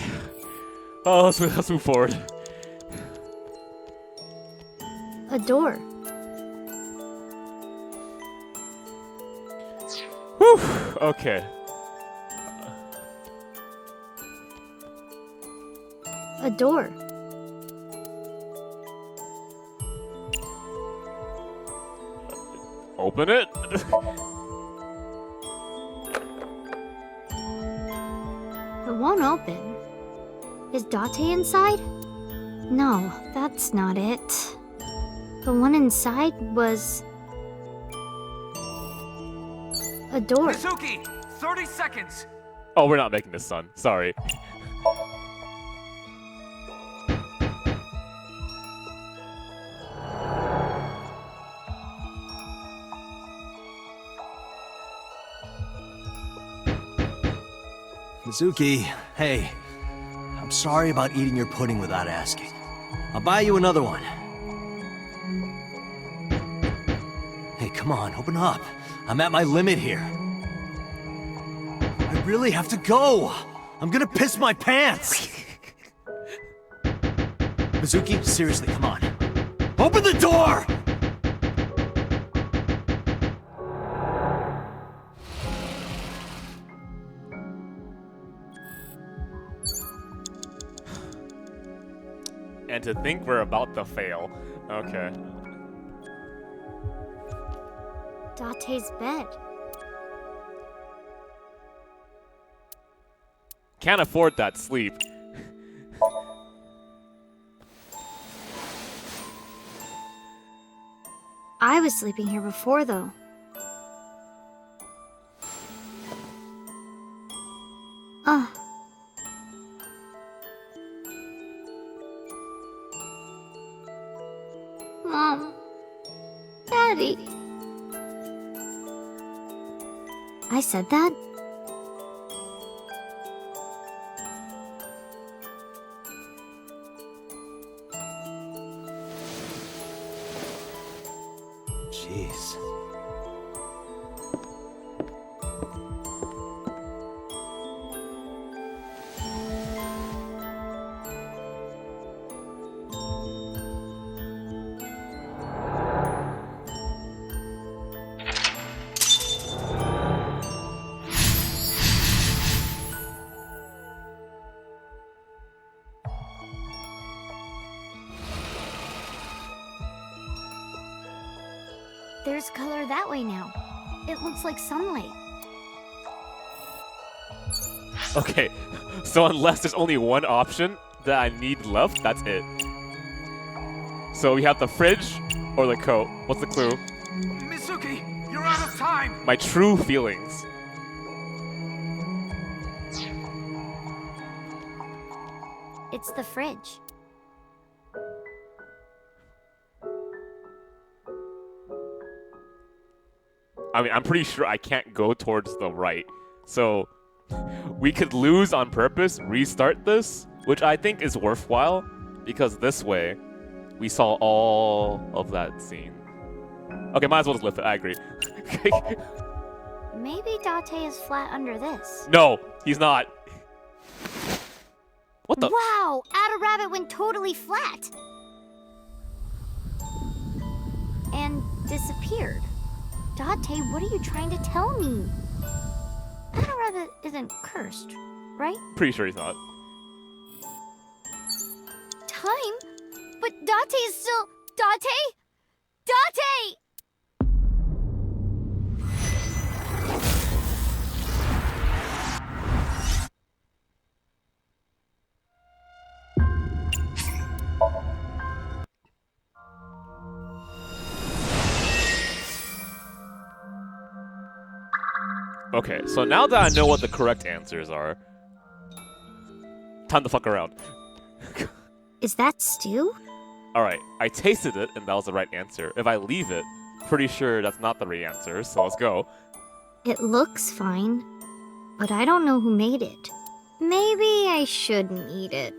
Oh, let's move forward. A door. Whew, okay. A door. Open it? It won't open. Is Date inside? No, that's not it. The one inside was... a door. Mizuki, 30 seconds. Oh, we're not making this, son. Sorry. Mizuki, hey. I'm sorry about eating your pudding without asking. I'll buy you another one. Hey, come on, open up. I'm at my limit here. I really have to go. I'm gonna piss my pants. Mizuki, seriously, come on. Open the door! And to think we're about to fail. Okay. Date's bed. Can't afford that sleep. I was sleeping here before, though. Oh. Mom. Daddy. I said that? Jeez. There's color that way now. It looks like sunlight. Okay, so unless there's only one option that I need left, that's it. So we have the fridge or the coat. What's the clue? Mizuki, you're out of time. My true feelings. It's the fridge. I mean, I'm pretty sure I can't go towards the right. So we could lose on purpose, restart this, which I think is worthwhile, because this way we saw all of that scene. Okay, might as well just lift it, I agree. Maybe Date is flat under this. No, he's not. What the? Wow! Ada Rabbit went totally flat! And disappeared. Date, what are you trying to tell me? Ada Rabbit isn't cursed, right? Pretty sure he's not. Time? But Date is still... Date? Date! Okay, so now that I know what the correct answers are, time to fuck around. Is that stew? Alright, I tasted it and that was the right answer. If I leave it, pretty sure that's not the right answer, so let's go. It looks fine, but I don't know who made it. Maybe I shouldn't eat it.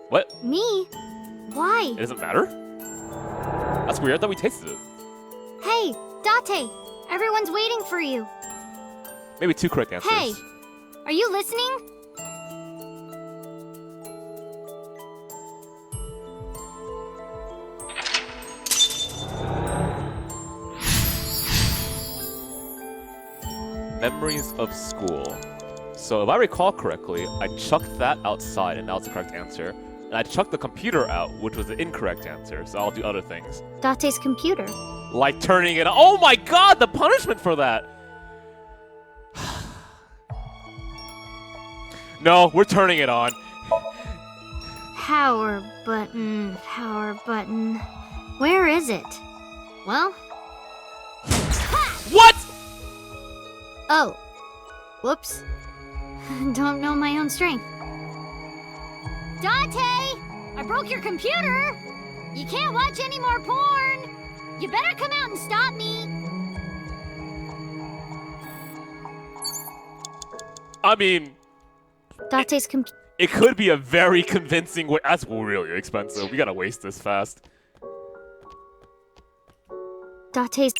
What? Me? Why? It doesn't matter? That's weird, I thought we tasted it. Hey, Date! Everyone's waiting for you. Maybe two correct answers. Hey! Are you listening? Memories of school. So if I recall correctly, I chucked that outside and that was the correct answer. And I chucked the computer out, which was the incorrect answer, so I'll do other things. Date's computer. Like turning it on. Oh my god, the punishment for that! No, we're turning it on. Power button, power button. Where is it? Well... What?! Oh. Whoops. Don't know my own strength. Date! I broke your computer! You can't watch any more porn! You better come out and stop me! I mean... Date's computer. It could be a very convincing way. That's really expensive. We gotta waste this fast. Date's...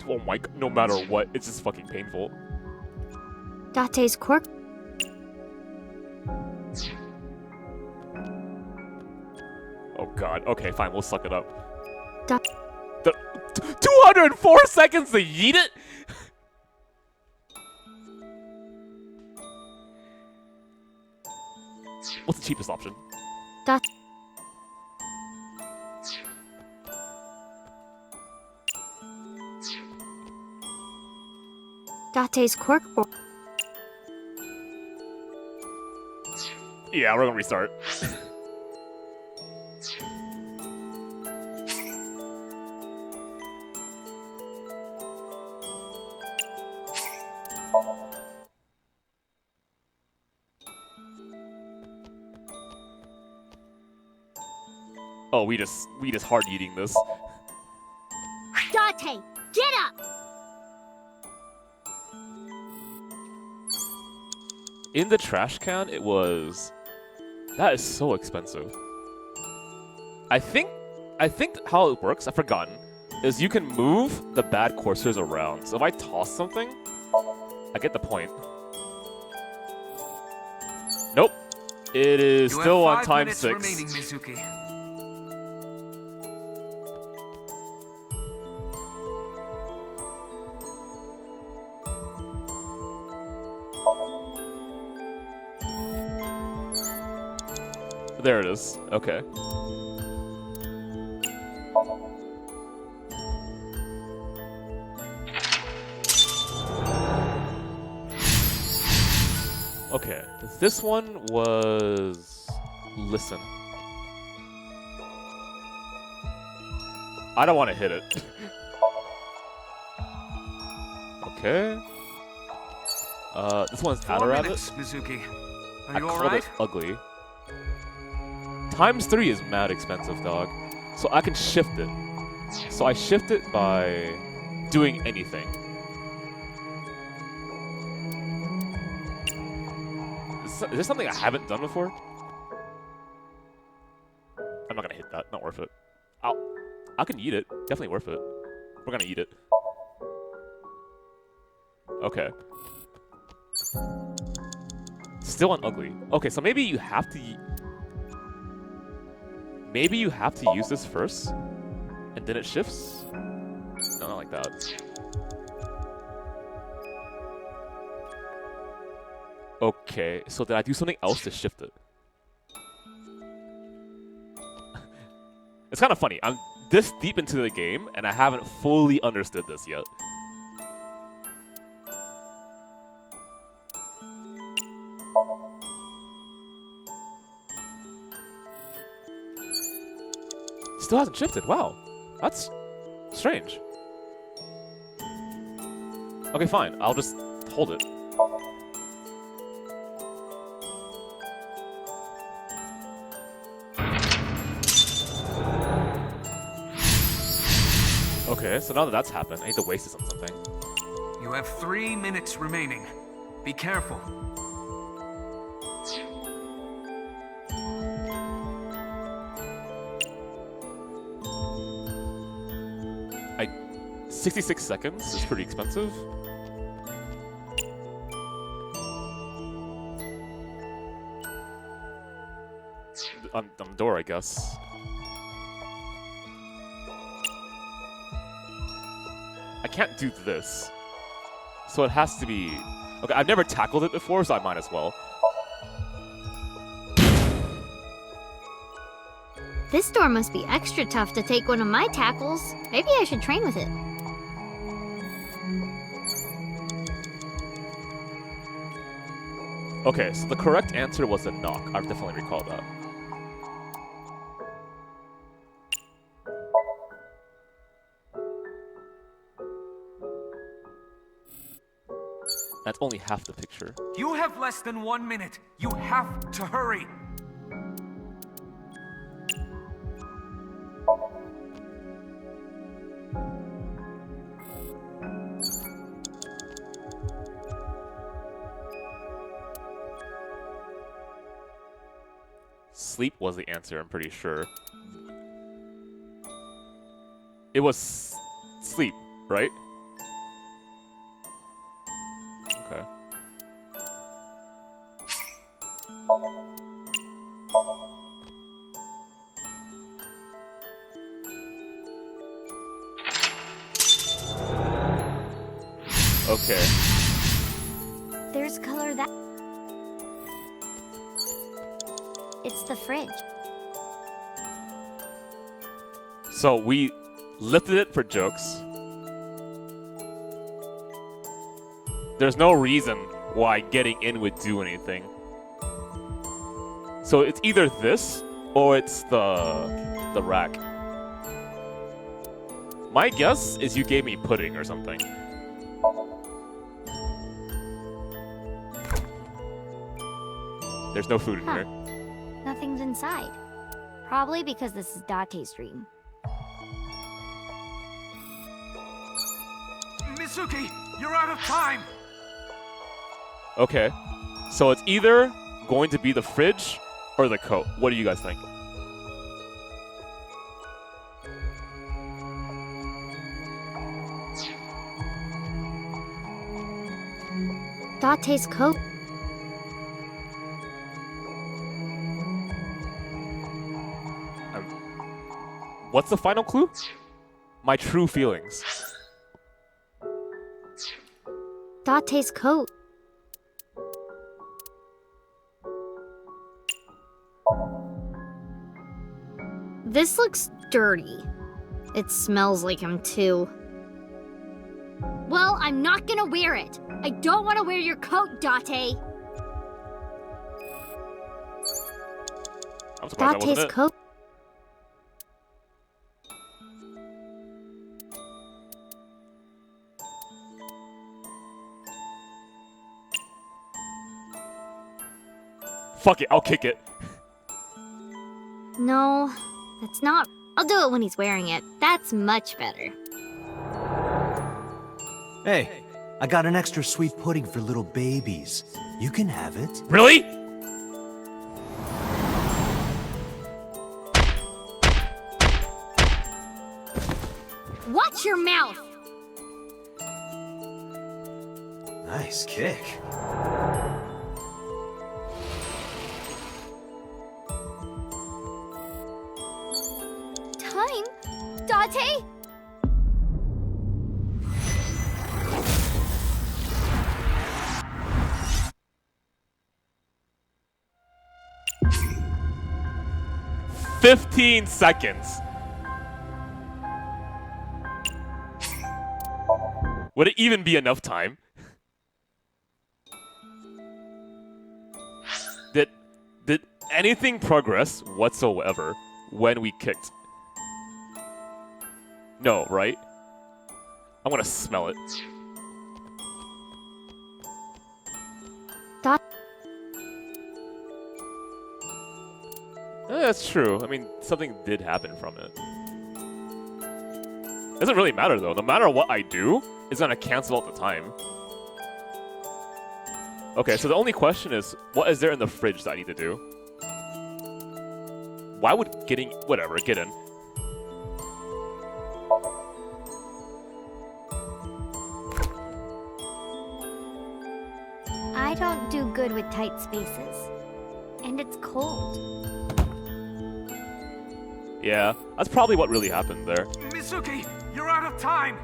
Oh my god, no matter what, it's just fucking painful. Date's cork. Oh god, okay, fine, we'll suck it up. Da 204 seconds to yeet it? What's the cheapest option? Date's corkboard. Yeah, we're gonna restart. Oh, we just hard eating this. Date, get up! In the trash can, it was... That is so expensive. I think how it works, I've forgotten, is you can move the bad coursers around. So if I toss something, I get the point. Nope. It is still on time 6. Remaining, Mizuki. There it is. Okay. Okay. This one was... Listen. I don't want to hit it. Okay. This one's 4 Adarabbit. minutes, Mizuki. Are I you called alright? it ugly. Times 3 is mad expensive, dog. So I can shift it. So I shift it by doing anything. Is this something I haven't done before? I'm not gonna hit that. Not worth it. I can eat it. Definitely worth it. We're gonna eat it. Okay. Still on ugly. Okay, so maybe you have to... Maybe you have to use this first, and then it shifts? No, not like that. Okay, so did I do something else to shift it? It's kind of funny. I'm this deep into the game, and I haven't fully understood this yet. Still hasn't shifted. Wow. That's strange. Okay, fine. I'll just hold it. Okay, so now that that's happened, I need to waste this on something. You have 3 minutes remaining. Be careful. 66 seconds is pretty expensive. On the door, I guess. I can't do this. So it has to be... Okay, I've never tackled it before, so I might as well. This door must be extra tough to take one of my tackles. Maybe I should train with it. Okay, so the correct answer was a knock. I definitely recall that. That's only half the picture. You have less than 1 minute. You have to hurry. Sleep was the answer, I'm pretty sure. It was sleep, right? Okay. Okay. There's color that... It's the fridge. So we lifted it for jokes. There's no reason why getting in would do anything. So it's either this or it's the rack. My guess is you gave me pudding or something. There's no food in here. Nothing's inside. Probably because this is Date's dream. Mizuki, you're out of time! Okay. So it's either going to be the fridge or the coat. What do you guys think? Date's coat. What's the final clue? My true feelings. Date's coat. This looks dirty. It smells like him too. Well, I'm not gonna wear it. I don't want to wear your coat, Date. I'm surprised that wasn't Date's it. coat. Fuck it, I'll kick it. No, that's not. I'll do it when he's wearing it. That's much better. Hey, I got an extra sweet pudding for little babies. You can have it. Really? Watch your mouth! Nice kick. Time? Date? "15 seconds. Would it even be enough time? Did anything progress whatsoever when we kicked? No, right? I want to smell it. That's true. I mean, something did happen from it. Doesn't really matter though. No matter what I do, it's gonna cancel out the time. Okay, so the only question is, what is there in the fridge that I need to do? Why would getting... Whatever, get in. I don't do good with tight spaces. And it's cold. Yeah, that's probably what really happened there. Mizuki, you're out of time!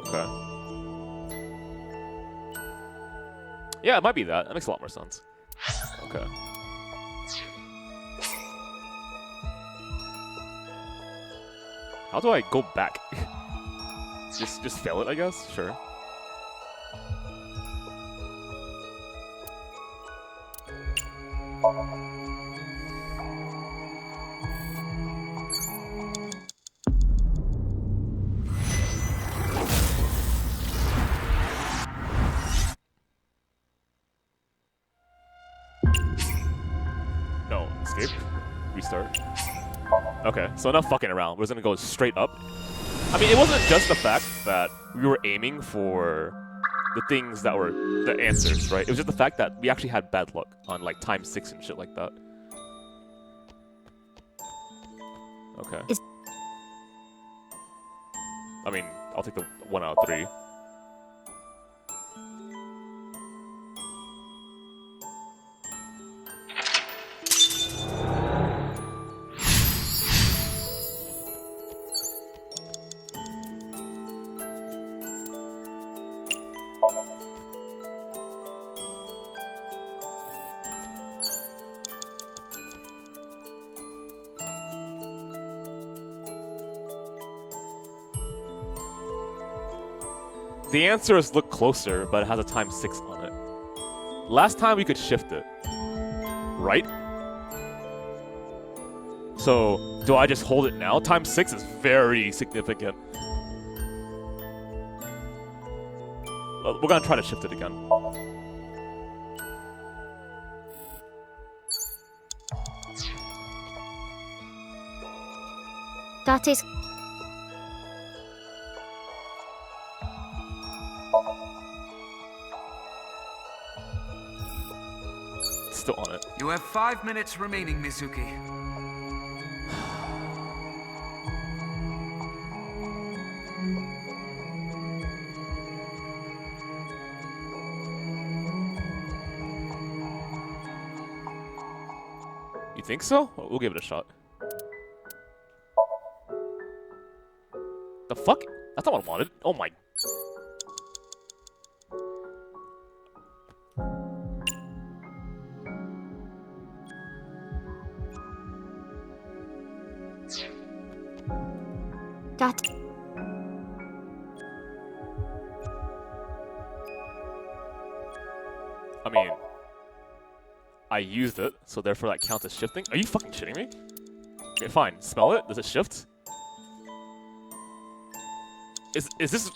Okay. Yeah, it might be that. That makes a lot more sense. Okay. How do I go back? just fail it, I guess? Sure. No, escape. Restart. Okay, so enough fucking around. We're just gonna go straight up. I mean, it wasn't just the fact that we were aiming for the things that were the answers, right? It was just the fact that we actually had bad luck on like ×6 and shit like that. Okay. I mean, I'll take the 1 out of 3. The answers look closer, but it has a ×6 on it. Last time we could shift it, right? So, do I just hold it now? ×6 is very significant. We're gonna try to shift it again. Date's... Still on it. You have 5 minutes remaining, Mizuki. You think so? We'll give it a shot. The fuck? That's not what I wanted. Oh my... I mean, I used it, so therefore that counts as shifting. Are you fucking shitting me? Okay, fine. Smell it. Does it shift? Is this...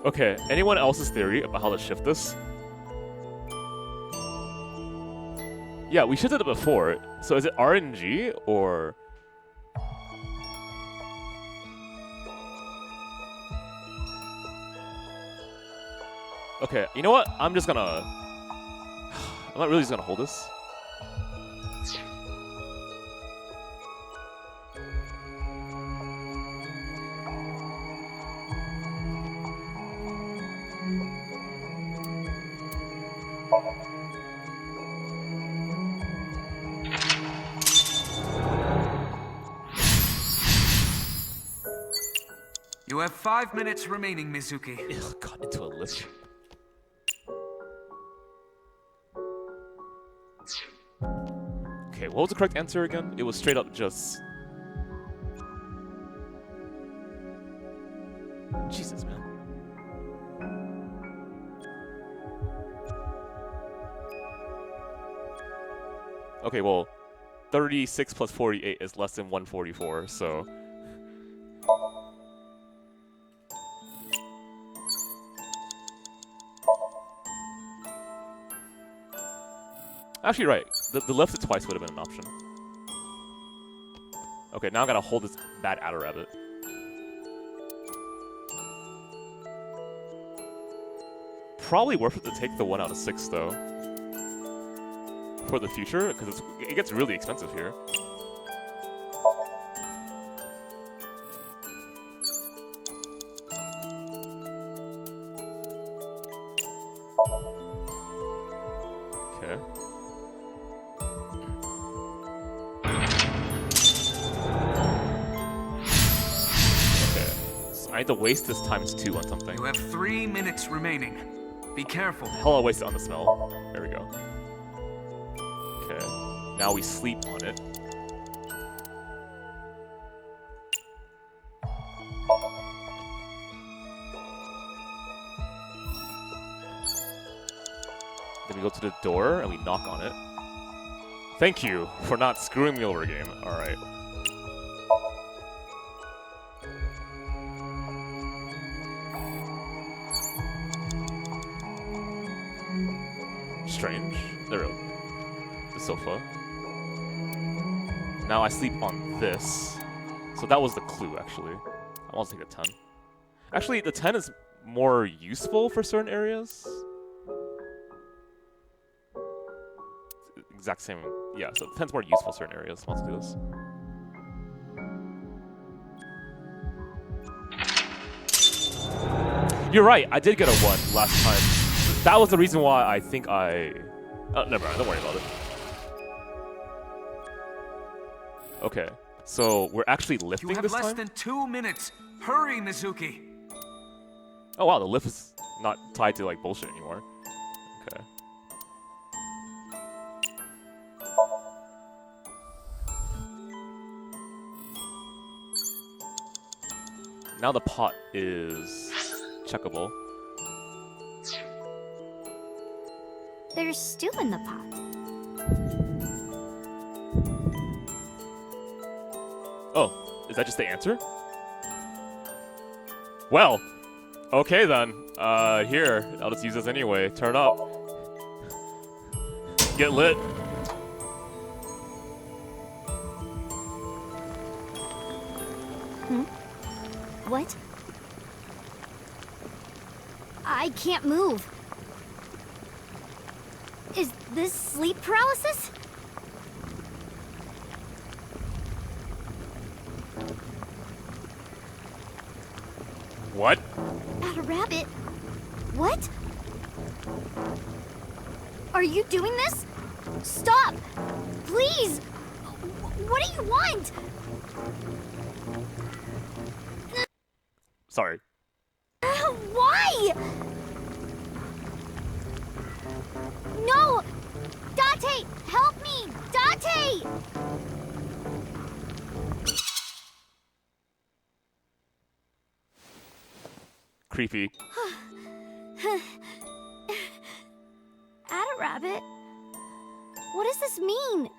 Okay, anyone else's theory about how to shift this? Yeah, we shifted it before. So is it RNG or... Okay, you know what? I'm not really just gonna hold this. You have 5 minutes remaining, Mizuki. Ugh, got into a lift. Okay, what was the correct answer again? It was straight up just... Jesus, man. Okay, well, 36 plus 48 is less than 144, so... Actually, right. The lift it twice would have been an option. Okay, now I gotta hold this bad adder rabbit. Probably worth it to take the 1 out of 6, though. For the future, because it gets really expensive here. Okay. So I need to waste this times 2 on something. You have 3 minutes remaining. Be careful. Hell, I'll waste it on the smell. There we go. Okay. Now we sleep on it. Then we go to the door and we knock on it. Thank you for not screwing me over, game. Alright. Strange. There we go. The sofa. Now I sleep on this. So that was the clue, actually. I want to take the 10. Actually, the 10 is more useful for certain areas. Exact same. Yeah, so the 10's more useful for certain areas. Let's do this. You're right, I did get a 1 last time. That was the reason why I think I... Oh, never mind, don't worry about it. Okay, so we're actually lifting You have this less time? than 2 minutes. Hurry, Mizuki. Oh wow, the lift is not tied to like bullshit anymore. Okay. Now the pot is checkable. There's stew in the pot. Oh, is that just the answer? Well, okay then. Here, I'll just use this anyway. Turn up. Get lit. What? I can't move. Is this sleep paralysis? What? Not a rabbit. What? Are you doing this? Stop! Please! What do you want? Sorry. Why? No! Date! Help me! Date! Creepy. Add a rabbit? What does this mean?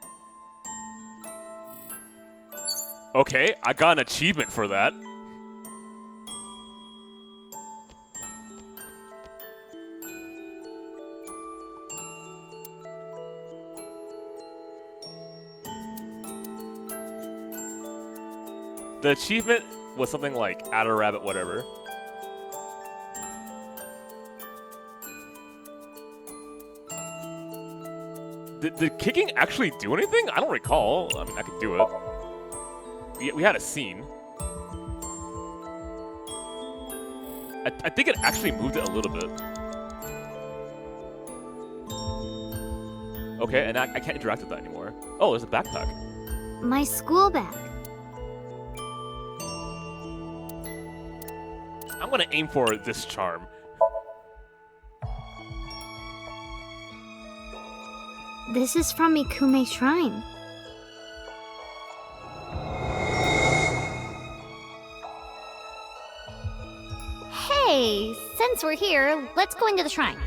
Okay, I got an achievement for that. The achievement was something like add a rabbit, whatever. Did kicking actually do anything? I don't recall. I mean, I could do it. We had a scene. I think it actually moved it a little bit. Okay, and I can't interact with that anymore. Oh, there's a backpack. My school bag. I'm gonna aim for this charm. This is from Mikume Shrine. since we're here, let's go into the shrine.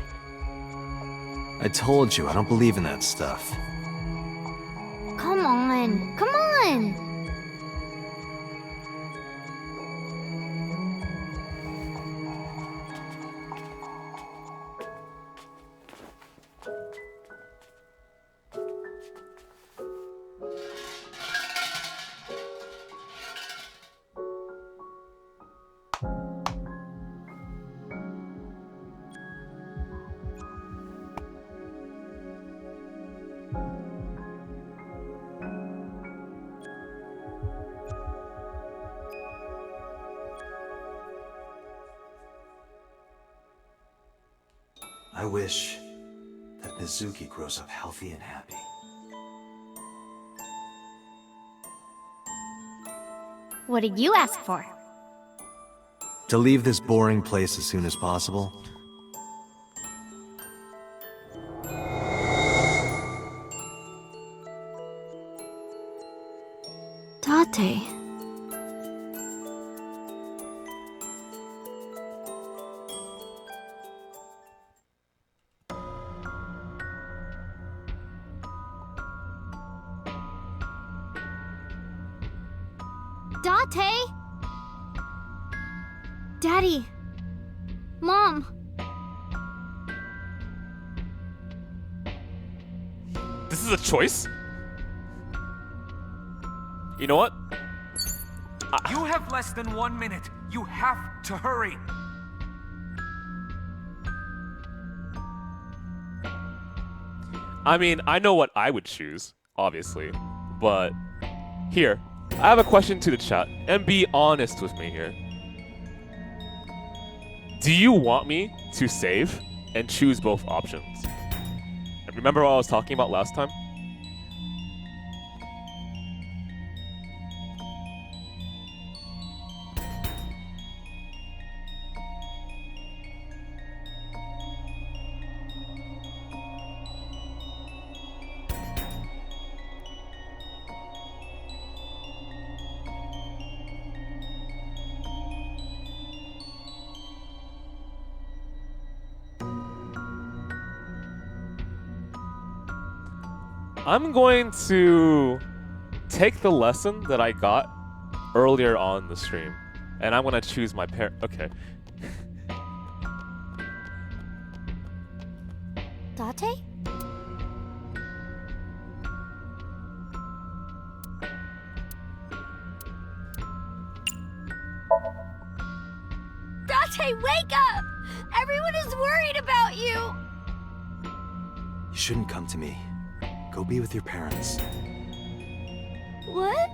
I told you, I don't believe in that stuff. Come on, come on! I wish that Mizuki grows up healthy and happy. What did you ask for? To leave this boring place as soon as possible. Tate. Date? Daddy. Mom. This is a choice? You know what? You have less than 1 minute. You have to hurry. I mean, I know what I would choose, obviously, but here, I have a question to the chat, and be honest with me here. Do you want me to save and choose both options? And remember what I was talking about last time? I'm going to take the lesson that I got earlier on the stream, and I'm going to choose my parent. Okay. Date? Date, wake up! Everyone is worried about you! You shouldn't come to me. Go be with your parents. What?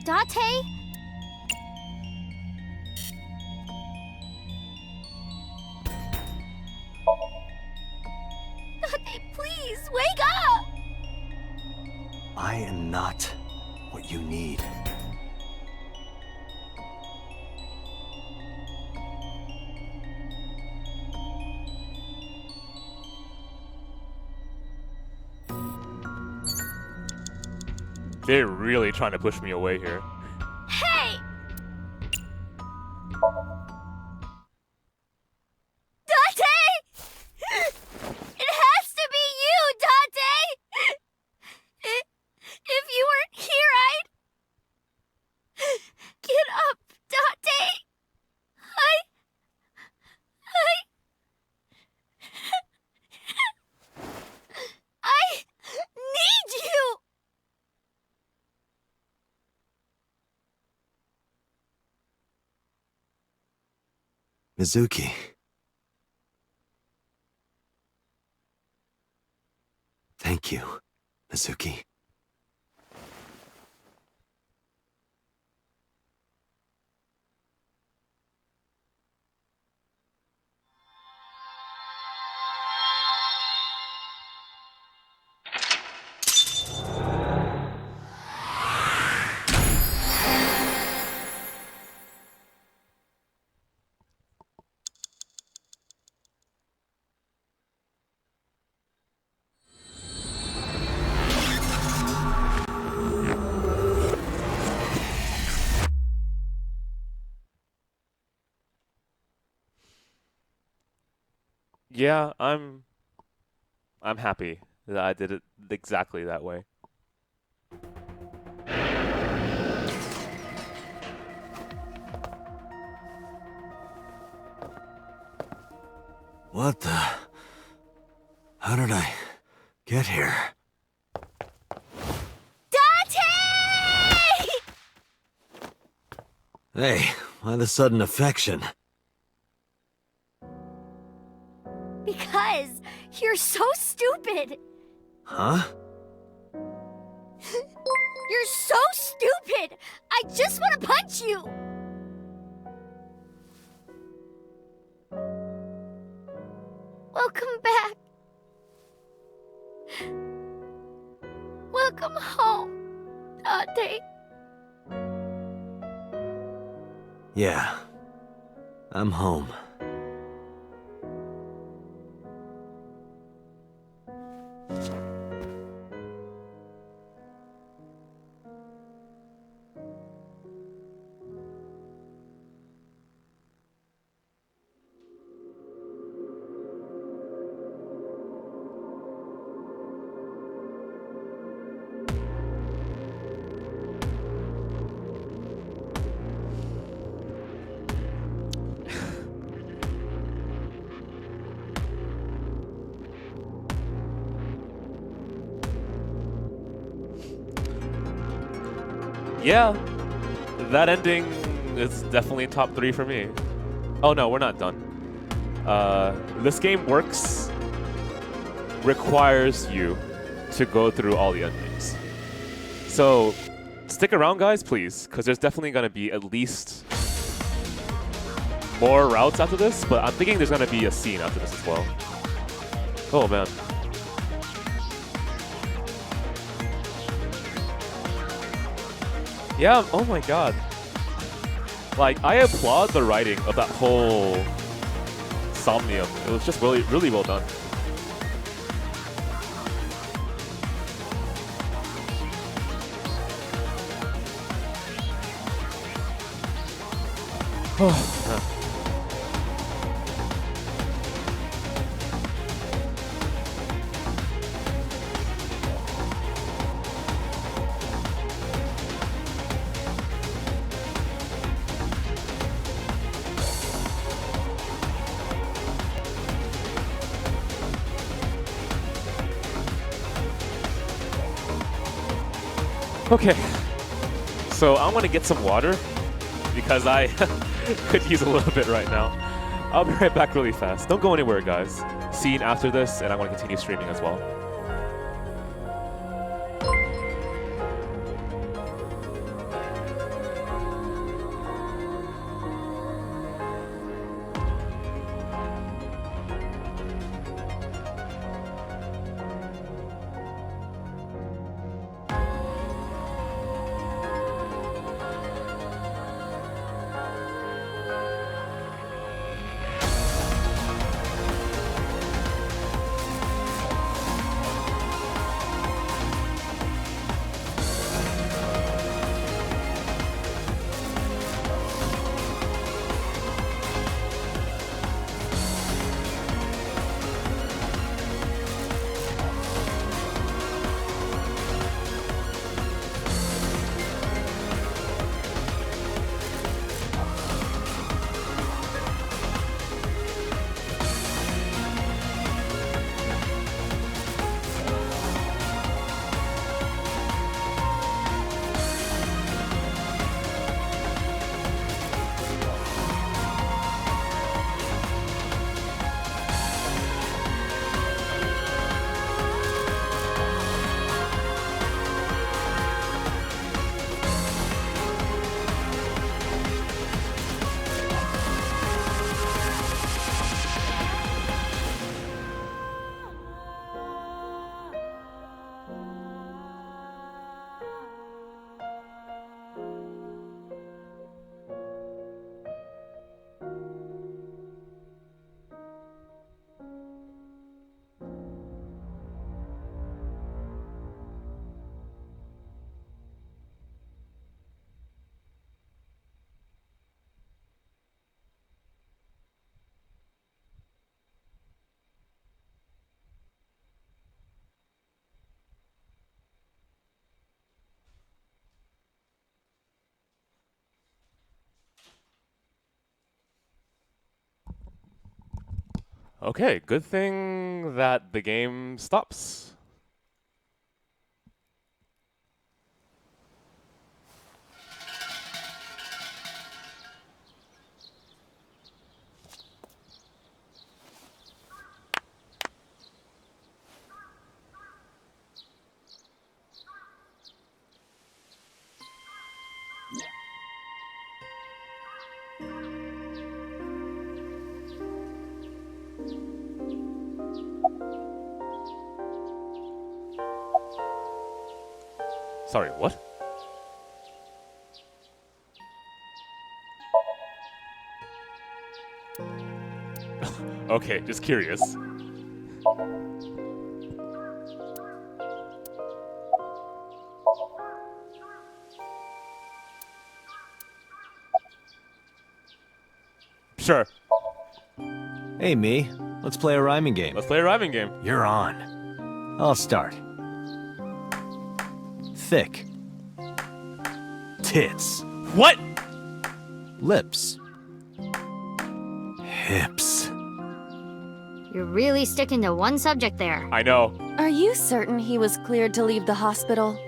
Date? Date, please, wake up! I am not what you need. They're really trying to push me away here. Hey! Date! It has to be you, Date! If you weren't here, I'd... Get up, Date! I need you! Mizuki. Thank you, Mizuki. Yeah, I'm happy that I did it exactly that way. What the? How did I get here? Dante! Hey, why the sudden affection? Because you're so stupid. Huh? You're so stupid. I just want to punch you. Welcome back. Welcome home, Dante. Yeah. I'm home. Yeah, that ending is definitely top 3 for me. Oh no, we're not done. This game requires you to go through all the endings. So stick around, guys, please, because there's definitely going to be at least more routes after this, but I'm thinking there's going to be a scene after this as well. Oh man. Yeah, oh my god. Like, I applaud the writing of that whole Somnium. It was just really, really well done. Oh, okay, so I'm gonna get some water because I could use a little bit right now. I'll be right back really fast. Don't go anywhere, guys. Scene after this, and I want to continue streaming as well. Okay, good thing that the game stops. Sorry, what? Okay, just curious. Sure. Hey, me. Let's play a rhyming game. Let's play a rhyming game. You're on. I'll start. Thick. Tits. What? Lips. Hips. You're really sticking to one subject there. I know. Are you certain he was cleared to leave the hospital?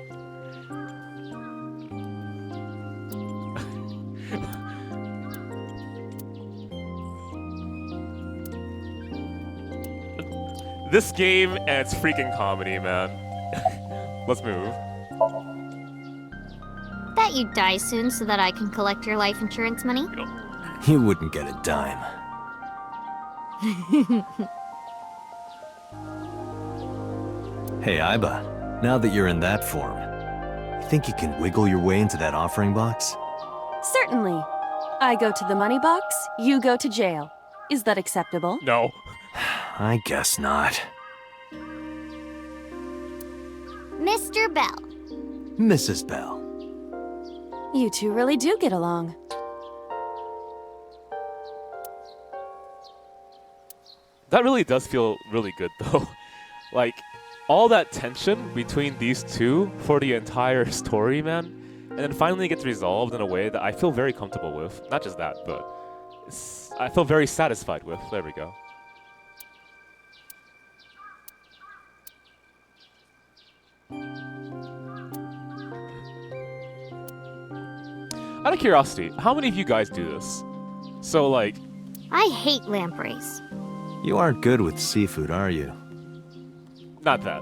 This game and its freaking comedy, man. Let's move. Bet you die soon so that I can collect your life insurance money. You wouldn't get a dime. Hey, Aiba. Now that you're in that form, you think you can wiggle your way into that offering box? Certainly. I go to the money box, you go to jail. Is that acceptable? No. I guess not. Mr. Bell. Mrs. Bell. You two really do get along. That really does feel really good, though. Like, all that tension between these two for the entire story, man, and then finally gets resolved in a way that I feel very comfortable with. Not just that, but I feel very satisfied with. There we go. Out of curiosity, how many of you guys do this? So, like... I hate lampreys. You aren't good with seafood, are you? Not that.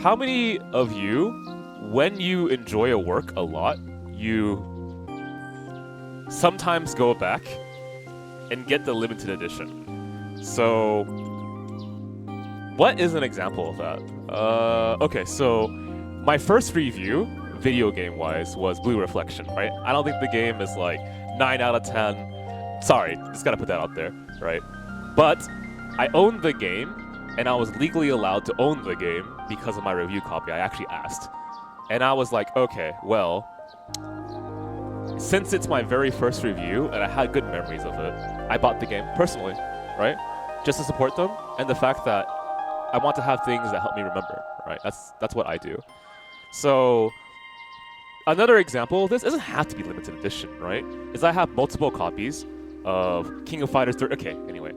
How many of you, when you enjoy a work a lot, you sometimes go back and get the limited edition? So, what is an example of that? Okay, so my first review, video game-wise, was Blue Reflection, right? I don't think the game is like 9 out of 10. Sorry, just gotta put that out there, right? But I owned the game, and I was legally allowed to own the game because of my review copy. I actually asked. And I was like, okay, well, since it's my very first review, and I had good memories of it, I bought the game personally, right? Just to support them, and the fact that I want to have things that help me remember, right? That's what I do. So, another example of this doesn't have to be limited edition, right? Is I have multiple copies of King of Fighters 3. Okay, anyway.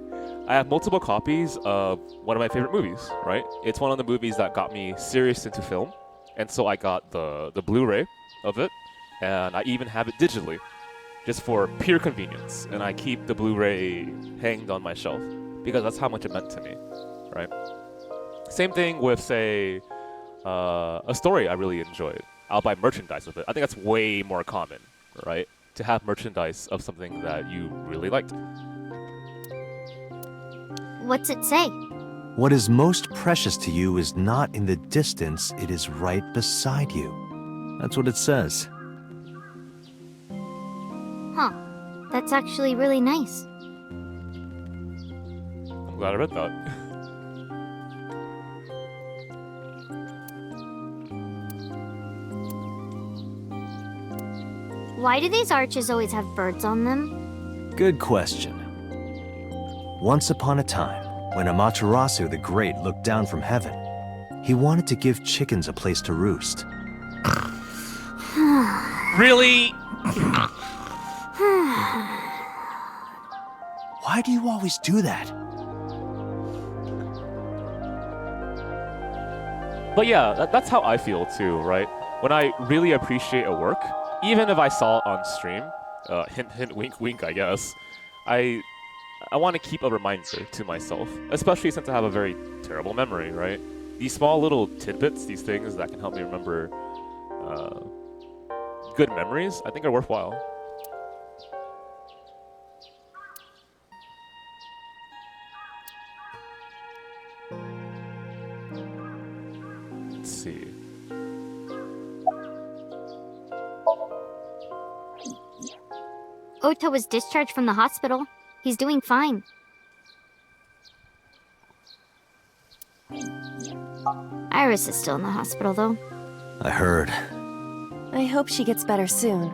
I have multiple copies of one of my favorite movies, right? It's one of the movies that got me serious into film. And so I got the Blu-ray of it, and I even have it digitally, just for pure convenience. And I keep the Blu-ray hanged on my shelf, because that's how much it meant to me, right? Same thing with, say, a story I really enjoyed. I'll buy merchandise of it. I think that's way more common, right? To have merchandise of something that you really liked. What's it say? What is most precious to you is not in the distance, it is right beside you. That's what it says. Huh. That's actually really nice. I'm glad I read that. Why do these arches always have birds on them? Good question. Once upon a time, when Amaterasu the Great looked down from heaven, he wanted to give chickens a place to roost. Really? Why do you always do that? But yeah, that's how I feel too, right? When I really appreciate a work, even if I saw it on stream, hint, hint, wink, wink, I guess, I want to keep a reminder to myself, especially since I have a very terrible memory, right? These small little tidbits, these things that can help me remember good memories, I think are worthwhile. Let's see. Ota was discharged from the hospital. He's doing fine. Iris is still in the hospital, though. I heard. I hope she gets better soon.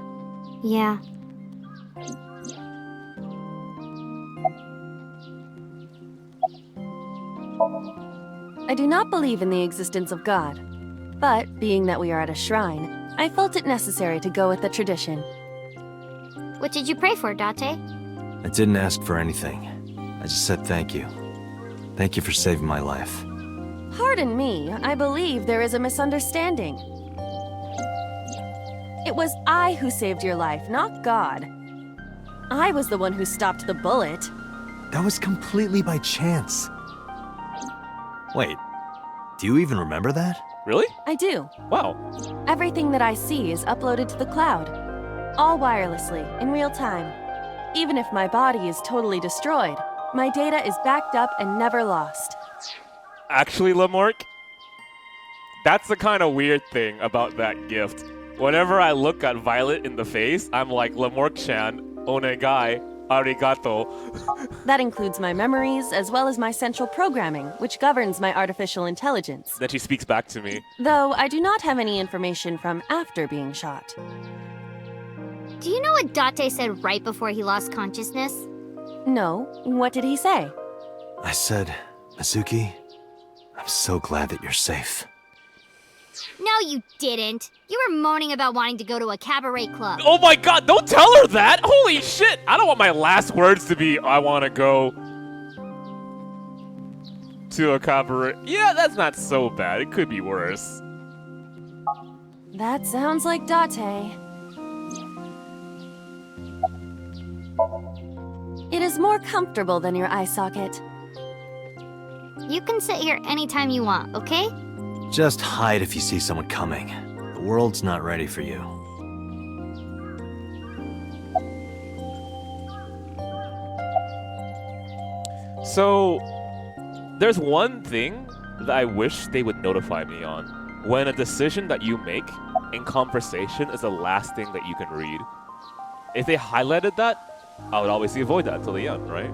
Yeah. I do not believe in the existence of God. But, being that we are at a shrine, I felt it necessary to go with the tradition. What did you pray for, Date? I didn't ask for anything. I just said thank you. Thank you for saving my life. Pardon me, I believe there is a misunderstanding. It was I who saved your life, not God. I was the one who stopped the bullet. That was completely by chance. Wait, do you even remember that? Really? I do. Wow. Everything that I see is uploaded to the cloud. All wirelessly, in real time. Even if my body is totally destroyed, my data is backed up and never lost. Actually, Lamork, that's the kind of weird thing about that gift. Whenever I look at Violet in the face, I'm like, Lamork-chan, onegai, arigato. That includes my memories, as well as my central programming, which governs my artificial intelligence. Then she speaks back to me. Though I do not have any information from after being shot. Do you know what Date said right before he lost consciousness? No. What did he say? I said, Mizuki, I'm so glad that you're safe. No, you didn't. You were moaning about wanting to go to a cabaret club. Oh my god, don't tell her that! Holy shit! I don't want my last words to be, I want to go to a cabaret. Yeah, that's not so bad. It could be worse. That sounds like Date. It is more comfortable than your eye socket. You can sit here anytime you want, okay? Just hide if you see someone coming. The world's not ready for you. So, there's one thing that I wish they would notify me on. When a decision that you make in conversation is the last thing that you can read. If they highlighted that, I would obviously avoid that until the end, right?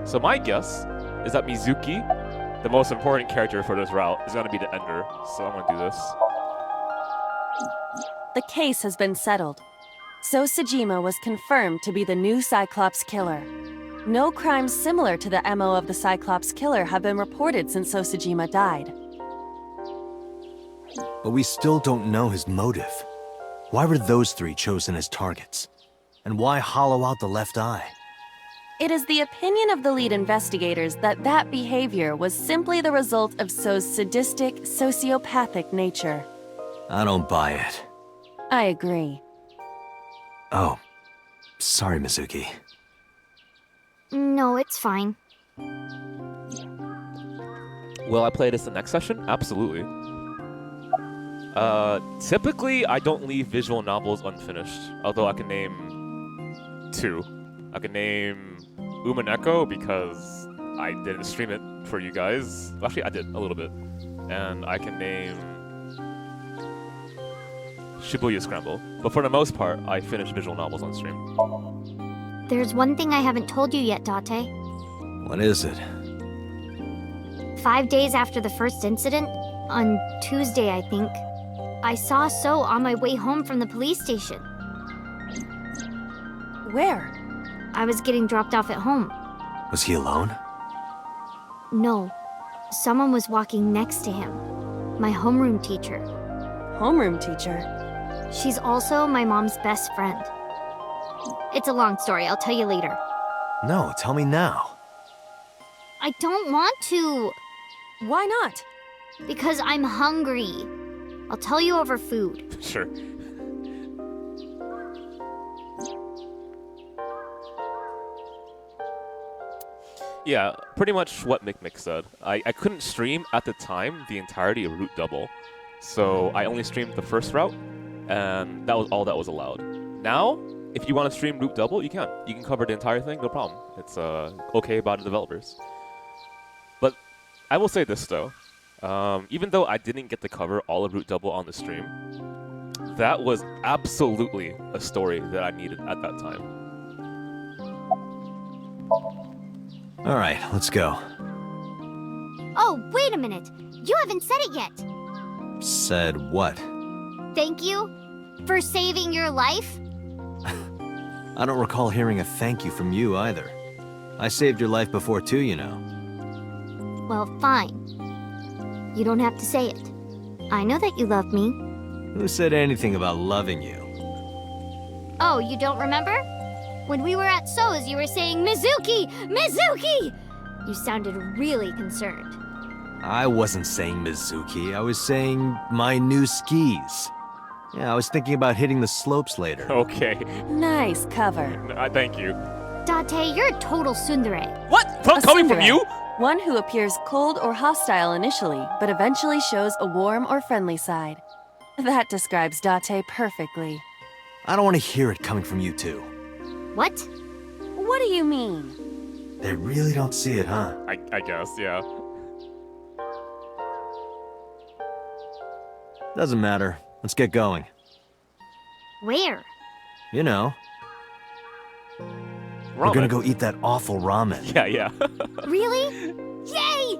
So my guess is that Mizuki, the most important character for this route, is going to be the ender. So I'm going to do this. The case has been settled. So Sejima was confirmed to be the new Cyclops killer. No crimes similar to the MO of the Cyclops killer have been reported since Sosejima died. But we still don't know his motive. Why were those three chosen as targets? And why hollow out the left eye? It is the opinion of the lead investigators that that behavior was simply the result of So's sadistic, sociopathic nature. I don't buy it. I agree. Oh, sorry, Mizuki. No, it's fine. Will I play this the next session? Absolutely. Typically, I don't leave visual novels unfinished, although I can name 2. I can name FinestKO because I didn't stream it for you guys. Actually, I did a little bit. And I can name Shibuya Scramble. But for the most part, I finish visual novels on stream. There's one thing I haven't told you yet, Date. What is it? 5 days after the first incident, on Tuesday, I think, I saw So on my way home from the police station. Where? I was getting dropped off at home. Was he alone? No. Someone was walking next to him. My homeroom teacher. Homeroom teacher? She's also my mom's best friend. It's a long story, I'll tell you later. No, tell me now. I don't want to. Why not? Because I'm hungry. I'll tell you over food. Sure. Yeah, pretty much what Mick said. I couldn't stream at the time the entirety of Route Double, so I only streamed the first route, and that was all that was allowed. Now, if you want to stream Route Double, you can. You can cover the entire thing, no problem. It's okay by the developers. But I will say this though, even though I didn't get to cover all of Route Double on the stream, that was absolutely a story that I needed at that time. All right, let's go. Oh, wait a minute. You haven't said it yet. Said what? Thank you for saving your life. I don't recall hearing a thank you from you either. I saved your life before too, you know. Well, fine. You don't have to say it. I know that you love me. Who said anything about loving you? Oh, you don't remember? When we were at So's, you were saying, Mizuki! Mizuki! You sounded really concerned. I wasn't saying Mizuki, I was saying my new skis. Yeah, I was thinking about hitting the slopes later. Okay. Nice cover. Thank you. Date, you're a total tsundere. What? Coming from you? One who appears cold or hostile initially, but eventually shows a warm or friendly side. That describes Date perfectly. I don't want to hear it coming from you two. What? What do you mean? They really don't see it, huh? I guess, yeah. Doesn't matter. Let's get going. Where? You know. Ramen. We're gonna go eat that awful ramen. Yeah. Really? Yay!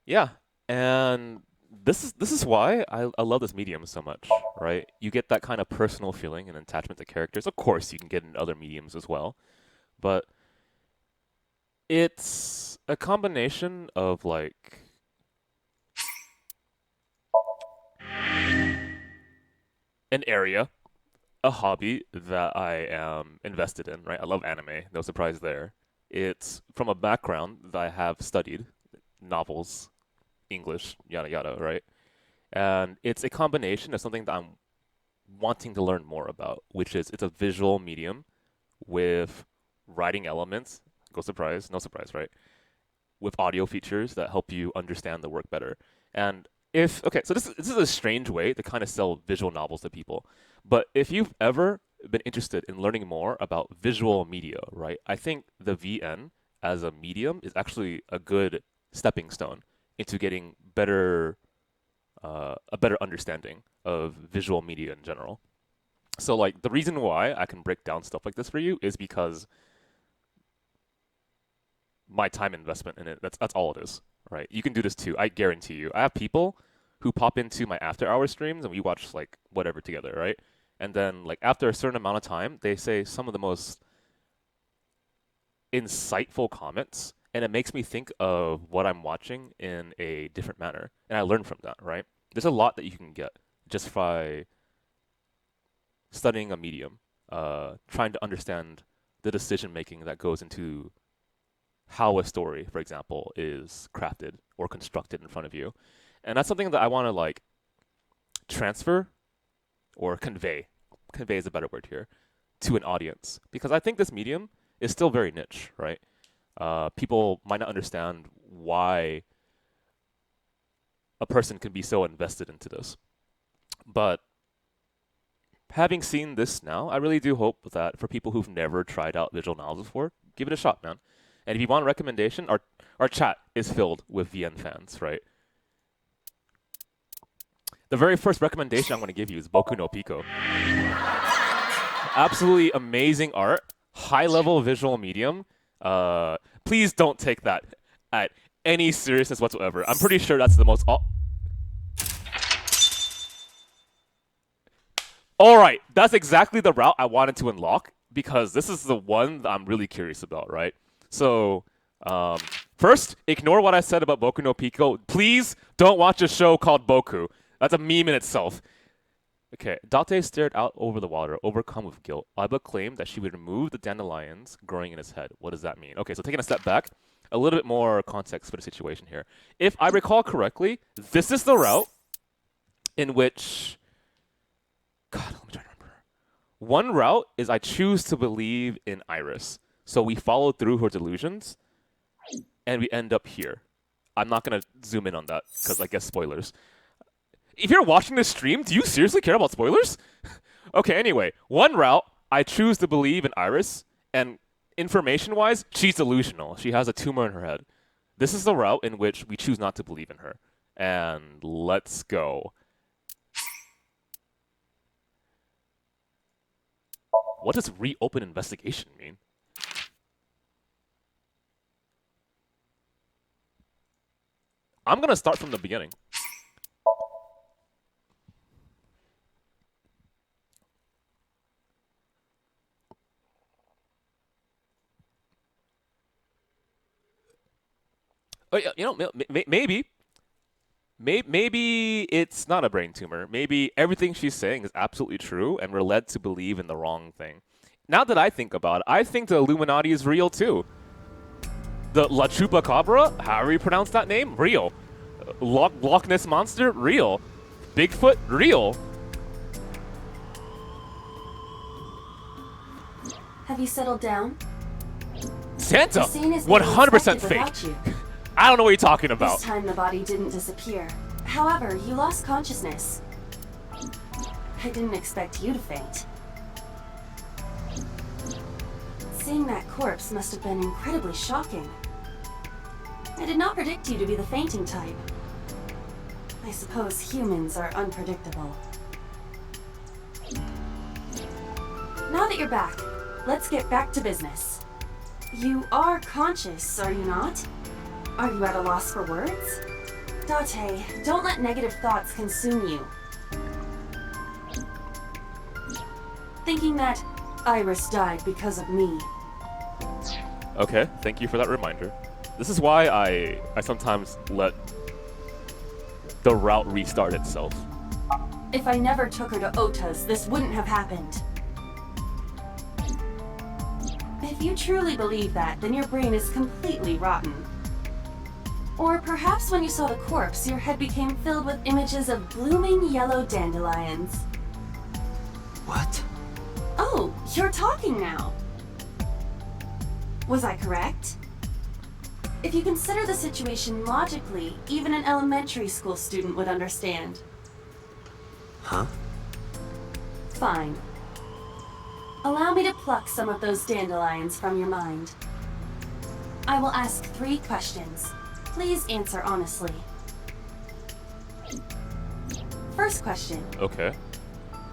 Yeah, and this is why I love this medium so much, right? You get that kind of personal feeling and attachment to characters. Of course, you can get in other mediums as well, but it's a combination of like an area, a hobby that I am invested in, right? I love anime, no surprise there. It's from a background that I have studied novels, English, yada yada, right? And it's a combination of something that I'm wanting to learn more about, which is it's a visual medium with writing elements. No surprise, right? With audio features that help you understand the work better. And so this is a strange way to kind of sell visual novels to people. But if you've ever been interested in learning more about visual media, right? I think the VN as a medium is actually a good stepping stone into getting a better understanding of visual media in general. So like the reason why I can break down stuff like this for you is because my time investment in it, that's all it is, right? You can do this too, I guarantee you. I have people who pop into my after hour streams and we watch like whatever together, right? And then like after a certain amount of time, they say some of the most insightful comments, and it makes me think of what I'm watching in a different manner. And I learn from that, right? There's a lot that you can get just by studying a medium, trying to understand the decision making that goes into how a story, for example, is crafted or constructed in front of you. And that's something that I want to like transfer or convey is a better word here, to an audience. Because I think this medium is still very niche, right? People might not understand why a person can be so invested into this. But having seen this now, I really do hope that for people who've never tried out visual novels before, give it a shot, man. And if you want a recommendation, our chat is filled with VN fans, right? The very first recommendation I'm going to give you is Boku no Pico. Absolutely amazing art, high-level visual medium. Please don't take that at any seriousness whatsoever. I'm pretty sure that's the most. All right, that's exactly the route I wanted to unlock because this is the one that I'm really curious about, right? So, first, ignore what I said about Boku no Pico. Please don't watch a show called Boku. That's a meme in itself. Okay, Date stared out over the water, overcome with guilt. Aiba claimed that she would remove the dandelions growing in his head. What does that mean? Okay, so taking a step back, a little bit more context for the situation here. If I recall correctly, this is the route in which... God, let me try to remember. One route is I choose to believe in Iris. So we follow through her delusions, and we end up here. I'm not going to zoom in on that, because I guess spoilers. If you're watching this stream, do you seriously care about spoilers? Okay, anyway. One route, I choose to believe in Iris, and information-wise, she's delusional. She has a tumor in her head. This is the route in which we choose not to believe in her. And let's go. What does reopen investigation mean? I'm going to start from the beginning. Oh, yeah, you know, maybe it's not a brain tumor. Maybe everything she's saying is absolutely true, and we're led to believe in the wrong thing. Now that I think about it, I think the Illuminati is real too. The La Chupacabra, however you pronounce that name, real. Loch Ness Monster, real. Bigfoot, real. Have you settled down? Santa, The scene is being 100% inspected fake. without you. I don't know what you're talking about. This time the body didn't disappear. However, you lost consciousness. I didn't expect you to faint. Seeing that corpse must have been incredibly shocking. I did not predict you to be the fainting type. I suppose humans are unpredictable. Now that you're back, let's get back to business. You are conscious, are you not? Are you at a loss for words? Date, don't let negative thoughts consume you. Thinking that Iris died because of me. Okay, thank you for that reminder. This is why I sometimes let the route restart itself. If I never took her to Ota's, this wouldn't have happened. If you truly believe that, then your brain is completely rotten. Or perhaps when you saw the corpse, your head became filled with images of blooming yellow dandelions. What? Oh, you're talking now. Was I correct? If you consider the situation logically, even an elementary school student would understand. Huh? Fine. Allow me to pluck some of those dandelions from your mind. I will ask 3 questions. Please answer honestly. First question. Okay.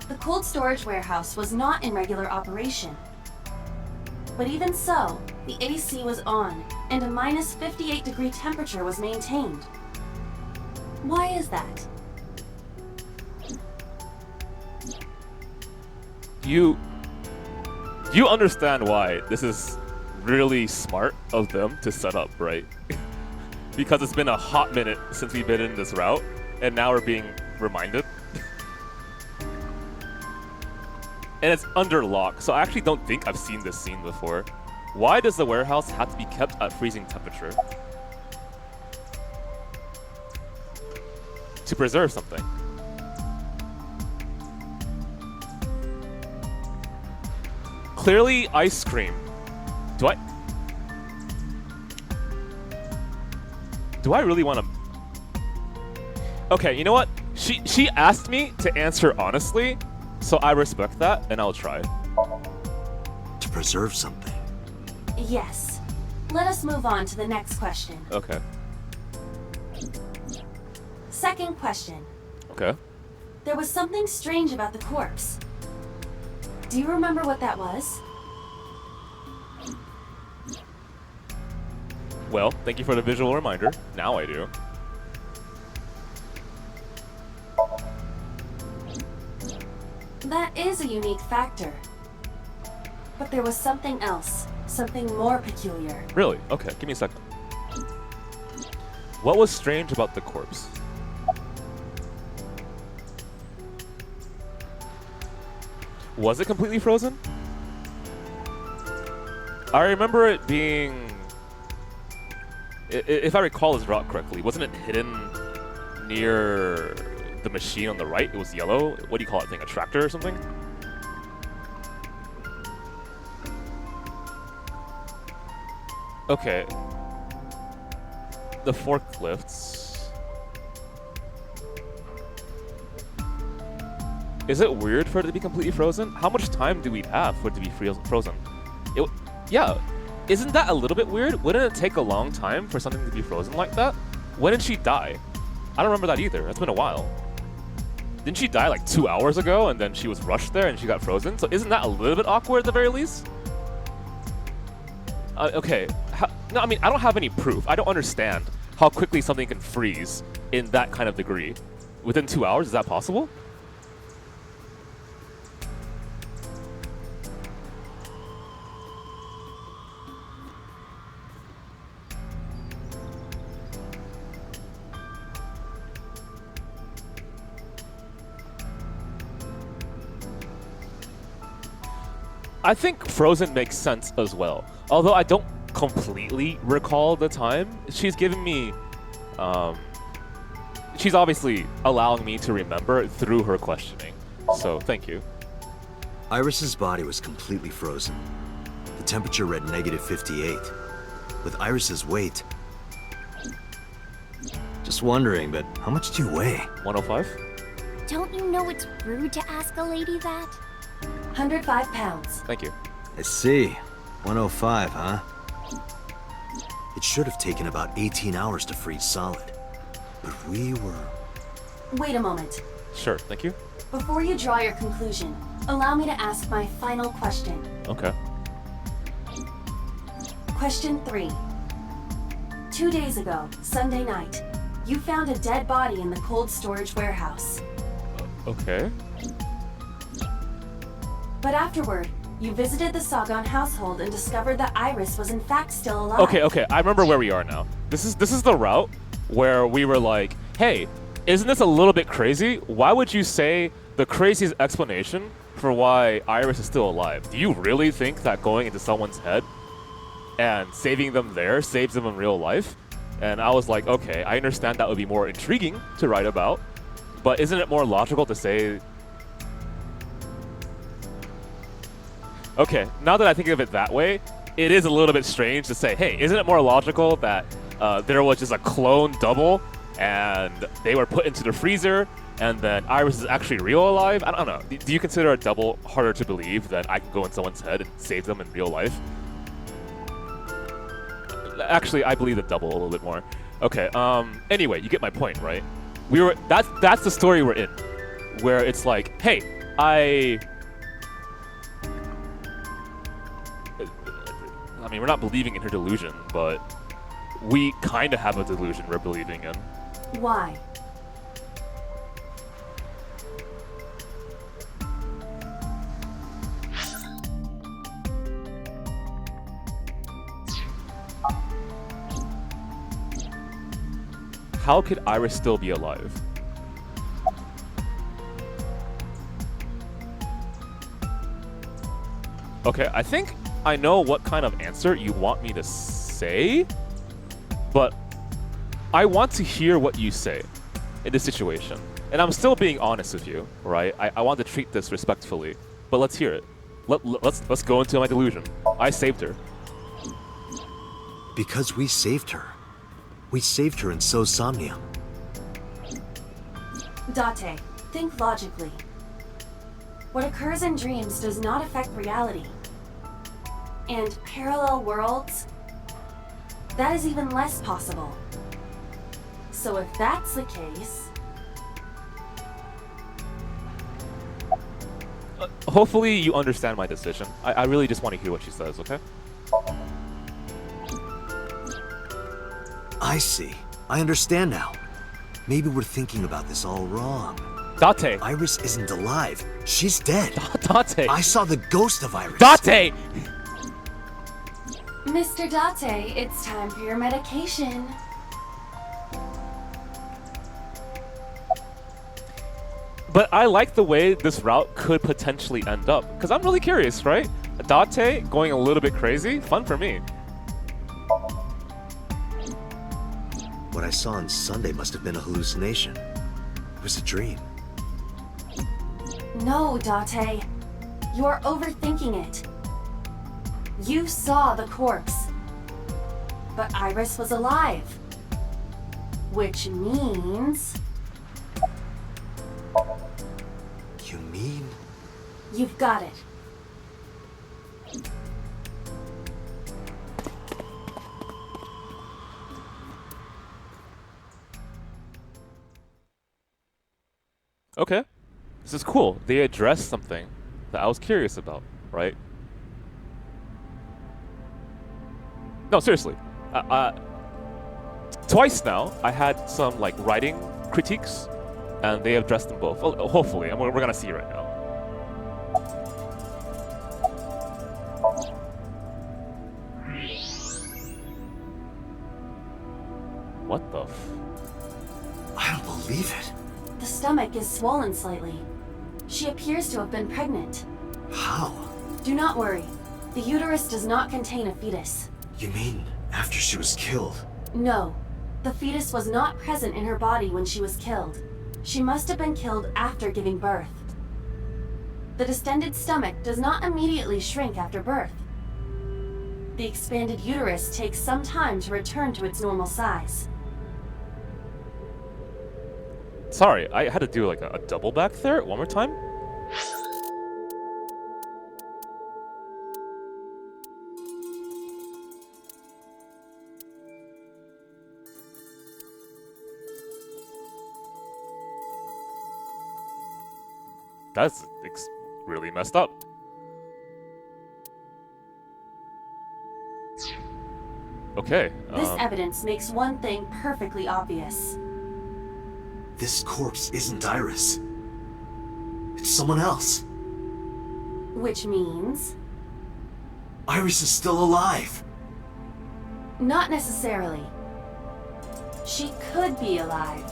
The cold storage warehouse was not in regular operation. But even so, the AC was on, and a minus 58-degree temperature was maintained. Why is that? You understand why this is really smart of them to set up, right? Because it's been a hot minute since we've been in this route, and now we're being reminded. And it's under lock, so I actually don't think I've seen this scene before. Why does the warehouse have to be kept at freezing temperature? To preserve something. Clearly ice cream. Do I really want to... Okay, you know what? She asked me to answer honestly, so I respect that, and I'll try. To preserve something. Yes. Let us move on to the next question. Okay. Second question. Okay. There was something strange about the corpse. Do you remember what that was? Well, thank you for the visual reminder. Now I do. That is a unique factor. But there was something else. Something more peculiar. Really? Okay, give me a second. What was strange about the corpse? Was it completely frozen? I remember it being... If I recall this route correctly, wasn't it hidden near the machine on the right? It was yellow. What do you call it thing? A tractor or something? Okay. The forklifts. Is it weird for it to be completely frozen? How much time do we have for it to be frozen? Yeah. Isn't that a little bit weird? Wouldn't it take a long time for something to be frozen like that? When did she die? I don't remember that either. It's been a while. Didn't she die like 2 hours ago and then she was rushed there and she got frozen? So isn't that a little bit awkward at the very least? Okay. No, I mean, I don't have any proof. I don't understand how quickly something can freeze in that kind of degree. Within 2 hours, is that possible? I think frozen makes sense as well. Although I don't completely recall the time. She's given me... she's obviously allowing me to remember through her questioning. So, thank you. Iris's body was completely frozen. The temperature read -58. With Iris's weight... Just wondering, but how much do you weigh? 105? Don't you know it's rude to ask a lady that? 105 pounds. Thank you. I see. 105, huh? It should have taken about 18 hours to freeze solid. But we were... Wait a moment. Sure, thank you. Before you draw your conclusion, allow me to ask my final question. Okay. Question 3. 2 days ago, Sunday night, you found a dead body in the cold storage warehouse. Okay. But afterward, you visited the Sagan household and discovered that Iris was in fact still alive. Okay, I remember where we are now. This is the route where we were like, hey, isn't this a little bit crazy? Why would you say the craziest explanation for why Iris is still alive? Do you really think that going into someone's head and saving them there saves them in real life? And I was like, okay, I understand that would be more intriguing to write about, but isn't it more logical to say... Okay, now that I think of it that way, it is a little bit strange to say, hey, isn't it more logical that there was just a clone double and they were put into the freezer and then Iris is actually real alive? I don't know. Do you consider a double harder to believe than I can go in someone's head and save them in real life? Actually, I believe the double a little bit more. Okay, anyway, you get my point, right? That's the story we're in, where it's like, hey, I mean, we're not believing in her delusion, but we kind of have a delusion we're believing in. Why? How could Iris still be alive? Okay, I think I know what kind of answer you want me to say, but I want to hear what you say in this situation. And I'm still being honest with you, right? I want to treat this respectfully, but let's hear it. Let's go into my delusion. I saved her. Because we saved her. We saved her in Somnium. Date, think logically. What occurs in dreams does not affect reality. And parallel worlds? That is even less possible. So if that's the case... Hopefully you understand my decision. I really just want to hear what she says, okay? I see. I understand now. Maybe we're thinking about this all wrong. Date! Iris isn't alive. She's dead. Date! I saw the ghost of Iris. Date! Mr. Date, it's time for your medication. But I like the way this route could potentially end up. Because I'm really curious, right? Date going a little bit crazy? Fun for me. What I saw on Sunday must have been a hallucination. It was a dream. No, Date. You're overthinking it. You saw the corpse. But Iris was alive. Which means... You mean? You've got it. Okay. This is cool. They addressed something that I was curious about, right? No, seriously. Twice now, I had some like writing critiques, and they addressed them both. Well, hopefully, and we're gonna see right now. What the f? I don't believe it. The stomach is swollen slightly. She appears to have been pregnant. How? Do not worry. The uterus does not contain a fetus. You mean after she was killed? No. The fetus was not present in her body when she was killed. She must have been killed after giving birth. The distended stomach does not immediately shrink after birth. The expanded uterus takes some time to return to its normal size. Sorry, I had to do like a double back there. One more time. That's really messed up. Okay. This evidence makes one thing perfectly obvious. This corpse isn't Iris. It's someone else. Which means? Iris is still alive. Not necessarily. She could be alive.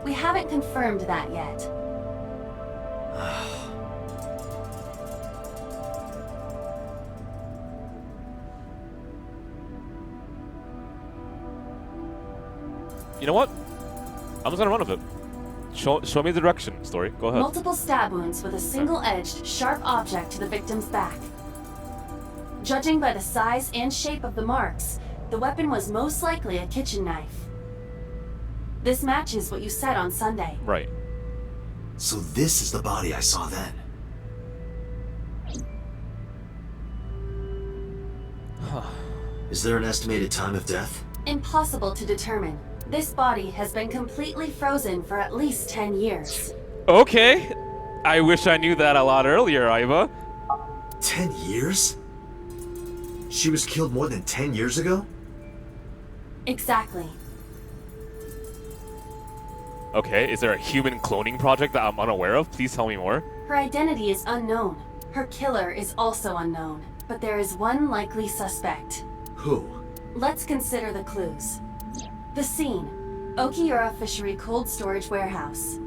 We haven't confirmed that yet. You know what? I'm just gonna run with it. Show me the direction, story. Go ahead. Multiple stab wounds with a single-edged, sharp object to the victim's back. Judging by the size and shape of the marks, the weapon was most likely a kitchen knife. This matches what you said on Sunday. Right. So this is the body I saw then. Is there an estimated time of death? Impossible to determine. This body has been completely frozen for at least 10 years. Okay. I wish I knew that a lot earlier, Iva. 10 years? She was killed more than 10 years ago? Exactly. Okay, is there a human cloning project that I'm unaware of? Please tell me more. Her identity is unknown. Her killer is also unknown. But there is one likely suspect. Who? Let's consider the clues. The scene. Okiura Fishery Cold Storage Warehouse.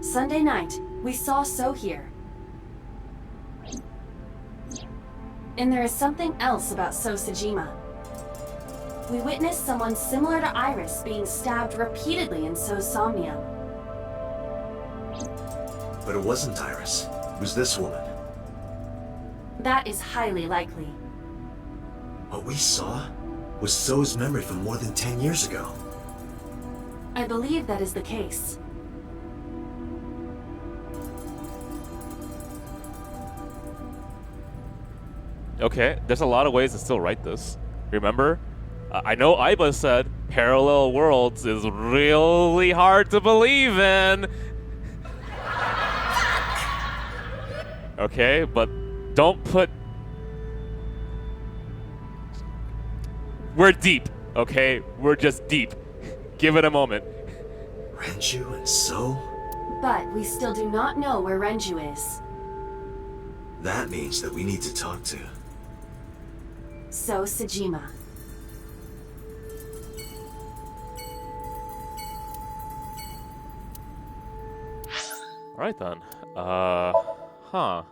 Sunday night, we saw So here. And there is something else about So Sajima. We witnessed someone similar to Iris being stabbed repeatedly in So's Somnium. But it wasn't Iris. It was this woman. That is highly likely. What we saw was So's memory from more than 10 years ago. I believe that is the case. Okay, there's a lot of ways to still write this. Remember? I know Iba said parallel worlds is really hard to believe in. Okay, but don't put... We're deep, okay? We're just deep. Give it a moment. Renju and So? But we still do not know where Renju is. That means that we need to talk to... So Sejima. Alright then. Huh.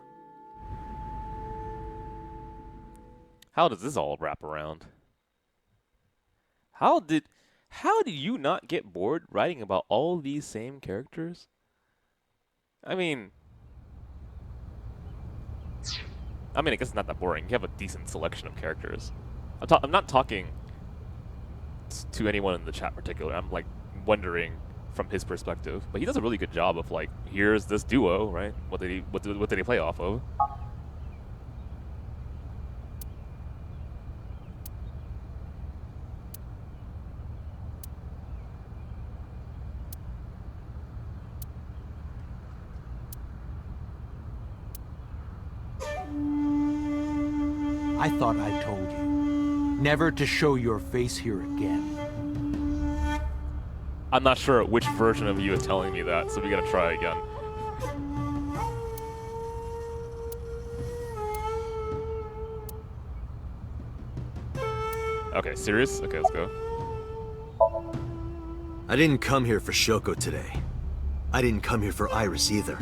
How does this all wrap around? How did you not get bored writing about all these same characters? I mean, I guess it's not that boring. You have a decent selection of characters. I'm not talking to anyone in the chat in particular. I'm like wondering from his perspective. But he does a really good job of like, here's this duo, right? What did he play off of? I thought I told you. Never to show your face here again. I'm not sure which version of you is telling me that, so we gotta try again. Okay, serious? Okay, let's go. I didn't come here for Shoko today. I didn't come here for Iris either.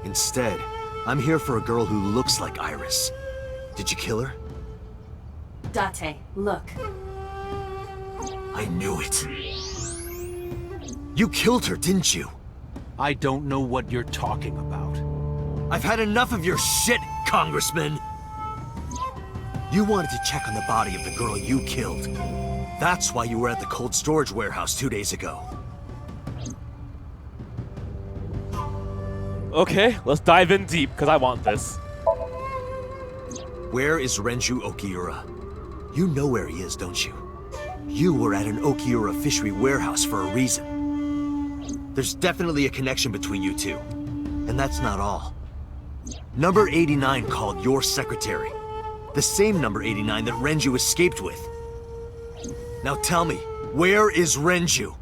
Instead, I'm here for a girl who looks like Iris. Did you kill her? Date, look. I knew it. You killed her, didn't you? I don't know what you're talking about. I've had enough of your shit, Congressman! You wanted to check on the body of the girl you killed. That's why you were at the cold storage warehouse 2 days ago. Okay, let's dive in deep, because I want this. Where is Renju Okiura? You know where he is, don't you? You were at an Okiura fishery warehouse for a reason. There's definitely a connection between you two. And that's not all. Number 89 called your secretary. The same number 89 that Renju escaped with. Now tell me, where is Renju?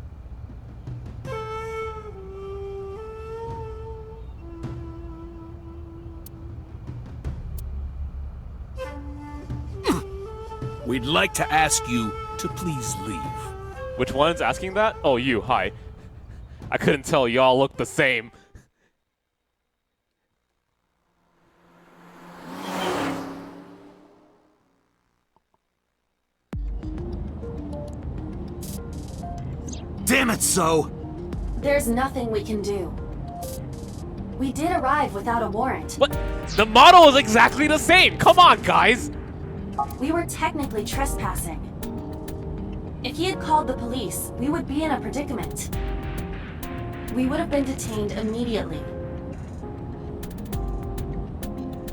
We'd like to ask you to please leave. Which one's asking that? Oh, you. Hi. I couldn't tell. Y'all look the same. Damn it, So! There's nothing we can do. We did arrive without a warrant. What? The model is exactly the same! Come on, guys! We were technically trespassing. If he had called the police, we would be in a predicament. We would have been detained immediately.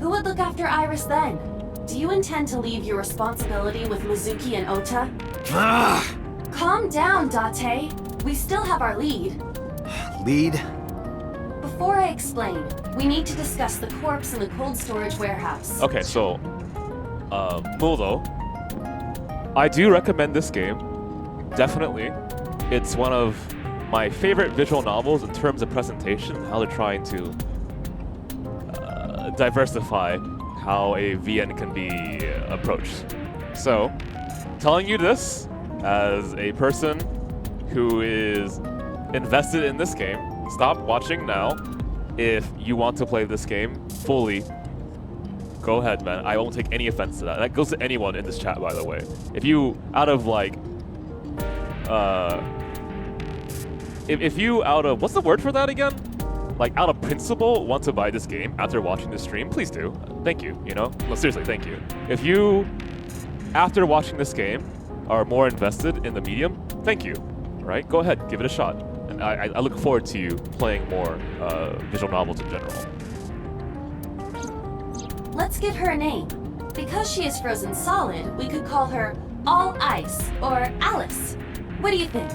Who would look after Iris then? Do you intend to leave your responsibility with Mizuki and Ota? Calm down, Date. We still have our lead. Lead? Before I explain, we need to discuss the corpse in the cold storage warehouse. Okay, so, Muldo, I do recommend this game. Definitely. It's one of my favorite visual novels in terms of presentation, how they're trying to diversify how a VN can be approached. So, telling you this as a person who is invested in this game, stop watching now. If you want to play this game fully, go ahead, man. I won't take any offense to that. That goes to anyone in this chat, by the way. If you, out of like, if you out of, what's the word for that again? Like, out of principle, want to buy this game after watching the stream, please do. Thank you, you know? No, seriously, thank you. If you, after watching this game, are more invested in the medium, thank you. Right? Go ahead, give it a shot. And I look forward to you playing more visual novels in general. Let's give her a name. Because she is frozen solid, we could call her All Ice or Alice. What do you think?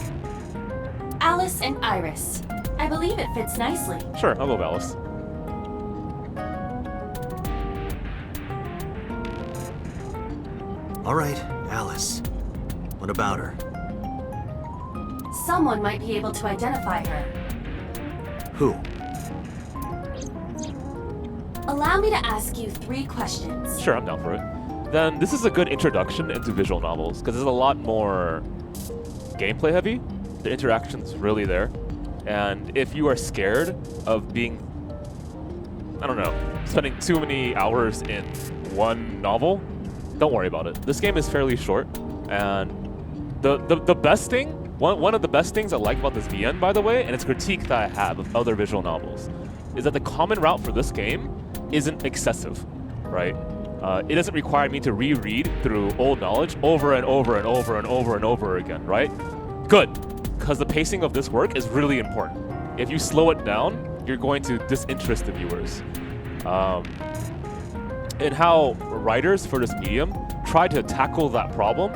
Alice and Iris. I believe it fits nicely. Sure, I'll go with Alice. All right, Alice. What about her? Someone might be able to identify her. Who? Allow me to ask you 3 questions. Sure, I'm down for it. Then this is a good introduction into visual novels, because it's a lot more gameplay heavy. The interaction's really there. And if you are scared of being, I don't know, spending too many hours in one novel, don't worry about it. This game is fairly short, and the best thing, one of the best things I like about this VN, by the way, and it's a critique that I have of other visual novels, is that the common route for this game isn't excessive, right? It doesn't require me to reread through old knowledge over and over and over and over and over again, right? Good, because the pacing of this work is really important. If you slow it down, you're going to disinterest the viewers. And how writers for this medium try to tackle that problem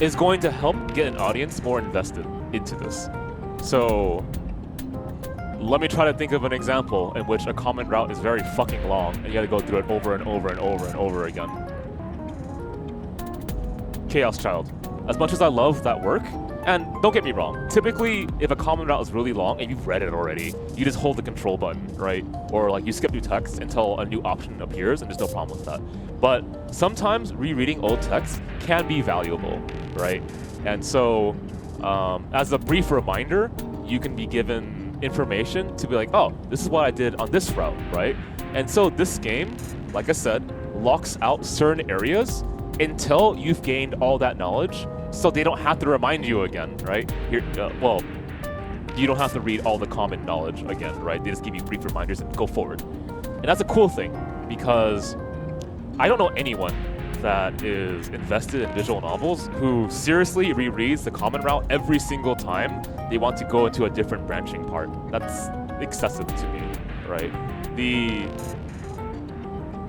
is going to help get an audience more invested into this. So let me try to think of an example in which a common route is very fucking long and you gotta go through it over and over and over and over again. Chaos Child. As much as I love that work, and don't get me wrong, typically if a common route is really long and you've read it already, you just hold the control button, right? Or like you skip through text until a new option appears and there's no problem with that. But sometimes rereading old text can be valuable, right? And so as a brief reminder, you can be given information to be like, oh, this is what I did on this route, right? And so this game, like I said, locks out certain areas until you've gained all that knowledge, so they don't have to remind you again, right? Well, you don't have to read all the common knowledge again, right? They just give you brief reminders and go forward. And that's a cool thing, because I don't know anyone that is invested in visual novels who seriously rereads the common route every single time they want to go into a different branching part. That's excessive to me, right? The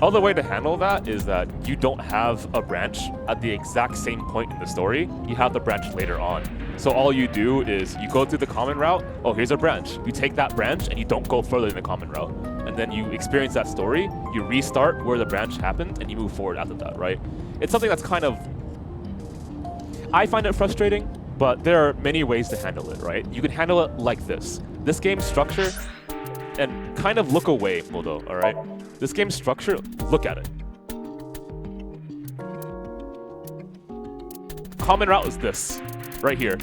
other way to handle that is that you don't have a branch at the exact same point in the story. You have the branch later on. So all you do is you go through the common route. Oh, here's a branch. You take that branch and you don't go further in the common route. And then you experience that story, you restart where the branch happened, and you move forward after that, right? It's something that's kind of... I find it frustrating, but there are many ways to handle it, right? You can handle it like this. This game's structure, and kind of look away, Modo, alright? This game's structure, look at it. Common route is this, right here.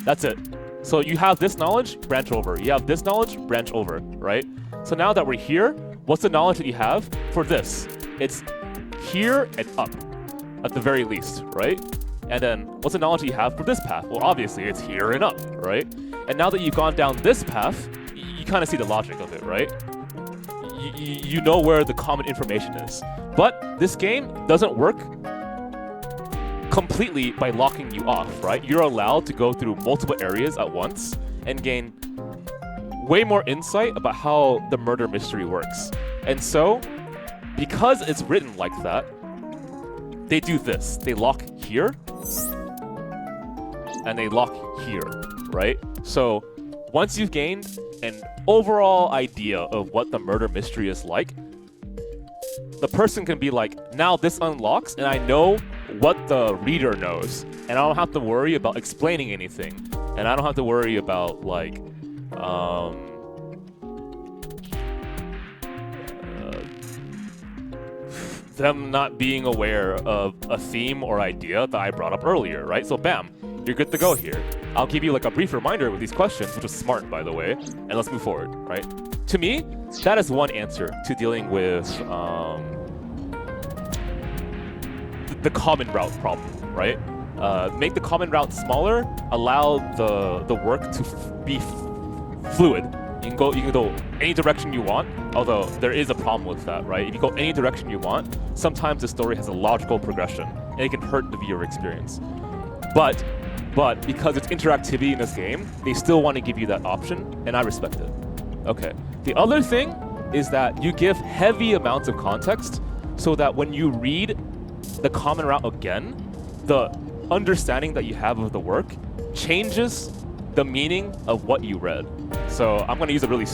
That's it. So you have this knowledge, branch over. You have this knowledge, branch over, right? So now that we're here, what's the knowledge that you have for this? It's here and up, at the very least, right? And then what's the knowledge that you have for this path? Well, obviously it's here and up, right? And now that you've gone down this path, you kind of see the logic of it, right? You know where the common information is. But this game doesn't work completely by locking you off, right? You're allowed to go through multiple areas at once and gain way more insight about how the murder mystery works. And so, because it's written like that, they do this. They lock here, and they lock here, right? So, once you've gained an overall idea of what the murder mystery is like, the person can be like, now this unlocks, and I know what the reader knows, and I don't have to worry about explaining anything, and I don't have to worry about, like, them not being aware of a theme or idea that I brought up earlier, right? So bam, you're good to go here. I'll give you like a brief reminder with these questions, which was smart, by the way, and let's move forward, right? To me, that is one answer to dealing with the common route problem, right? Make the common route smaller, allow the work to be fluid. You can go any direction you want, although there is a problem with that, right? If you go any direction you want, sometimes the story has a logical progression, and it can hurt the viewer experience. But because it's interactivity in this game, they still want to give you that option, and I respect it. Okay. The other thing is that you give heavy amounts of context so that when you read the common route again, the understanding that you have of the work changes the meaning of what you read. So I'm going to use a really...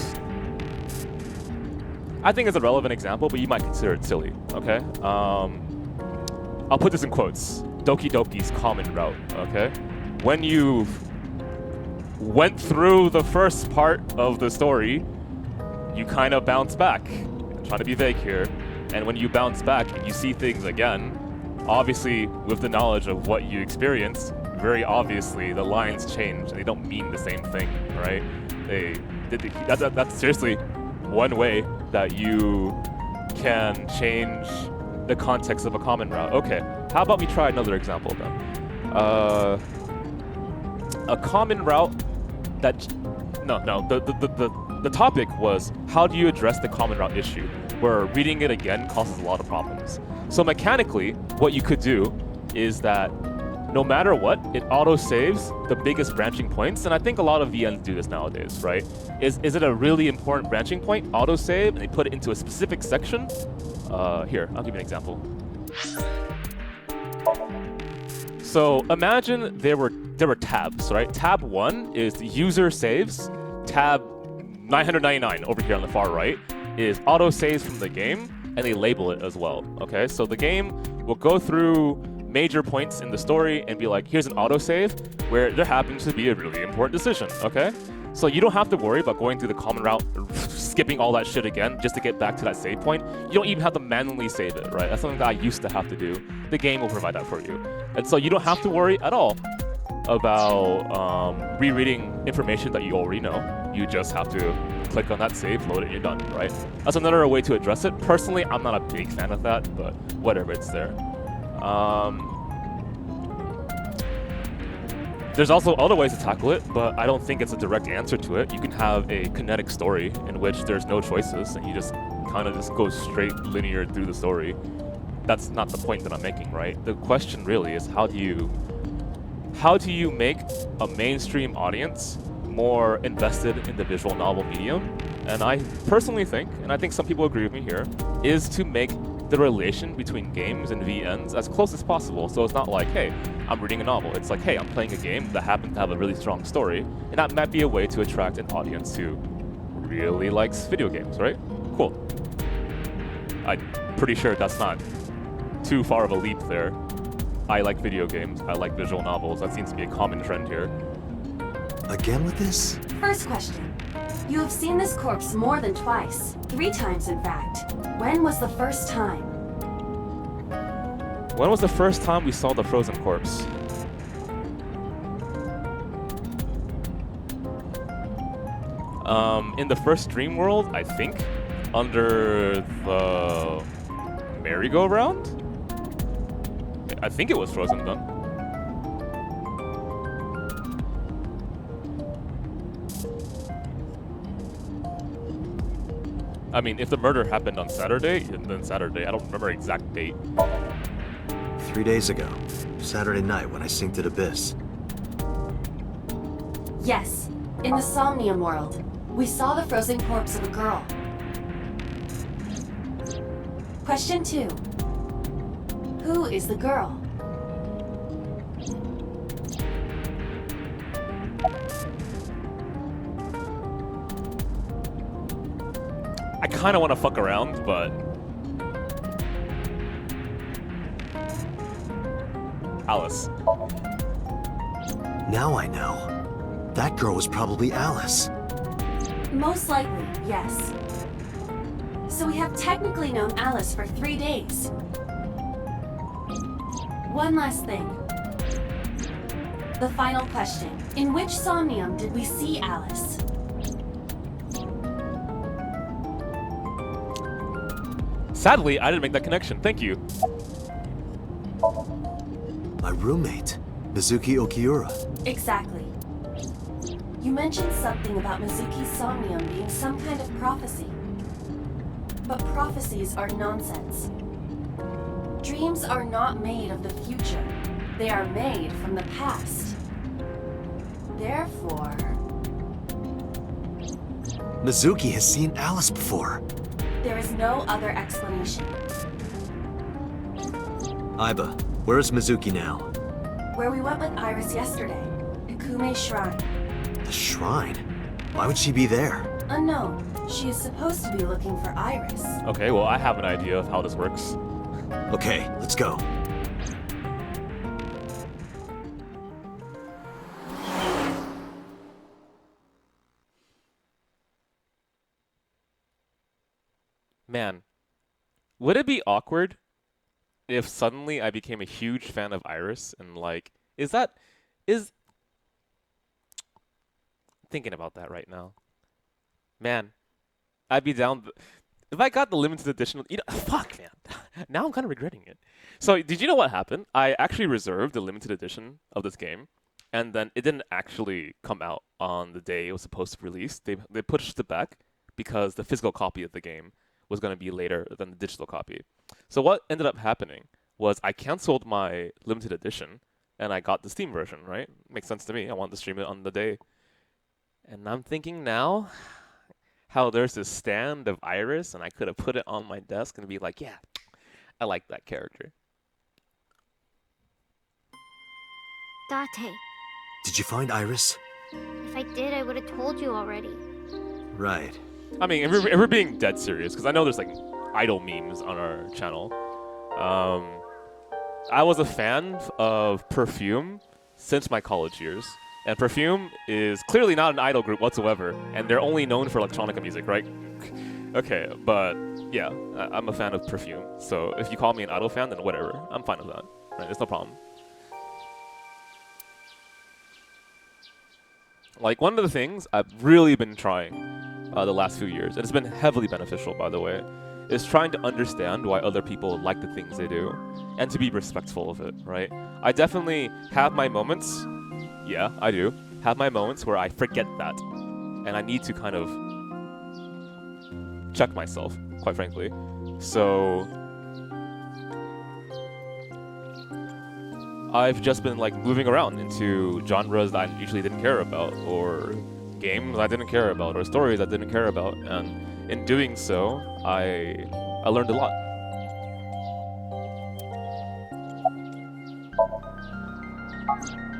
I think it's a relevant example, but you might consider it silly, okay? I'll put this in quotes. Doki Doki's common route, okay? When you went through the first part of the story, you kind of bounce back. I'm trying to be vague here. And when you bounce back and you see things again, obviously with the knowledge of what you experienced, very obviously the lines change and they don't mean the same thing, right? That's seriously one way that you can change the context of a common route. Okay, how about we try another example then? A common route that... The topic was, how do you address the common route issue, where reading it again causes a lot of problems. So mechanically, what you could do is that no matter what, it auto-saves the biggest branching points, and I think a lot of VNs do this nowadays, right? Is it a really important branching point, auto-save, and they put it into a specific section? Here, I'll give you an example. So imagine there were tabs, right? Tab 1 is the user saves. Tab 999 over here on the far right is auto-saves from the game, and they label it as well, okay? So the game will go through major points in the story and be like, here's an autosave where there happens to be a really important decision, okay? So you don't have to worry about going through the common route, skipping all that shit again just to get back to that save point. You don't even have to manually save it, right? That's something that I used to have to do. The game will provide that for you. And so you don't have to worry at all about rereading information that you already know. You just have to click on that save, load it, and you're done, right? That's another way to address it. Personally, I'm not a big fan of that, but whatever, it's there. There's also other ways to tackle it, but I don't think it's a direct answer to it. You can have a kinetic story in which there's no choices and you just kind of just go straight linear through the story. That's not the point that I'm making, right? The question really is how do you make a mainstream audience more invested in the visual novel medium? And I personally think, and I think some people agree with me here, is to make the relation between games and VNs as close as possible. So it's not like, hey, I'm reading a novel. It's like, hey, I'm playing a game that happens to have a really strong story, and that might be a way to attract an audience who really likes video games, right? Cool. I'm pretty sure that's not too far of a leap there. I like video games. I like visual novels. That seems to be a common trend here. Again with this? First question. You have seen this corpse more than twice. 3 times, in fact. When was the first time? When was the first time we saw the frozen corpse? In the first dream world, I think, under the merry-go-round? I think it was frozen then. I mean, if the murder happened on Saturday, then Saturday. I don't remember exact date. 3 days ago. Saturday night when I synced at Abyss. Yes. In the Somnium world, we saw the frozen corpse of a girl. Question 2. Who is the girl? I kind of want to fuck around, but... Alice. Now I know. That girl was probably Alice. Most likely, yes. So we have technically known Alice for 3 days. One last thing. The final question. In which Somnium did we see Alice? Sadly, I didn't make that connection. Thank you. My roommate, Mizuki Okiura. Exactly. You mentioned something about Mizuki's Somnium being some kind of prophecy. But prophecies are nonsense. Dreams are not made of the future. They are made from the past. Therefore... Mizuki has seen Alice before. There is no other explanation. Aiba, where is Mizuki now? Where we went with Iris yesterday, Ikume Shrine. The shrine? Why would she be there? Unknown. She is supposed to be looking for Iris. Okay, well, I have an idea of how this works. Okay, let's go. Man, would it be awkward if suddenly I became a huge fan of Iris and like, is thinking about that right now. Man, I'd be down. If I got the limited edition, fuck, man. Now I'm kind of regretting it. So, did you know what happened? I actually reserved the limited edition of this game, and then it didn't actually come out on the day it was supposed to release. They pushed it back because the physical copy of the game was going to be later than the digital copy. So what ended up happening was I canceled my limited edition, and I got the Steam version, right? Makes sense to me. I wanted to stream it on the day. And I'm thinking now how there's this stand of Iris, and I could have put it on my desk and be like, yeah, I like that character. Date. Did you find Iris? If I did, I would have told you already. Right. I mean, if we're being dead serious, because I know there's like idol memes on our channel. I was a fan of Perfume since my college years. And Perfume is clearly not an idol group whatsoever, and they're only known for electronica music, right? Okay, but yeah, I'm a fan of Perfume. So if you call me an idol fan, then whatever. I'm fine with that. Right? There's no problem. Like, one of the things I've really been trying the last few years, and it's been heavily beneficial, by the way, is trying to understand why other people like the things they do, and to be respectful of it, right? I definitely have my moments. Yeah, I do. Have my moments where I forget that. And I need to kind of check myself, quite frankly. So I've just been like moving around into genres that I usually didn't care about, or games I didn't care about, or stories I didn't care about. And in doing so, I learned a lot.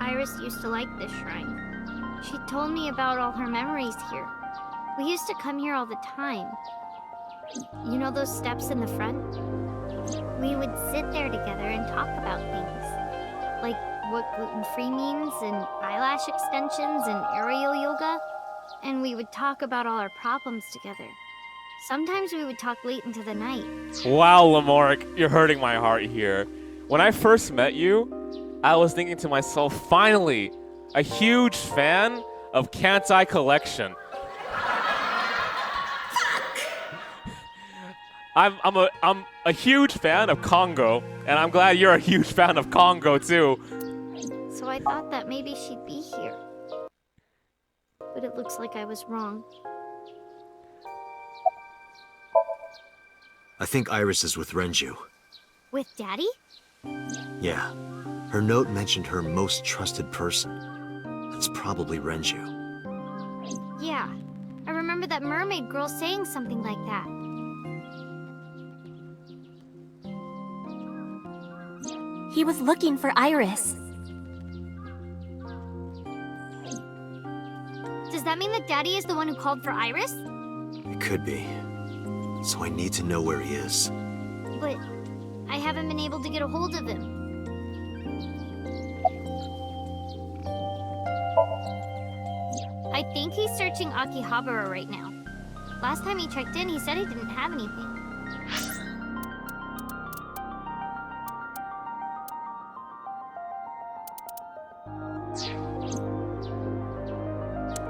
Iris used to like this shrine. She told me about all her memories here. We used to come here all the time. You know those steps in the front? We would sit there together and talk about things. Like what gluten-free means, and eyelash extensions, and aerial yoga. And we would talk about all our problems together. Sometimes we would talk late into the night. Wow, Lamork, you're hurting my heart here. When I first met you, I was thinking to myself, finally, a huge fan of Can't I Collection. I'm a huge fan of Congo, and I'm glad you're a huge fan of Congo too. So I thought that maybe she'd be here. But it looks like I was wrong. I think Iris is with Renju. With Daddy? Yeah. Her note mentioned her most trusted person. That's probably Renju. Yeah. I remember that mermaid girl saying something like that. He was looking for Iris. Does that mean that Daddy is the one who called for Iris? It could be. So I need to know where he is. But I haven't been able to get a hold of him. I think he's searching Akihabara right now. Last time he checked in, he said he didn't have anything.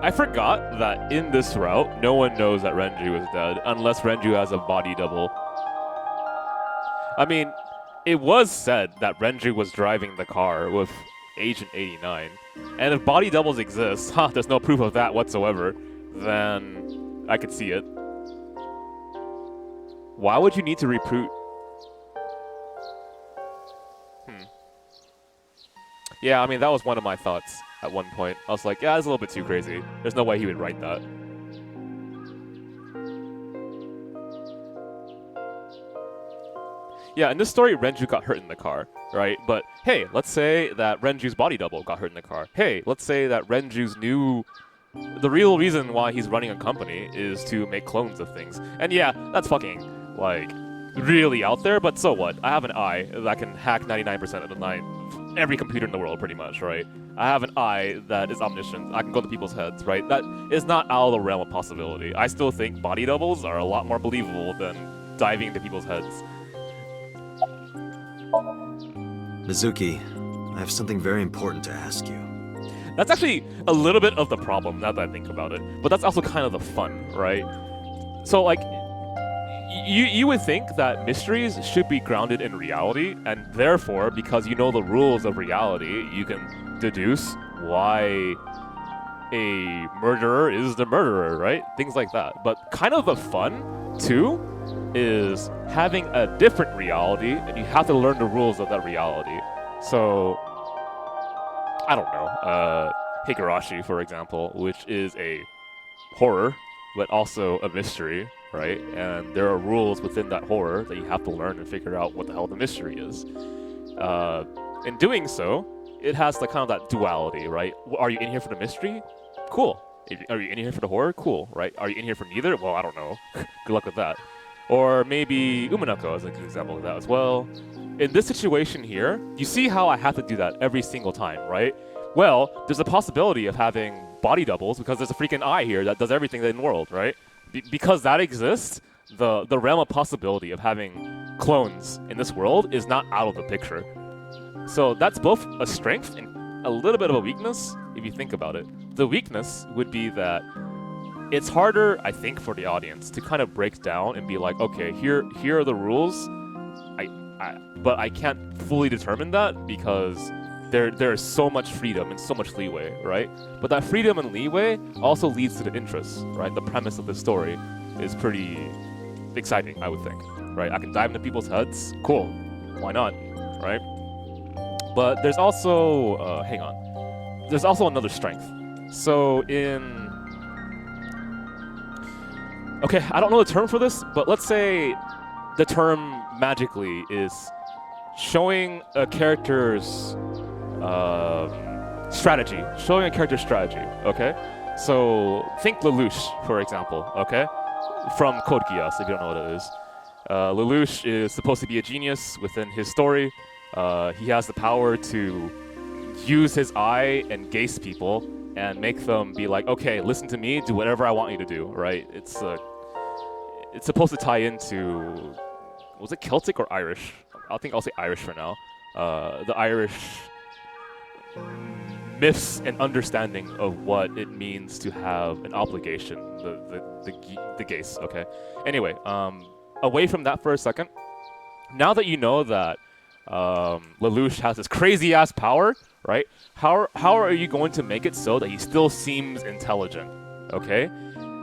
I forgot that in this route, no one knows that Renju is dead, unless Renju has a body double. I mean, it was said that Renju was driving the car with Agent 89, and if body doubles exist, there's no proof of that whatsoever, then I could see it. Why would you need to recruit? Yeah, I mean, that was one of my thoughts at one point. I was like, yeah, that's a little bit too crazy. There's no way he would write that. Yeah, in this story, Renju got hurt in the car, right? But hey, let's say that Renju's body double got hurt in the car. Hey, let's say that Renju's new The real reason why he's running a company is to make clones of things. And yeah, that's fucking, like, really out there, but so what? I have an eye that can hack 99% of the every computer in the world, pretty much, right? I have an eye that is omniscient. I can go to people's heads, right? That is not out of the realm of possibility. I still think body doubles are a lot more believable than diving into people's heads. Mizuki, I have something very important to ask you. That's actually a little bit of the problem, now that I think about it. But that's also kind of the fun, right? So, like, you would think that mysteries should be grounded in reality, and therefore, because you know the rules of reality, you can deduce why a murderer is the murderer, right? Things like that. But kind of the fun, too, is having a different reality, and you have to learn the rules of that reality. So, I don't know, Higurashi, for example, which is a horror, but also a mystery, right? And there are rules within that horror that you have to learn and figure out what the hell the mystery is. In doing so, it has the kind of that duality, right? Are you in here for the mystery? Cool. Are you in here for the horror? Cool, right? Are you in here for neither? Well, I don't know. Good luck with that. Or maybe Umineko is a good example of that as well. In this situation here, you see how I have to do that every single time, right? Well, there's a possibility of having body doubles because there's a freaking eye here that does everything in the world, right? Because that exists, the realm of possibility of having clones in this world is not out of the picture. So that's both a strength and a little bit of a weakness if you think about it. The weakness would be that it's harder, I think, for the audience to kind of break down and be like, okay, here are the rules, but I can't fully determine that because there is so much freedom and so much leeway, right? But that freedom and leeway also leads to the interest, right? The premise of the story is pretty exciting, I would think, right? I can dive into people's heads, cool, why not, right? But there's also, hang on, there's also another strength. So okay, I don't know the term for this, but let's say the term magically is showing a character's strategy. Showing a character's strategy, okay? So think Lelouch, for example, okay? From Code Geass, if you don't know what it is. Lelouch is supposed to be a genius within his story. He has the power to use his eye and gaze people and make them be like, okay, listen to me, do whatever I want you to do, right? It's supposed to tie into, was it Celtic or Irish? I think I'll say Irish for now. The Irish myths and understanding of what it means to have an obligation, the gaze, okay? Anyway, away from that for a second, now that you know that Lelouch has this crazy-ass power, right? How are you going to make it so that he still seems intelligent, okay?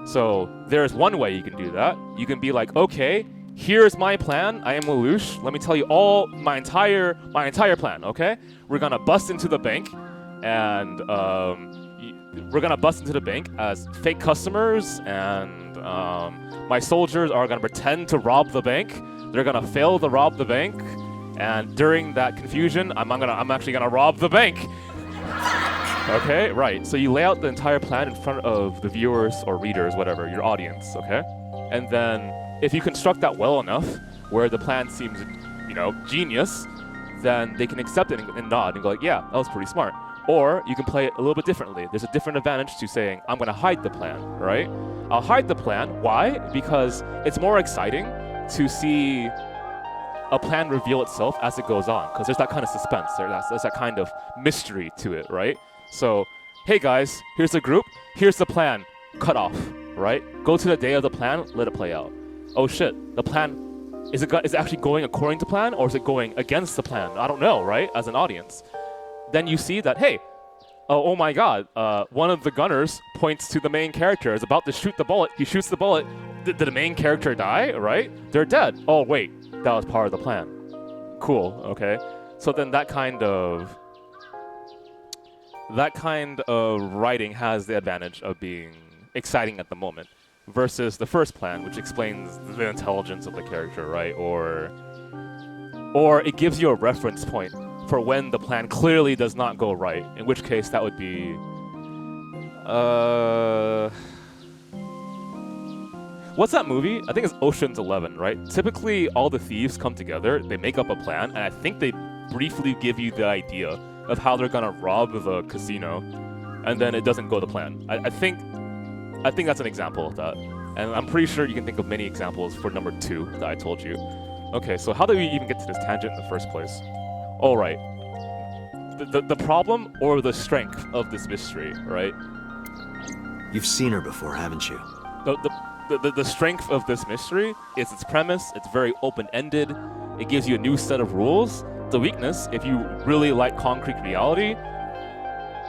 So there's one way you can do that. You can be like, okay, here's my plan. I am Lelouch. Let me tell you all my entire plan, okay? We're gonna bust into the bank, and we're gonna bust into the bank as fake customers, and my soldiers are gonna pretend to rob the bank. They're gonna fail to rob the bank, and during that confusion, I'm actually gonna rob the bank. Okay, right. So you lay out the entire plan in front of the viewers or readers, whatever, your audience, okay? And then if you construct that well enough, where the plan seems, genius, then they can accept it and nod and go like, yeah, that was pretty smart. Or you can play it a little bit differently. There's a different advantage to saying, I'm gonna hide the plan, right? I'll hide the plan. Why? Because it's more exciting to see a plan reveal itself as it goes on, because there's that kind of suspense, there's that kind of mystery to it, right? So, hey guys, here's the group, here's the plan, cut off, right? Go to the day of the plan, let it play out. Oh shit, the plan, is it actually going according to plan, or is it going against the plan? I don't know, right? As an audience. Then you see that, hey, oh my god, one of the gunners points to the main character, is about to shoot the bullet, he shoots the bullet, did the main character die, right? They're dead. Oh wait, that was part of the plan. Cool, okay. So then that kind of writing has the advantage of being exciting at the moment versus the first plan, which explains the intelligence of the character, right? Or it gives you a reference point for when the plan clearly does not go right, in which case that would be What's that movie? I think it's Ocean's 11, right? Typically, all the thieves come together, they make up a plan, and I think they briefly give you the idea of how they're gonna rob the casino, and then it doesn't go to plan. I think that's an example of that, and I'm pretty sure you can think of many examples for number 2 that I told you. Okay, so how did we even get to this tangent in the first place? All right, the problem or the strength of this mystery, right? You've seen her before, haven't you? The strength of this mystery is its premise. It's very open-ended. It gives you a new set of rules. The weakness, if you really like concrete reality,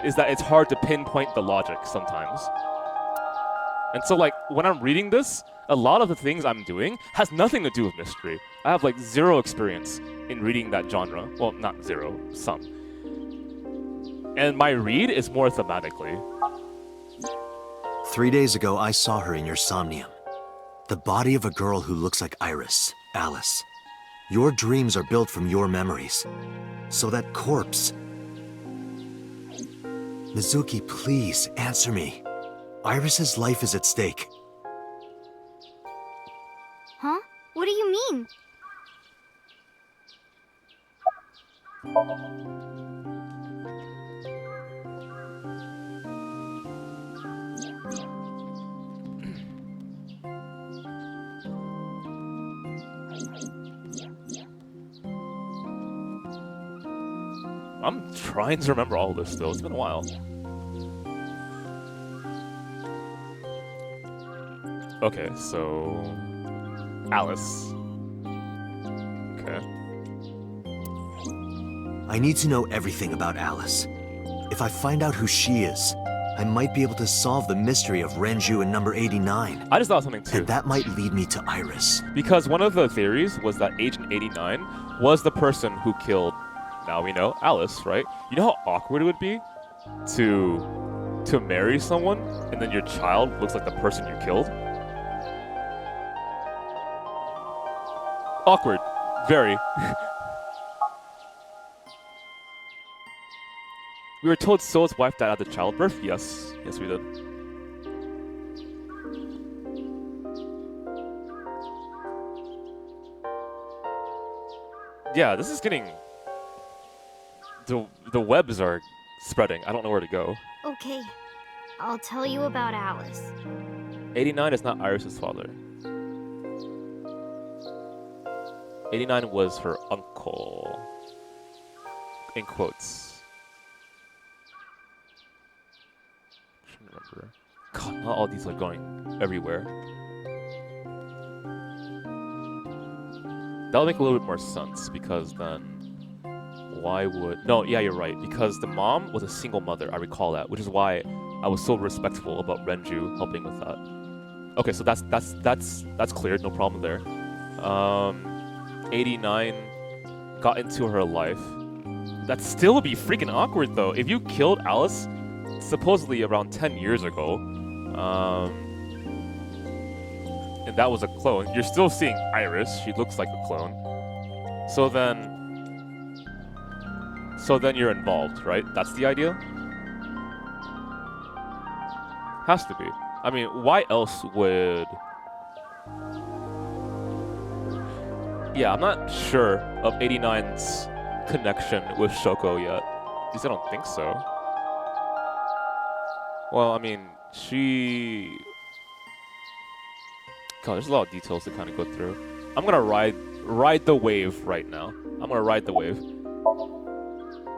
is that it's hard to pinpoint the logic sometimes. And so, like, when I'm reading this, a lot of the things I'm doing has nothing to do with mystery. I have, like, 0 experience in reading that genre. Well, not 0, some. And my read is more thematically. 3 days ago, I saw her in your Somnium. The body of a girl who looks like Iris, Alice. Your dreams are built from your memories. So that corpse... Mizuki, please, answer me. Iris's life is at stake. Huh? What do you mean? I'm trying to remember all this still. It's been a while. Okay, so... Alice. Okay. I need to know everything about Alice. If I find out who she is, I might be able to solve the mystery of Renju and number 89. I just thought something too. And that might lead me to Iris. Because one of the theories was that Agent 89 was the person who killed, now we know, Alice, right? You know how awkward it would be to marry someone and then your child looks like the person you killed? Awkward. Very. We were told So's wife died after childbirth? Yes. Yes, we did. Yeah, this is getting... The webs are spreading. I don't know where to go. Okay, I'll tell you about Alice. 89 is not Iris's father. 89 was her uncle. In quotes. I'm trying to remember. God, not all these are going everywhere. That'll make a little bit more sense because then why would... No, yeah, you're right. Because the mom was a single mother, I recall that, which is why I was so respectful about Renju helping with that. Okay, so that's cleared, no problem there. 89 got into her life. That still would be freaking awkward though. If you killed Alice supposedly around 10 years ago, and that was a clone, you're still seeing Iris. She looks like a clone. So then you're involved, right? That's the idea? Has to be. I mean, why else would... Yeah, I'm not sure of 89's connection with Shoko yet. At least I don't think so. Well, I mean, she... God, there's a lot of details to kind of go through. I'm gonna ride the wave right now. I'm gonna ride the wave.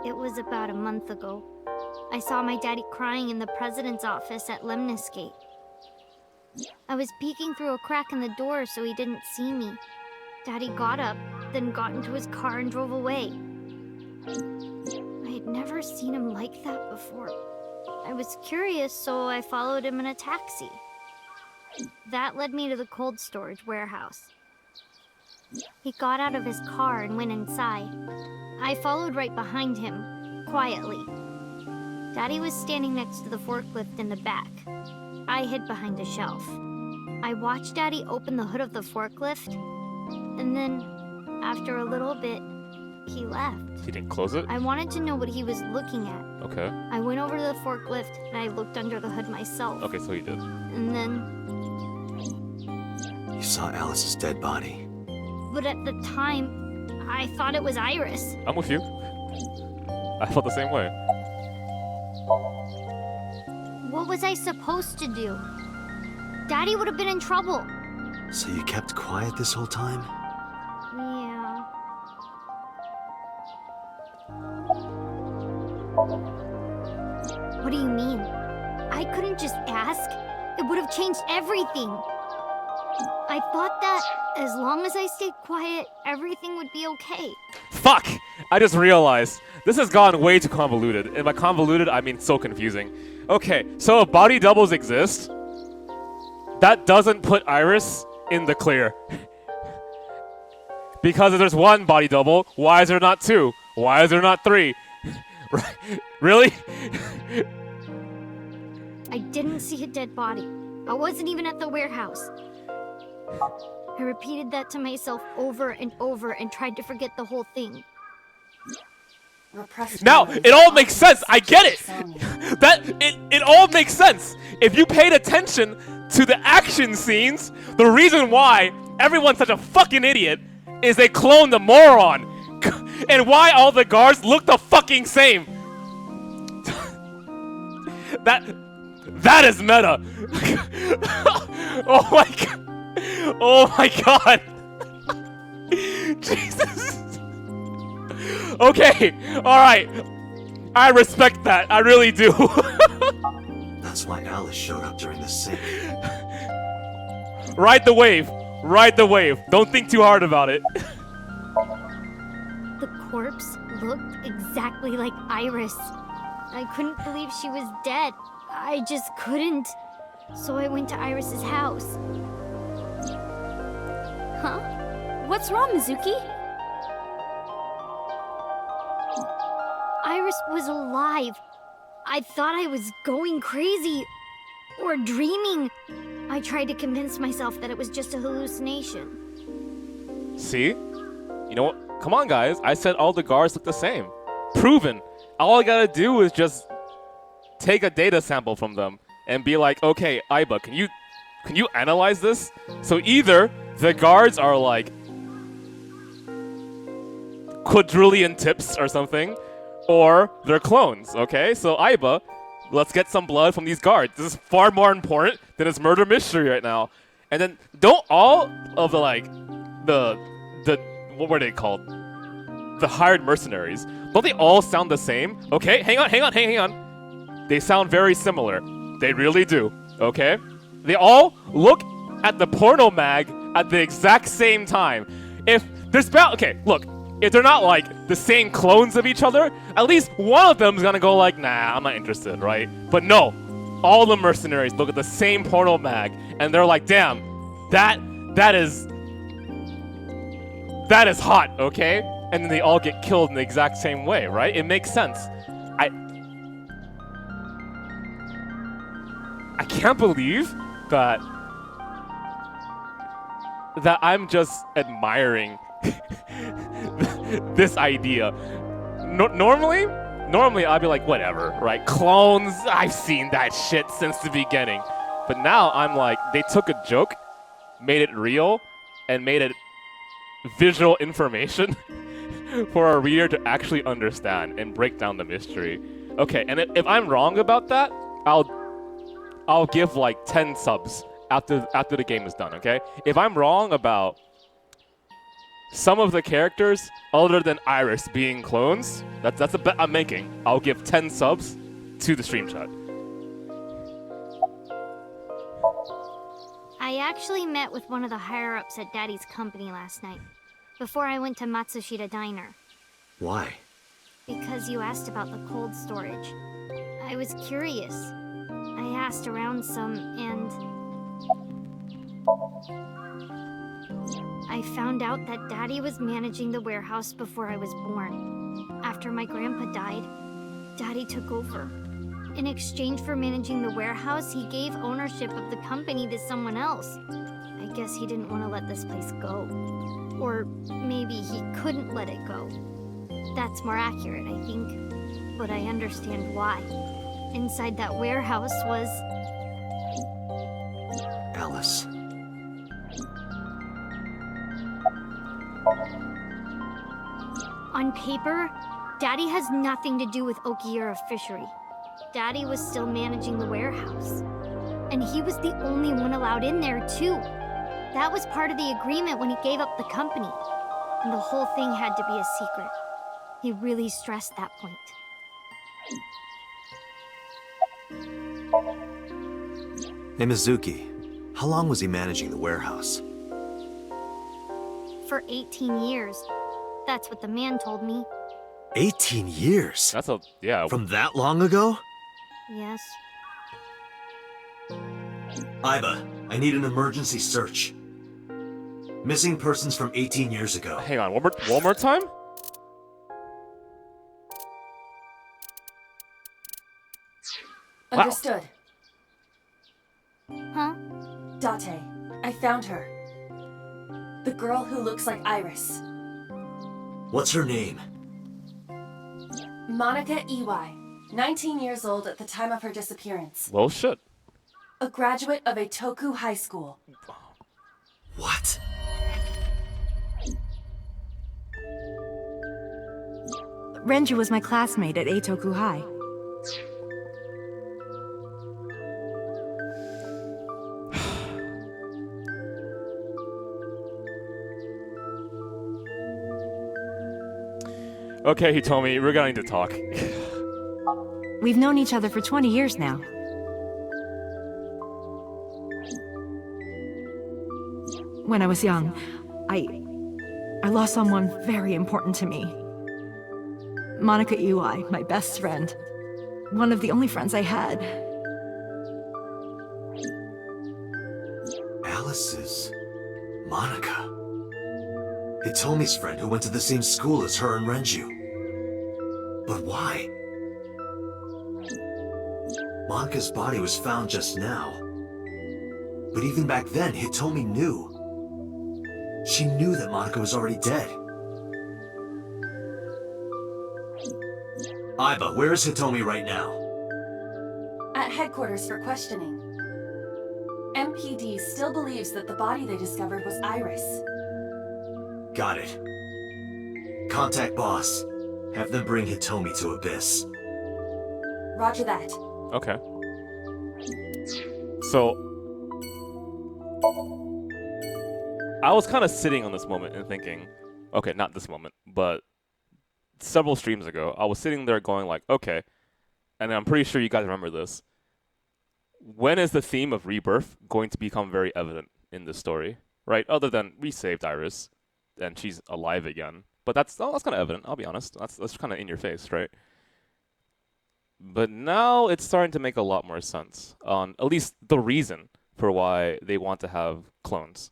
It was about a month ago. I saw my daddy crying in the president's office at Lemnis Gate. I was peeking through a crack in the door so he didn't see me. Daddy got up, then got into his car and drove away. I had never seen him like that before. I was curious, so I followed him in a taxi. That led me to the cold storage warehouse. He got out of his car and went inside. I followed right behind him, quietly. Daddy was standing next to the forklift in the back. I hid behind a shelf. I watched Daddy open the hood of the forklift, and then, after a little bit, he left. He didn't close it? I wanted to know what he was looking at, Okay. I went over to the forklift and I looked under the hood myself. Okay, so you did. And then... You saw Alice's dead body. But at the time, I thought it was Iris. I'm with you. I felt the same way. What was I supposed to do? Daddy would have been in trouble. So you kept quiet this whole time? Yeah. What do you mean? I couldn't just ask. It would have changed everything. I thought that as long as I stayed quiet, everything would be okay. Fuck! I just realized. This has gone way too convoluted. And by convoluted, I mean so confusing. Okay, so if body doubles exist, that doesn't put Iris in the clear. Because if there's one body double, why is there not two? Why is there not three? Really? I didn't see a dead body. I wasn't even at the warehouse. I repeated that to myself over and over and tried to forget the whole thing. Now, it all makes sense. I get it. It all makes sense. If you paid attention to the action scenes, the reason why everyone's such a fucking idiot is they cloned the moron. And why all the guards look the fucking same. That is meta. Oh my god. Oh my god. Jesus. Okay, alright. I respect that. I really do. That's why Alice showed up during the sync. Ride the wave. Ride the wave. Don't think too hard about it. The corpse looked exactly like Iris. I couldn't believe she was dead. I just couldn't. So I went to Iris's house. Huh? What's wrong, Mizuki? Iris was alive. I thought I was going crazy or dreaming. I tried to convince myself that it was just a hallucination. See? You know what? Come on, guys. I said all the guards look the same. Proven. All I gotta do is just take a data sample from them and be like, okay, Aiba, can you analyze this? So either the guards are like quadrillion tips or something, or they're clones, okay? So Aiba, let's get some blood from these guards. This is far more important than this murder mystery right now. And then don't all of the what were they called? The hired mercenaries. Don't they all sound the same? Okay, hang on. They sound very similar. They really do, okay? They all look at the porno mag at the exact same time. If there's okay, look, if they're not like the same clones of each other, at least one of them is gonna go like, nah, I'm not interested, right? But no, all the mercenaries look at the same porno mag and they're like, damn, that is hot, okay? And then they all get killed in the exact same way, right? It makes sense. I can't believe that I'm just admiring this idea. Normally I'd be like, whatever, right? Clones, I've seen that shit since the beginning. But now I'm like, they took a joke, made it real, and made it visual information for a reader to actually understand and break down the mystery. Okay, and if I'm wrong about that, I'll give like 10 subs after the game is done, okay? If I'm wrong about some of the characters other than Iris being clones, that's a bet I'm making. I'll give 10 subs to the stream chat. I actually met with one of the higher-ups at Daddy's company last night, before I went to Matsushita Diner. Why? Because you asked about the cold storage. I was curious. I asked around some, and I found out that Daddy was managing the warehouse before I was born. After my grandpa died, Daddy took over. In exchange for managing the warehouse, he gave ownership of the company to someone else. I guess he didn't want to let this place go. Or maybe he couldn't let it go. That's more accurate, I think. but I understand why. Inside that warehouse was... Alice. On paper, Daddy has nothing to do with Okiura Fishery. Daddy was still managing the warehouse. And he was the only one allowed in there, too. That was part of the agreement when he gave up the company. And the whole thing had to be a secret. He really stressed that point. Hey, Mizuki. How long was he managing the warehouse? For 18 years. That's what the man told me. 18 years? That's a... yeah. From that long ago? Yes. Iba, I need an emergency search. Missing persons from 18 years ago. Hang on, one more time? Understood. Huh? Date, I found her. The girl who looks like Iris. What's her name? Monica Iwai, 19 years old at the time of her disappearance. Well, shit. A graduate of Eitoku High School. What? Renju was my classmate at Eitoku High. Okay, he told me we're going to talk. We've known each other for 20 years now. When I was young, I lost someone very important to me. Monica Iwai, my best friend. One of the only friends I had. Alice's Monica. Hitomi's friend who went to the same school as her and Renju. But why? Monica's body was found just now. But even back then, Hitomi knew. She knew that Monica was already dead. Iba, where is Hitomi right now? At headquarters for questioning. MPD still believes that the body they discovered was Iris. Got it. Contact boss. Have them bring Hitomi to Abyss. Roger that. Okay. So... I was kind of sitting on this moment and thinking, okay, not this moment, but several streams ago, I was sitting there going like, okay, and I'm pretty sure you guys remember this. When is the theme of rebirth going to become very evident in this story, right? Other than we saved Iris, and she's alive again. But that's kind of evident, I'll be honest. That's kind of in your face, right? But now it's starting to make a lot more sense on at least the reason for why they want to have clones.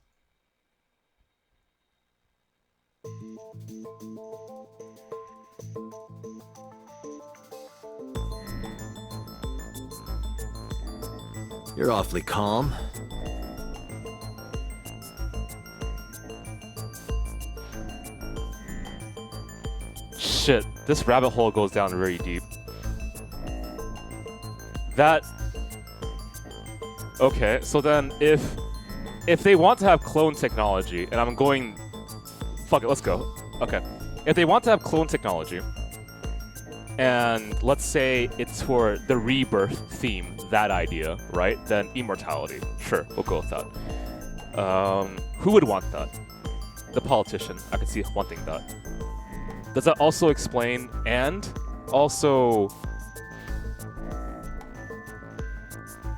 You're awfully calm. Shit, this rabbit hole goes down very deep. That... Okay, so then if they want to have clone technology, and I'm going... Fuck it, let's go. Okay. If they want to have clone technology, and let's say it's for the rebirth theme, that idea, right? Then immortality. Sure, we'll go with that. Who would want that? The politician. I could see wanting that. Does that also explain and also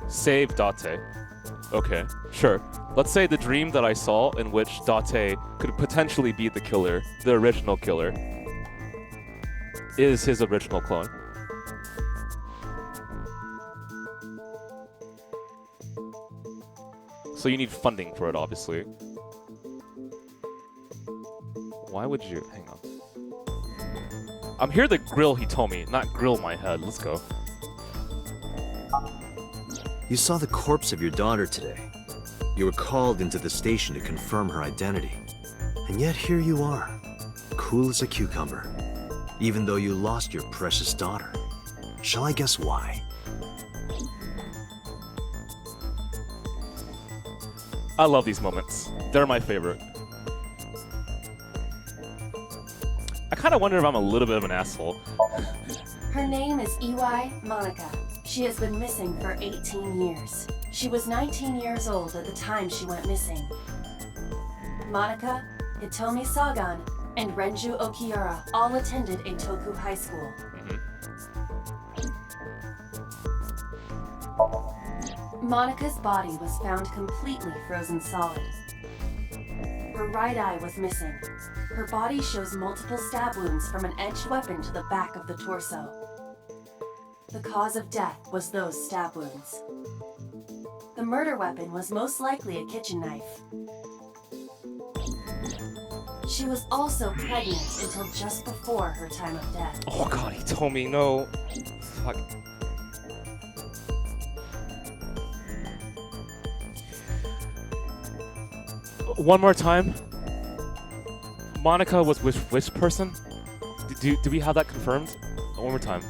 save Date? Okay, sure. Let's say the dream that I saw in which Date could potentially be the killer, the original killer, is his original clone. So you need funding for it, obviously. Why would you? Hang on. I'm here to grill Hitomi, not grill my head. Let's go. You saw the corpse of your daughter today. You were called into the station to confirm her identity. And yet here you are, cool as a cucumber, even though you lost your precious daughter. Shall I guess why? I love these moments. They're my favorite. I kind of wonder if I'm a little bit of an asshole. Her name is Iwai Monica. She has been missing for 18 years. She was 19 years old at the time she went missing. Monica, Hitomi Sagan, and Renju Okiura all attended Eitoku High School. Monica's body was found completely frozen solid. Her right eye was missing. Her body shows multiple stab wounds from an edged weapon to the back of the torso. The cause of death was those stab wounds. The murder weapon was most likely a kitchen knife. She was also pregnant until just before her time of death. Oh god, he told me no. Fuck. One more time. Monica was which person? Do we have that confirmed? One more time.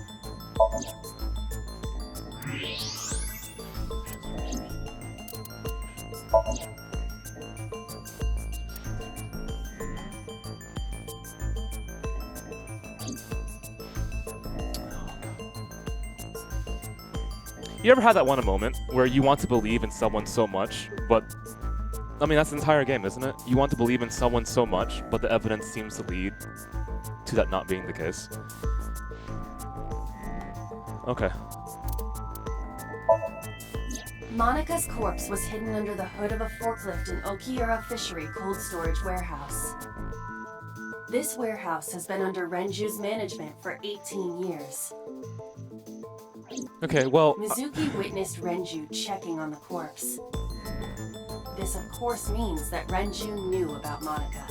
You ever had that one moment where you want to believe in someone so much, but I mean, that's the entire game, isn't it? You want to believe in someone so much, but the evidence seems to lead to that not being the case. Okay. Monica's corpse was hidden under the hood of a forklift in Okiura Fishery cold storage warehouse. This warehouse has been under Renju's management for 18 years. Okay, well... Mizuki witnessed Renju checking on the corpse. This, of course, means that Renju knew about Monica.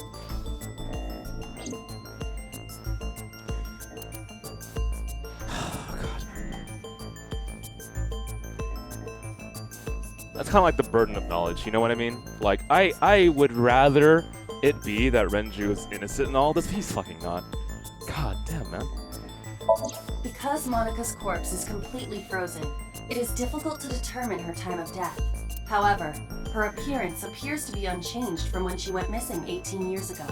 That's kind of like the burden of knowledge, you know what I mean? Like, I would rather it be that Renju is innocent in all this, but he's fucking not. God damn, man. Because Monica's corpse is completely frozen, it is difficult to determine her time of death. However, her appearance appears to be unchanged from when she went missing 18 years ago.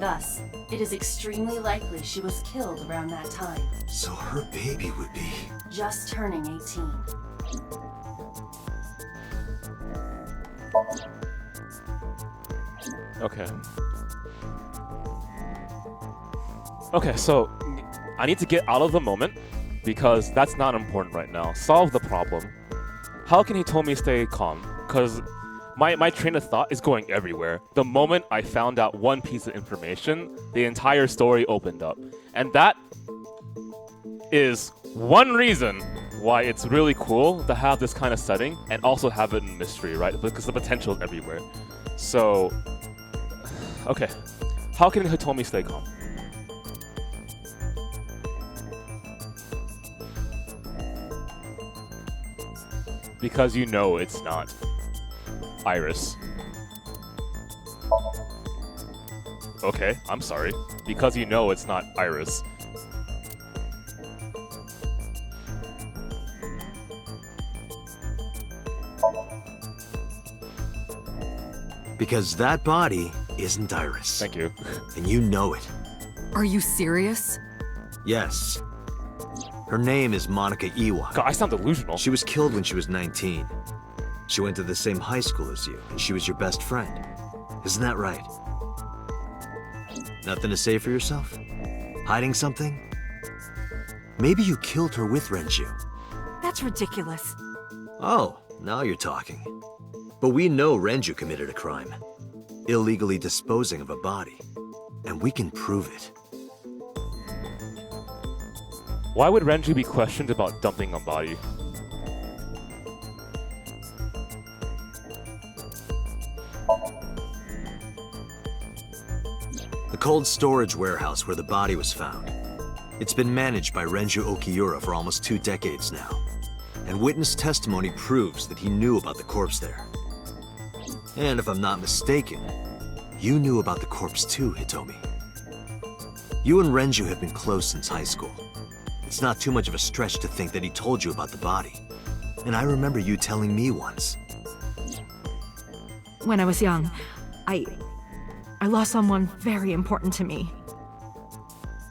Thus, it is extremely likely she was killed around that time. So her baby would be... just turning 18. Okay. Okay, so I need to get out of the moment because that's not important right now. Solve the problem. How can he told me stay calm? Because my train of thought is going everywhere. The moment I found out one piece of information, the entire story opened up. And that is one reason why it's really cool to have this kind of setting and also have it in mystery, right? Because the potential is everywhere. So, okay. How can Hitomi stay calm? Because you know it's not Iris. Okay, I'm sorry. Because you know it's not Iris. Because that body isn't Iris. Thank you. And you know it. Are you serious? Yes. Her name is Monica Iwai. God, I sound delusional. She was killed when she was 19. She went to the same high school as you, and she was your best friend. Isn't that right? Nothing to say for yourself? Hiding something? Maybe you killed her with Renju. That's ridiculous. Oh, now you're talking. But we know Renju committed a crime. Illegally disposing of a body. And we can prove it. Why would Renju be questioned about dumping a body? The cold storage warehouse where the body was found. It's been managed by Renju Okiura for almost 2 decades now. And witness testimony proves that he knew about the corpse there. And if I'm not mistaken, you knew about the corpse too, Hitomi. You and Renju have been close since high school. It's not too much of a stretch to think that he told you about the body. And I remember you telling me once. When I was young, I lost someone very important to me.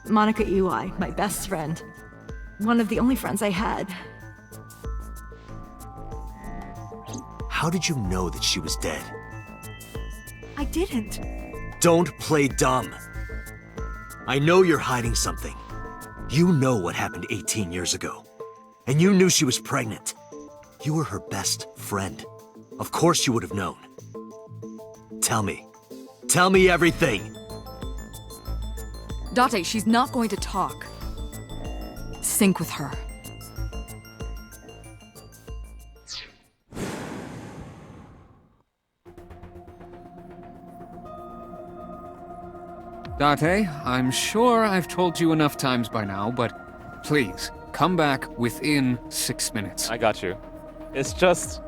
Monica Iwai, my best friend. One of the only friends I had. How did you know that she was dead? I didn't. Don't play dumb. I know you're hiding something. You know what happened 18 years ago. And you knew she was pregnant. You were her best friend. Of course you would have known. Tell me. Tell me everything! Date, she's not going to talk. Sync with her. Date, I'm sure I've told you enough times by now, but please, come back within 6 minutes. I got you. It's just...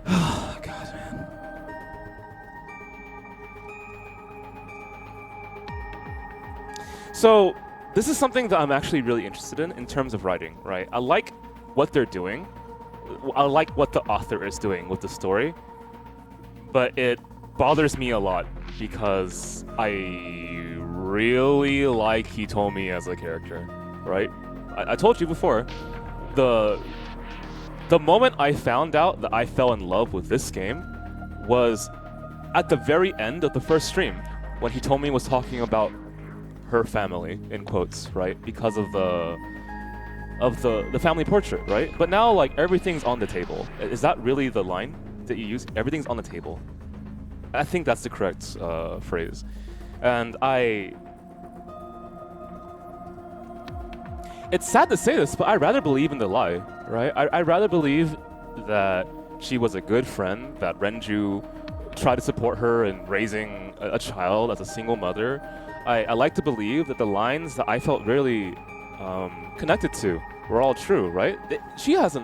Oh, God, man. So, this is something that I'm actually really interested in terms of writing, right? I like what they're doing. I like what the author is doing with the story. But it bothers me a lot because I really like Hitomi as a character, right? I told you before, the moment I found out that I fell in love with this game was at the very end of the first stream when Hitomi was talking about her family, in quotes, right? Because of the family portrait, right? But now, like, everything's on the table. Is that really the line that you use? Everything's on the table. I think that's the correct phrase. And it's sad to say this, but I'd rather believe in the lie, right? I'd rather believe that she was a good friend, that Renju tried to support her in raising a child as a single mother. I like to believe that the lines that I felt really connected to were all true, right? She's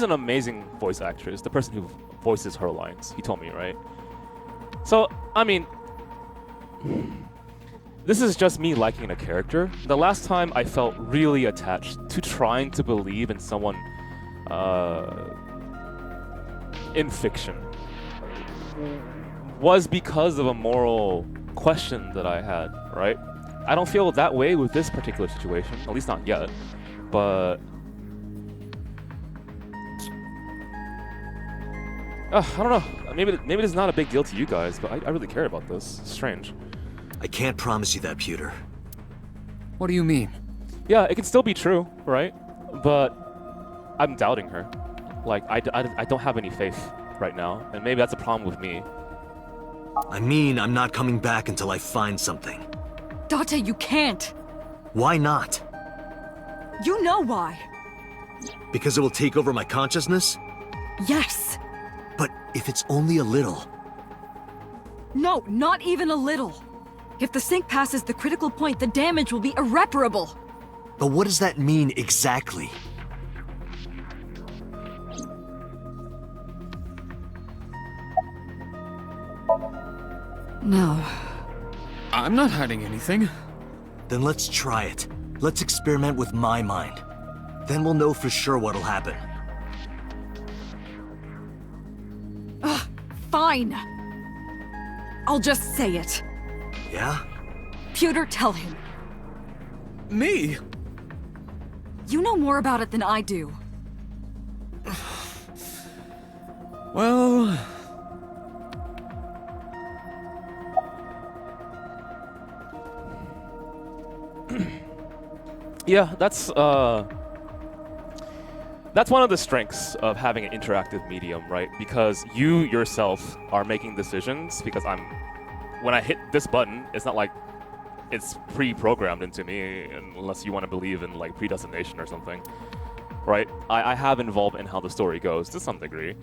an amazing voice actress, the person who voices her lines, he told me, right? So, I mean, this is just me liking a character. The last time I felt really attached to trying to believe in someone in fiction was because of a moral question that I had, right? I don't feel that way with this particular situation, at least not yet, but I don't know. Maybe it's not a big deal to you guys, but I really care about this. It's strange. I can't promise you that, Pewter. What do you mean? Yeah, it can still be true, right? But I'm doubting her. Like, I don't have any faith right now, and maybe that's a problem with me. I mean, I'm not coming back until I find something. Date, you can't. Why not? You know why. Because it will take over my consciousness? Yes. But if it's only a little... No, not even a little. If the sync passes the critical point, the damage will be irreparable. But what does that mean exactly? No. I'm not hiding anything. Then let's try it. Let's experiment with my mind. Then we'll know for sure what'll happen. Fine. I'll just say it. Yeah? Pewter, tell him. Me? You know more about it than I do. Well... Yeah, that's one of the strengths of having an interactive medium, right? Because you yourself are making decisions, because when I hit this button, it's not like it's pre-programmed into me, unless you want to believe in like predestination or something, right? I have involved in how the story goes to some degree.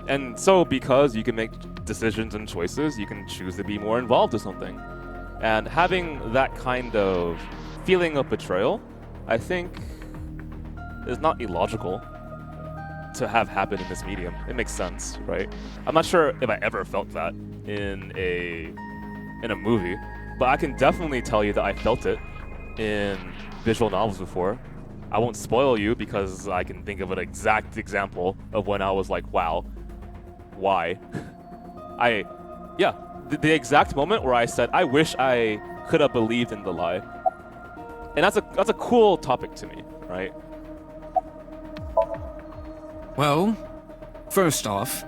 And so because you can make decisions and choices, you can choose to be more involved with something. And having that kind of feeling of betrayal, I think, is not illogical to have happen in this medium. It makes sense, right? I'm not sure if I ever felt that in a movie, but I can definitely tell you that I felt it in visual novels before. I won't spoil you because I can think of an exact example of when I was like, wow, why? The exact moment where I said, I wish I could have believed in the lie. And that's a cool topic to me, right? Well, first off,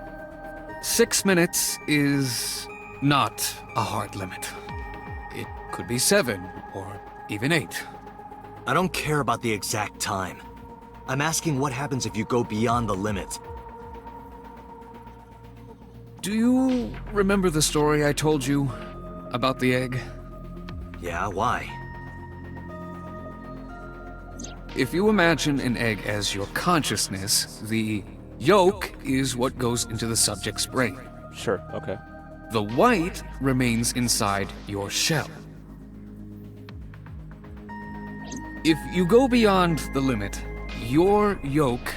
6 minutes is not a hard limit. It could be 7 or even 8. I don't care about the exact time. I'm asking what happens if you go beyond the limit. Do you remember the story I told you about the egg? Yeah, why? If you imagine an egg as your consciousness, the yolk is what goes into the subject's brain. Sure, okay. The white remains inside your shell. If you go beyond the limit, your yolk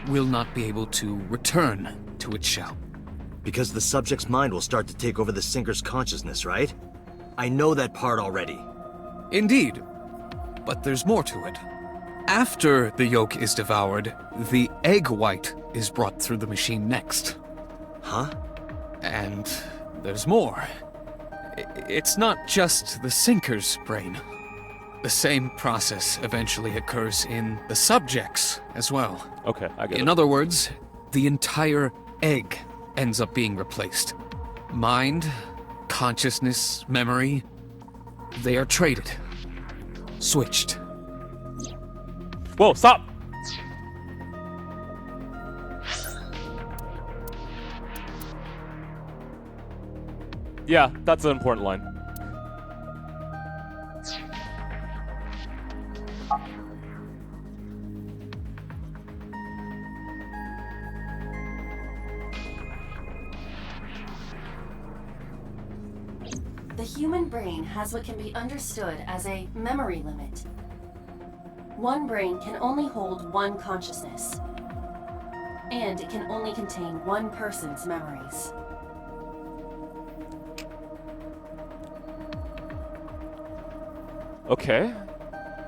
will not be able to return to its shell. Because the subject's mind will start to take over the sinker's consciousness, right? I know that part already. Indeed, but there's more to it. After the yolk is devoured, the egg white is brought through the machine next. Huh? And there's more. It's not just the sinker's brain. The same process eventually occurs in the subject's as well. Okay, I get it. In other words, the entire egg ends up being replaced. Mind, consciousness, memory, they are traded. Switched. Whoa, stop! Yeah, that's an important line. The human brain has what can be understood as a memory limit. One brain can only hold one consciousness, and it can only contain one person's memories. Okay.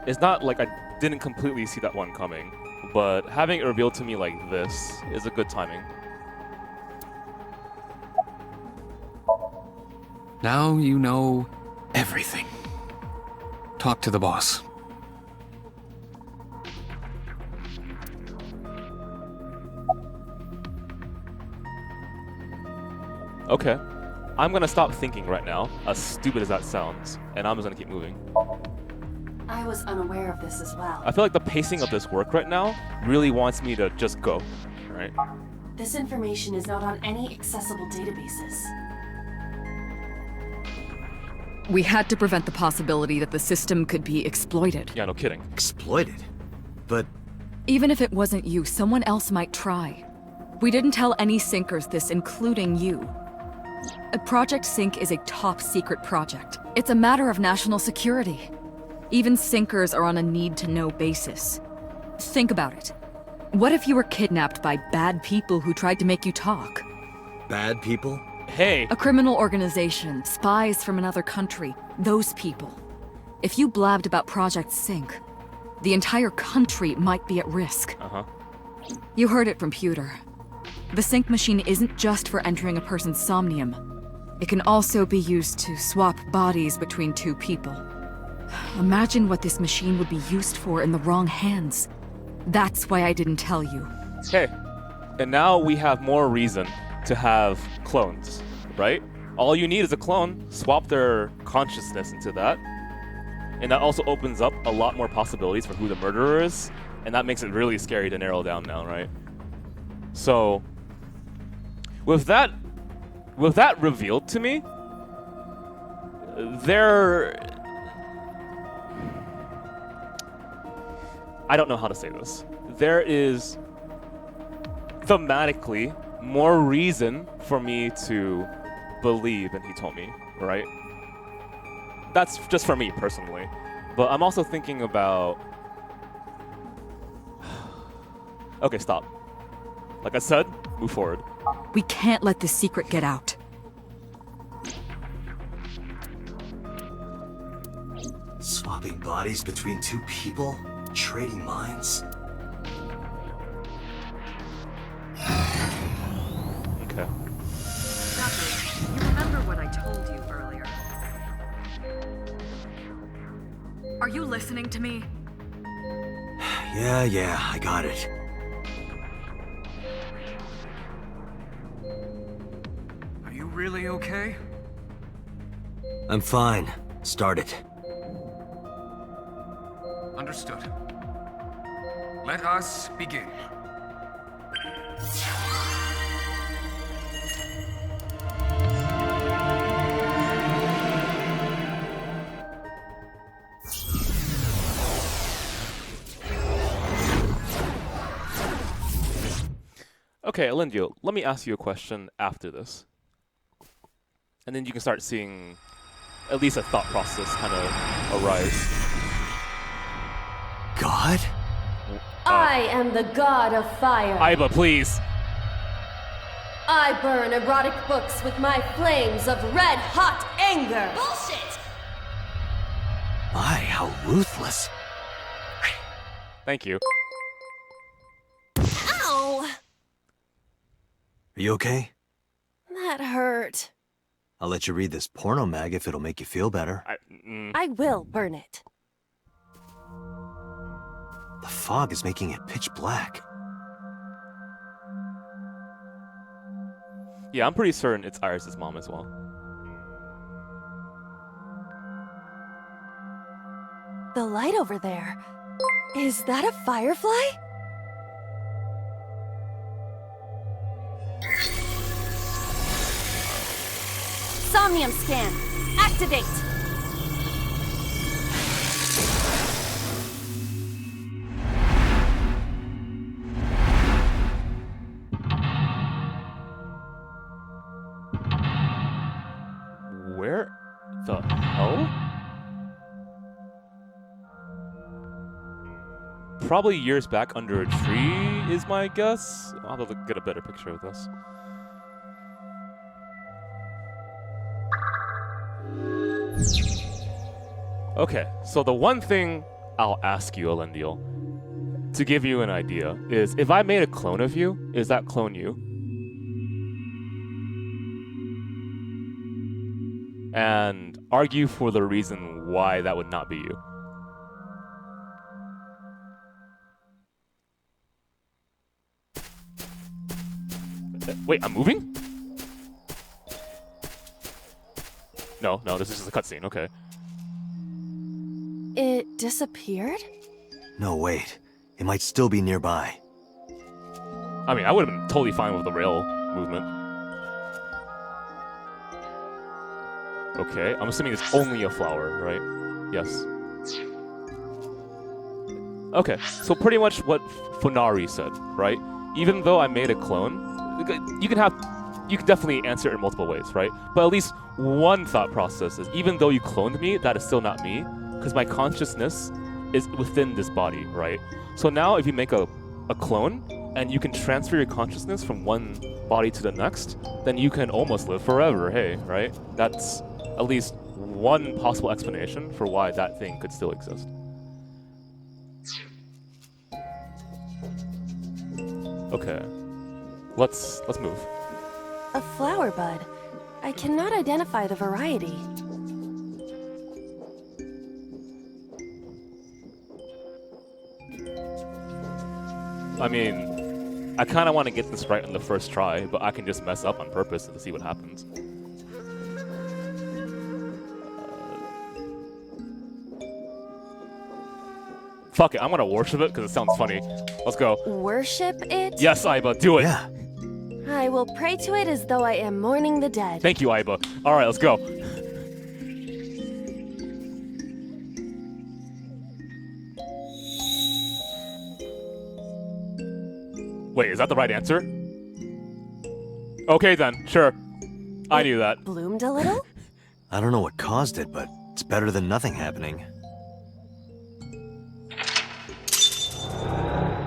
It's not like I didn't completely see that one coming, but having it revealed to me like this is a good timing. Now you know everything. Talk to the boss. Okay. I'm gonna stop thinking right now, as stupid as that sounds, and I'm just gonna keep moving. I was unaware of this as well. I feel like the pacing of this work right now really wants me to just go, right? This information is not on any accessible databases. We had to prevent the possibility that the system could be exploited. Yeah, no kidding. Exploited? But... Even if it wasn't you, someone else might try. We didn't tell any sinkers this, including you. Project Sync is a top-secret project. It's a matter of national security. Even sinkers are on a need-to-know basis. Think about it. What if you were kidnapped by bad people who tried to make you talk? Bad people? Hey! A criminal organization, spies from another country, those people. If you blabbed about Project Sync, the entire country might be at risk. Uh-huh. You heard it from Pewter. The Sync machine isn't just for entering a person's Somnium. It can also be used to swap bodies between two people. Imagine what this machine would be used for in the wrong hands. That's why I didn't tell you. Okay. And now we have more reason to have clones, right? All you need is a clone, swap their consciousness into that, and that also opens up a lot more possibilities for who the murderer is, and that makes it really scary to narrow down now, right? So, with that revealed to me, I don't know how to say this. There is thematically more reason for me to believe than he told me, right? That's just for me personally. But I'm also thinking about... Okay, stop. Like I said, move forward. We can't let this secret get out. Swapping bodies between two people? Trading minds? Okay. You remember what I told you earlier? Are you listening to me? Yeah, I got it. Are you really okay? I'm fine. Start it. Understood. Let us begin. Okay, Alindio, let me ask you a question after this. And then you can start seeing at least a thought process kind of arise. God? I am the god of fire. Aiba, please. I burn erotic books with my flames of red-hot anger. Bullshit! My, how ruthless. Thank you. Ow! Are you okay? That hurt. I'll let you read this porno mag if it'll make you feel better. I will burn it. The fog is making it pitch black. Yeah, I'm pretty certain it's Iris' mom as well. The light over there. Is that a firefly? Somnium scan. Activate. Where the hell? Probably years back under a tree is my guess. I'll have to get a better picture of this. Okay, so the one thing I'll ask you, Alendiel, to give you an idea, is if I made a clone of you, is that clone you? And argue for the reason why that would not be you. Wait, I'm moving? No, this is just a cutscene, okay. It disappeared? No, wait. It might still be nearby. I mean, I would have been totally fine with the rail movement. Okay, I'm assuming it's only a flower, right? Yes. Okay, so pretty much what Funari said, right? Even though I made a clone, you can definitely answer it in multiple ways, right? But at least one thought process is, even though you cloned me, that is still not me, because my consciousness is within this body, right? So now if you make a clone, and you can transfer your consciousness from one body to the next, then you can almost live forever, hey, right? That's at least one possible explanation for why that thing could still exist. Okay. Let's move. A flower bud. I cannot identify the variety. I mean, I kind of want to get this right on the first try, but I can just mess up on purpose to see what happens. Fuck it, I'm gonna worship it because it sounds funny. Let's go. Worship it? Yes, Aiba, do it. Yeah. I will pray to it as though I am mourning the dead. Thank you, Aiba. All right, let's go. Wait, is that the right answer? Okay then, sure. I knew that. Bloomed a little? I don't know what caused it, but it's better than nothing happening.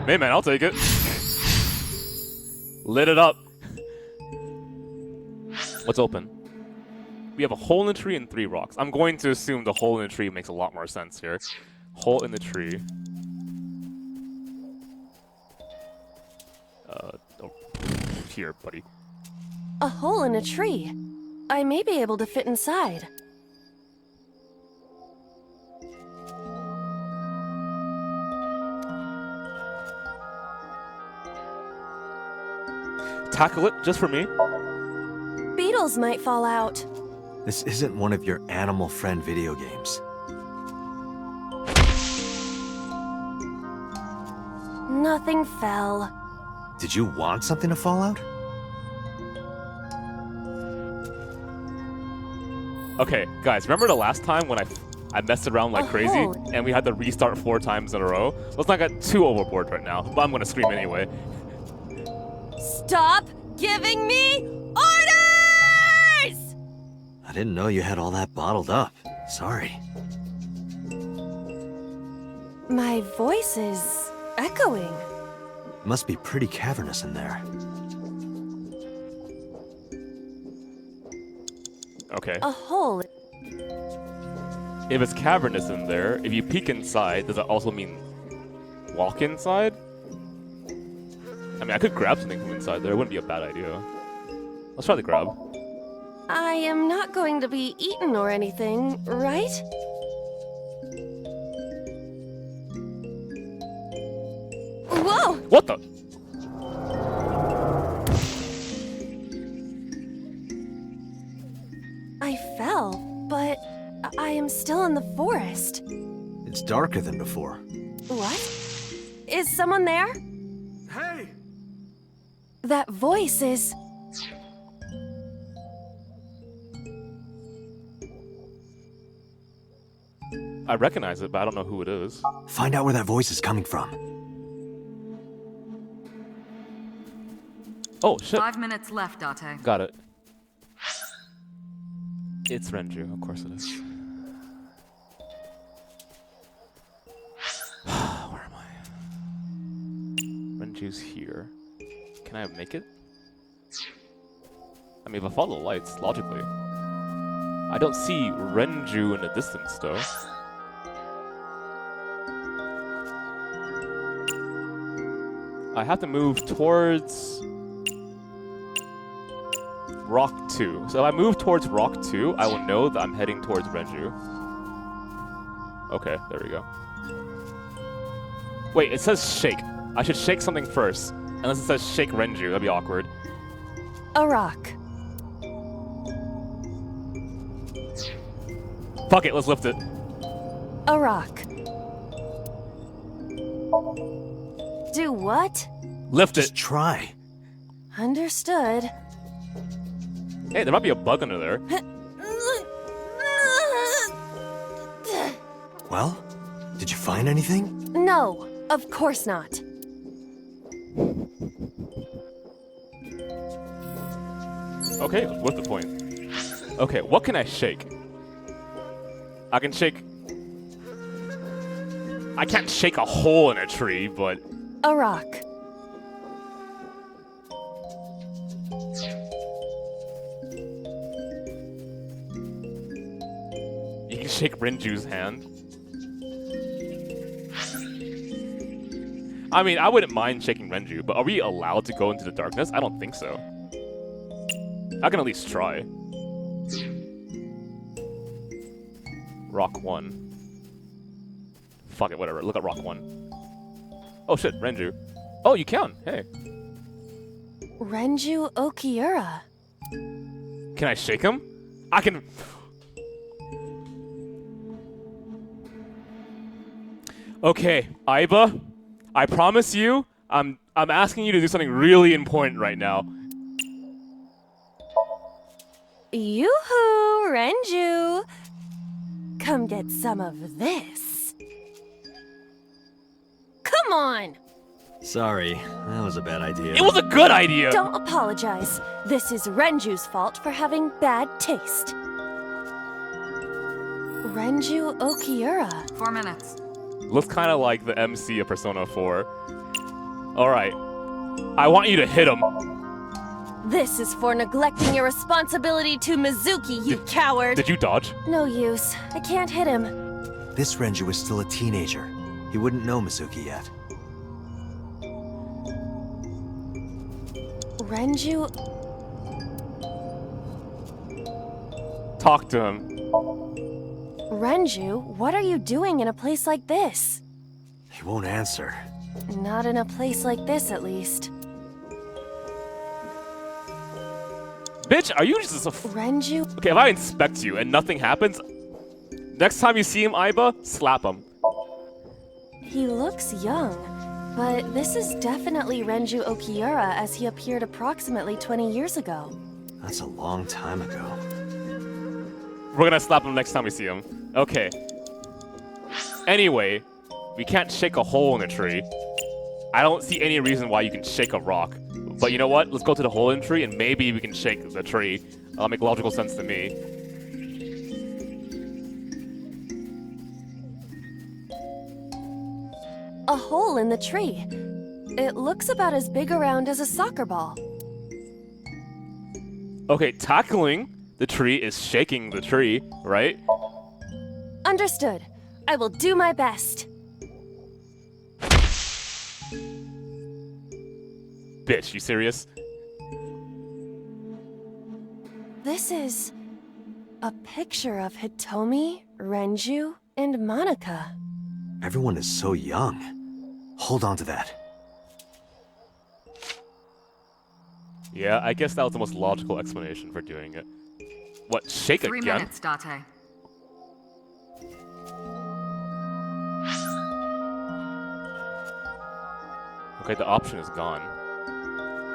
Hey man, I'll take it. Lit it up. What's open? we have a hole in the tree and 3 rocks. I'm going to assume the hole in the tree makes a lot more sense here. Hole in the tree. Oh, here, buddy. A hole in a tree. I may be able to fit inside. Tackle it, just for me. Beetles might fall out. This isn't one of your animal friend video games. Nothing fell. Did you want something to fall out? Okay, guys, remember the last time when I messed around like crazy and we had to restart 4 times in a row? Let's not get too overboard right now, but I'm gonna scream anyway. Stop giving me orders! I didn't know you had all that bottled up. Sorry. My voice is echoing. Must be pretty cavernous in there. Okay. A hole. If it's cavernous in there, if you peek inside, does that also mean walk inside? I mean, I could grab something from inside there. It wouldn't be a bad idea. Let's try the grab. I am not going to be eaten or anything, right? Whoa! What the? I fell, but I am still in the forest. It's darker than before. What? Is someone there? Hey! That voice is... I recognize it, but I don't know who it is. Find out where that voice is coming from. Oh, shit. 5 minutes left, Date. Got it. It's Renju, of course it is. Where am I? Renju's here. Can I make it? I mean, if I follow the lights, logically. I don't see Renju in the distance, though. I have to move towards Rock 2. So if I move towards Rock 2, I will know that I'm heading towards Renju. Okay, there we go. Wait, it says shake. I should shake something first. Unless it says shake Renju, that'd be awkward. A rock. Fuck it, let's lift it. A rock. Do what? Lift it. Just try. Understood. Hey, there might be a bug under there. Well, did you find anything? No, of course not. Okay, what's the point? Okay, what can I shake? I can shake... I can't shake a hole in a tree, but... A rock. You can shake Renju's hand. I mean, I wouldn't mind shaking Renju, but are we allowed to go into the darkness? I don't think so. I can at least try. Rock 1. Fuck it, whatever. Look at Rock 1. Oh shit, Renju. Oh, you can. Hey. Renju Okiura. Can I shake him? I can... Okay, Aiba. I promise you, I'm asking you to do something really important right now. Yoo-hoo, Renju. Come get some of this. Come on! Sorry, that was a bad idea. It was a good idea! Don't apologize. This is Renju's fault for having bad taste. Renju Okiura. 4 minutes. Looks kind of like the MC of Persona 4. Alright. I want you to hit him. This is for neglecting your responsibility to Mizuki, you coward! Did you dodge? No use. I can't hit him. This Renju is still a teenager. He wouldn't know Mizuki yet. Renju... Talk to him. Renju, what are you doing in a place like this? He won't answer. Not in a place like this, at least. Bitch, are you just a Renju? Okay, if I inspect you and nothing happens, next time you see him, Aiba, slap him. He looks young, but this is definitely Renju Okiura as he appeared approximately 20 years ago. That's a long time ago. We're gonna slap him next time we see him. Okay. Anyway, we can't shake a hole in a tree. I don't see any reason why you can shake a rock. But you know what? Let's go to the hole in the tree and maybe we can shake the tree. That'll make logical sense to me. A hole in the tree. It looks about as big around as a soccer ball. Okay, tackling the tree is shaking the tree, right? Understood. I will do my best. Bitch, you serious? This is a picture of Hitomi, Renju, and Monika. Everyone is so young. Hold on to that. Yeah, I guess that was the most logical explanation for doing it. What, shake 3 again? minutes, Date. Okay, the option is gone.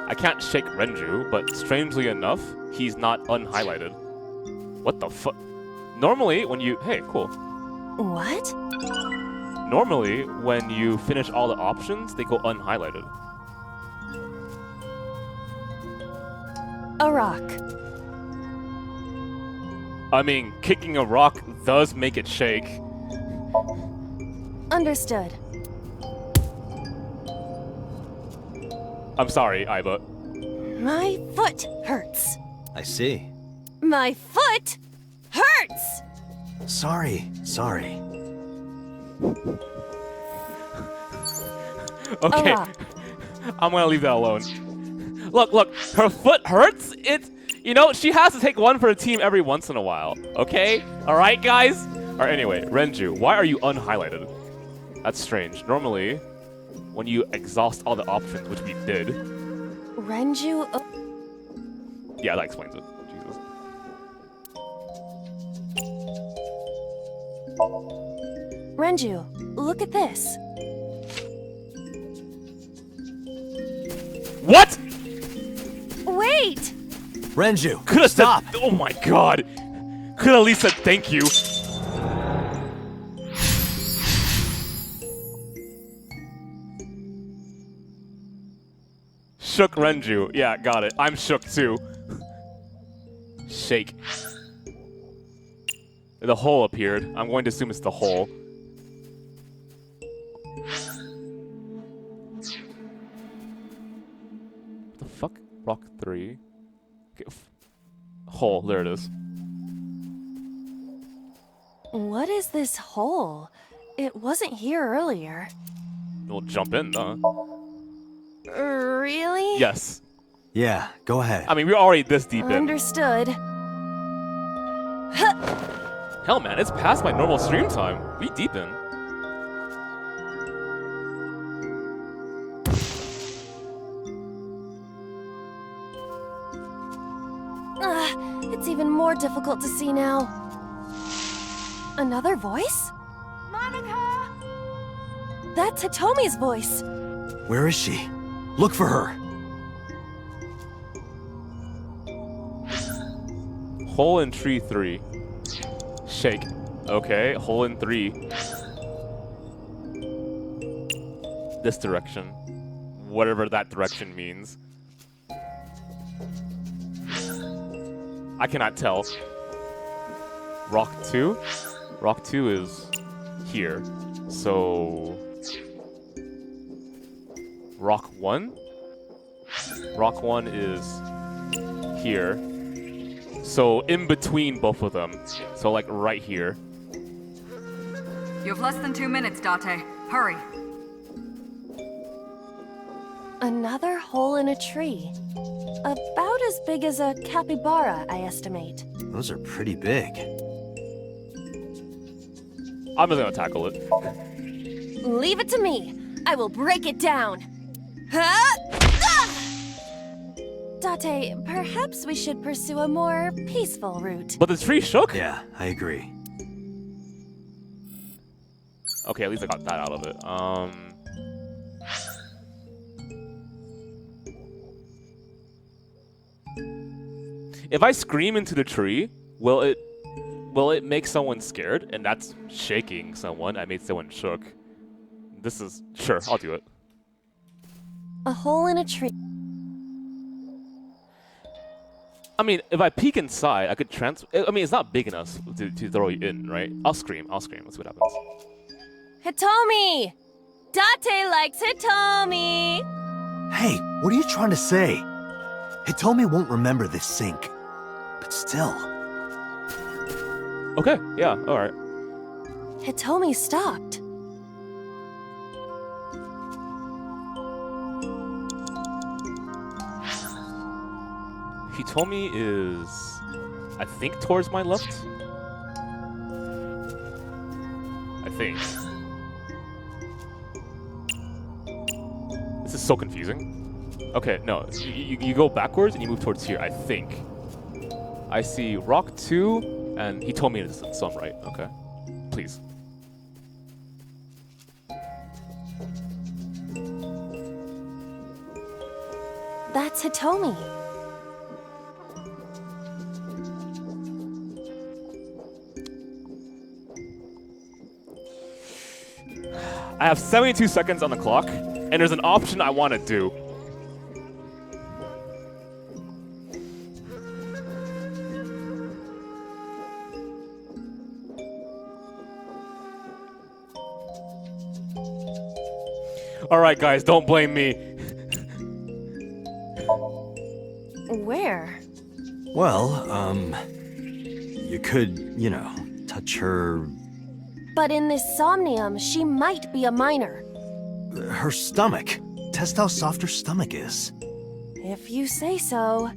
I can't shake Renju, but strangely enough, he's not unhighlighted. What the fuck? Normally, when you... Hey, cool. What? Normally, when you finish all the options, they go unhighlighted. A rock. I mean, kicking a rock does make it shake. Understood. I'm sorry, Aiba. My foot hurts. I see. My foot hurts! Sorry. Okay, I'm gonna leave that alone. Look, her foot hurts? You know, she has to take one for the team every once in a while, okay? Alright, guys? Alright, anyway, Renju, why are you unhighlighted? That's strange. Normally, when you exhaust all the options, which we did... Renju... Yeah, that explains it. Jesus. Renju, look at this. What?! Wait! Renju, Could've stop! Said, oh my god! Could've at least said thank you. Shook Renju. Yeah, got it. I'm shook too. Shake. The hole appeared. I'm going to assume it's the hole. What the fuck? Rock 3. Okay. Hole. There it is. What is this hole? It wasn't here earlier. We'll jump in, though. Really? Yes. Yeah, go ahead. I mean, we're already this deep in. Understood. Hell, man, it's past my normal stream time. We deep in. It's even more difficult to see now. Another voice? Monika! That's Hitomi's voice. Where is she? Look for her. Hole in tree 3. Shake. Okay, hole in 3. This direction. Whatever that direction means. I cannot tell. Rock 2? Rock 2 is here. So... Rock 1? Rock 1 is here. So in between both of them. So like right here. You have less than 2 minutes, Date. Hurry. Another hole in a tree. About as big as a capybara, I estimate. Those are pretty big. I'm just gonna tackle it. Leave it to me. I will break it down. Huh? Ah! Date, perhaps we should pursue a more peaceful route. But the tree shook? Yeah, I agree. Okay, at least I got that out of it. If I scream into the tree, will it make someone scared? And that's shaking someone. I made someone shook. This is sure, I'll do it. A hole in a tree. I mean, if I peek inside, I could I mean, it's not big enough to throw you in, right? I'll scream. Let's see what happens. Hitomi! Date likes Hitomi! Hey, what are you trying to say? Hitomi won't remember this sink. But still. Okay, yeah, alright. Hitomi stopped. Hitomi is, I think, towards my left. I think. This is so confusing. Okay, no, you go backwards and you move towards here, I think. I see rock 2, and Hitomi is some right. Okay, please. That's Hitomi. I have 72 seconds on the clock, and there's an option I want to do. Alright guys, don't blame me. Where? Well, you could, you know, touch her... But in this Somnium, she might be a minor. her stomach. Test how soft her stomach is. If you say so.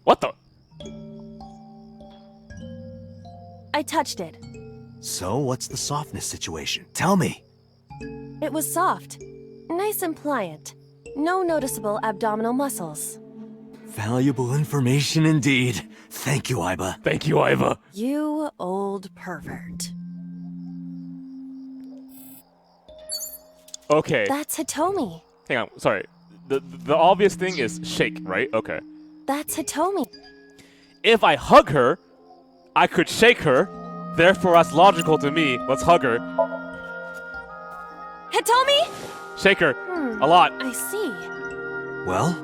What the? I touched it. So, what's the softness situation? Tell me. It was soft. Nice and pliant. No noticeable abdominal muscles. Valuable information indeed. Thank you, Aiba. Thank you, Aiba. You old pervert. Okay. That's Hitomi. Hang on, sorry. The obvious thing is shake, right? Okay. That's Hitomi. If I hug her, I could shake her. Therefore, that's logical to me. Let's hug her. Hitomi? Shake her. A lot. I see. Well?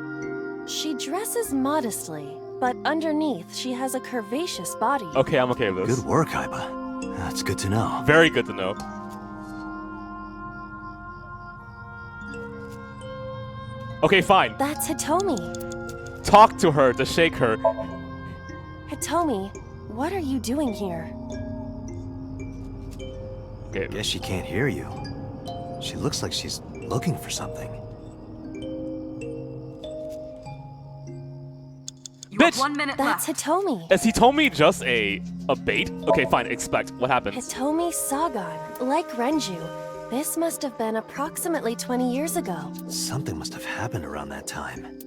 She dresses modestly, but underneath she has a curvaceous body. Okay, I'm okay with this. Good work, Aiba. That's good to know. Very good to know. Okay, fine. That's Hitomi. Talk to her to shake her. Hitomi, what are you doing here? Okay. Guess she can't hear you. She looks like she's looking for something. You have 1 minute That's left. Hitomi. Is Hitomi just a bait? Okay, fine. Expect. What happens? Hitomi Sagan, like Renju. This must have been approximately 20 years ago. Something must have happened around that time.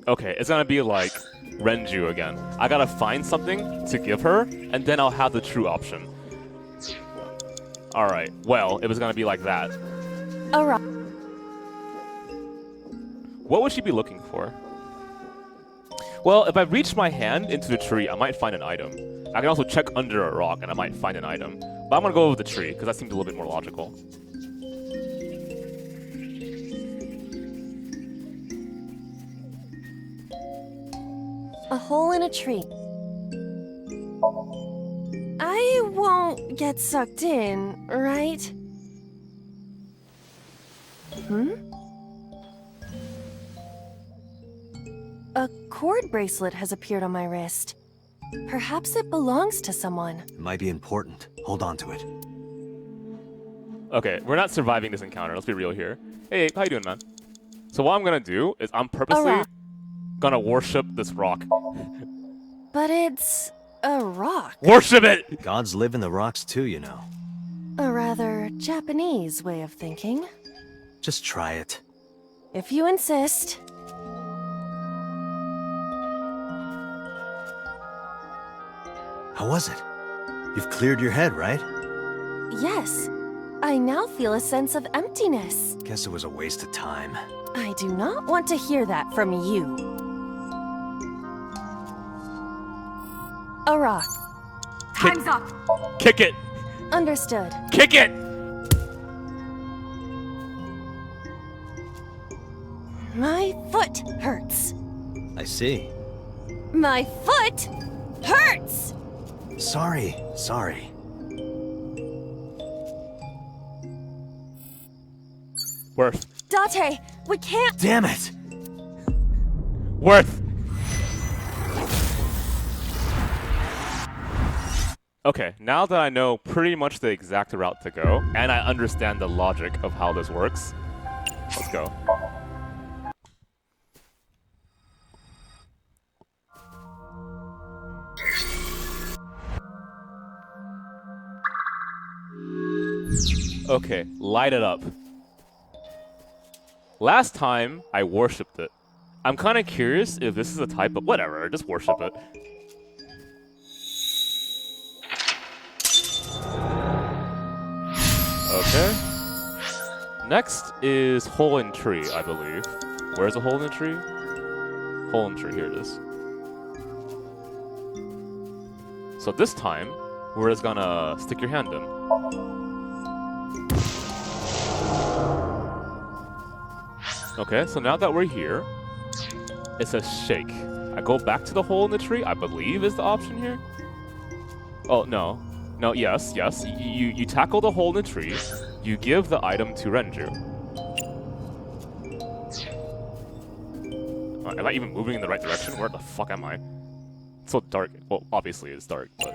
Okay, it's gonna be like Renju again. I gotta find something to give her, and then I'll have the true option. Alright, well, it was gonna be like that. Alright. What would she be looking for? Well, if I reach my hand into the tree, I might find an item. I can also check under a rock, and I might find an item. But I'm gonna go with the tree, because that seems a little bit more logical. A hole in a tree. I won't get sucked in, right? A cord bracelet has appeared on my wrist. Perhaps it belongs to someone. It might be important. Hold on to it. Okay, we're not surviving this encounter. Let's be real here. Hey, how you doing, man? So what I'm gonna do is I'm purposely gonna worship this rock. But it's a rock. Worship it! Gods live in the rocks too, you know. A rather Japanese way of thinking. Just try it. If you insist. How was it? You've cleared your head, right? Yes. I now feel a sense of emptiness. Guess it was a waste of time. I do not want to hear that from you. A rock. Time's up. Kick it. Understood. Kick it. My foot hurts. I see. My foot hurts! Sorry. Worth. Date, we can't— Damn it! Worth. Okay, now that I know pretty much the exact route to go, and I understand the logic of how this works, let's go. Okay, light it up. Last time, I worshipped it. I'm kind of curious if this is a type of— whatever, just worship it. Okay. Next is hole in tree, I believe. Where's a hole in the tree? Hole in tree, here it is. So this time, we're just gonna stick your hand in. Okay, so now that we're here, it says shake. I go back to the hole in the tree, I believe is the option here. Oh, no. No, yes. You tackle the hole in the tree, you give the item to Renju. Am I even moving in the right direction? Where the fuck am I? It's so dark. Well, obviously it's dark, but...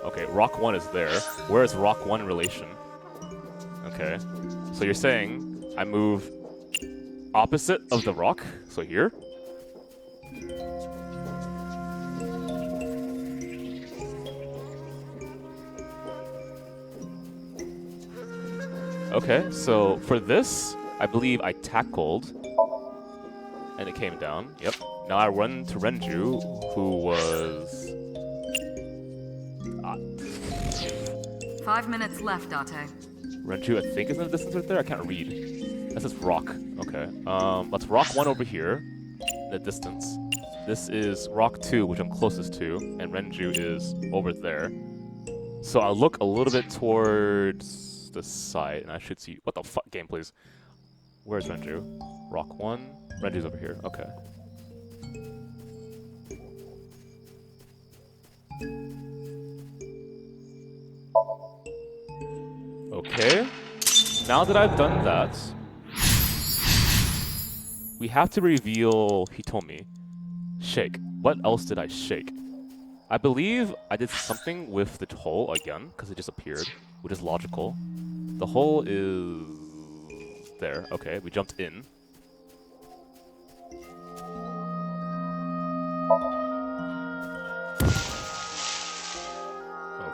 Okay, Rock 1 is there. Where is Rock 1 in relation? Okay, so you're saying I move opposite of the rock, so here? Okay, so for this, I believe I tackled, and it came down. Yep. Now I run to Renju, who was... 5 minutes left, Date. Renju, I think, is in the distance right there. I can't read. This is rock. Okay. Let's rock 1 over here in the distance. This is rock 2, which I'm closest to, and Renju is over there. So I'll look a little bit towards the side, and I should see... What the fuck? Game, please. Where's Renju? Rock 1. Renju's over here. Okay. Okay. Now that I've done that, we have to reveal Hitomi. Shake. What else did I shake? I believe I did something with the hole again, because it just appeared, which is logical. The hole is... there. Okay, we jumped in.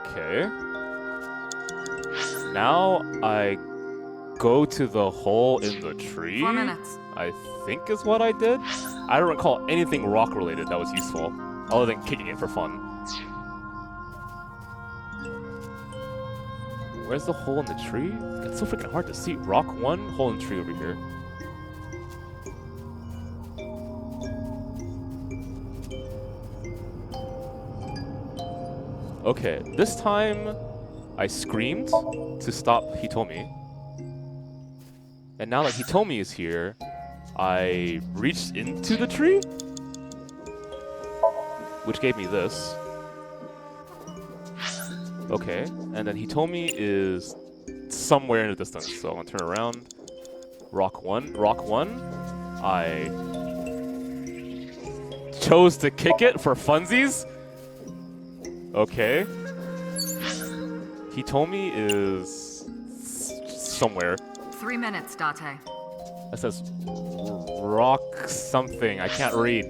Okay. Now I go to the hole in the tree. 4 minutes. I think is what I did. I don't recall anything rock related that was useful, other than kicking it for fun. Where's the hole in the tree? It's so freaking hard to see. Rock 1, hole in the tree over here. Okay, this time I screamed to stop Hitomi. And now that Hitomi is here, I reached into the tree, which gave me this. Okay, and then Hitomi is somewhere in the distance, so I'm gonna turn around. Rock 1. Rock 1. I chose to kick it for funsies. Okay. Hitomi is somewhere. 3 minutes, Date. That says rock something. I can't read.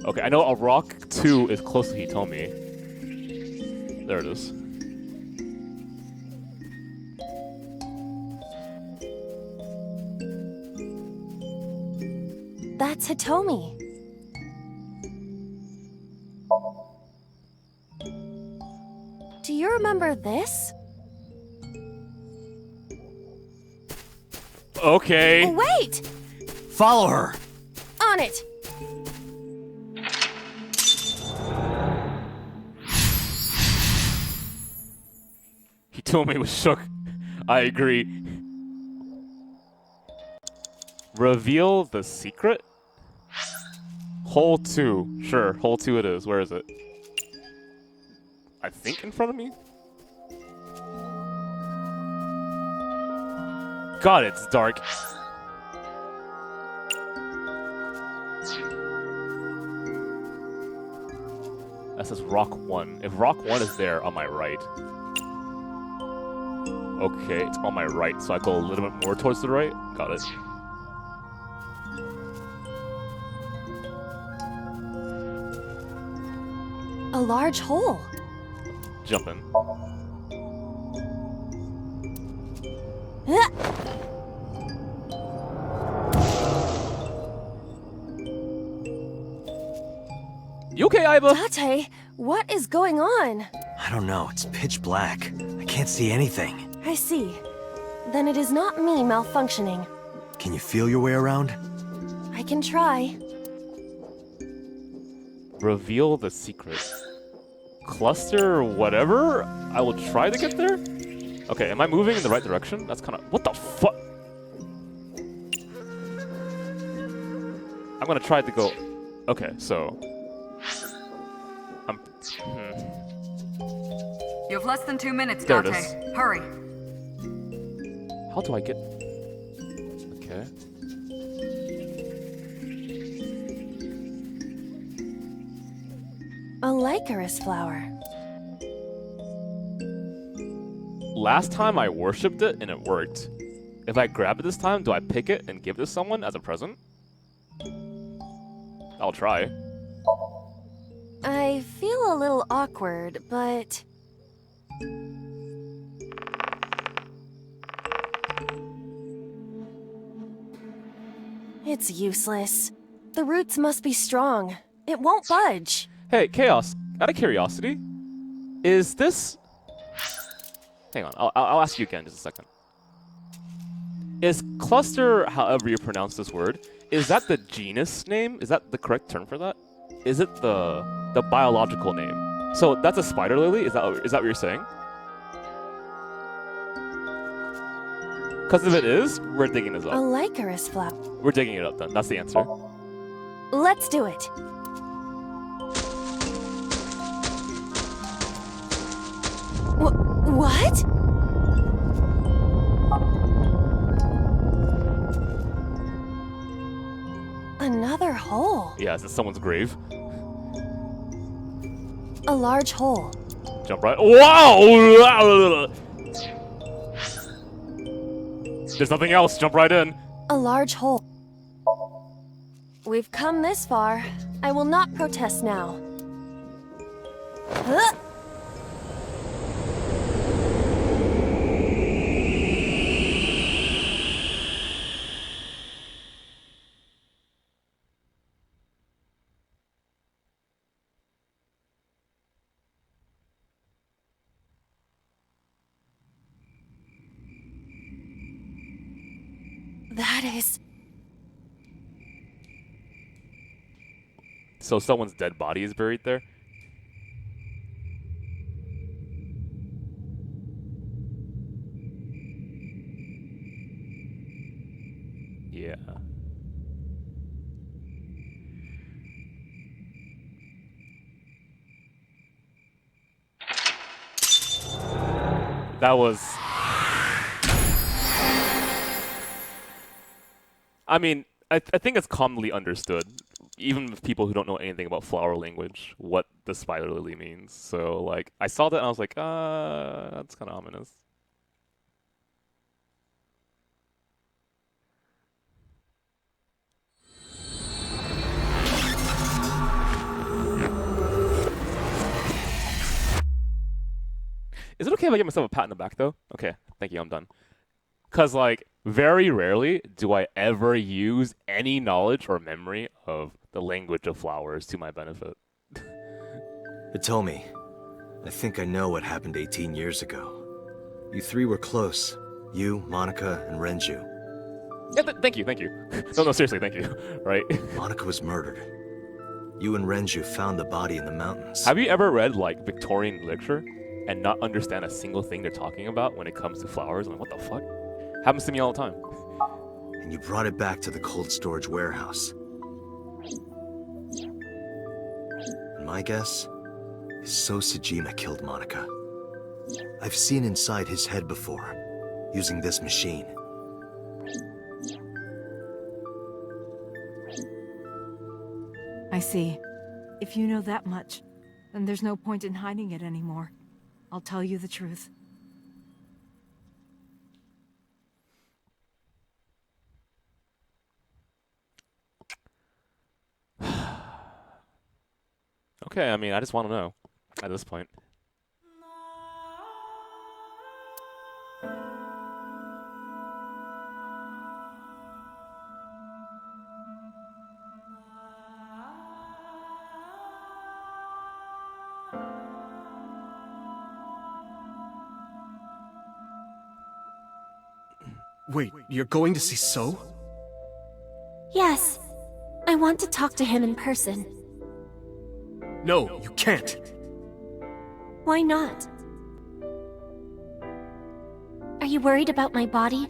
Okay, I know a rock 2 is close to Hitomi. There it is. That's Hitomi. Do you remember this? Okay. Wait! Follow her. On it! Hitomi was shook. I agree. Reveal the secret? Hole 2. Sure, hole 2 it is. Where is it? I think in front of me? God, it's dark. That says rock 1. If rock 1 is there on my right. Okay, it's on my right, so I go a little bit more towards the right. Got it. A large hole. Jump in. You okay, Aiba? Date, what is going on? I don't know. It's pitch black. I can't see anything. I see. Then it is not me malfunctioning. Can you feel your way around? I can try. Reveal the secret. Cluster whatever? I will try to get there? Okay, am I moving in the right direction? That's kind of... What the fuck? I'm gonna try to go... Okay, so... You have less than 2 minutes, There it Date. is. Hurry. How do I get... Okay. A Lycaris flower. Last time I worshipped it and it worked. If I grab it this time, do I pick it and give it to someone as a present? I'll try. I feel a little awkward, but... It's useless. The roots must be strong. It won't budge. Hey, Chaos, out of curiosity, is this... Hang on, I'll ask you again just a second. Is cluster, however you pronounce this word, is that the genus name? Is that the correct term for that? Is it the biological name? So that's a spider lily? Is that what you're saying? Because if it is, we're digging this A up. Lycaris flower. We're digging it up then. That's the answer. Let's do it. What? Another hole. Yeah, it's in someone's grave. A large hole. Jump right. Wow! There's nothing else. Jump right in. A large hole. We've come this far. I will not protest now. Huh? That is... So someone's dead body is buried there? Yeah. That was... I mean, I think it's commonly understood, even with people who don't know anything about flower language, what the spider lily means. So, like, I saw that and I was like, that's kind of ominous. Is it okay if I give myself a pat on the back, though? Okay, thank you, I'm done. Because, like, very rarely do I ever use any knowledge or memory of the language of flowers to my benefit. Hitomi, I think I know what happened 18 years ago. You three were close. You, Monica, and Renju. Yeah, thank you. No, seriously, thank you. Right? Monica was murdered. You and Renju found the body in the mountains. Have you ever read, like, Victorian literature and not understand a single thing they're talking about when it comes to flowers? I'm like, what the fuck? Happens to me all the time. And you brought it back to the cold storage warehouse. And my guess is So Sejima killed Monica. I've seen inside his head before, using this machine. I see. If you know that much, then there's no point in hiding it anymore. I'll tell you the truth. Okay, I mean, I just want to know at this point. Wait, you're going to see So? Yes. I want to talk to him in person. No, you can't. Why not? Are you worried about my body?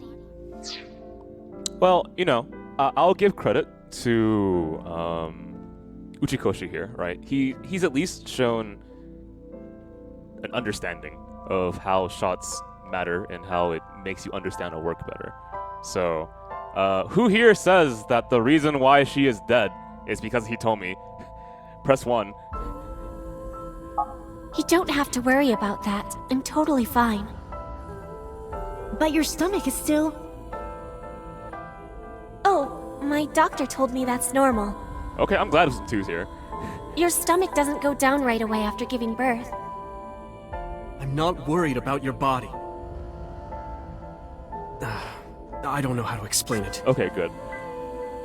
Well, you know, I'll give credit to Uchikoshi here, right? He's at least shown an understanding of how shots matter and how it makes you understand her work better. So, who here says that the reason why she is dead is because he told me? Press 1. You don't have to worry about that. I'm totally fine. But your stomach is still... Oh, my doctor told me that's normal. Okay, I'm glad Two's here. Your stomach doesn't go down right away after giving birth. I'm not worried about your body. I don't know how to explain it. Okay, good.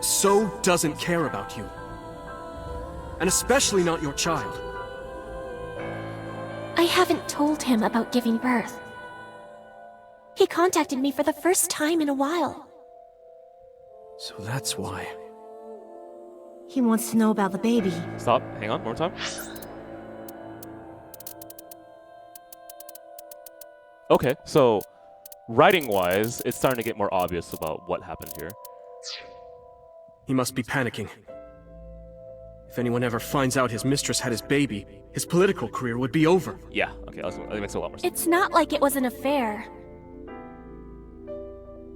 So doesn't care about you. And especially not your child. I haven't told him about giving birth. He contacted me for the first time in a while. So that's why. He wants to know about the baby. Stop. Hang on. One more time. Okay, so writing-wise, it's starting to get more obvious about what happened here. He must be panicking. If anyone ever finds out his mistress had his baby, his political career would be over. Yeah, okay, that makes a lot more sense. It's not like it was an affair.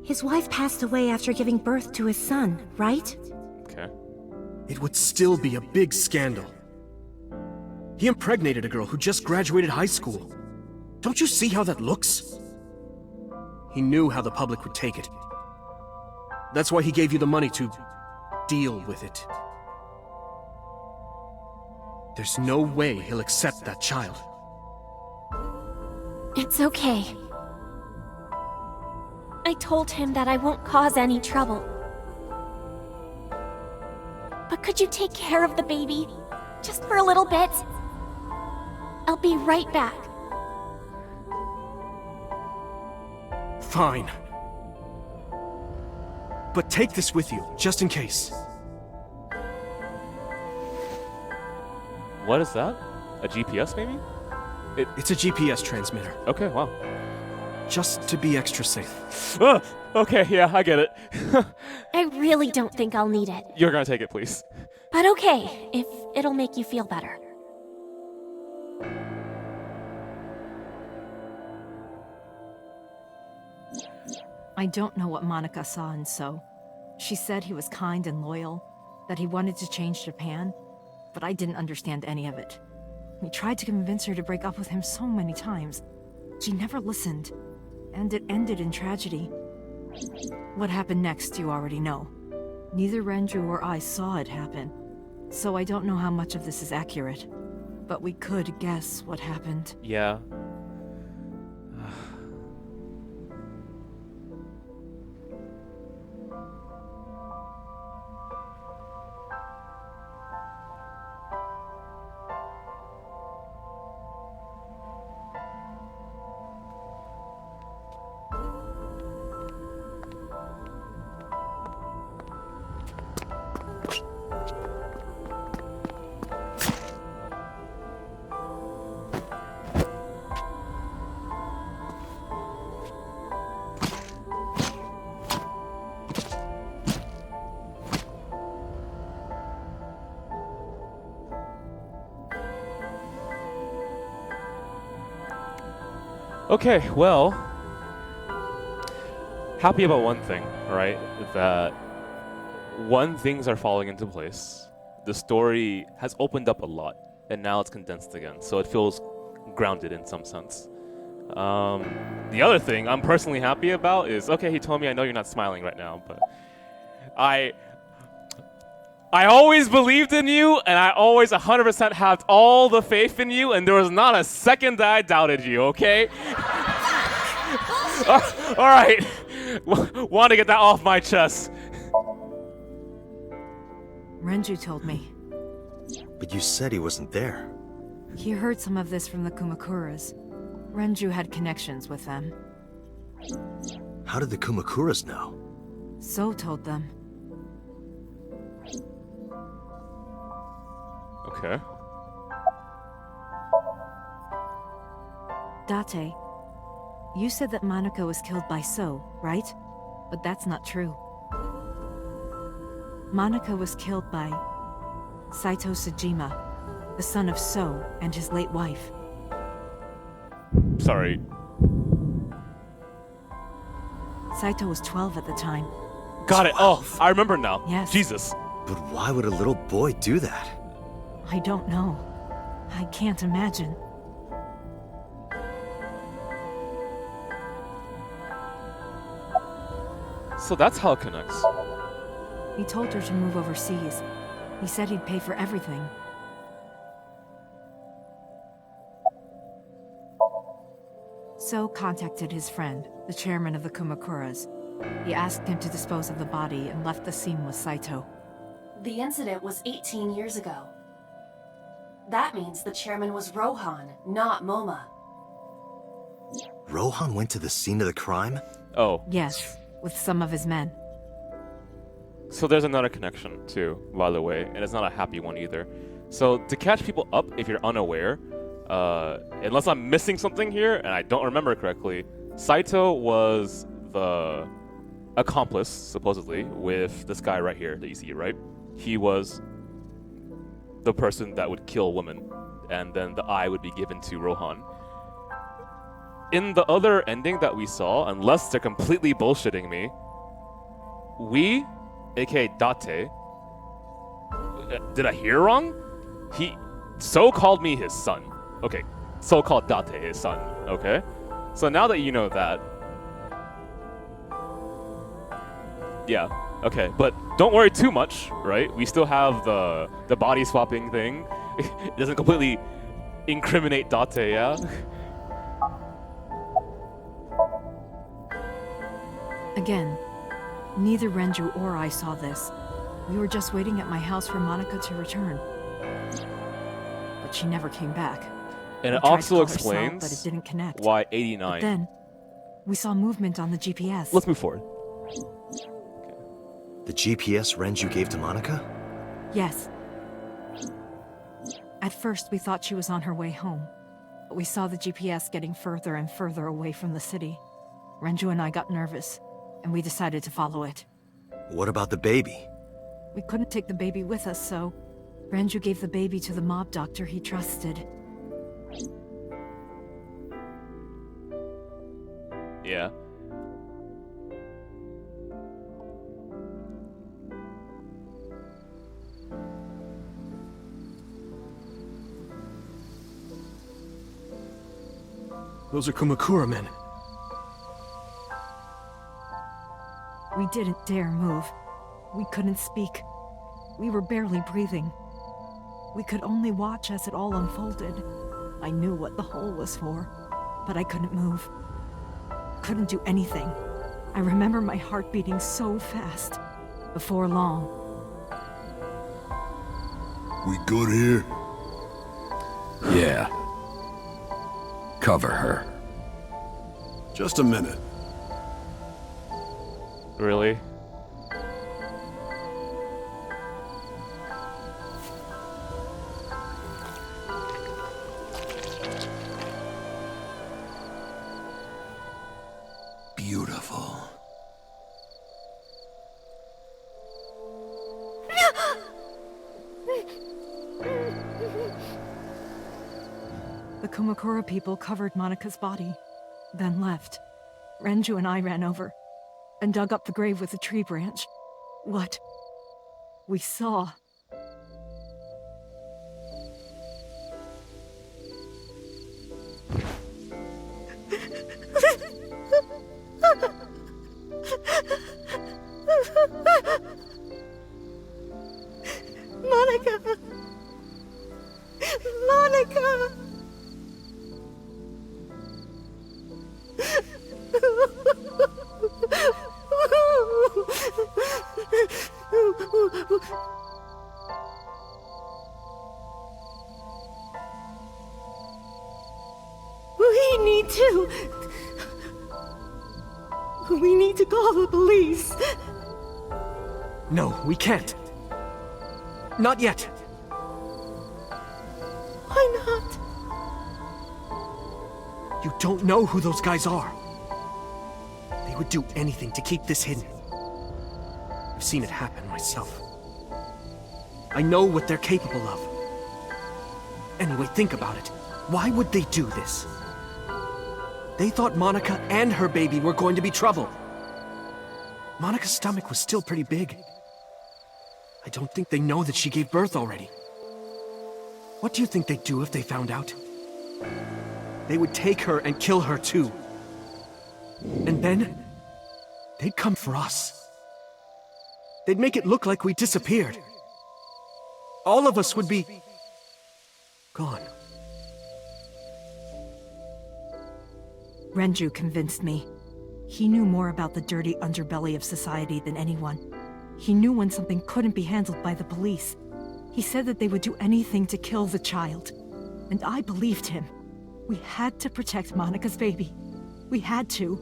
His wife passed away after giving birth to his son, right? Okay. It would still be a big scandal. He impregnated a girl who just graduated high school. Don't you see how that looks? He knew how the public would take it. That's why he gave you the money to deal with it. There's no way he'll accept that child. It's okay. I told him that I won't cause any trouble. But could you take care of the baby? Just for a little bit? I'll be right back. Fine. But take this with you, just in case. What is that? A GPS, maybe? It's a GPS transmitter. Okay, wow. Just to be extra safe. Okay, yeah, I get it. I really don't think I'll need it. You're gonna take it, please. But okay, if it'll make you feel better. I don't know what Monica saw in So, She said he was kind and loyal, that he wanted to change Japan, but I didn't understand any of it. We tried to convince her to break up with him so many times. She never listened, and it ended in tragedy. What happened next, you already know. Neither Renju or I saw it happen, so I don't know how much of this is accurate. But we could guess what happened. Yeah. Okay, well, happy about one thing, right? That things are falling into place. The story has opened up a lot, and now it's condensed again, so it feels grounded in some sense. The other thing I'm personally happy about is, okay, he told me, I know you're not smiling right now, but I always believed in you, and I always 100% had all the faith in you, and there was not a second that I doubted you, okay? All right. Want to get that off my chest. Renju told me. But you said he wasn't there. He heard some of this from the Kumakuras. Renju had connections with them. How did the Kumakuras know? So told them. Okay. Date, you said that Monica was killed by So, right? But that's not true. Monica was killed by Saito Sejima, the son of So and his late wife. Sorry. Saito was 12 at the time. Got it. Oh, I remember now. Yes. Jesus. But why would a little boy do that? I don't know. I can't imagine. So that's how it connects. He told her to move overseas. He said he'd pay for everything. So contacted his friend, the chairman of the Kumakuras. He asked him to dispose of the body and left the scene with Saito. The incident was 18 years ago. That means the chairman was Rohan, not Moma. Rohan went to the scene of the crime? Oh. Yes, with some of his men. So there's another connection too, by the way, and it's not a happy one either. So to catch people up if you're unaware, unless I'm missing something here and I don't remember correctly, Saito was the accomplice, supposedly, with this guy right here that you see, right? He was the person that would kill women, and then the eye would be given to Rohan. In the other ending that we saw, unless they're completely bullshitting me, we, aka Date, did I hear wrong? So called me his son. Okay, so called Date his son, okay? So now that you know that, yeah, okay, but don't worry too much, right? We still have the body swapping thing. It doesn't completely incriminate Date, yeah? Again, neither Renju or I saw this. We were just waiting at my house for Monica to return. But she never came back. And We it tried to also call her cell, explains but it didn't connect. why 89. But then, we saw movement on the GPS. Let's move forward. The GPS Renju gave to Monica? Yes. At first, we thought she was on her way home. But we saw the GPS getting further and further away from the city. Renju and I got nervous, and we decided to follow it. What about the baby? We couldn't take the baby with us, so Renju gave the baby to the mob doctor he trusted. Yeah. Those are Kumakura men. We didn't dare move. We couldn't speak. We were barely breathing. We could only watch as it all unfolded. I knew what the hole was for, but I couldn't move. Couldn't do anything. I remember my heart beating so fast. Before long. We good here? Yeah. Cover her. Just a minute. Really? Beautiful. The Kumakura people covered Monika's body, then left. Renju and I ran over, and dug up the grave with a tree branch. What we saw. Monica! Monica! We need to call the police. No, we can't. Not yet. Why not? You don't know who those guys are. They would do anything to keep this hidden. I've seen it happen myself. I know what they're capable of. Anyway, think about it. Why would they do this? They thought Monica and her baby were going to be trouble. Monica's stomach was still pretty big. I don't think they know that she gave birth already. What do you think they'd do if they found out? They would take her and kill her too. And then, they'd come for us. They'd make it look like we disappeared. All of us would be gone. Renju convinced me. He knew more about the dirty underbelly of society than anyone. He knew when something couldn't be handled by the police. He said that they would do anything to kill the child. And I believed him. We had to protect Monica's baby. We had to.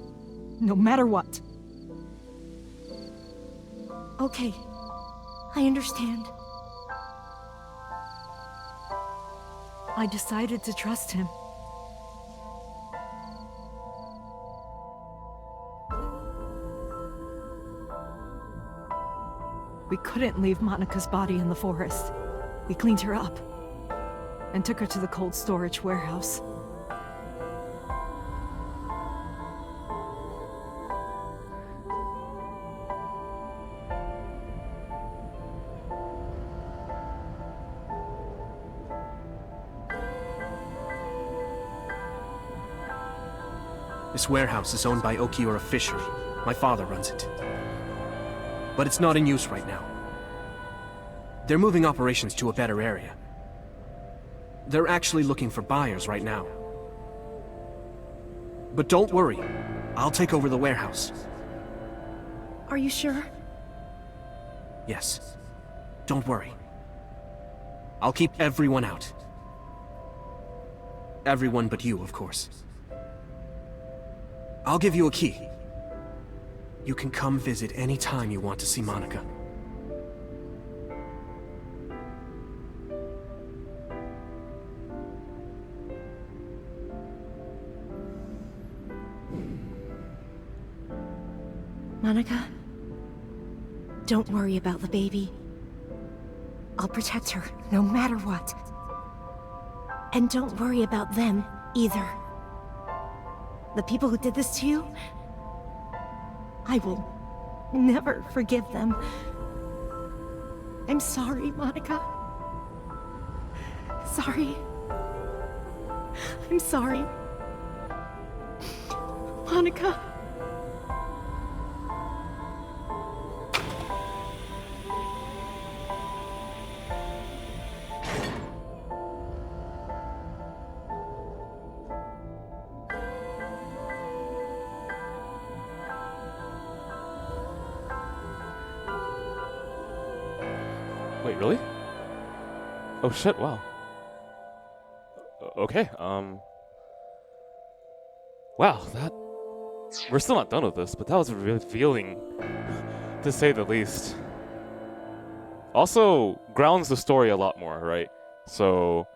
No matter what. Okay. I understand. I decided to trust him. We couldn't leave Monica's body in the forest. We cleaned her up and took her to the cold storage warehouse. This warehouse is owned by Okiura Fishery. My father runs it. But it's not in use right now. They're moving operations to a better area. They're actually looking for buyers right now. But don't worry, I'll take over the warehouse. Are you sure? Yes. Don't worry. I'll keep everyone out. Everyone but you, of course. I'll give you a key. You can come visit any time you want to see Monica. Monica, don't worry about the baby. I'll protect her, no matter what. And don't worry about them, either. The people who did this to you, I will never forgive them. I'm sorry, Monica. Sorry. I'm sorry. Monica. Wait, really? Oh shit, wow. Okay, wow, that... We're still not done with this, but that was revealing, to say the least. Also, grounds the story a lot more, right? So...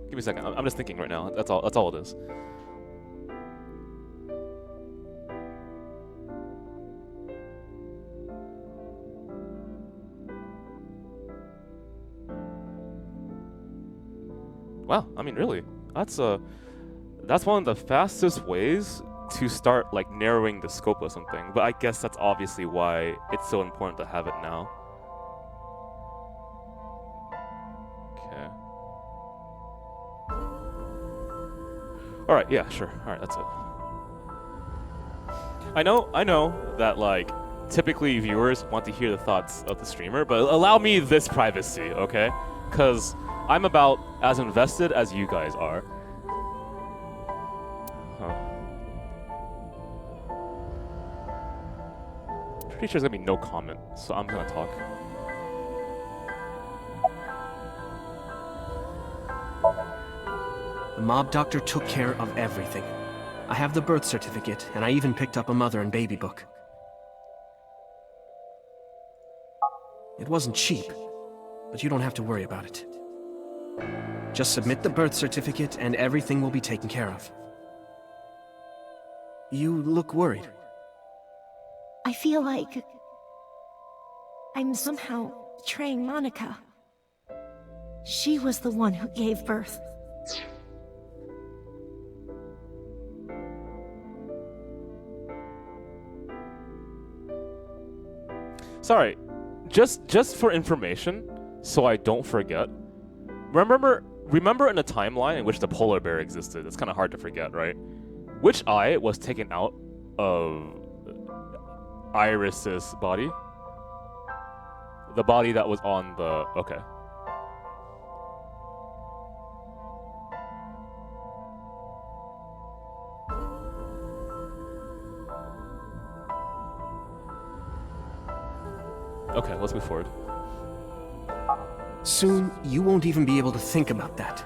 Give me a second. I'm just thinking right now. That's all it is. Wow, I mean, really, that's one of the fastest ways to start like narrowing the scope of something. But I guess that's obviously why it's so important to have it now. Okay. All right, yeah, sure. All right, that's it. I know that like typically viewers want to hear the thoughts of the streamer, but allow me this privacy, okay? Because I'm about as invested as you guys are. Huh. Pretty sure there's gonna be no comment, so I'm gonna talk. The mob doctor took care of everything. I have the birth certificate, and I even picked up a mother and baby book. It wasn't cheap, but you don't have to worry about it. Just submit the birth certificate and everything will be taken care of. You look worried. I feel like I'm somehow betraying Monica. She was the one who gave birth. Sorry, just for information, so I don't forget. Remember in a timeline in which the polar bear existed. It's kind of hard to forget, right? Which eye was taken out of Iris's body? The body that was on the... Okay. Okay, let's move forward. Soon, you won't even be able to think about that.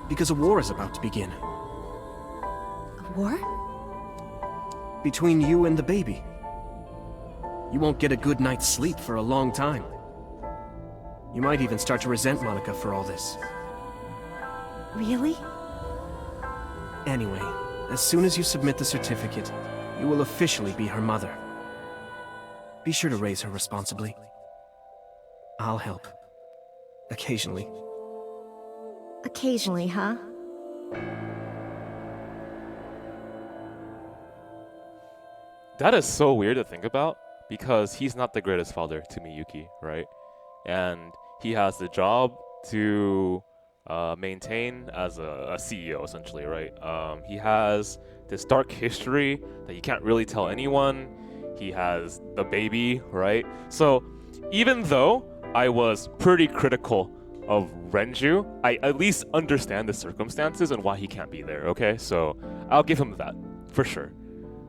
Because a war is about to begin. A war? Between you and the baby. You won't get a good night's sleep for a long time. You might even start to resent Monica for all this. Really? Anyway, as soon as you submit the certificate, you will officially be her mother. Be sure to raise her responsibly. I'll help. Occasionally. Occasionally, huh? That is so weird to think about, because he's not the greatest father to Miyuki, right? And he has the job to maintain as a CEO, essentially, right? He has this dark history that he can't really tell anyone. He has the baby, right? So even though I was pretty critical of Renju, I at least understand the circumstances and why he can't be there, okay? So I'll give him that, for sure.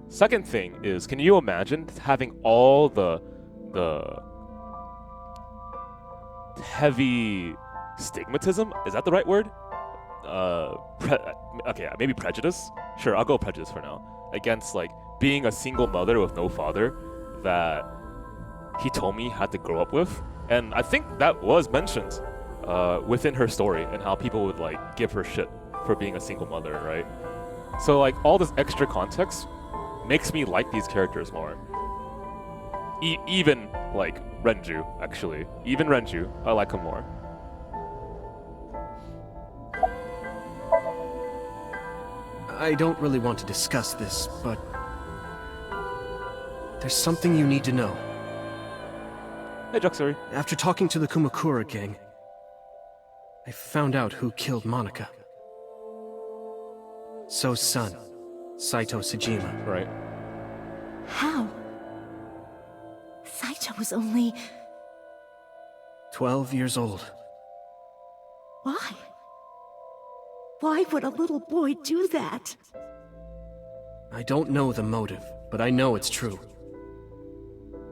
Second thing is, can you imagine having all the heavy stigmatism? Is that the right word? Okay, maybe prejudice? Sure, I'll go prejudice for now. Against, like, being a single mother with no father that Hitomi had to grow up with. And I think that was mentioned within her story and how people would, like, give her shit for being a single mother, right? So, like, all this extra context makes me like these characters more. Even, like, Renju, actually. Even Renju, I like him more. I don't really want to discuss this, but There's something you need to know. Hey, Juxuri. After talking to the Kumakura gang, I found out who killed Monica. So's son, Saito Sejima. Right. How? Saito was only... 12 years old. Why? Why would a little boy do that? I don't know the motive, but I know it's true.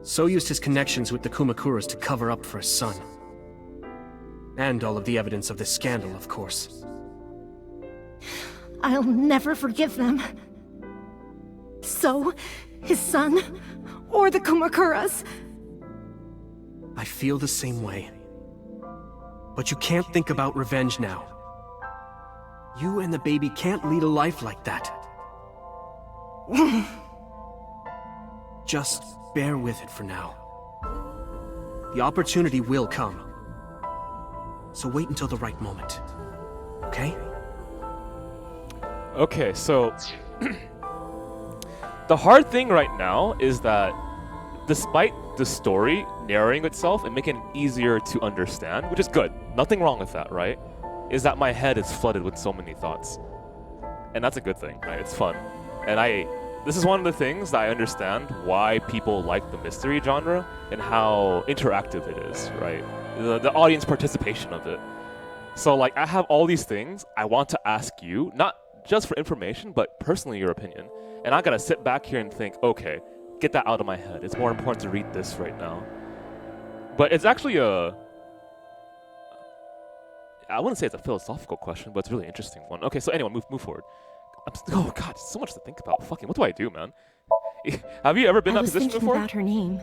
So used his connections with the Kumakuras to cover up for his son. And all of the evidence of this scandal, of course. I'll never forgive them. So, his son, or the Kumakuras. I feel the same way. But you can't think about revenge now. You and the baby can't lead a life like that. Just bear with it for now. The opportunity will come. So wait until the right moment. Okay? Okay, so the hard thing right now is that despite the story narrowing itself and making it easier to understand, which is good, nothing wrong with that, right? Is that my head is flooded with so many thoughts. And that's a good thing, right? It's fun. And this is one of the things that I understand why people like the mystery genre and how interactive it is, right? The audience participation of it. So like I have all these things I want to ask you, not just for information, but personally your opinion. And I gotta sit back here and think, okay, get that out of my head. It's more important to read this right now. But it's actually I wouldn't say it's a philosophical question, but it's a really interesting one. Okay, so anyway, move forward. Oh god, so much to think about. Fucking, what do I do, man? Have you ever been in that position before? I was thinking about her name.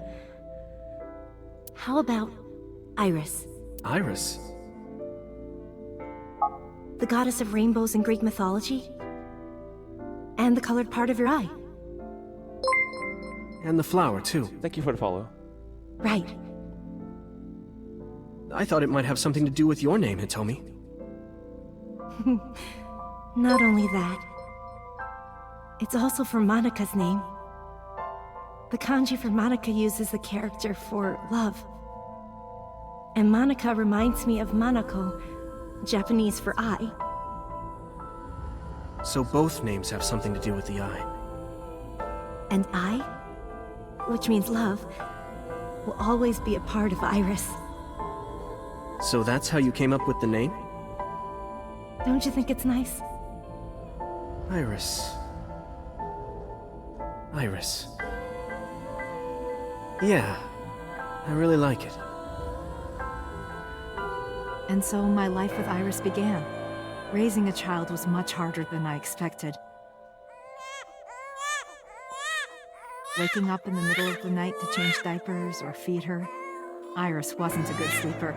How about Iris? Iris? The goddess of rainbows in Greek mythology? And the colored part of your eye. And the flower, too. Thank you for the follow. Right. I thought it might have something to do with your name, Hitomi. Not only that, it's also for Monika's name. The kanji for Monika uses the character for love. And Monika reminds me of Manako, Japanese for eye. So both names have something to do with the eye. And I, which means love, will always be a part of Iris. So that's how you came up with the name? Don't you think it's nice? Iris. Iris. Yeah, I really like it. And so my life with Iris began. Raising a child was much harder than I expected. Waking up in the middle of the night to change diapers or feed her, Iris wasn't a good sleeper.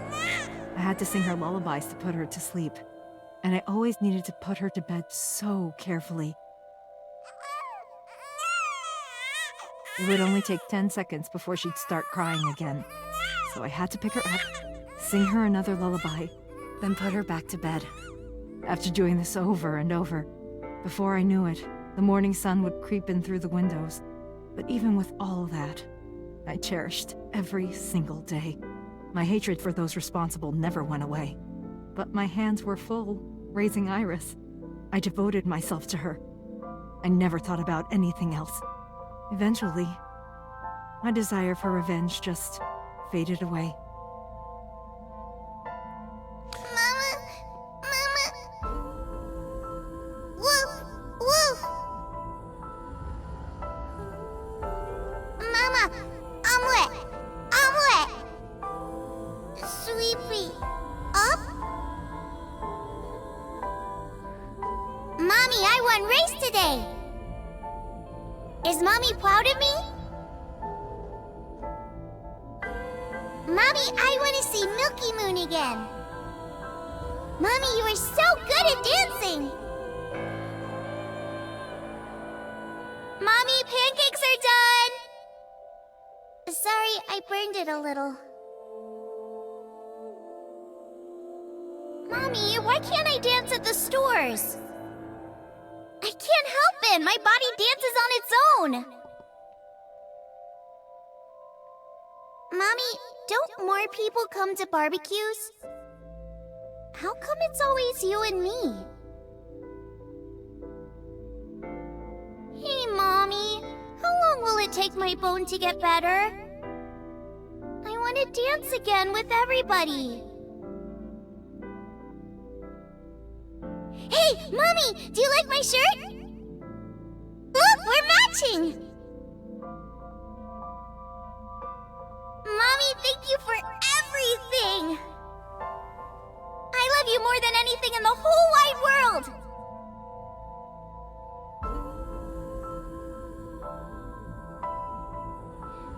I had to sing her lullabies to put her to sleep, and I always needed to put her to bed so carefully. It would only take 10 seconds before she'd start crying again, so I had to pick her up, sing her another lullaby, then put her back to bed. After doing this over and over, before I knew it, the morning sun would creep in through the windows. But even with all that, I cherished every single day. My hatred for those responsible never went away. But my hands were full, raising Iris. I devoted myself to her. I never thought about anything else. Eventually, my desire for revenge just faded away. Is Mommy proud of me? Mommy, I want to see Milky Moon again. Mommy, you are so good at dancing. Mommy, pancakes are done. Sorry, I burned it a little. Mommy, why can't I dance at the stores? I can't help it. My body dances on its own. Don't more people come to barbecues? How come it's always you and me? Hey, Mommy. How long will it take my bone to get better? I want to dance again with everybody. Hey, Mommy! Do you like my shirt? Look, we're matching! Mommy, thank you for everything! I love you more than anything in the whole wide world!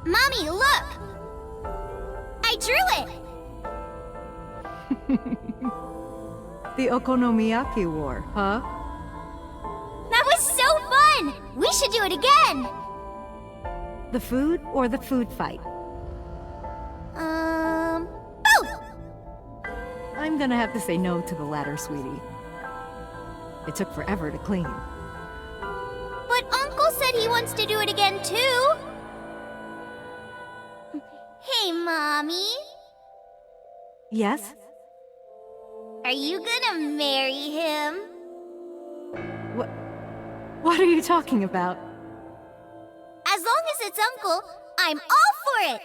Mommy, look! I drew it! The Okonomiyaki War, huh? That was so fun! We should do it again! The food or the food fight? Both! I'm gonna have to say no to the latter, sweetie. It took forever to clean. But Uncle said he wants to do it again, too! Hey, Mommy. Yes? Are you gonna marry him? What are you talking about? As long as it's Uncle, I'm all for it!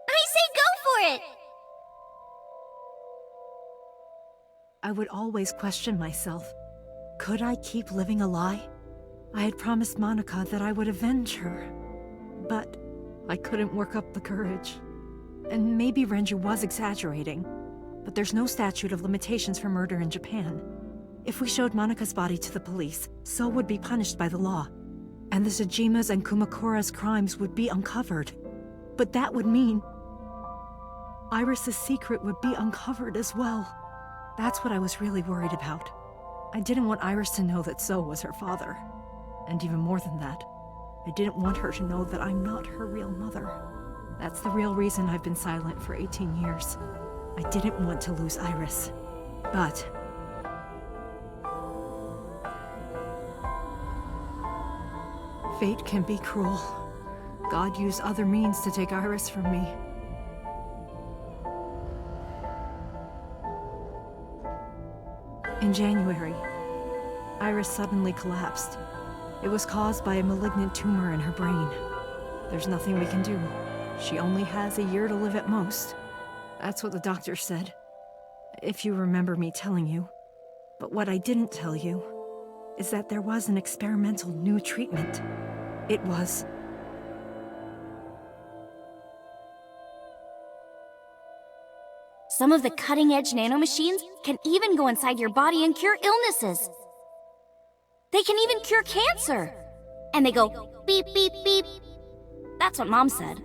I say go for it! I would always question myself. Could I keep living a lie? I had promised Monica that I would avenge her. But I couldn't work up the courage. And maybe Renju was exaggerating. But there's no statute of limitations for murder in Japan. If we showed Monika's body to the police, So would be punished by the law. And the Tsujima's and Kumakura's crimes would be uncovered. But that would mean Iris's secret would be uncovered as well. That's what I was really worried about. I didn't want Iris to know that So was her father. And even more than that, I didn't want her to know that I'm not her real mother. That's the real reason I've been silent for 18 years. I didn't want to lose Iris. But fate can be cruel. God used other means to take Iris from me. In January, Iris suddenly collapsed. It was caused by a malignant tumor in her brain. There's nothing we can do. She only has a year to live at most. That's what the doctor said. If you remember me telling you. But what I didn't tell you is that there was an experimental new treatment. It was... Some of the cutting-edge nanomachines can even go inside your body and cure illnesses. They can even cure cancer. And they go beep, beep, beep. That's what Mom said.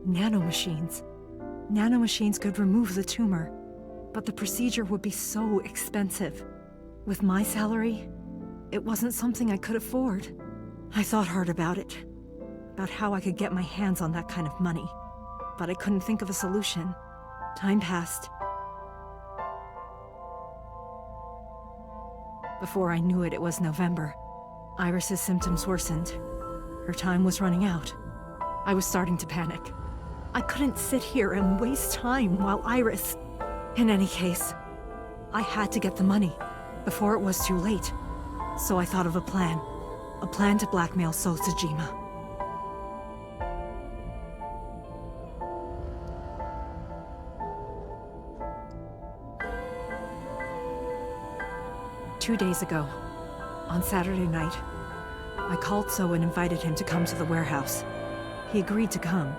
Nanomachines. Nanomachines could remove the tumor, but the procedure would be so expensive. With my salary, it wasn't something I could afford. I thought hard about it, about how I could get my hands on that kind of money, but I couldn't think of a solution. Time passed. Before I knew it, it was November. Iris's symptoms worsened. Her time was running out. I was starting to panic. I couldn't sit here and waste time while Iris... In any case, I had to get the money before it was too late. So I thought of a plan. A plan to blackmail So Tsujima. Two days ago, on Saturday night, I called So and invited him to come to the warehouse. He agreed to come.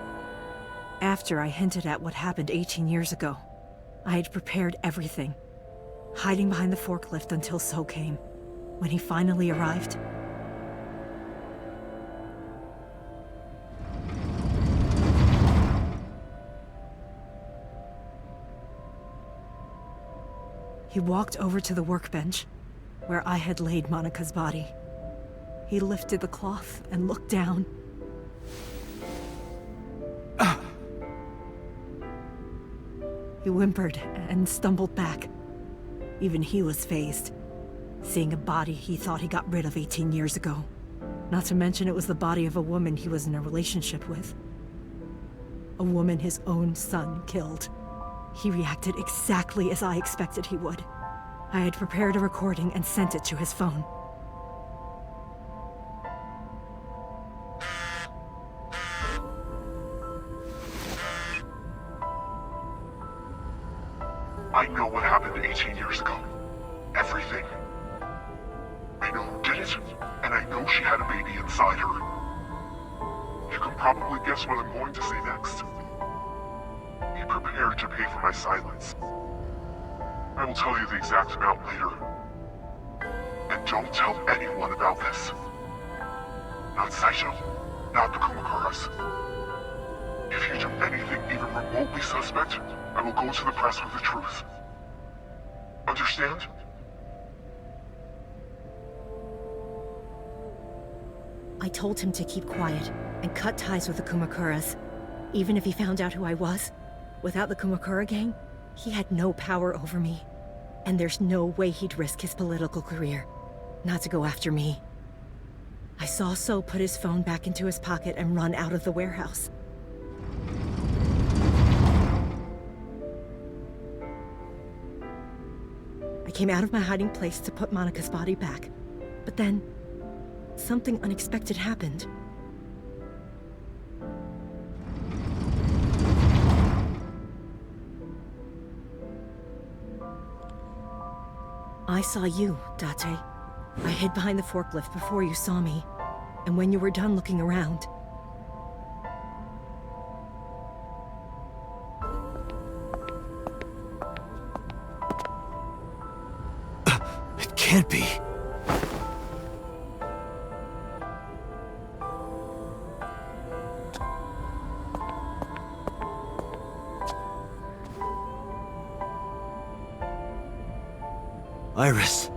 After I hinted at what happened 18 years ago, I had prepared everything, hiding behind the forklift until So came. When he finally arrived, he walked over to the workbench, where I had laid Monika's body. He lifted the cloth and looked down. He whimpered and stumbled back. Even he was fazed, seeing a body he thought he got rid of 18 years ago. Not to mention it was the body of a woman he was in a relationship with. A woman his own son killed. He reacted exactly as I expected he would. I had prepared a recording and sent it to his phone. I know what happened 18 years ago. Everything. I know who did it, and I know she had a baby inside her. You can probably guess what I'm going to say next. Be prepared to pay for my silence. I will tell you the exact amount later. And don't tell anyone about this. Not Saito, not the Kumakuras. If you do anything even remotely suspect, I will go to the press with the truth. Understand? I told him to keep quiet and cut ties with the Kumakuras. Even if he found out who I was, without the Kumakura gang, he had no power over me. And there's no way he'd risk his political career, not to go after me. I saw So put his phone back into his pocket and run out of the warehouse. I came out of my hiding place to put Monika's body back, but then something unexpected happened. I saw you, Date. I hid behind the forklift before you saw me, and when you were done looking around, It can't be. Iris.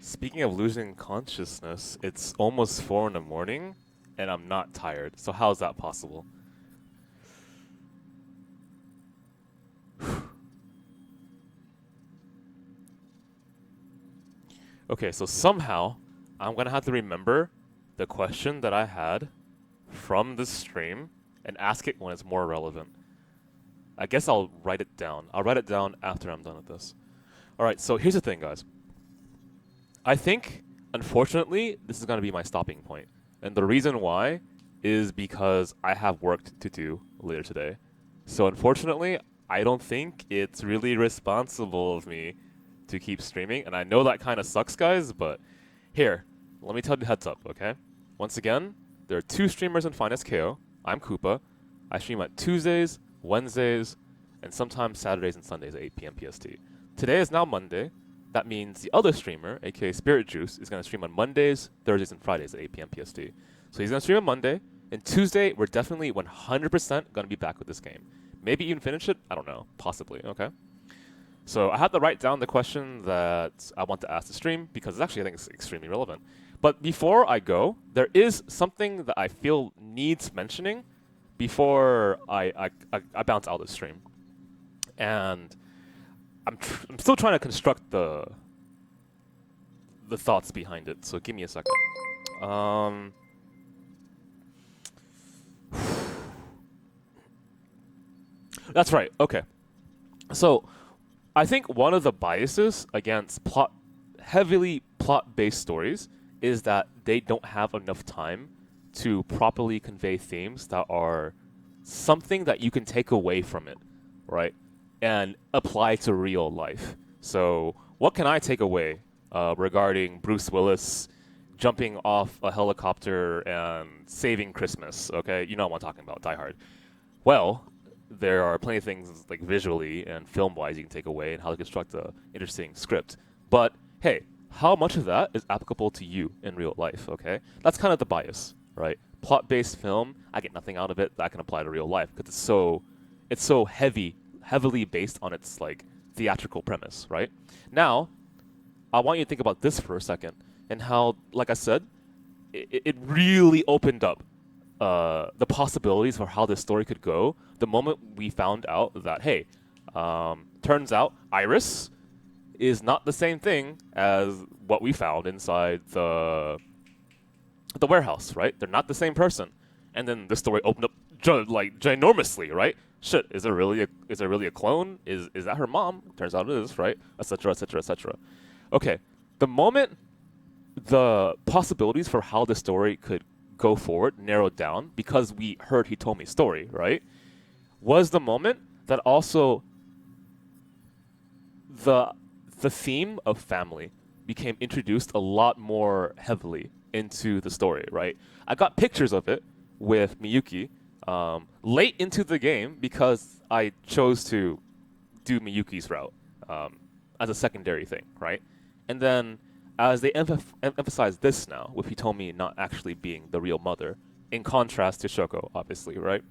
Speaking of losing consciousness, it's almost 4 in the morning, and I'm not tired. So how is that possible? Okay, so somehow I'm gonna have to remember the question that I had from this stream and ask it when it's more relevant. I guess I'll write it down. I'll write it down after I'm done with this. Alright, so here's the thing, guys. I think, unfortunately, this is gonna be my stopping point. And the reason why is because I have work to do later today. So unfortunately, I don't think it's really responsible of me to keep streaming, and I know that kind of sucks, guys, but here, let me tell you heads up, okay? Once again, there are 2 streamers in FinestKO. I'm Koopa. I stream on Tuesdays, Wednesdays, and sometimes Saturdays and Sundays at 8 p.m. PST. Today is now Monday. That means the other streamer, aka Spirit Juice, is going to stream on Mondays, Thursdays, and Fridays at 8 p.m. PST. So he's going to stream on Monday, and Tuesday, we're definitely 100% going to be back with this game. Maybe even finish it? I don't know. Possibly, okay? So I had to write down the question that I want to ask the stream because actually I think it's extremely relevant. But before I go, there is something that I feel needs mentioning before I bounce out of the stream. And I'm still trying to construct the thoughts behind it, so give me a second. That's right, okay. So I think one of the biases against heavily plot-based stories is that they don't have enough time to properly convey themes that are something that you can take away from it, right? And apply to real life. So what can I take away regarding Bruce Willis jumping off a helicopter and saving Christmas, okay? You know what I'm talking about, Die Hard. Well, there are plenty of things like visually and film-wise you can take away and how to construct an interesting script. But hey, how much of that is applicable to you in real life, okay? That's kind of the bias, right? Plot-based film, I get nothing out of it that I can apply to real life because it's so heavily based on its like theatrical premise, right? Now, I want you to think about this for a second and how, like I said, it really opened up the possibilities for how this story could go the moment we found out that, hey, turns out Iris is not the same thing as what we found inside the warehouse, right? They're not the same person. And then the story opened up ginormously, right? Shit, is there really a clone? Is that her mom? Turns out it is, right? Etc. Etc. Etc. Okay, the moment the possibilities for how the story could go forward narrowed down because we heard Hitomi's story, right? Was the moment that also the theme of family became introduced a lot more heavily into the story, right? I got pictures of it with Miyuki late into the game because I chose to do Miyuki's route as a secondary thing, right? And then as they emphasize this now, with Hitomi not actually being the real mother, in contrast to Shoko, obviously, right?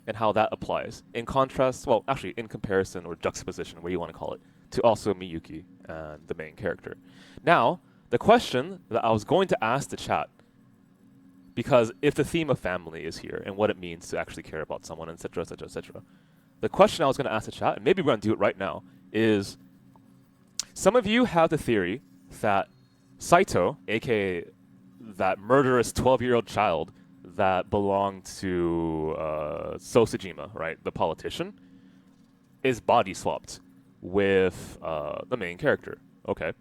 And how that applies. In contrast, well, actually, in comparison or juxtaposition, what you want to call it, to also Miyuki and the main character. Now, the question that I was going to ask the chat, because if the theme of family is here and what it means to actually care about someone, etc., etc., etc., the question I was going to ask the chat, and maybe we're going to do it right now, is some of you have the theory that Saito, aka that murderous 12-year-old child that belonged to Sosajima, right, the politician, is body swapped with the main character. Okay,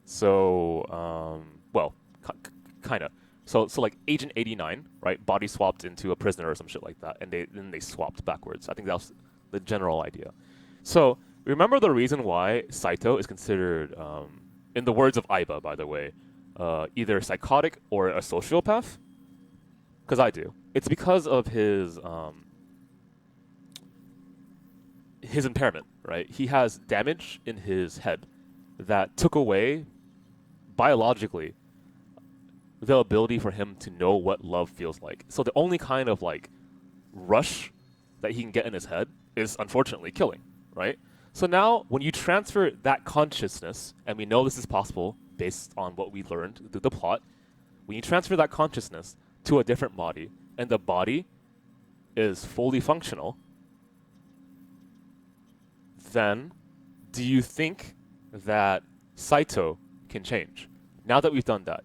so well, kind of. So like Agent 89, right, body swapped into a prisoner or some shit like that, and then they swapped backwards. I think that was the general idea. So remember the reason why Saito is considered, in the words of Aiba, by the way, either psychotic or a sociopath? Because I do. It's because of his impairment, right? He has damage in his head that took away, biologically, the ability for him to know what love feels like. So the only kind of like rush that he can get in his head is unfortunately killing, right? So now when you transfer that consciousness, and we know this is possible based on what we learned through the plot, when you transfer that consciousness to a different body, and the body is fully functional, then do you think that Saito can change? Now that we've done that,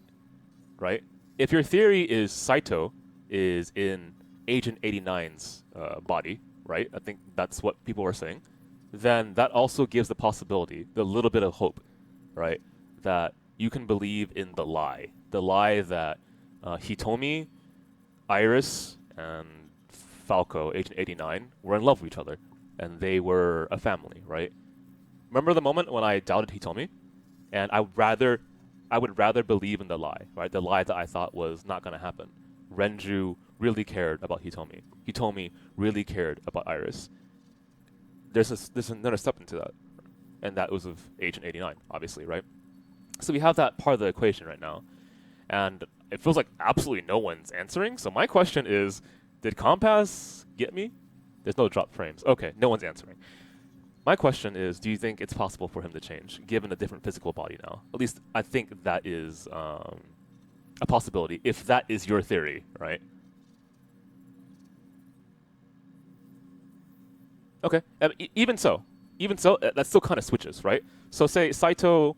right? If your theory is Saito is in Agent 89's body, right? I think that's what people are saying. Then that also gives the possibility, the little bit of hope, right? That you can believe in the lie that Hitomi, Iris, and Falco, Agent 89, were in love with each other, and they were a family, right? Remember the moment when I doubted Hitomi, and I would rather believe in the lie, right? The lie that I thought was not going to happen. Renju really cared about Hitomi. Hitomi really cared about Iris. There's another step into that, and that was of Agent 89, obviously, right? So we have that part of the equation right now, and it feels like absolutely no one's answering. So my question is, did Compass get me? There's no drop frames. Okay, no one's answering. My question is, do you think it's possible for him to change, given a different physical body now? At least I think that is a possibility, if that is your theory, right? Okay, even so, that still kind of switches, right? So say Saito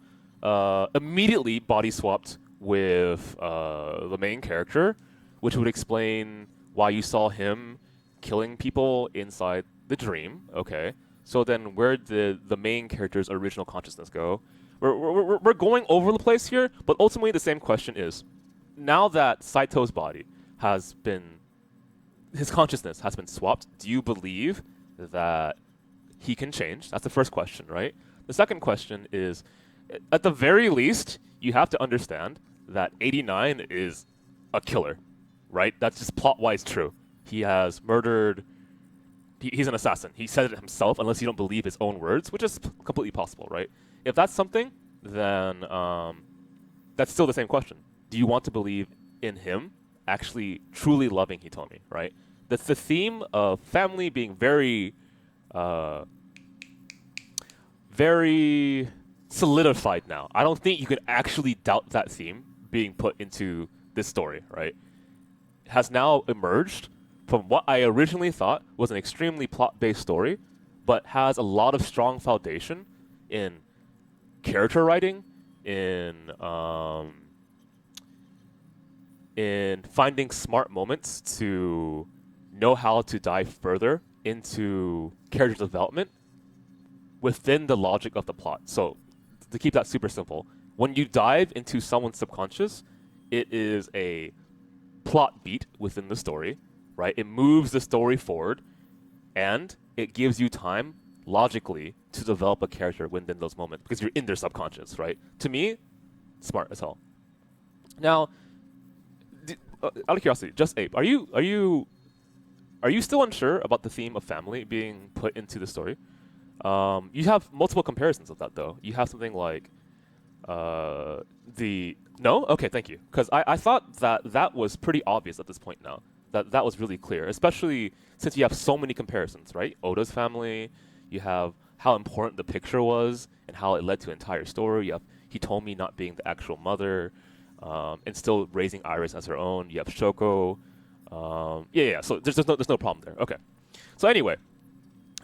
immediately body swapped with the main character, which would explain why you saw him killing people inside the dream. Okay, so then where did the main character's original consciousness go? We're going over the place here, but ultimately the same question is, now that Saito's body has been, his consciousness has been swapped, do you believe that he can change? That's the first question, right? The second question is, at the very least, you have to understand that 89 is a killer, right? That's just plot-wise true. He has murdered... He's an assassin. He said it himself, unless you don't believe his own words, which is completely possible, right? If that's something, then that's still the same question. Do you want to believe in him actually truly loving Hitomi, right? That's the theme of family being very, very solidified now. I don't think you could actually doubt that theme being put into this story, right, has now emerged from what I originally thought was an extremely plot-based story, but has a lot of strong foundation in character writing, in finding smart moments to know how to dive further into character development within the logic of the plot. So to keep that super simple, when you dive into someone's subconscious, it is a plot beat within the story, right? It moves the story forward, and it gives you time logically to develop a character within those moments because you're in their subconscious, right? To me, smart as hell. Now, out of curiosity, just Abe, are you still unsure about the theme of family being put into the story? You have multiple comparisons of that, though. You have something like no? Okay, thank you. Because I thought that was pretty obvious at this point now. That was really clear, especially since you have so many comparisons, right? Oda's family, you have how important the picture was and how it led to an entire story. You have Hitomi not being the actual mother, and still raising Iris as her own. You have Shoko. Yeah. So there's no problem there. Okay. So anyway,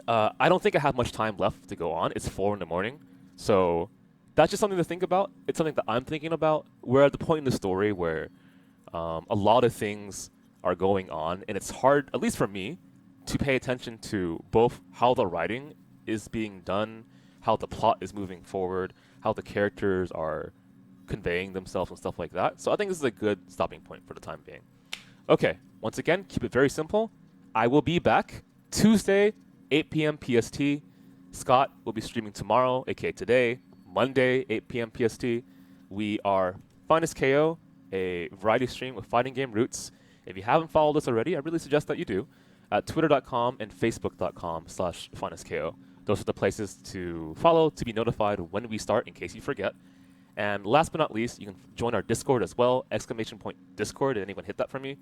I don't think I have much time left to go on. It's 4 a.m. So that's just something to think about. It's something that I'm thinking about. We're at the point in the story where a lot of things are going on, and it's hard, at least for me, to pay attention to both how the writing is being done, how the plot is moving forward, how the characters are conveying themselves and stuff like that. So I think this is a good stopping point for the time being. Okay, once again, keep it very simple. I will be back Tuesday, 8 p.m. PST. Scott will be streaming tomorrow, aka today, Monday, 8 p.m. PST. We are FinestKO, a variety stream with fighting game roots. If you haven't followed us already, I really suggest that you do at twitter.com and facebook.com/FinestKO. Those are the places to follow to be notified when we start in case you forget. And last but not least, you can join our Discord as well, !Discord. Did anyone hit that for me?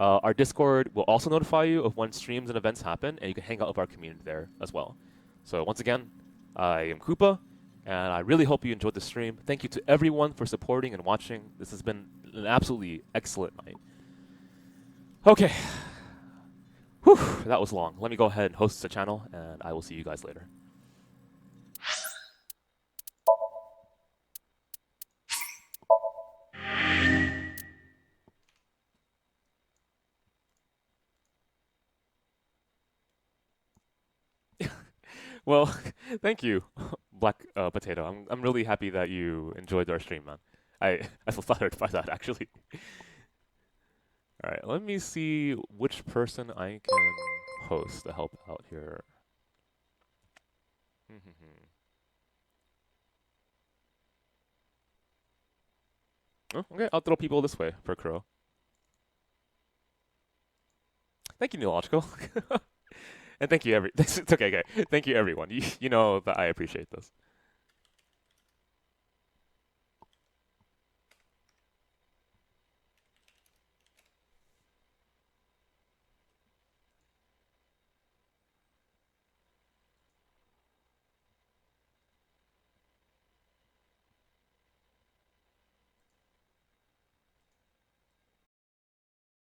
Our Discord will also notify you of when streams and events happen, and you can hang out with our community there as well. So once again, I am Koopa, and I really hope you enjoyed the stream. Thank you to everyone for supporting and watching. This has been an absolutely excellent night. Okay. Whew, that was long. Let me go ahead and host the channel, and I will see you guys later. Well, thank you, Black Potato. I'm really happy that you enjoyed our stream, man. I feel flattered by that, actually. All right, let me see which person I can host to help out here. Oh, okay, I'll throw people this way for Crow. Thank you, Neological. And thank you, it's okay. Thank you, everyone. You know that I appreciate this.